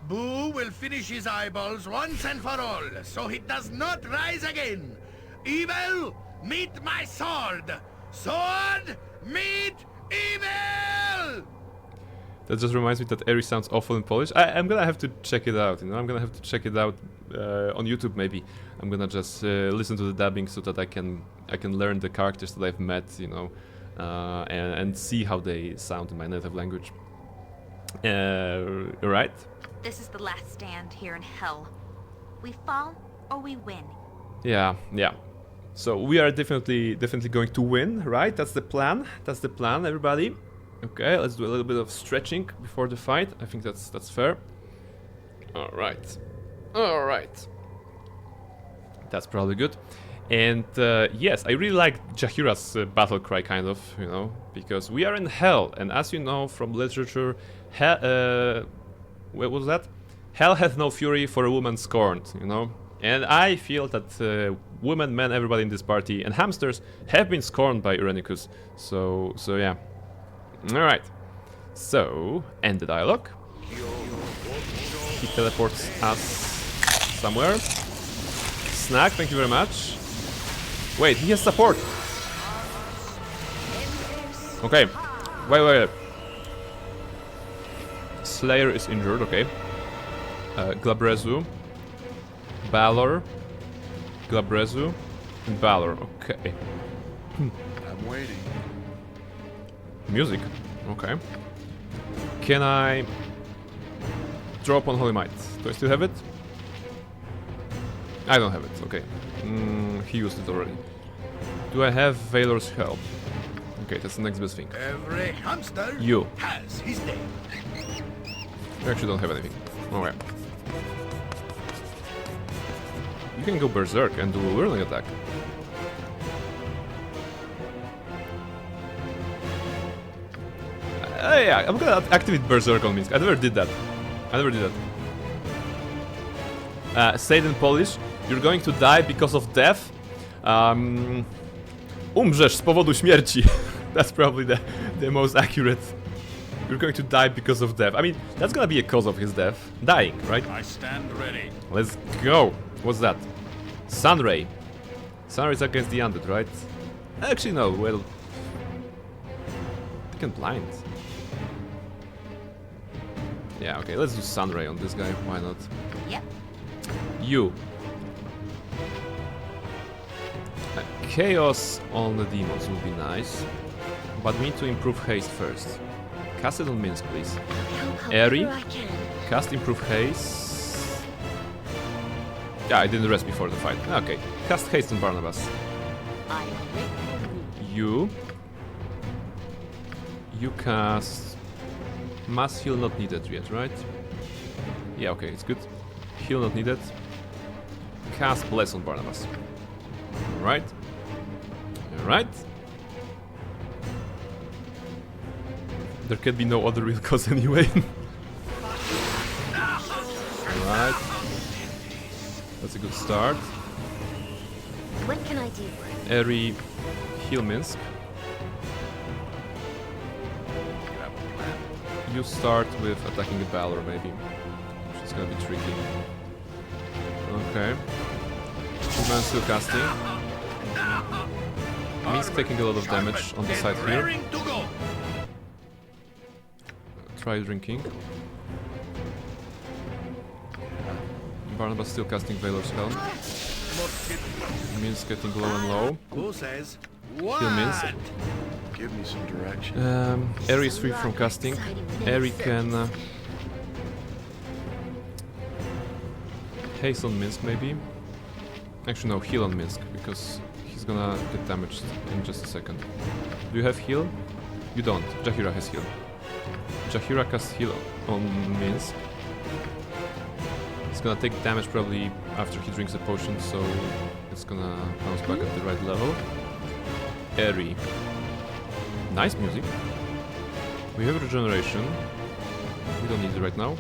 Boo will finish his eyeballs once and for all, so he does not rise again. Evil, meet my sword. Sword, meet evil! That just reminds me that Eri sounds awful in Polish. I'm gonna have to check it out, you know, I'm gonna have to check it out on YouTube maybe. I'm gonna just listen to the dubbing so that I can learn the characters that I've met, you know, and see how they sound in my native language. Right? This is the last stand here in hell. We fall or we win. Yeah. So we are definitely going to win, right? That's the plan. That's the plan, everybody. Okay, let's do a little bit of stretching before the fight. I think that's fair. All right. That's probably good. And yes, I really like Jahira's battle cry, kind of, you know, because we are in hell, and as you know from literature, what was that? Hell hath no fury for a woman scorned, you know. And I feel that women, men, everybody in this party, and hamsters have been scorned by Irenicus. So yeah. Alright, so, end the dialogue. He teleports us somewhere. Snack, thank you very much. Wait, he has support! Okay, wait. Slayer is injured, okay. Glabrezu, Balor, Glabrezu, and Balor, okay. I'm waiting. Music, okay. Can I drop on Holy Might? Do I still have it? I don't have it, okay. He used it already. Do I have Valor's help? Okay, that's the next best thing. Every hamster You has his day. actually don't have anything. Okay. You can go berserk and do a whirling attack. Yeah, I'm gonna activate berserk on Minsk. I never did that. Say it in Polish. You're going to die because of death. Umrzesz z powodu śmierci. That's probably the most accurate. You're going to die because of death. I mean, that's gonna be a cause of his death. Dying, right? I stand ready. Let's go. What's that? Sunray. Sunray's against the undead, right? Actually, no. Well, they can blind. Yeah, okay. Let's do Sunray on this guy. Why not? Yep. You. Chaos on the demons would be nice. But we need to improve haste first. Cast it on Minsk, please. Eri, cast improve haste. Yeah, I didn't rest before the fight. Okay, cast haste on Barnabas. You cast mass heal not needed yet, right? Yeah, okay, it's good. Heal not needed. Cast bless on Barnabas. Alright. Alright. There can be no other real cause anyway. Alright. That's a good start. What can I do? Eri, heal Minsk. You start with attacking the Baldur, maybe. Which is gonna be tricky. Okay. Human still casting. Minsk taking a lot of damage on the side here. Try drinking. Barnabas still casting Valor's Helm. Minsk getting low and low. Who says Heal Minsk. Give me some direction. Eri is free from casting. Eri can haste on Minsk maybe. Actually no, heal on Minsk because he's gonna get damaged in just a second. Do you have heal? You don't. Jahira has heal. Jahira casts heal on Minsk. He's gonna take damage probably after he drinks a potion, so it's gonna bounce back at the right level. Eri. Nice music. We have regeneration. We don't need it right now.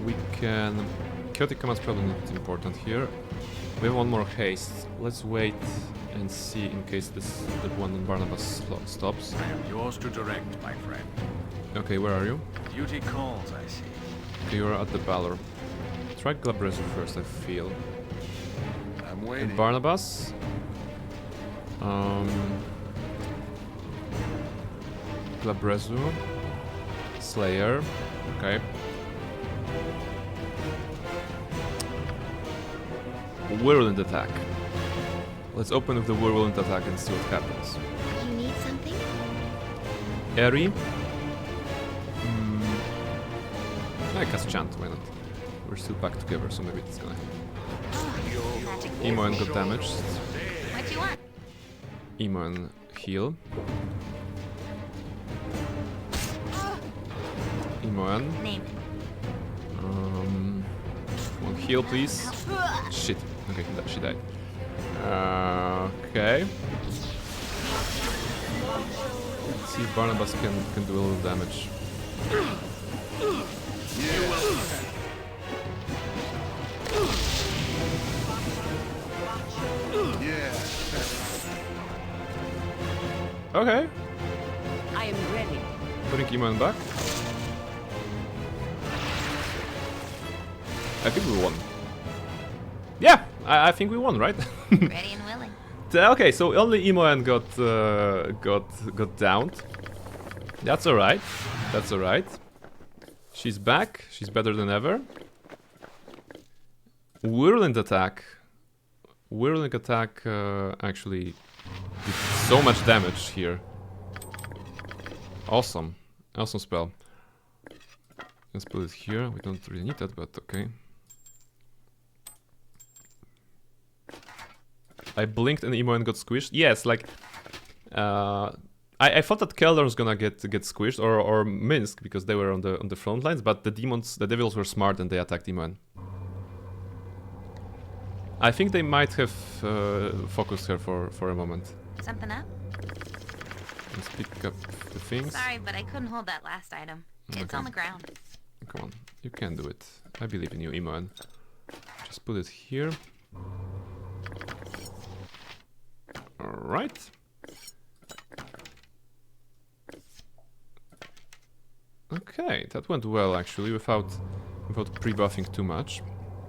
We can... Chaotic Command's probably not important here. We have one more haste. Let's wait and see in case the one on Barnabas stops. I am yours to direct, my friend. Okay, where are you? Duty calls, I see. Okay, you're at the Baldur. Try Glabrezu first, I feel. I'm waiting. And Barnabas. Glabrezu. Slayer. Okay. Whirlwind attack. Let's open with the whirlwind attack and see what happens. You need something? Eri. I cast chant, why not? We're still back together, so maybe it's gonna help. Imoen got damaged. What do you want? Imoen heal. Imoen. Name. One heal, please. Shit. Okay, she died. Okay. Let's see if Barnabas can do a little damage. Okay. I am ready. Putting Imoen back. I think we won. Yeah, I think we won, right? Ready and willing. Okay, so only Imoen got downed. That's alright. That's alright. She's back. She's better than ever. Whirlwind attack. Whirlwind attack actually did so much damage here. Awesome. Awesome spell. Let's put it here. We don't really need that, but okay. I blinked and Imoen got squished. Yes, like I thought that Keldor was gonna get squished or Minsk because they were on the front lines, but the devils were smart and they attacked Imoen. I think they might have focused her for a moment. Something up? Let's pick up the things. Sorry, but I couldn't hold that last item. It's Okay. on the ground. Come on, you can do it. I believe in you, Imoen. Just put it here. Alright. Okay, that went well actually, without pre-buffing too much.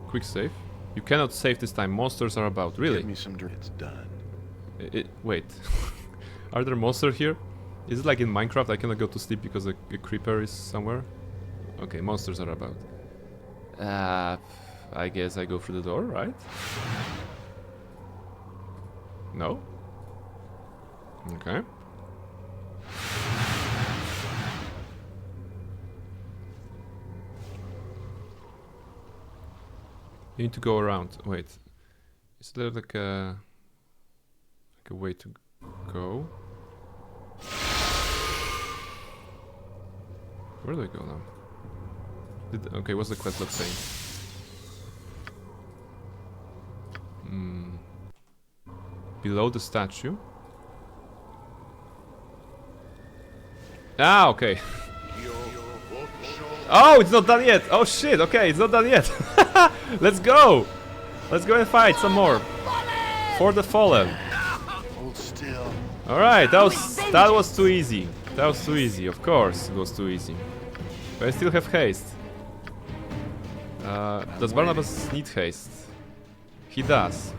Quick save. You cannot save this time. Monsters are about. Really? Give me some dirt. It's done. Wait. Are there monsters here? Is it like in Minecraft? I cannot go to sleep because a creeper is somewhere? Okay, monsters are about. I guess I go through the door, right? No? Okay. You need to go around. Wait. Is there like a way to go? Where do I go now? Okay, what's the quest log saying? Below the statue. Ah, okay. Oh, it's not done yet. Oh shit. Okay, it's not done yet. Let's go. Let's go and fight some more. For the fallen. Hold still. All right, that was too easy. That was too easy. Of course, it was too easy. But I still have haste. Does Barnabas need haste? He does.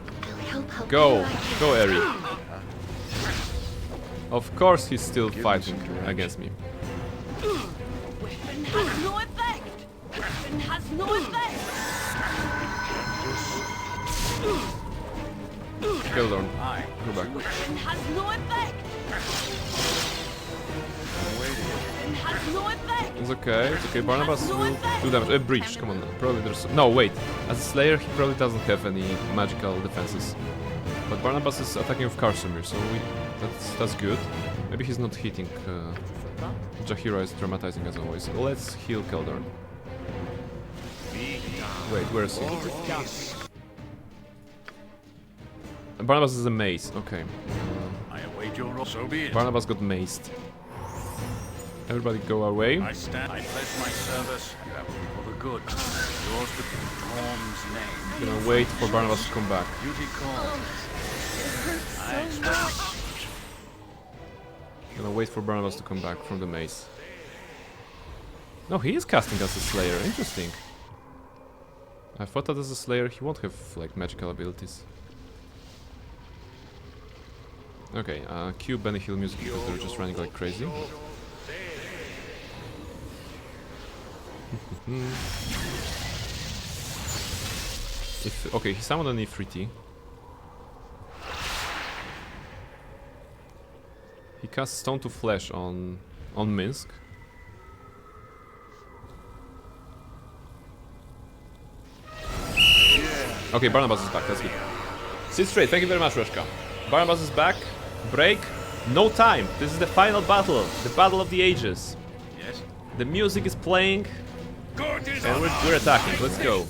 Go, go, Eri. Of course, he's still fighting against me. Weapon has no effect. Weapon has no effect. Keldorn, go back. Weapon has no effect. Weapon has no effect. It's okay, it's okay. Barnabas will do damage. A breach, come on now. Probably there's... No, wait. As a Slayer, he probably doesn't have any magical defenses. But Barnabas is attacking with Karsamir, so that's good. Maybe he's not hitting. Jaheira is dramatizing as always. Let's heal Keldorn. Wait, where is he? Barnabas is a mace, okay. I await your so be it. Barnabas got maced. Everybody go away. I pledge my service. You have for the good. Yours with Storm's name. Gonna wait for Barnabas to come back. Duty calls. Gonna wait for Barnabas to come back from the mace. No, he is casting as a Slayer. Interesting. I thought that as a Slayer he won't have like magical abilities. Okay, cue Benny Hill music because they're just running like crazy. Okay, he summoned an Ifriti. He casts Stone to Flesh on Minsk. Okay, Barnabas is back, that's good. Sit straight, thank you very much, Reshka. Barnabas is back. Break. No time. This is the final battle. The battle of the ages. Yes. The music is playing. And we're attacking. Let's go.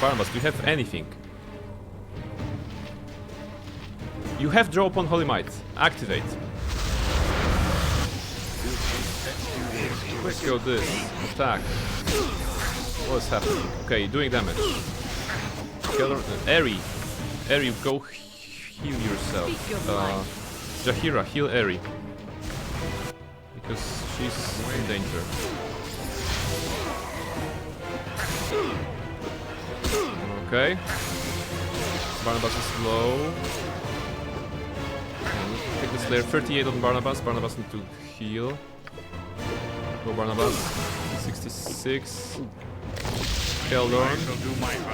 Barnabas, do you have anything? You have draw upon Holy Might. Activate. Let's go this. Attack. What's happening? Okay, doing damage. Eri. Eri, go heal yourself. Jaheira, heal Eri. Because she's in danger. Okay. Barnabas is low. Take the Slayer. 38 on Barnabas. Barnabas need to heal. Go Barnabas. 66. Keldorn.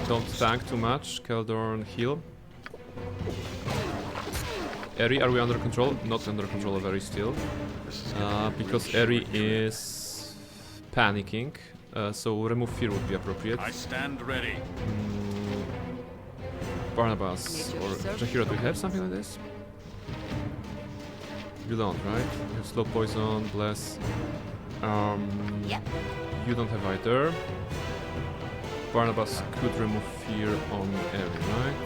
Don't tank too much. Keldorn, heal. Eri, are we under control? Not under control of Eri still. Because Eri is panicking. So remove fear would be appropriate. I stand ready. Barnabas or Jaheira, do you have something like this? You don't, right? You have slow poison, bless. Yep. You don't have either. Barnabas could remove fear on Eri, right?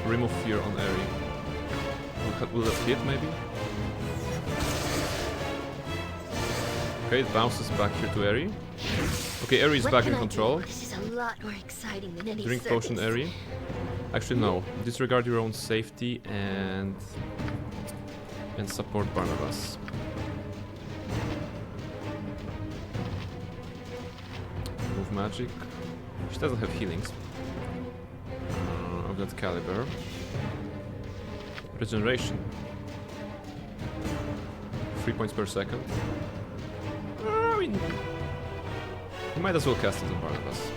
Remove fear on Eri. Will that hit, maybe? Okay, it bounces back here to Eri. Okay, Eri is back in control. This is a lot more exciting than any Drink circus. potion, Eri. Actually, no. Disregard your own safety and support Barnabas. Remove magic. She doesn't have healings of that caliber. Regeneration. 3 points per second. I mean, you might as well cast it on Barnabas.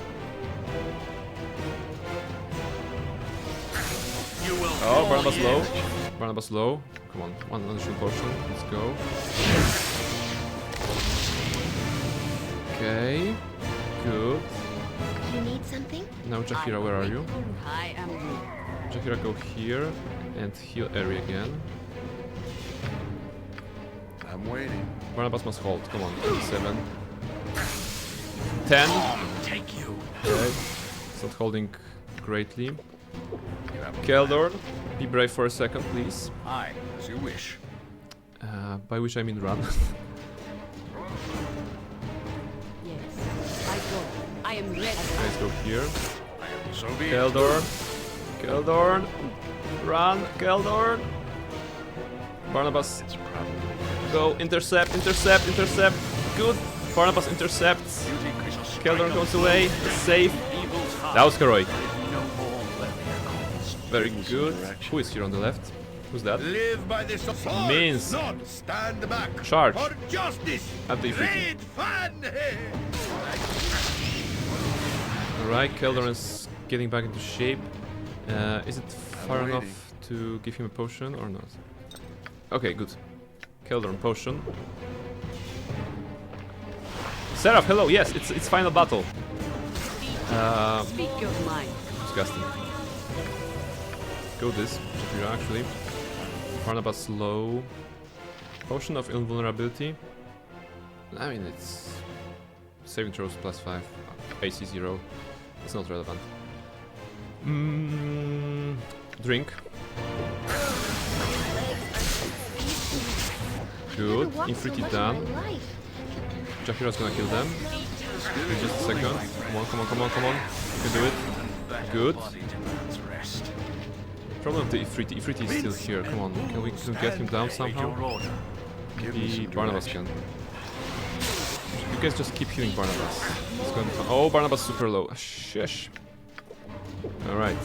Oh, Barnabas low. Barnabas low. Come on, one additional potion. Let's go. Okay. Good. You need something? Now, Jaheira, where are you? I am you. Jaheira, go here and heal Eri again. I'm waiting. Barnabas must hold. Come on. 7. 10. Take you. Okay. It's not holding greatly. Keldor, be brave for a second, please. Aye, as you wish. By which I mean run. Yes, I go. I am ready. Let's go here. So be it. Keldor. Keldor. Run, Keldor. Barnabas. Go, intercept, intercept, intercept. Good. Barnabas intercepts. Keldor goes away. Safe. That was heroic. Very good. Who is here on the left? Who's that? Live by the sword, Means. not stand back. Charge. For justice. At the Great fun. Alright, Keldor is getting back into shape. Is it far waiting. enough to give him a potion or not? Okay, good. Keldor potion. Seraph, hello, yes, it's final battle. Speak your mind. Disgusting. Go this, Jaheira, actually. Barnabas low. Potion of invulnerability. I mean, it's saving throws +5, AC 0. It's not relevant. Drink. Good. Infrity done. Jaheira's gonna kill them. In just a second. Come on, come on, come on, come on. You can do it. Good. Problem with the Ifriti. Ifriti is still here. Come on. Can we get him down somehow? Maybe Barnabas can. You guys just keep healing Barnabas. It's going to... Oh, Barnabas super low. Shush. Alright.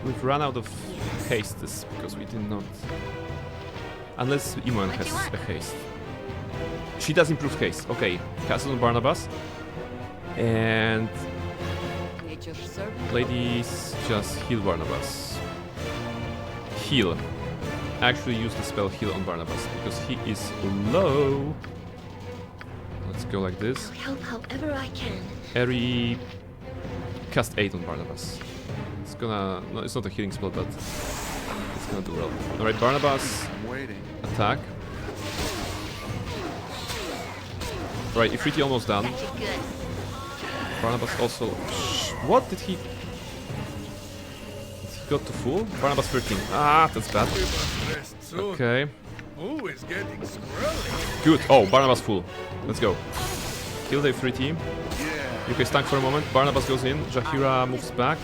We've run out of hastes because we did not... Unless Iman has a haste. She does improve haste. Okay. Cast it on Barnabas. And... Ladies, just heal Barnabas. Heal. Actually use the spell heal on Barnabas because he is low. Let's go like this. I'll help however I can. Eri, cast 8 on Barnabas. It's gonna... No, it's not a healing spell, but it's gonna do well. Alright, Barnabas. I'm waiting. Attack. Right, Ifriti almost done. Barnabas also... What did he... Got to full? Barnabas 13. Ah, that's bad. Okay. Who is getting squirrely? Good. Oh, Barnabas full. Let's go. Kill the 3 team. You can stank for a moment. Barnabas goes in. Jaheira moves back.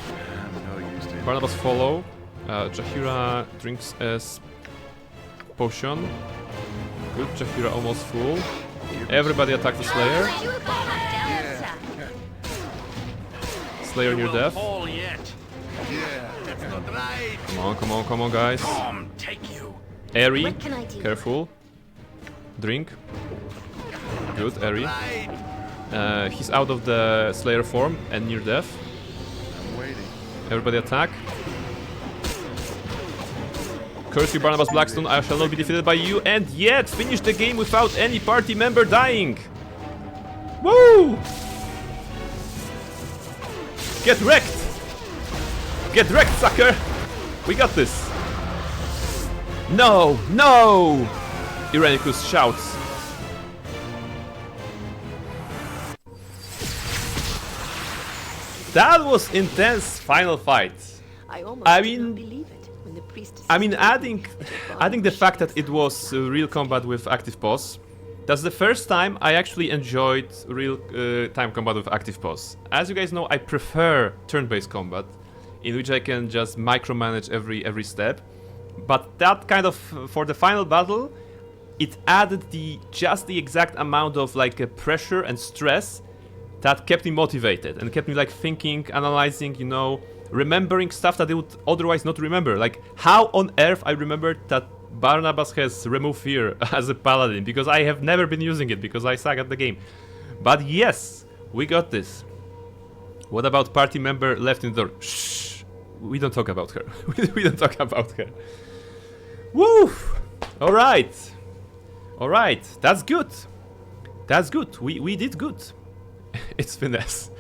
Barnabas follow. Jaheira drinks as potion. Good. Jaheira almost full. Everybody attack the Slayer. Slayer near death. Come on, come on, come on, guys. Eri, careful. Drink. Good, Eri. He's out of the Slayer form and near death. I'm waiting. Everybody attack. Curse you, Barnabas Blackstone. I shall not be defeated by you, and yet finish the game without any party member dying. Woo! Get wrecked! Get wrecked, sucker! We got this! No! No! Irenicus shouts. That was intense final fight. I mean, adding the fact that it was real combat with active pause. That's the first time I actually enjoyed real time combat with active pause. As you guys know, I prefer turn-based combat, in which I can just micromanage every step. But that kind of, for the final battle, it added just the exact amount of like pressure and stress that kept me motivated and kept me like thinking, analyzing, you know, remembering stuff that I would otherwise not remember. Like how on earth I remembered that Barnabas has remove fear as a paladin, because I have never been using it because I suck at the game. But yes, we got this. What about party member left in the door? Shh. we don't talk about her. We don't talk about her. Woo! Alright. Alright, that's good. That's good. We did good. It's finesse.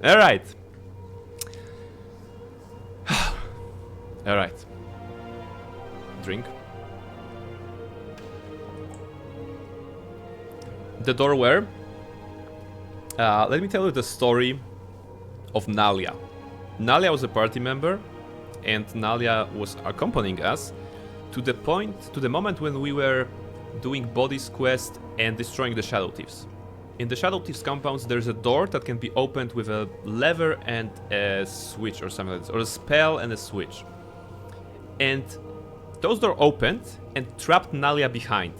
Alright. Alright. Drink. The doorway. Let me tell you the story of Nalia. Nalia was a party member, and Nalia was accompanying us to the moment when we were doing Body's quest and destroying the Shadow Thieves. In the Shadow Thieves compounds, there's a door that can be opened with a lever and a switch or something like this, or a spell and a switch. And those doors opened and trapped Nalia behind.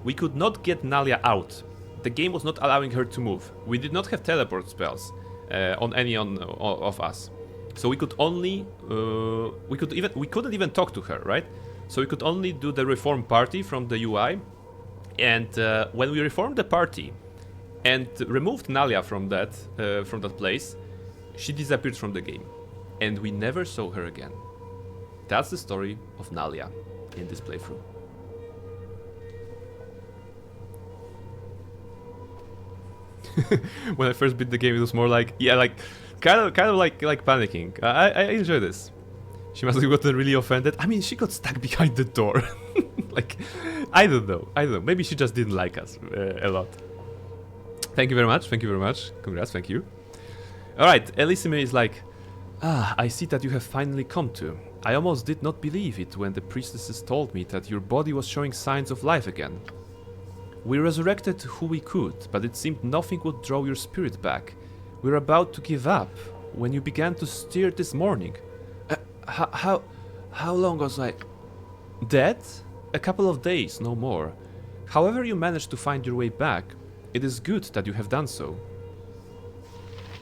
We could not get Nalia out. The game was not allowing her to move. We did not have teleport spells on any of us, so we could only we couldn't even talk to her, right? So we could only do the reform party from the UI, and when we reformed the party and removed Nalia from that place, she disappeared from the game, and we never saw her again. That's the story of Nalia in this playthrough. When I first beat the game, it was more like, yeah, like kind of like panicking. I enjoy this. She must have gotten really offended. I mean, she got stuck behind the door. Like, I don't know. Maybe she just didn't like us a lot. Thank you very much. Congrats, thank you. Alright, Elisime is like, I see that you have finally come to. I almost did not believe it when the priestesses told me that your body was showing signs of life again. We resurrected who we could, but it seemed nothing would draw your spirit back. We were about to give up when you began to stir this morning. How long was I dead? A couple of days, no more. However you managed to find your way back, it is good that you have done so.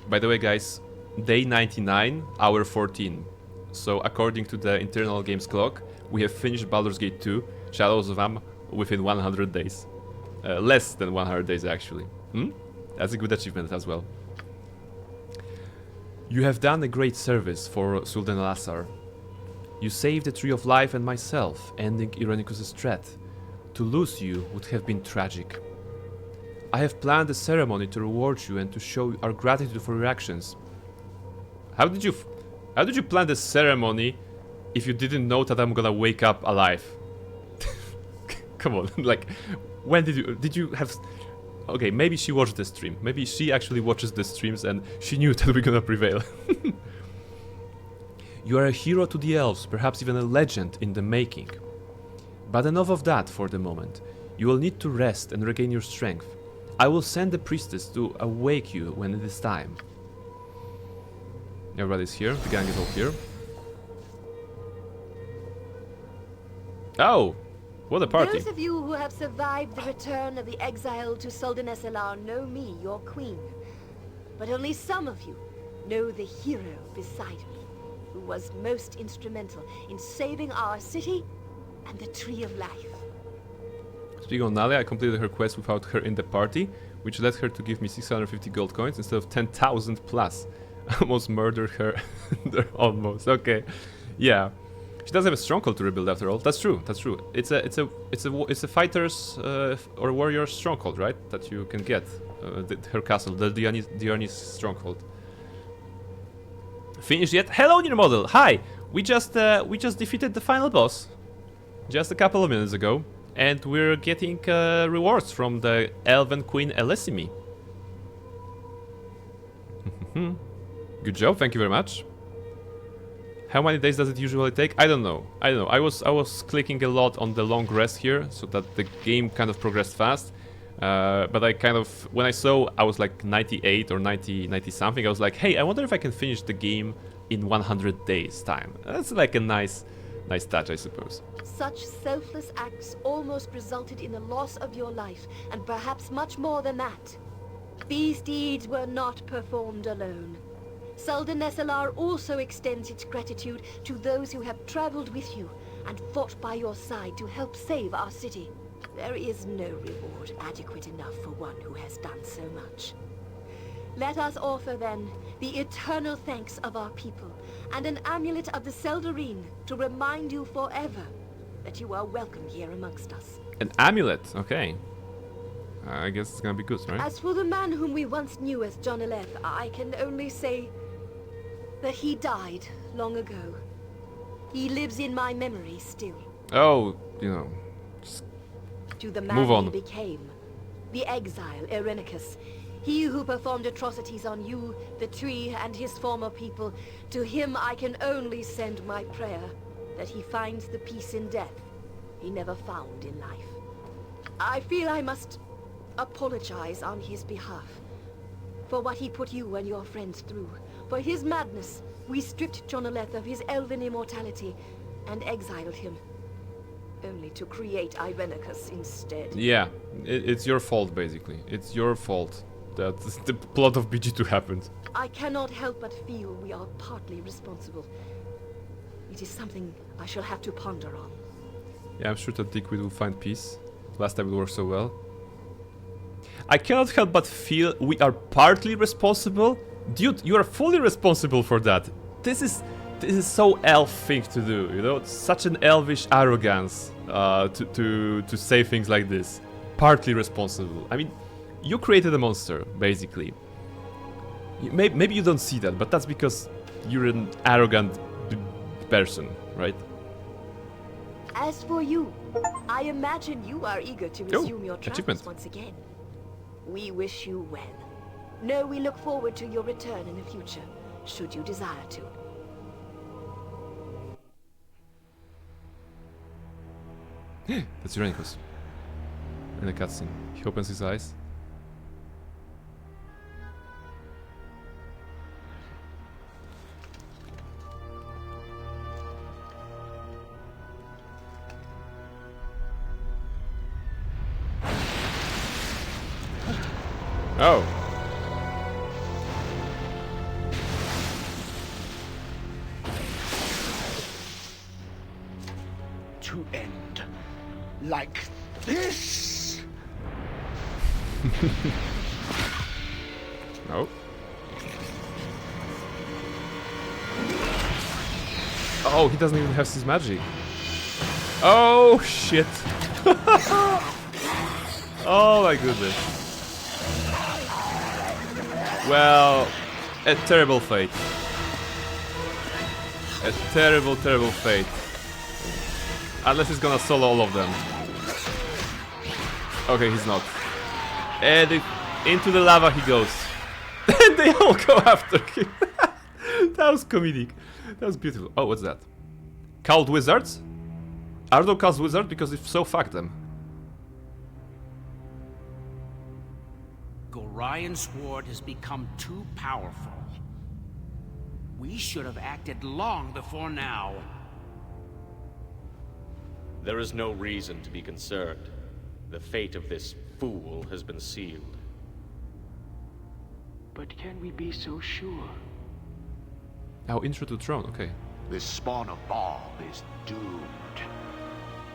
By the way, guys, day 99, hour 14. So according to the internal games clock, we have finished Baldur's Gate 2, Shadows of Am, within 100 days. Less than 100 days, actually. That's a good achievement as well. You have done a great service for Sultan Al-Assar. You saved the Tree of Life and myself, ending Irenicus' threat. To lose you would have been tragic. I have planned a ceremony to reward you and to show our gratitude for your actions. How did you plan the ceremony if you didn't know that I'm gonna wake up alive? Come on, like, when did you have... Okay, maybe she watched the stream. Maybe she actually watches the streams and she knew that we're gonna prevail. You are a hero to the elves, perhaps even a legend in the making. But enough of that for the moment. You will need to rest and regain your strength. I will send the priestess to awake you when it is time. Everybody's here, the gang is all here. Oh! What a party. Those of you who have survived the return of the exile to Sultan Esselar know me, your queen. But only some of you know the hero beside me, who was most instrumental in saving our city and the Tree of Life. Speaking of Nalia, I completed her quest without her in the party, which led her to give me 650 gold coins instead of 10,000 plus. I almost murdered her. Almost. Okay. Yeah. She does have a stronghold to rebuild after all. That's true. That's true. It's a fighter's or warrior's stronghold, right? That you can get. Her castle, the Dionysus stronghold. Finished yet? Hello, new model. Hi. We just defeated the final boss, just a couple of minutes ago, and we're getting rewards from the Elven Queen Elisime. Good job. Thank you very much. How many days does it usually take? I don't know. I was clicking a lot on the long rest here, so that the game kind of progressed fast. But I kind of, when I saw I was like 98 or 90 something, I was like, hey, I wonder if I can finish the game in 100 days time. That's like a nice touch, I suppose. Such selfless acts almost resulted in the loss of your life, and perhaps much more than that. These deeds were not performed alone. Sultan Esselar also extends its gratitude to those who have traveled with you and fought by your side to help save our city. There is no reward adequate enough for one who has done so much. Let us offer, then, the eternal thanks of our people, and an amulet of the Seldarine to remind you forever that you are welcome here amongst us. An amulet, okay. I guess it's gonna be good, right? As for the man whom we once knew as John Aleth, I can only say that he died long ago. He lives in my memory still. Oh, you know, just to the man move on. he became, the exile Irenicus, he who performed atrocities on you, the tree, and his former people. To him I can only send my prayer that he finds the peace in death he never found in life. I feel I must apologize on his behalf for what he put you and your friends through. For his madness, we stripped John Aleth of his elven immortality and exiled him, only to create Irenicus instead. Yeah, it's your fault, basically. It's your fault that the plot of BG2 happened. I cannot help but feel we are partly responsible. It is something I shall have to ponder on. Yeah, I'm sure that Dickweed will find peace. Last time it worked so well. I cannot help but feel we are partly responsible. Dude, you are fully responsible for that. This is so elf thing to do, you know? It's such an elvish arrogance to say things like this. Partly responsible. I mean, you created a monster, basically. Maybe you don't see that, but that's because you're an arrogant person, right? As for you, I imagine you are eager to resume your travels once again. We wish you well. No, we look forward to your return in the future, should you desire to. That's Irenicus. In the cutscene. He opens his eyes. Oh. To end like this. No. Oh, he doesn't even have his magic. Oh shit. Oh my goodness. Well, a terrible fate. A terrible, terrible fate. Unless he's gonna solo all of them. Okay, he's not. And into the lava he goes. And they all go after him. That was comedic. That was beautiful. Oh, what's that? Cowled wizards? Are there cowled wizards? Because if so, fuck them. Gorion's sword has become too powerful. We should have acted long before now. There is no reason to be concerned. The fate of this fool has been sealed. But can we be so sure? Oh, intro to throne, okay. This spawn of Baal is doomed.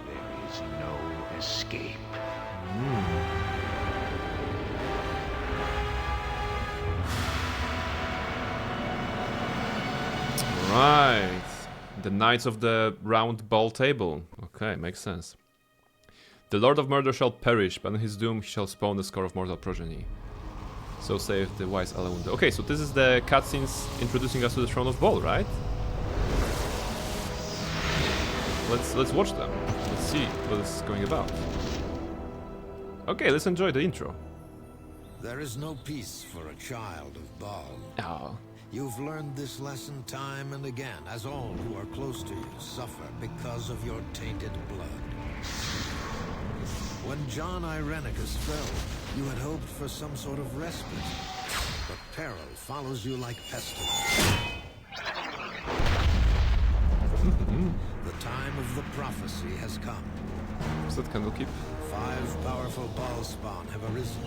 There is no escape. Right. The Knights of the Round Ball Table. Okay, makes sense. The Lord of Murder shall perish, but in his doom he shall spawn the score of mortal progeny. So saith the wise Alaunda. Okay, so this is the cutscenes introducing us to the Throne of Ball, right? Let's watch them. Let's see what this is going about. Okay, let's enjoy the intro. There is no peace for a child of Baal. Oh. You've learned this lesson time and again, as all who are close to you suffer because of your tainted blood. When John Irenicus fell, you had hoped for some sort of respite, but peril follows you like pestilence. The time of the prophecy has come. Is that Candlekeep? 5 powerful Baal spawn have arisen,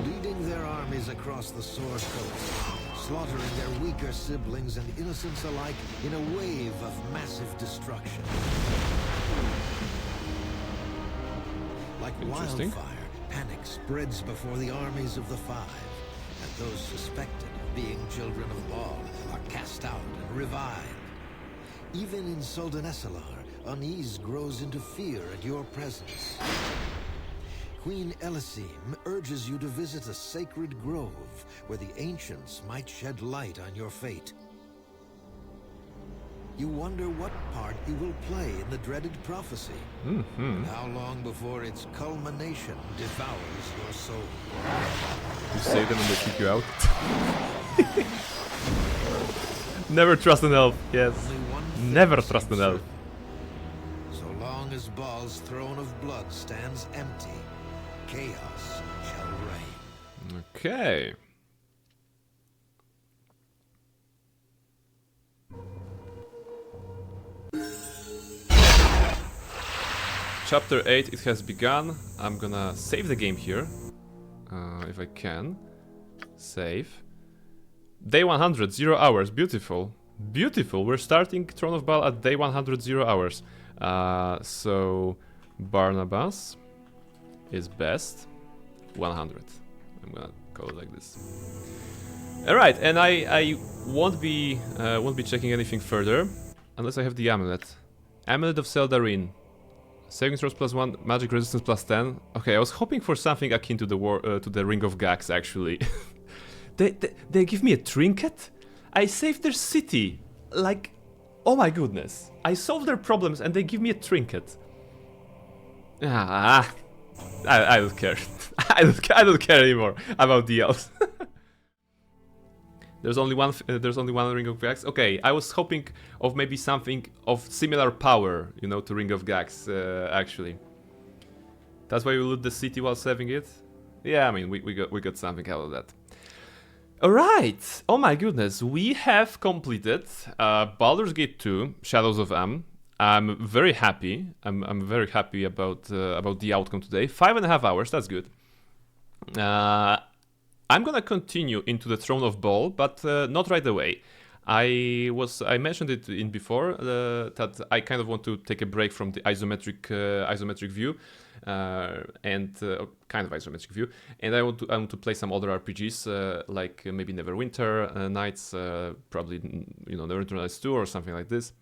leading their armies across the Source Coast, slaughtering their weaker siblings and innocents alike in a wave of massive destruction. Like wildfire, panic spreads before the armies of the 5, and those suspected of being children of Baal are cast out and revived. Even in Soldanesalar, unease grows into fear at your presence. Queen Elysim urges you to visit a sacred grove where the ancients might shed light on your fate. You wonder what part you will play in the dreaded prophecy, and how long before its culmination devours your soul. You save them and they kick you out. Never trust an elf, yes. Never trust an elf. So long as Baal's throne of blood stands empty, chaos shall reign. Okay. Chapter 8, it has begun. I'm gonna save the game here. If I can. Save. Day 100, 0 hours. Beautiful. Beautiful. We're starting Throne of Baal at day 100, 0 hours. So Barnabas is best. 100. I'm gonna call it like this. Alright, and I won't be checking anything further unless I have the amulet. Amulet of Seldarin. Saving throws +1, magic resistance +10. Okay, I was hoping for something akin to the Ring of Gax, actually. they give me a trinket? I saved their city. Like, oh my goodness. I solved their problems and they give me a trinket. I don't care. I don't care anymore about the elves. There's only one Ring of Gax. Okay, I was hoping of maybe something of similar power, you know, to Ring of Gax, actually. That's why we loot the city while saving it? Yeah, I mean, we got something out of that. Alright! Oh my goodness, we have completed Baldur's Gate 2, Shadows of Am. I'm very happy. I'm very happy about the outcome today. 5.5 hours, that's good. I'm gonna continue into the Throne of Baal, but not right away. I mentioned it in before that I kind of want to take a break from the isometric view, and kind of isometric view, and I want to play some other RPGs like maybe Neverwinter Nights, probably Neverwinter Nights 2 or something like this.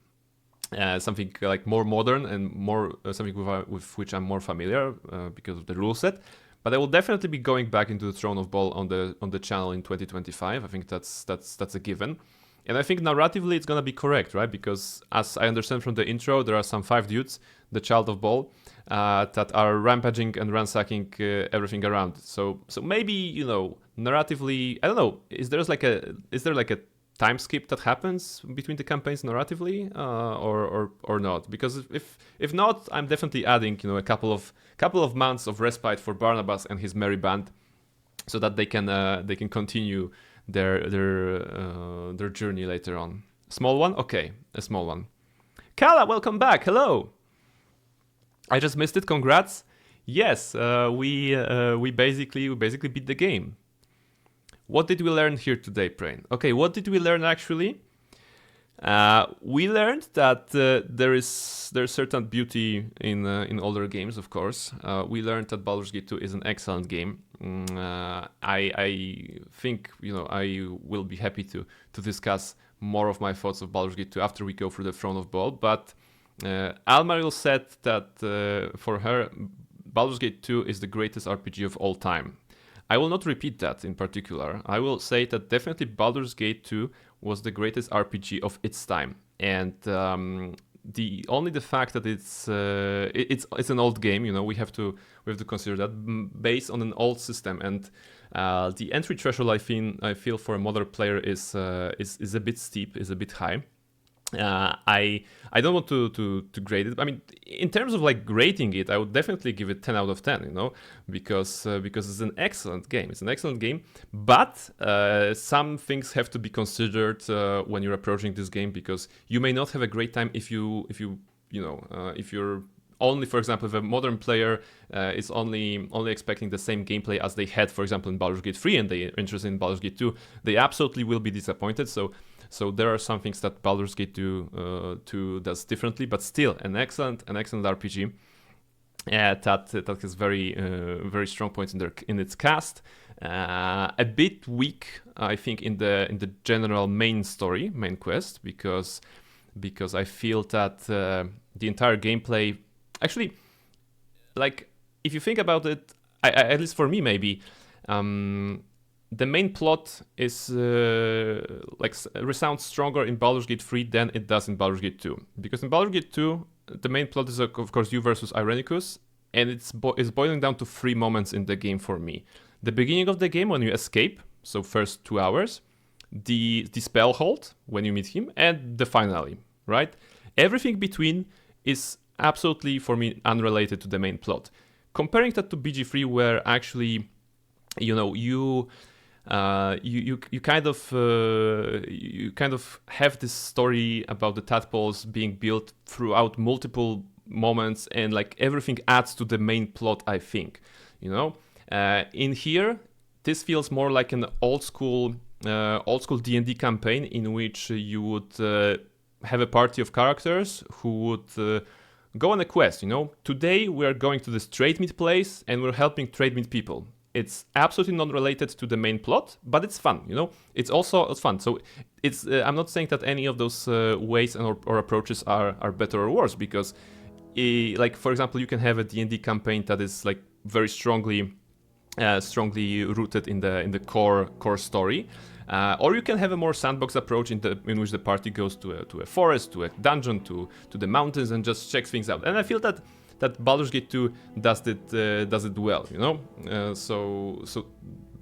Something like more modern and more something with which I'm more familiar because of the rule set. But I will definitely be going back into the Throne of Baal on the channel in 2025. I think that's a given. And I think narratively it's gonna be correct, right? Because as I understand from the intro, there are some 5 dudes, the Child of Baal, that are rampaging and ransacking everything around. So maybe, narratively, I don't know. Is there like a time skip that happens between the campaigns narratively, or not? Because if not, I'm definitely adding a couple of months of respite for Barnabas and his merry band, so that they can continue their journey later on. Small one, okay, a small one. Kala, welcome back. Hello. I just missed it. Congrats. Yes, we basically beat the game. What did we learn here today, Prain? Okay, what did we learn actually? We learned that there's certain beauty in older games, of course. We learned that Baldur's Gate 2 is an excellent game. I think I will be happy to discuss more of my thoughts of Baldur's Gate 2 after we go through the Throne of Baal. But Almaril said that for her, Baldur's Gate 2 is the greatest RPG of all time. I will not repeat that in particular. I will say that definitely Baldur's Gate 2 was the greatest RPG of its time, and the fact that it's an old game, we have to consider that based on an old system, and the entry threshold I feel for a modern player is a bit steep, is a bit high. I don't want to grade it. I mean, in terms of like grading it, I would definitely give it 10 out of 10, because it's an excellent game. It's an excellent game, but some things have to be considered when you're approaching this game, because you may not have a great time if you're only, for example, if a modern player is only expecting the same gameplay as they had, for example, in Baldur's Gate 3, and they're interested in Baldur's Gate 2, they absolutely will be disappointed. So there are some things that Baldur's Gate 2 does differently, but still an excellent RPG. that has very strong points in its cast. A bit weak, I think, in the general main quest, because I feel that the entire gameplay, actually, like, if you think about it, at least for me maybe, the main plot is resounds stronger in Baldur's Gate 3 than it does in Baldur's Gate 2. Because in Baldur's Gate 2, the main plot is, of course, you versus Irenicus, and it's boiling down to 3 moments in the game for me. The beginning of the game, when you escape, so first 2 hours, the spell hold, when you meet him, and the finale, right? Everything between is absolutely, for me, unrelated to the main plot. Comparing that to BG3, where actually, you kind of have this story about the tadpoles being built throughout multiple moments, and like everything adds to the main plot, I think. In here, this feels more like an old school D&D campaign in which you would have a party of characters who would go on a quest. Today we are going to this trade meat place and we're helping trade meat people. It's absolutely not related to the main plot, but it's fun. It's fun. So it's I'm not saying that any of those ways or approaches are better or worse, because like, for example, you can have a D&D campaign that is like very strongly rooted in the core story, or you can have a more sandbox approach in which the party goes to a forest, to a dungeon, to the mountains, and just checks things out. And I feel that Baldur's Gate 2 does it well, so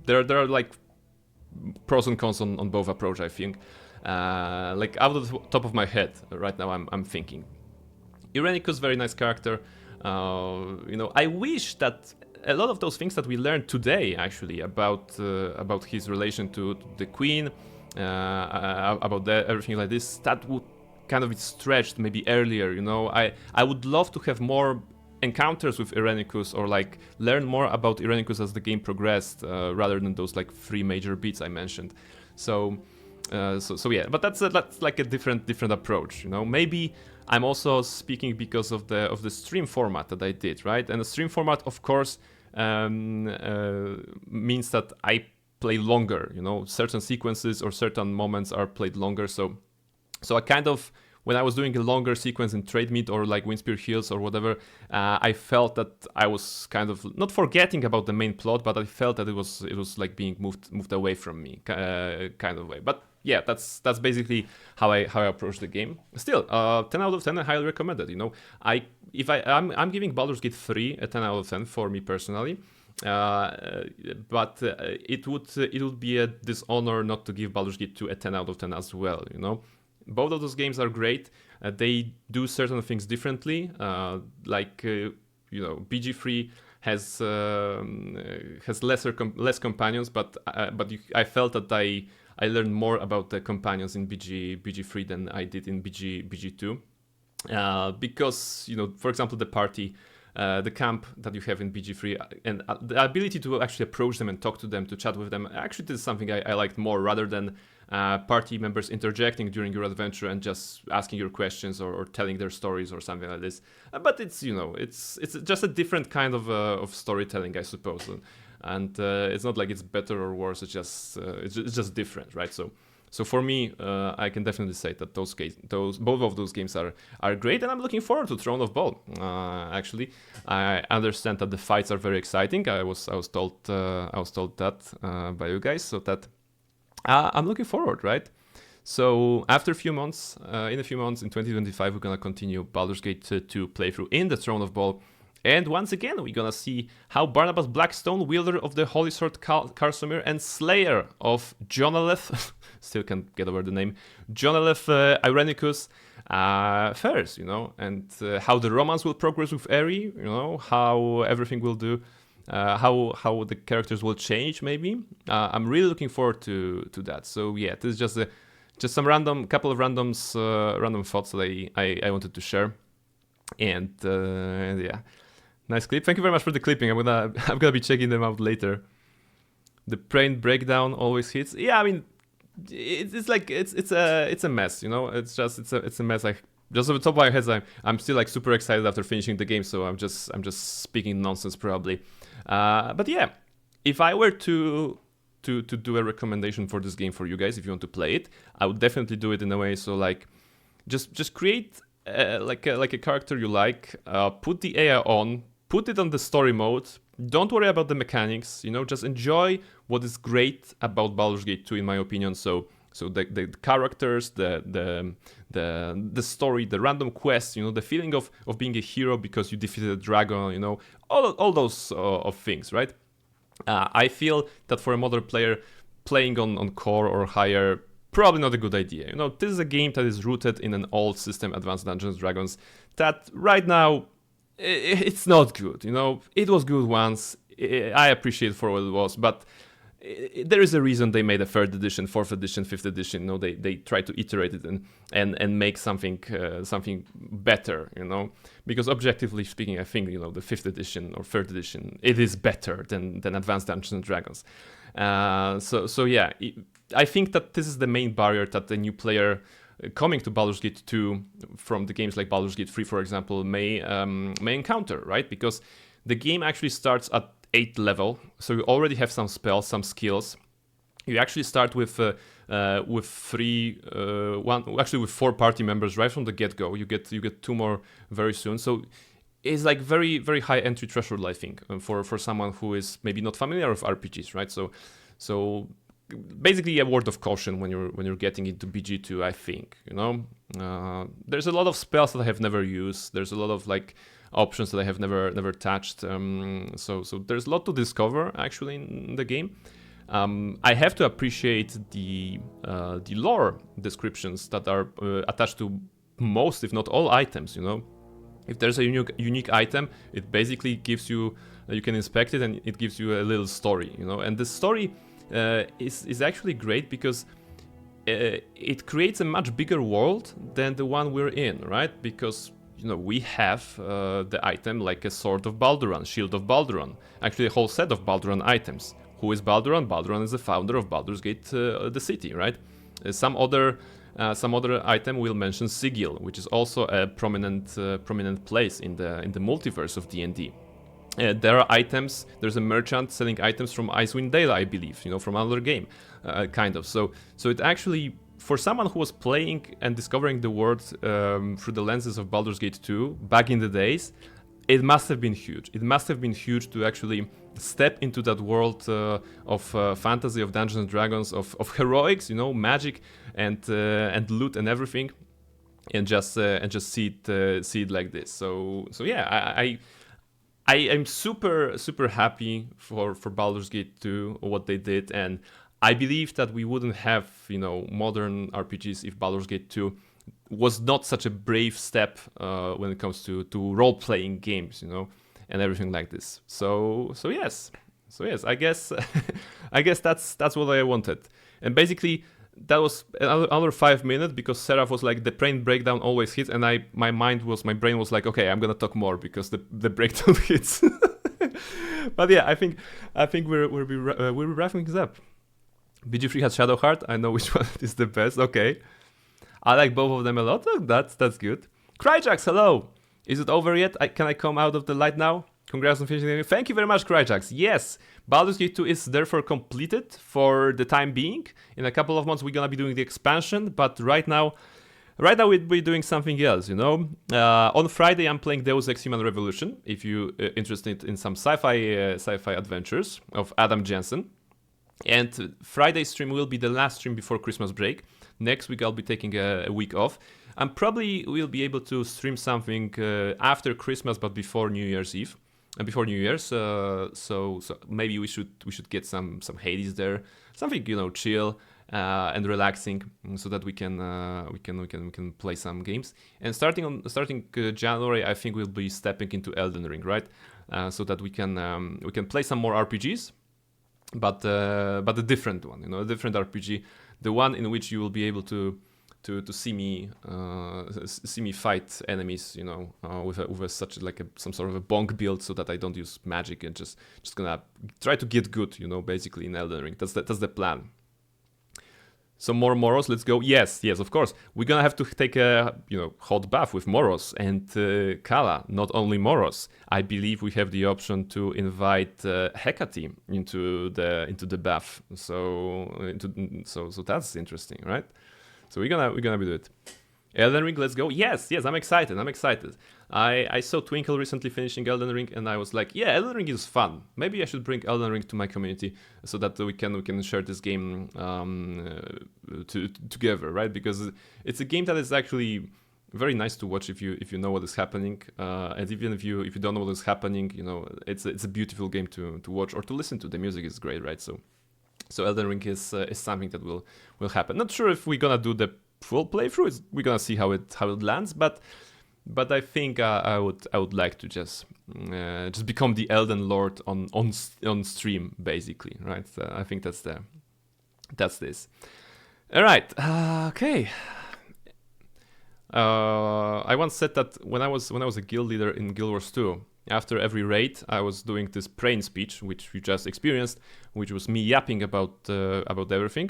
there are like pros and cons on both approach, I think. Like, out of the top of my head right now, I'm thinking Irenicus, very nice character. I wish that a lot of those things that we learned today, actually, about his relation to the Queen, about everything like this, that would kind of be stretched maybe earlier. I would love to have more encounters with Irenicus, or like learn more about Irenicus as the game progressed, rather than those like 3 major beats I mentioned. So yeah, but that's like a different approach. Maybe I'm also speaking because of the stream format that I did, right? And the stream format, of course, means that I play longer. Certain sequences or certain moments are played longer. So I kind of, when I was doing a longer sequence in Trade Meat or like Windspear Hills or whatever, I felt that I was kind of not forgetting about the main plot, but I felt that it was like being moved away from me, kind of way. But yeah, that's basically how I approach the game. Still, 10 out of 10, I highly recommend it. I'm giving Baldur's Gate 3 a 10 out of 10 for me personally. But it would be a dishonor not to give Baldur's Gate 2 a 10 out of 10 as well. Both of those games are great. They do certain things differently. BG3 has less companions, but I felt that I learned more about the companions in BG3 than I did in BG2, because for example, the party, the camp that you have in BG3, and the ability to actually approach them and talk to them, to chat with them, actually this is something I liked more, rather than party members interjecting during your adventure and just asking your questions or telling their stories or something like this. But it's it's just a different kind of storytelling, I suppose, and it's not like it's better or worse. It's just different, right? So for me, I can definitely say that both of those games are great, and I'm looking forward to Throne of Ball. Actually, I understand that the fights are very exciting. I was told that by you guys, so that I'm looking forward, right? So after a few months, in 2025, we're gonna continue Baldur's Gate 2 playthrough in the Throne of Ball. And once again, we're gonna see how Barnabas Blackstone, wielder of the Holy Sword Karsomir and slayer of Jonaleth, still can't get over the name, Jonaleth Irenicus, fares, and how the romance will progress with Eri, how everything will do, how the characters will change, maybe. I'm really looking forward to that. So yeah, this is just some couple of random thoughts that I wanted to share, and yeah. Nice clip. Thank you very much for the clipping. I'm gonna be checking them out later. The brain breakdown always hits. Yeah, I mean, it's a mess. It's a mess. just off the top of my head, I'm still like super excited after finishing the game, so I'm just speaking nonsense probably. But yeah, if I were to do a recommendation for this game for you guys, if you want to play it, I would definitely do it in a way so like just create like a character you like, put the AI on, put it on the story mode. Don't worry about the mechanics, you know, just enjoy what is great about Baldur's Gate 2 in my opinion. So the characters, the story, the random quests, you know, the feeling of being a hero because you defeated a dragon, you know, all those of things, right? I feel that for a modern player, playing on core or higher, probably not a good idea. You know, this is a game that is rooted in an old system, Advanced Dungeons & Dragons, that right now, it's not good, you know. It was good once, I appreciate for what it was, but there is a reason they made a 3rd edition, 4th edition, 5th edition, you know, they try to iterate it and make something better, you know, because objectively speaking, I think, you know, the 5th edition or 3rd edition, it is better than Advanced Dungeons & Dragons. So yeah, I think that this is the main barrier that the new player coming to Baldur's Gate 2 from the games like Baldur's Gate 3, for example, may encounter, right? Because the game actually starts at 8th level, so you already have some spells, some skills. You actually start with 4 party members right from the get-go. You get 2 more very soon. So it's like very, very high entry threshold, I think, for someone who is maybe not familiar with RPGs, right? So basically a word of caution when you're getting into BG2, I think, you know. There's a lot of spells that I have never used. There's a lot of like options that I have never touched. So there's a lot to discover actually in the game. I have to appreciate the lore descriptions that are attached to most, if not all, items. You know, if there's a unique item, it basically gives you can inspect it and it gives you a little story. You know, and the story is actually great because it creates a much bigger world than the one we're in, right? Because you know, we have the item like a Sword of Balduran, Shield of Balduran, actually a whole set of Balduran items. Who is Balduran? Balduran is the founder of Baldur's Gate, the city, right? Some other item we'll mention Sigil, which is also a prominent place in the multiverse of D&D. There are items. There's a merchant selling items from Icewind Dale, I believe, you know, from another game, kind of. So it actually, for someone who was playing and discovering the world through the lenses of Baldur's Gate 2 back in the days, it must have been huge. It must have been huge to actually step into that world of fantasy, of Dungeons and Dragons, of heroics, you know, magic and loot and everything, and just see it like this. So yeah, I am super happy for Baldur's Gate 2, what they did, and I believe that we wouldn't have, you know, modern RPGs if Baldur's Gate 2 was not such a brave step when it comes to role-playing games, you know, and everything like this. So yes, I guess that's what I wanted. And basically that was another 5 minutes because Seraph was like, the brain breakdown always hits, and my brain was like, okay, I'm gonna talk more because the breakdown hits. But yeah, I think we're wrapping this up. BG3 has Shadowheart. I know which one is the best. Okay, I like both of them a lot. Oh, that's good. Cryjax, hello. Is it over yet? Can I come out of the light now? Congrats on finishing the game. Thank you very much, Cryjax. Yes, Baldur's Gate 2 is therefore completed for the time being. In a couple of months, we're gonna be doing the expansion, but right now we'll be doing something else, you know. On Friday, I'm playing Deus Ex Human Revolution, if you're interested in some sci-fi adventures of Adam Jensen. And Friday's stream will be the last stream before Christmas break. Next week, I'll be taking a week off. And probably we'll be able to stream something after Christmas, but before New Year's Eve. And before New Year's, so maybe we should get some Hades there, something, you know, chill and relaxing, so that we can play some games. And starting January, I think we'll be stepping into Elden Ring, right? So that we can play some more RPGs, but a different one, you know, a different RPG, the one in which you will be able to see me fight enemies, you know, with such like some sort of a bonk build, so that I don't use magic and just gonna try to get good, you know, basically in Elden Ring. That's the plan. Some more Moros, let's go. Yes, of course. We're gonna have to take a hot bath with Moros and Kala, not only Moros. I believe we have the option to invite Hecate into the bath. So that's interesting, right? So we're gonna do it. Elden Ring, let's go. Yes, I'm excited. I saw Twinkle recently finishing Elden Ring, and I was like, yeah, Elden Ring is fun. Maybe I should bring Elden Ring to my community so that we can share this game together, right? Because it's a game that is actually very nice to watch if you know what is happening, and even if you don't know what is happening, it's a beautiful game to watch or to listen to. The music is great, right? So Elden Ring is something that will happen. Not sure if we're gonna do the full playthrough. We're gonna see how it lands, but I think I would like to just become the Elden Lord on stream, basically, right? So I think that's this. All right, okay. I once said that when I was a guild leader in Guild Wars 2, after every raid, I was doing this praying speech, which you just experienced, which was me yapping about everything.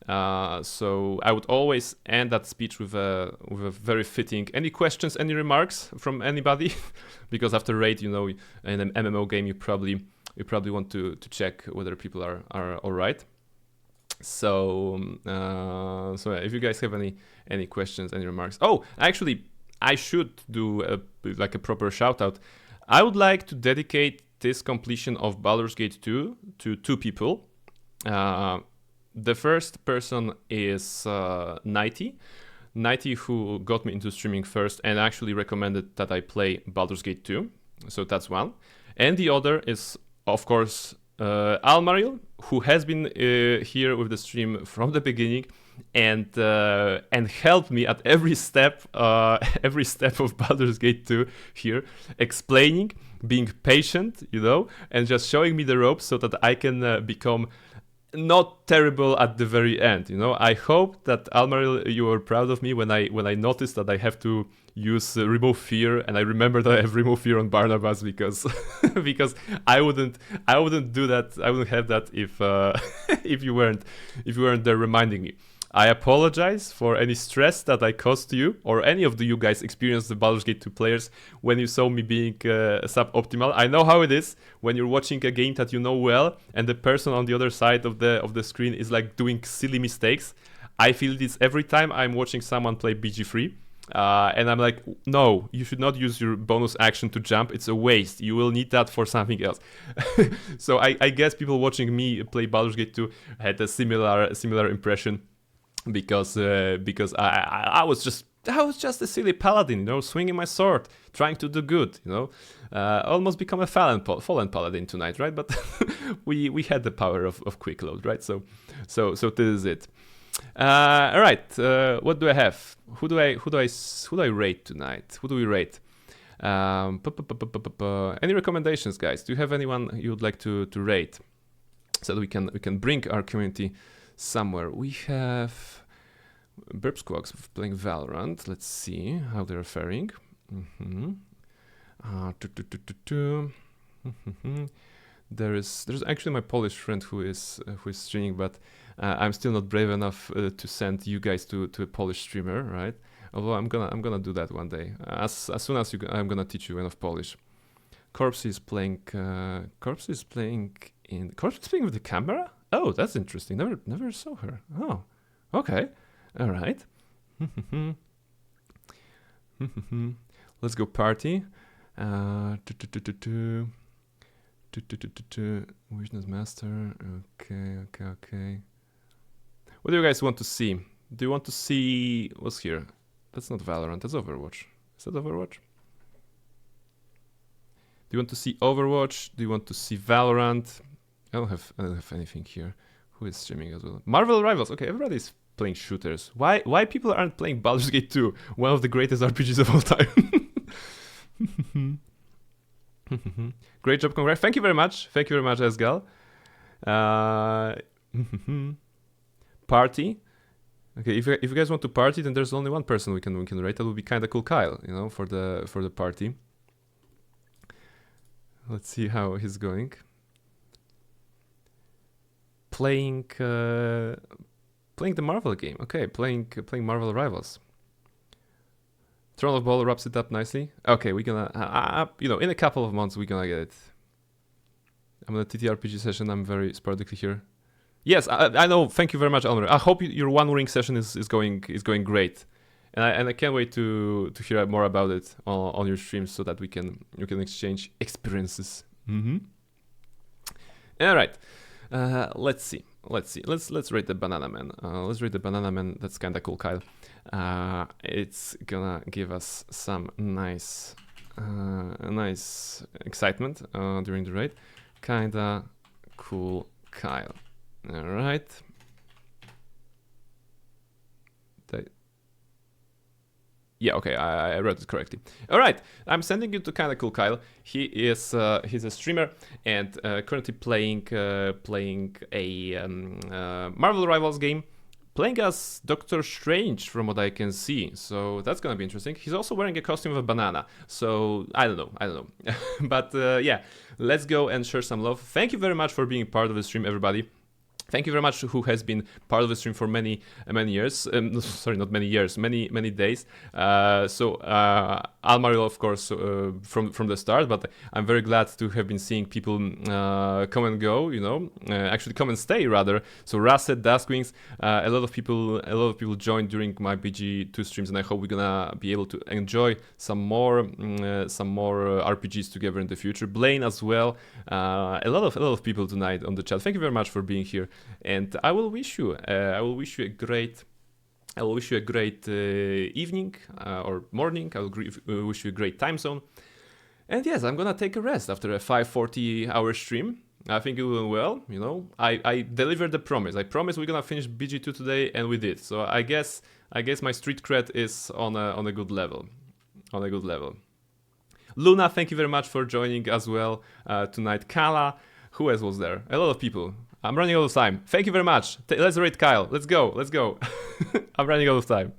So I would always end that speech with a very fitting. Any questions? Any remarks from anybody? Because after raid, in an MMO game, you probably want to check whether people are all right. So yeah, if you guys have any questions, any remarks. Oh, actually, I should do a proper shout out. I would like to dedicate this completion of Baldur's Gate 2 to 2 people. The first person is Nighty, who got me into streaming first and actually recommended that I play Baldur's Gate 2. So that's one. And the other is, of course, Almaril, who has been here with the stream from the beginning and helped me at every step of Baldur's Gate 2 here, explaining, being patient, and just showing me the ropes so that I can become not terrible at the very end. I hope that Almaril, you are proud of me when I noticed that I have to use remove fear, and I remember that I have remove fear on Barnabas because I wouldn't do that. I wouldn't have that if if you weren't there reminding me. I apologize for any stress that I caused to you, or any of you guys experienced the Baldur's Gate 2 players when you saw me being suboptimal. I know how it is when you're watching a game that you know well, and the person on the other side of the screen is like doing silly mistakes. I feel this every time I'm watching someone play BG3. And I'm like, no, you should not use your bonus action to jump. It's a waste. You will need that for something else. So I guess people watching me play Baldur's Gate 2 had a similar impression. Because I was just a silly paladin, swinging my sword, trying to do good, almost become a fallen paladin tonight, right? But we had the power of quick load, right? So this is it. All right, what do I have? Who do I rate tonight? Who do we rate? Any recommendations, guys? Do you have anyone you would like to rate so that we can bring our community somewhere? We have Burp Squawks playing Valorant. Let's see how they're faring. There's actually my Polish friend who is streaming, but I'm still not brave enough to send you guys to a Polish streamer, right? Although I'm gonna do that one day. As soon as I'm gonna teach you enough Polish. Corpse is playing with the camera. Oh, that's interesting. Never saw her. Oh, okay. All right. Let's go party. Wishness Master. Okay. What do you guys want to see? Do you want to see what's here? That's not Valorant. That's Overwatch. Is that Overwatch? Do you want to see Overwatch? Do you want to see Valorant? I don't have anything here. Who is streaming as well? Marvel Rivals. Okay, everybody's playing shooters. Why people aren't playing Baldur's Gate 2? One of the greatest RPGs of all time. Great job, congrats. Thank you very much. Thank you very much, Esgal. Party. Okay, if you guys want to party, then there's only one person we can rate. That would be kind of cool, Kyle. For the party. Let's see how he's going. Playing Playing the Marvel game. Okay, playing Marvel Rivals. Throne of Ball wraps it up nicely. Okay, we're gonna, you know, in a couple of months we're gonna get it. I'm on a TTRPG session. I'm very sporadically here. Yes, I know. Thank you very much, Elmer. I hope your One Ring session is going great, and I can't wait to hear more about it on your streams so that we can exchange experiences. All right, let's see. Let's rate the Banana Man. Let's rate the Banana Man. That's kind of cool, Kyle. It's gonna give us some nice excitement during the raid. Kinda cool, Kyle. All right. Yeah, okay, I read it correctly. All right, I'm sending you to Kinda Cool Kyle. He's a streamer and currently playing a Marvel Rivals game, playing as Doctor Strange from what I can see. So that's gonna be interesting. He's also wearing a costume of a banana. So I don't know. But yeah, let's go and share some love. Thank you very much for being part of the stream, everybody. Thank you very much who has been part of the stream for many years. Sorry, not many years, many days. So Almaril, of course, from the start, but I'm very glad to have been seeing people come and go, you know, actually come and stay rather. So Rasset, Duskwings, a lot of people joined during my BG2 streams, and I hope we're gonna be able to enjoy some more RPGs together in the future. Blaine as well, a lot of people tonight on the chat. Thank you very much for being here. And I will wish you a great evening or morning. I will wish you a great time zone. And yes, I'm gonna take a rest after a 540-hour stream. I think it went well. You know, I delivered the promise. I promised we're gonna finish BG2 today, and we did. So I guess my street cred is on a good level. Luna, thank you very much for joining as well tonight. Kala, who else was there? A lot of people. I'm running out of time. Thank you very much. Let's rate Kyle. Let's go. I'm running out of time.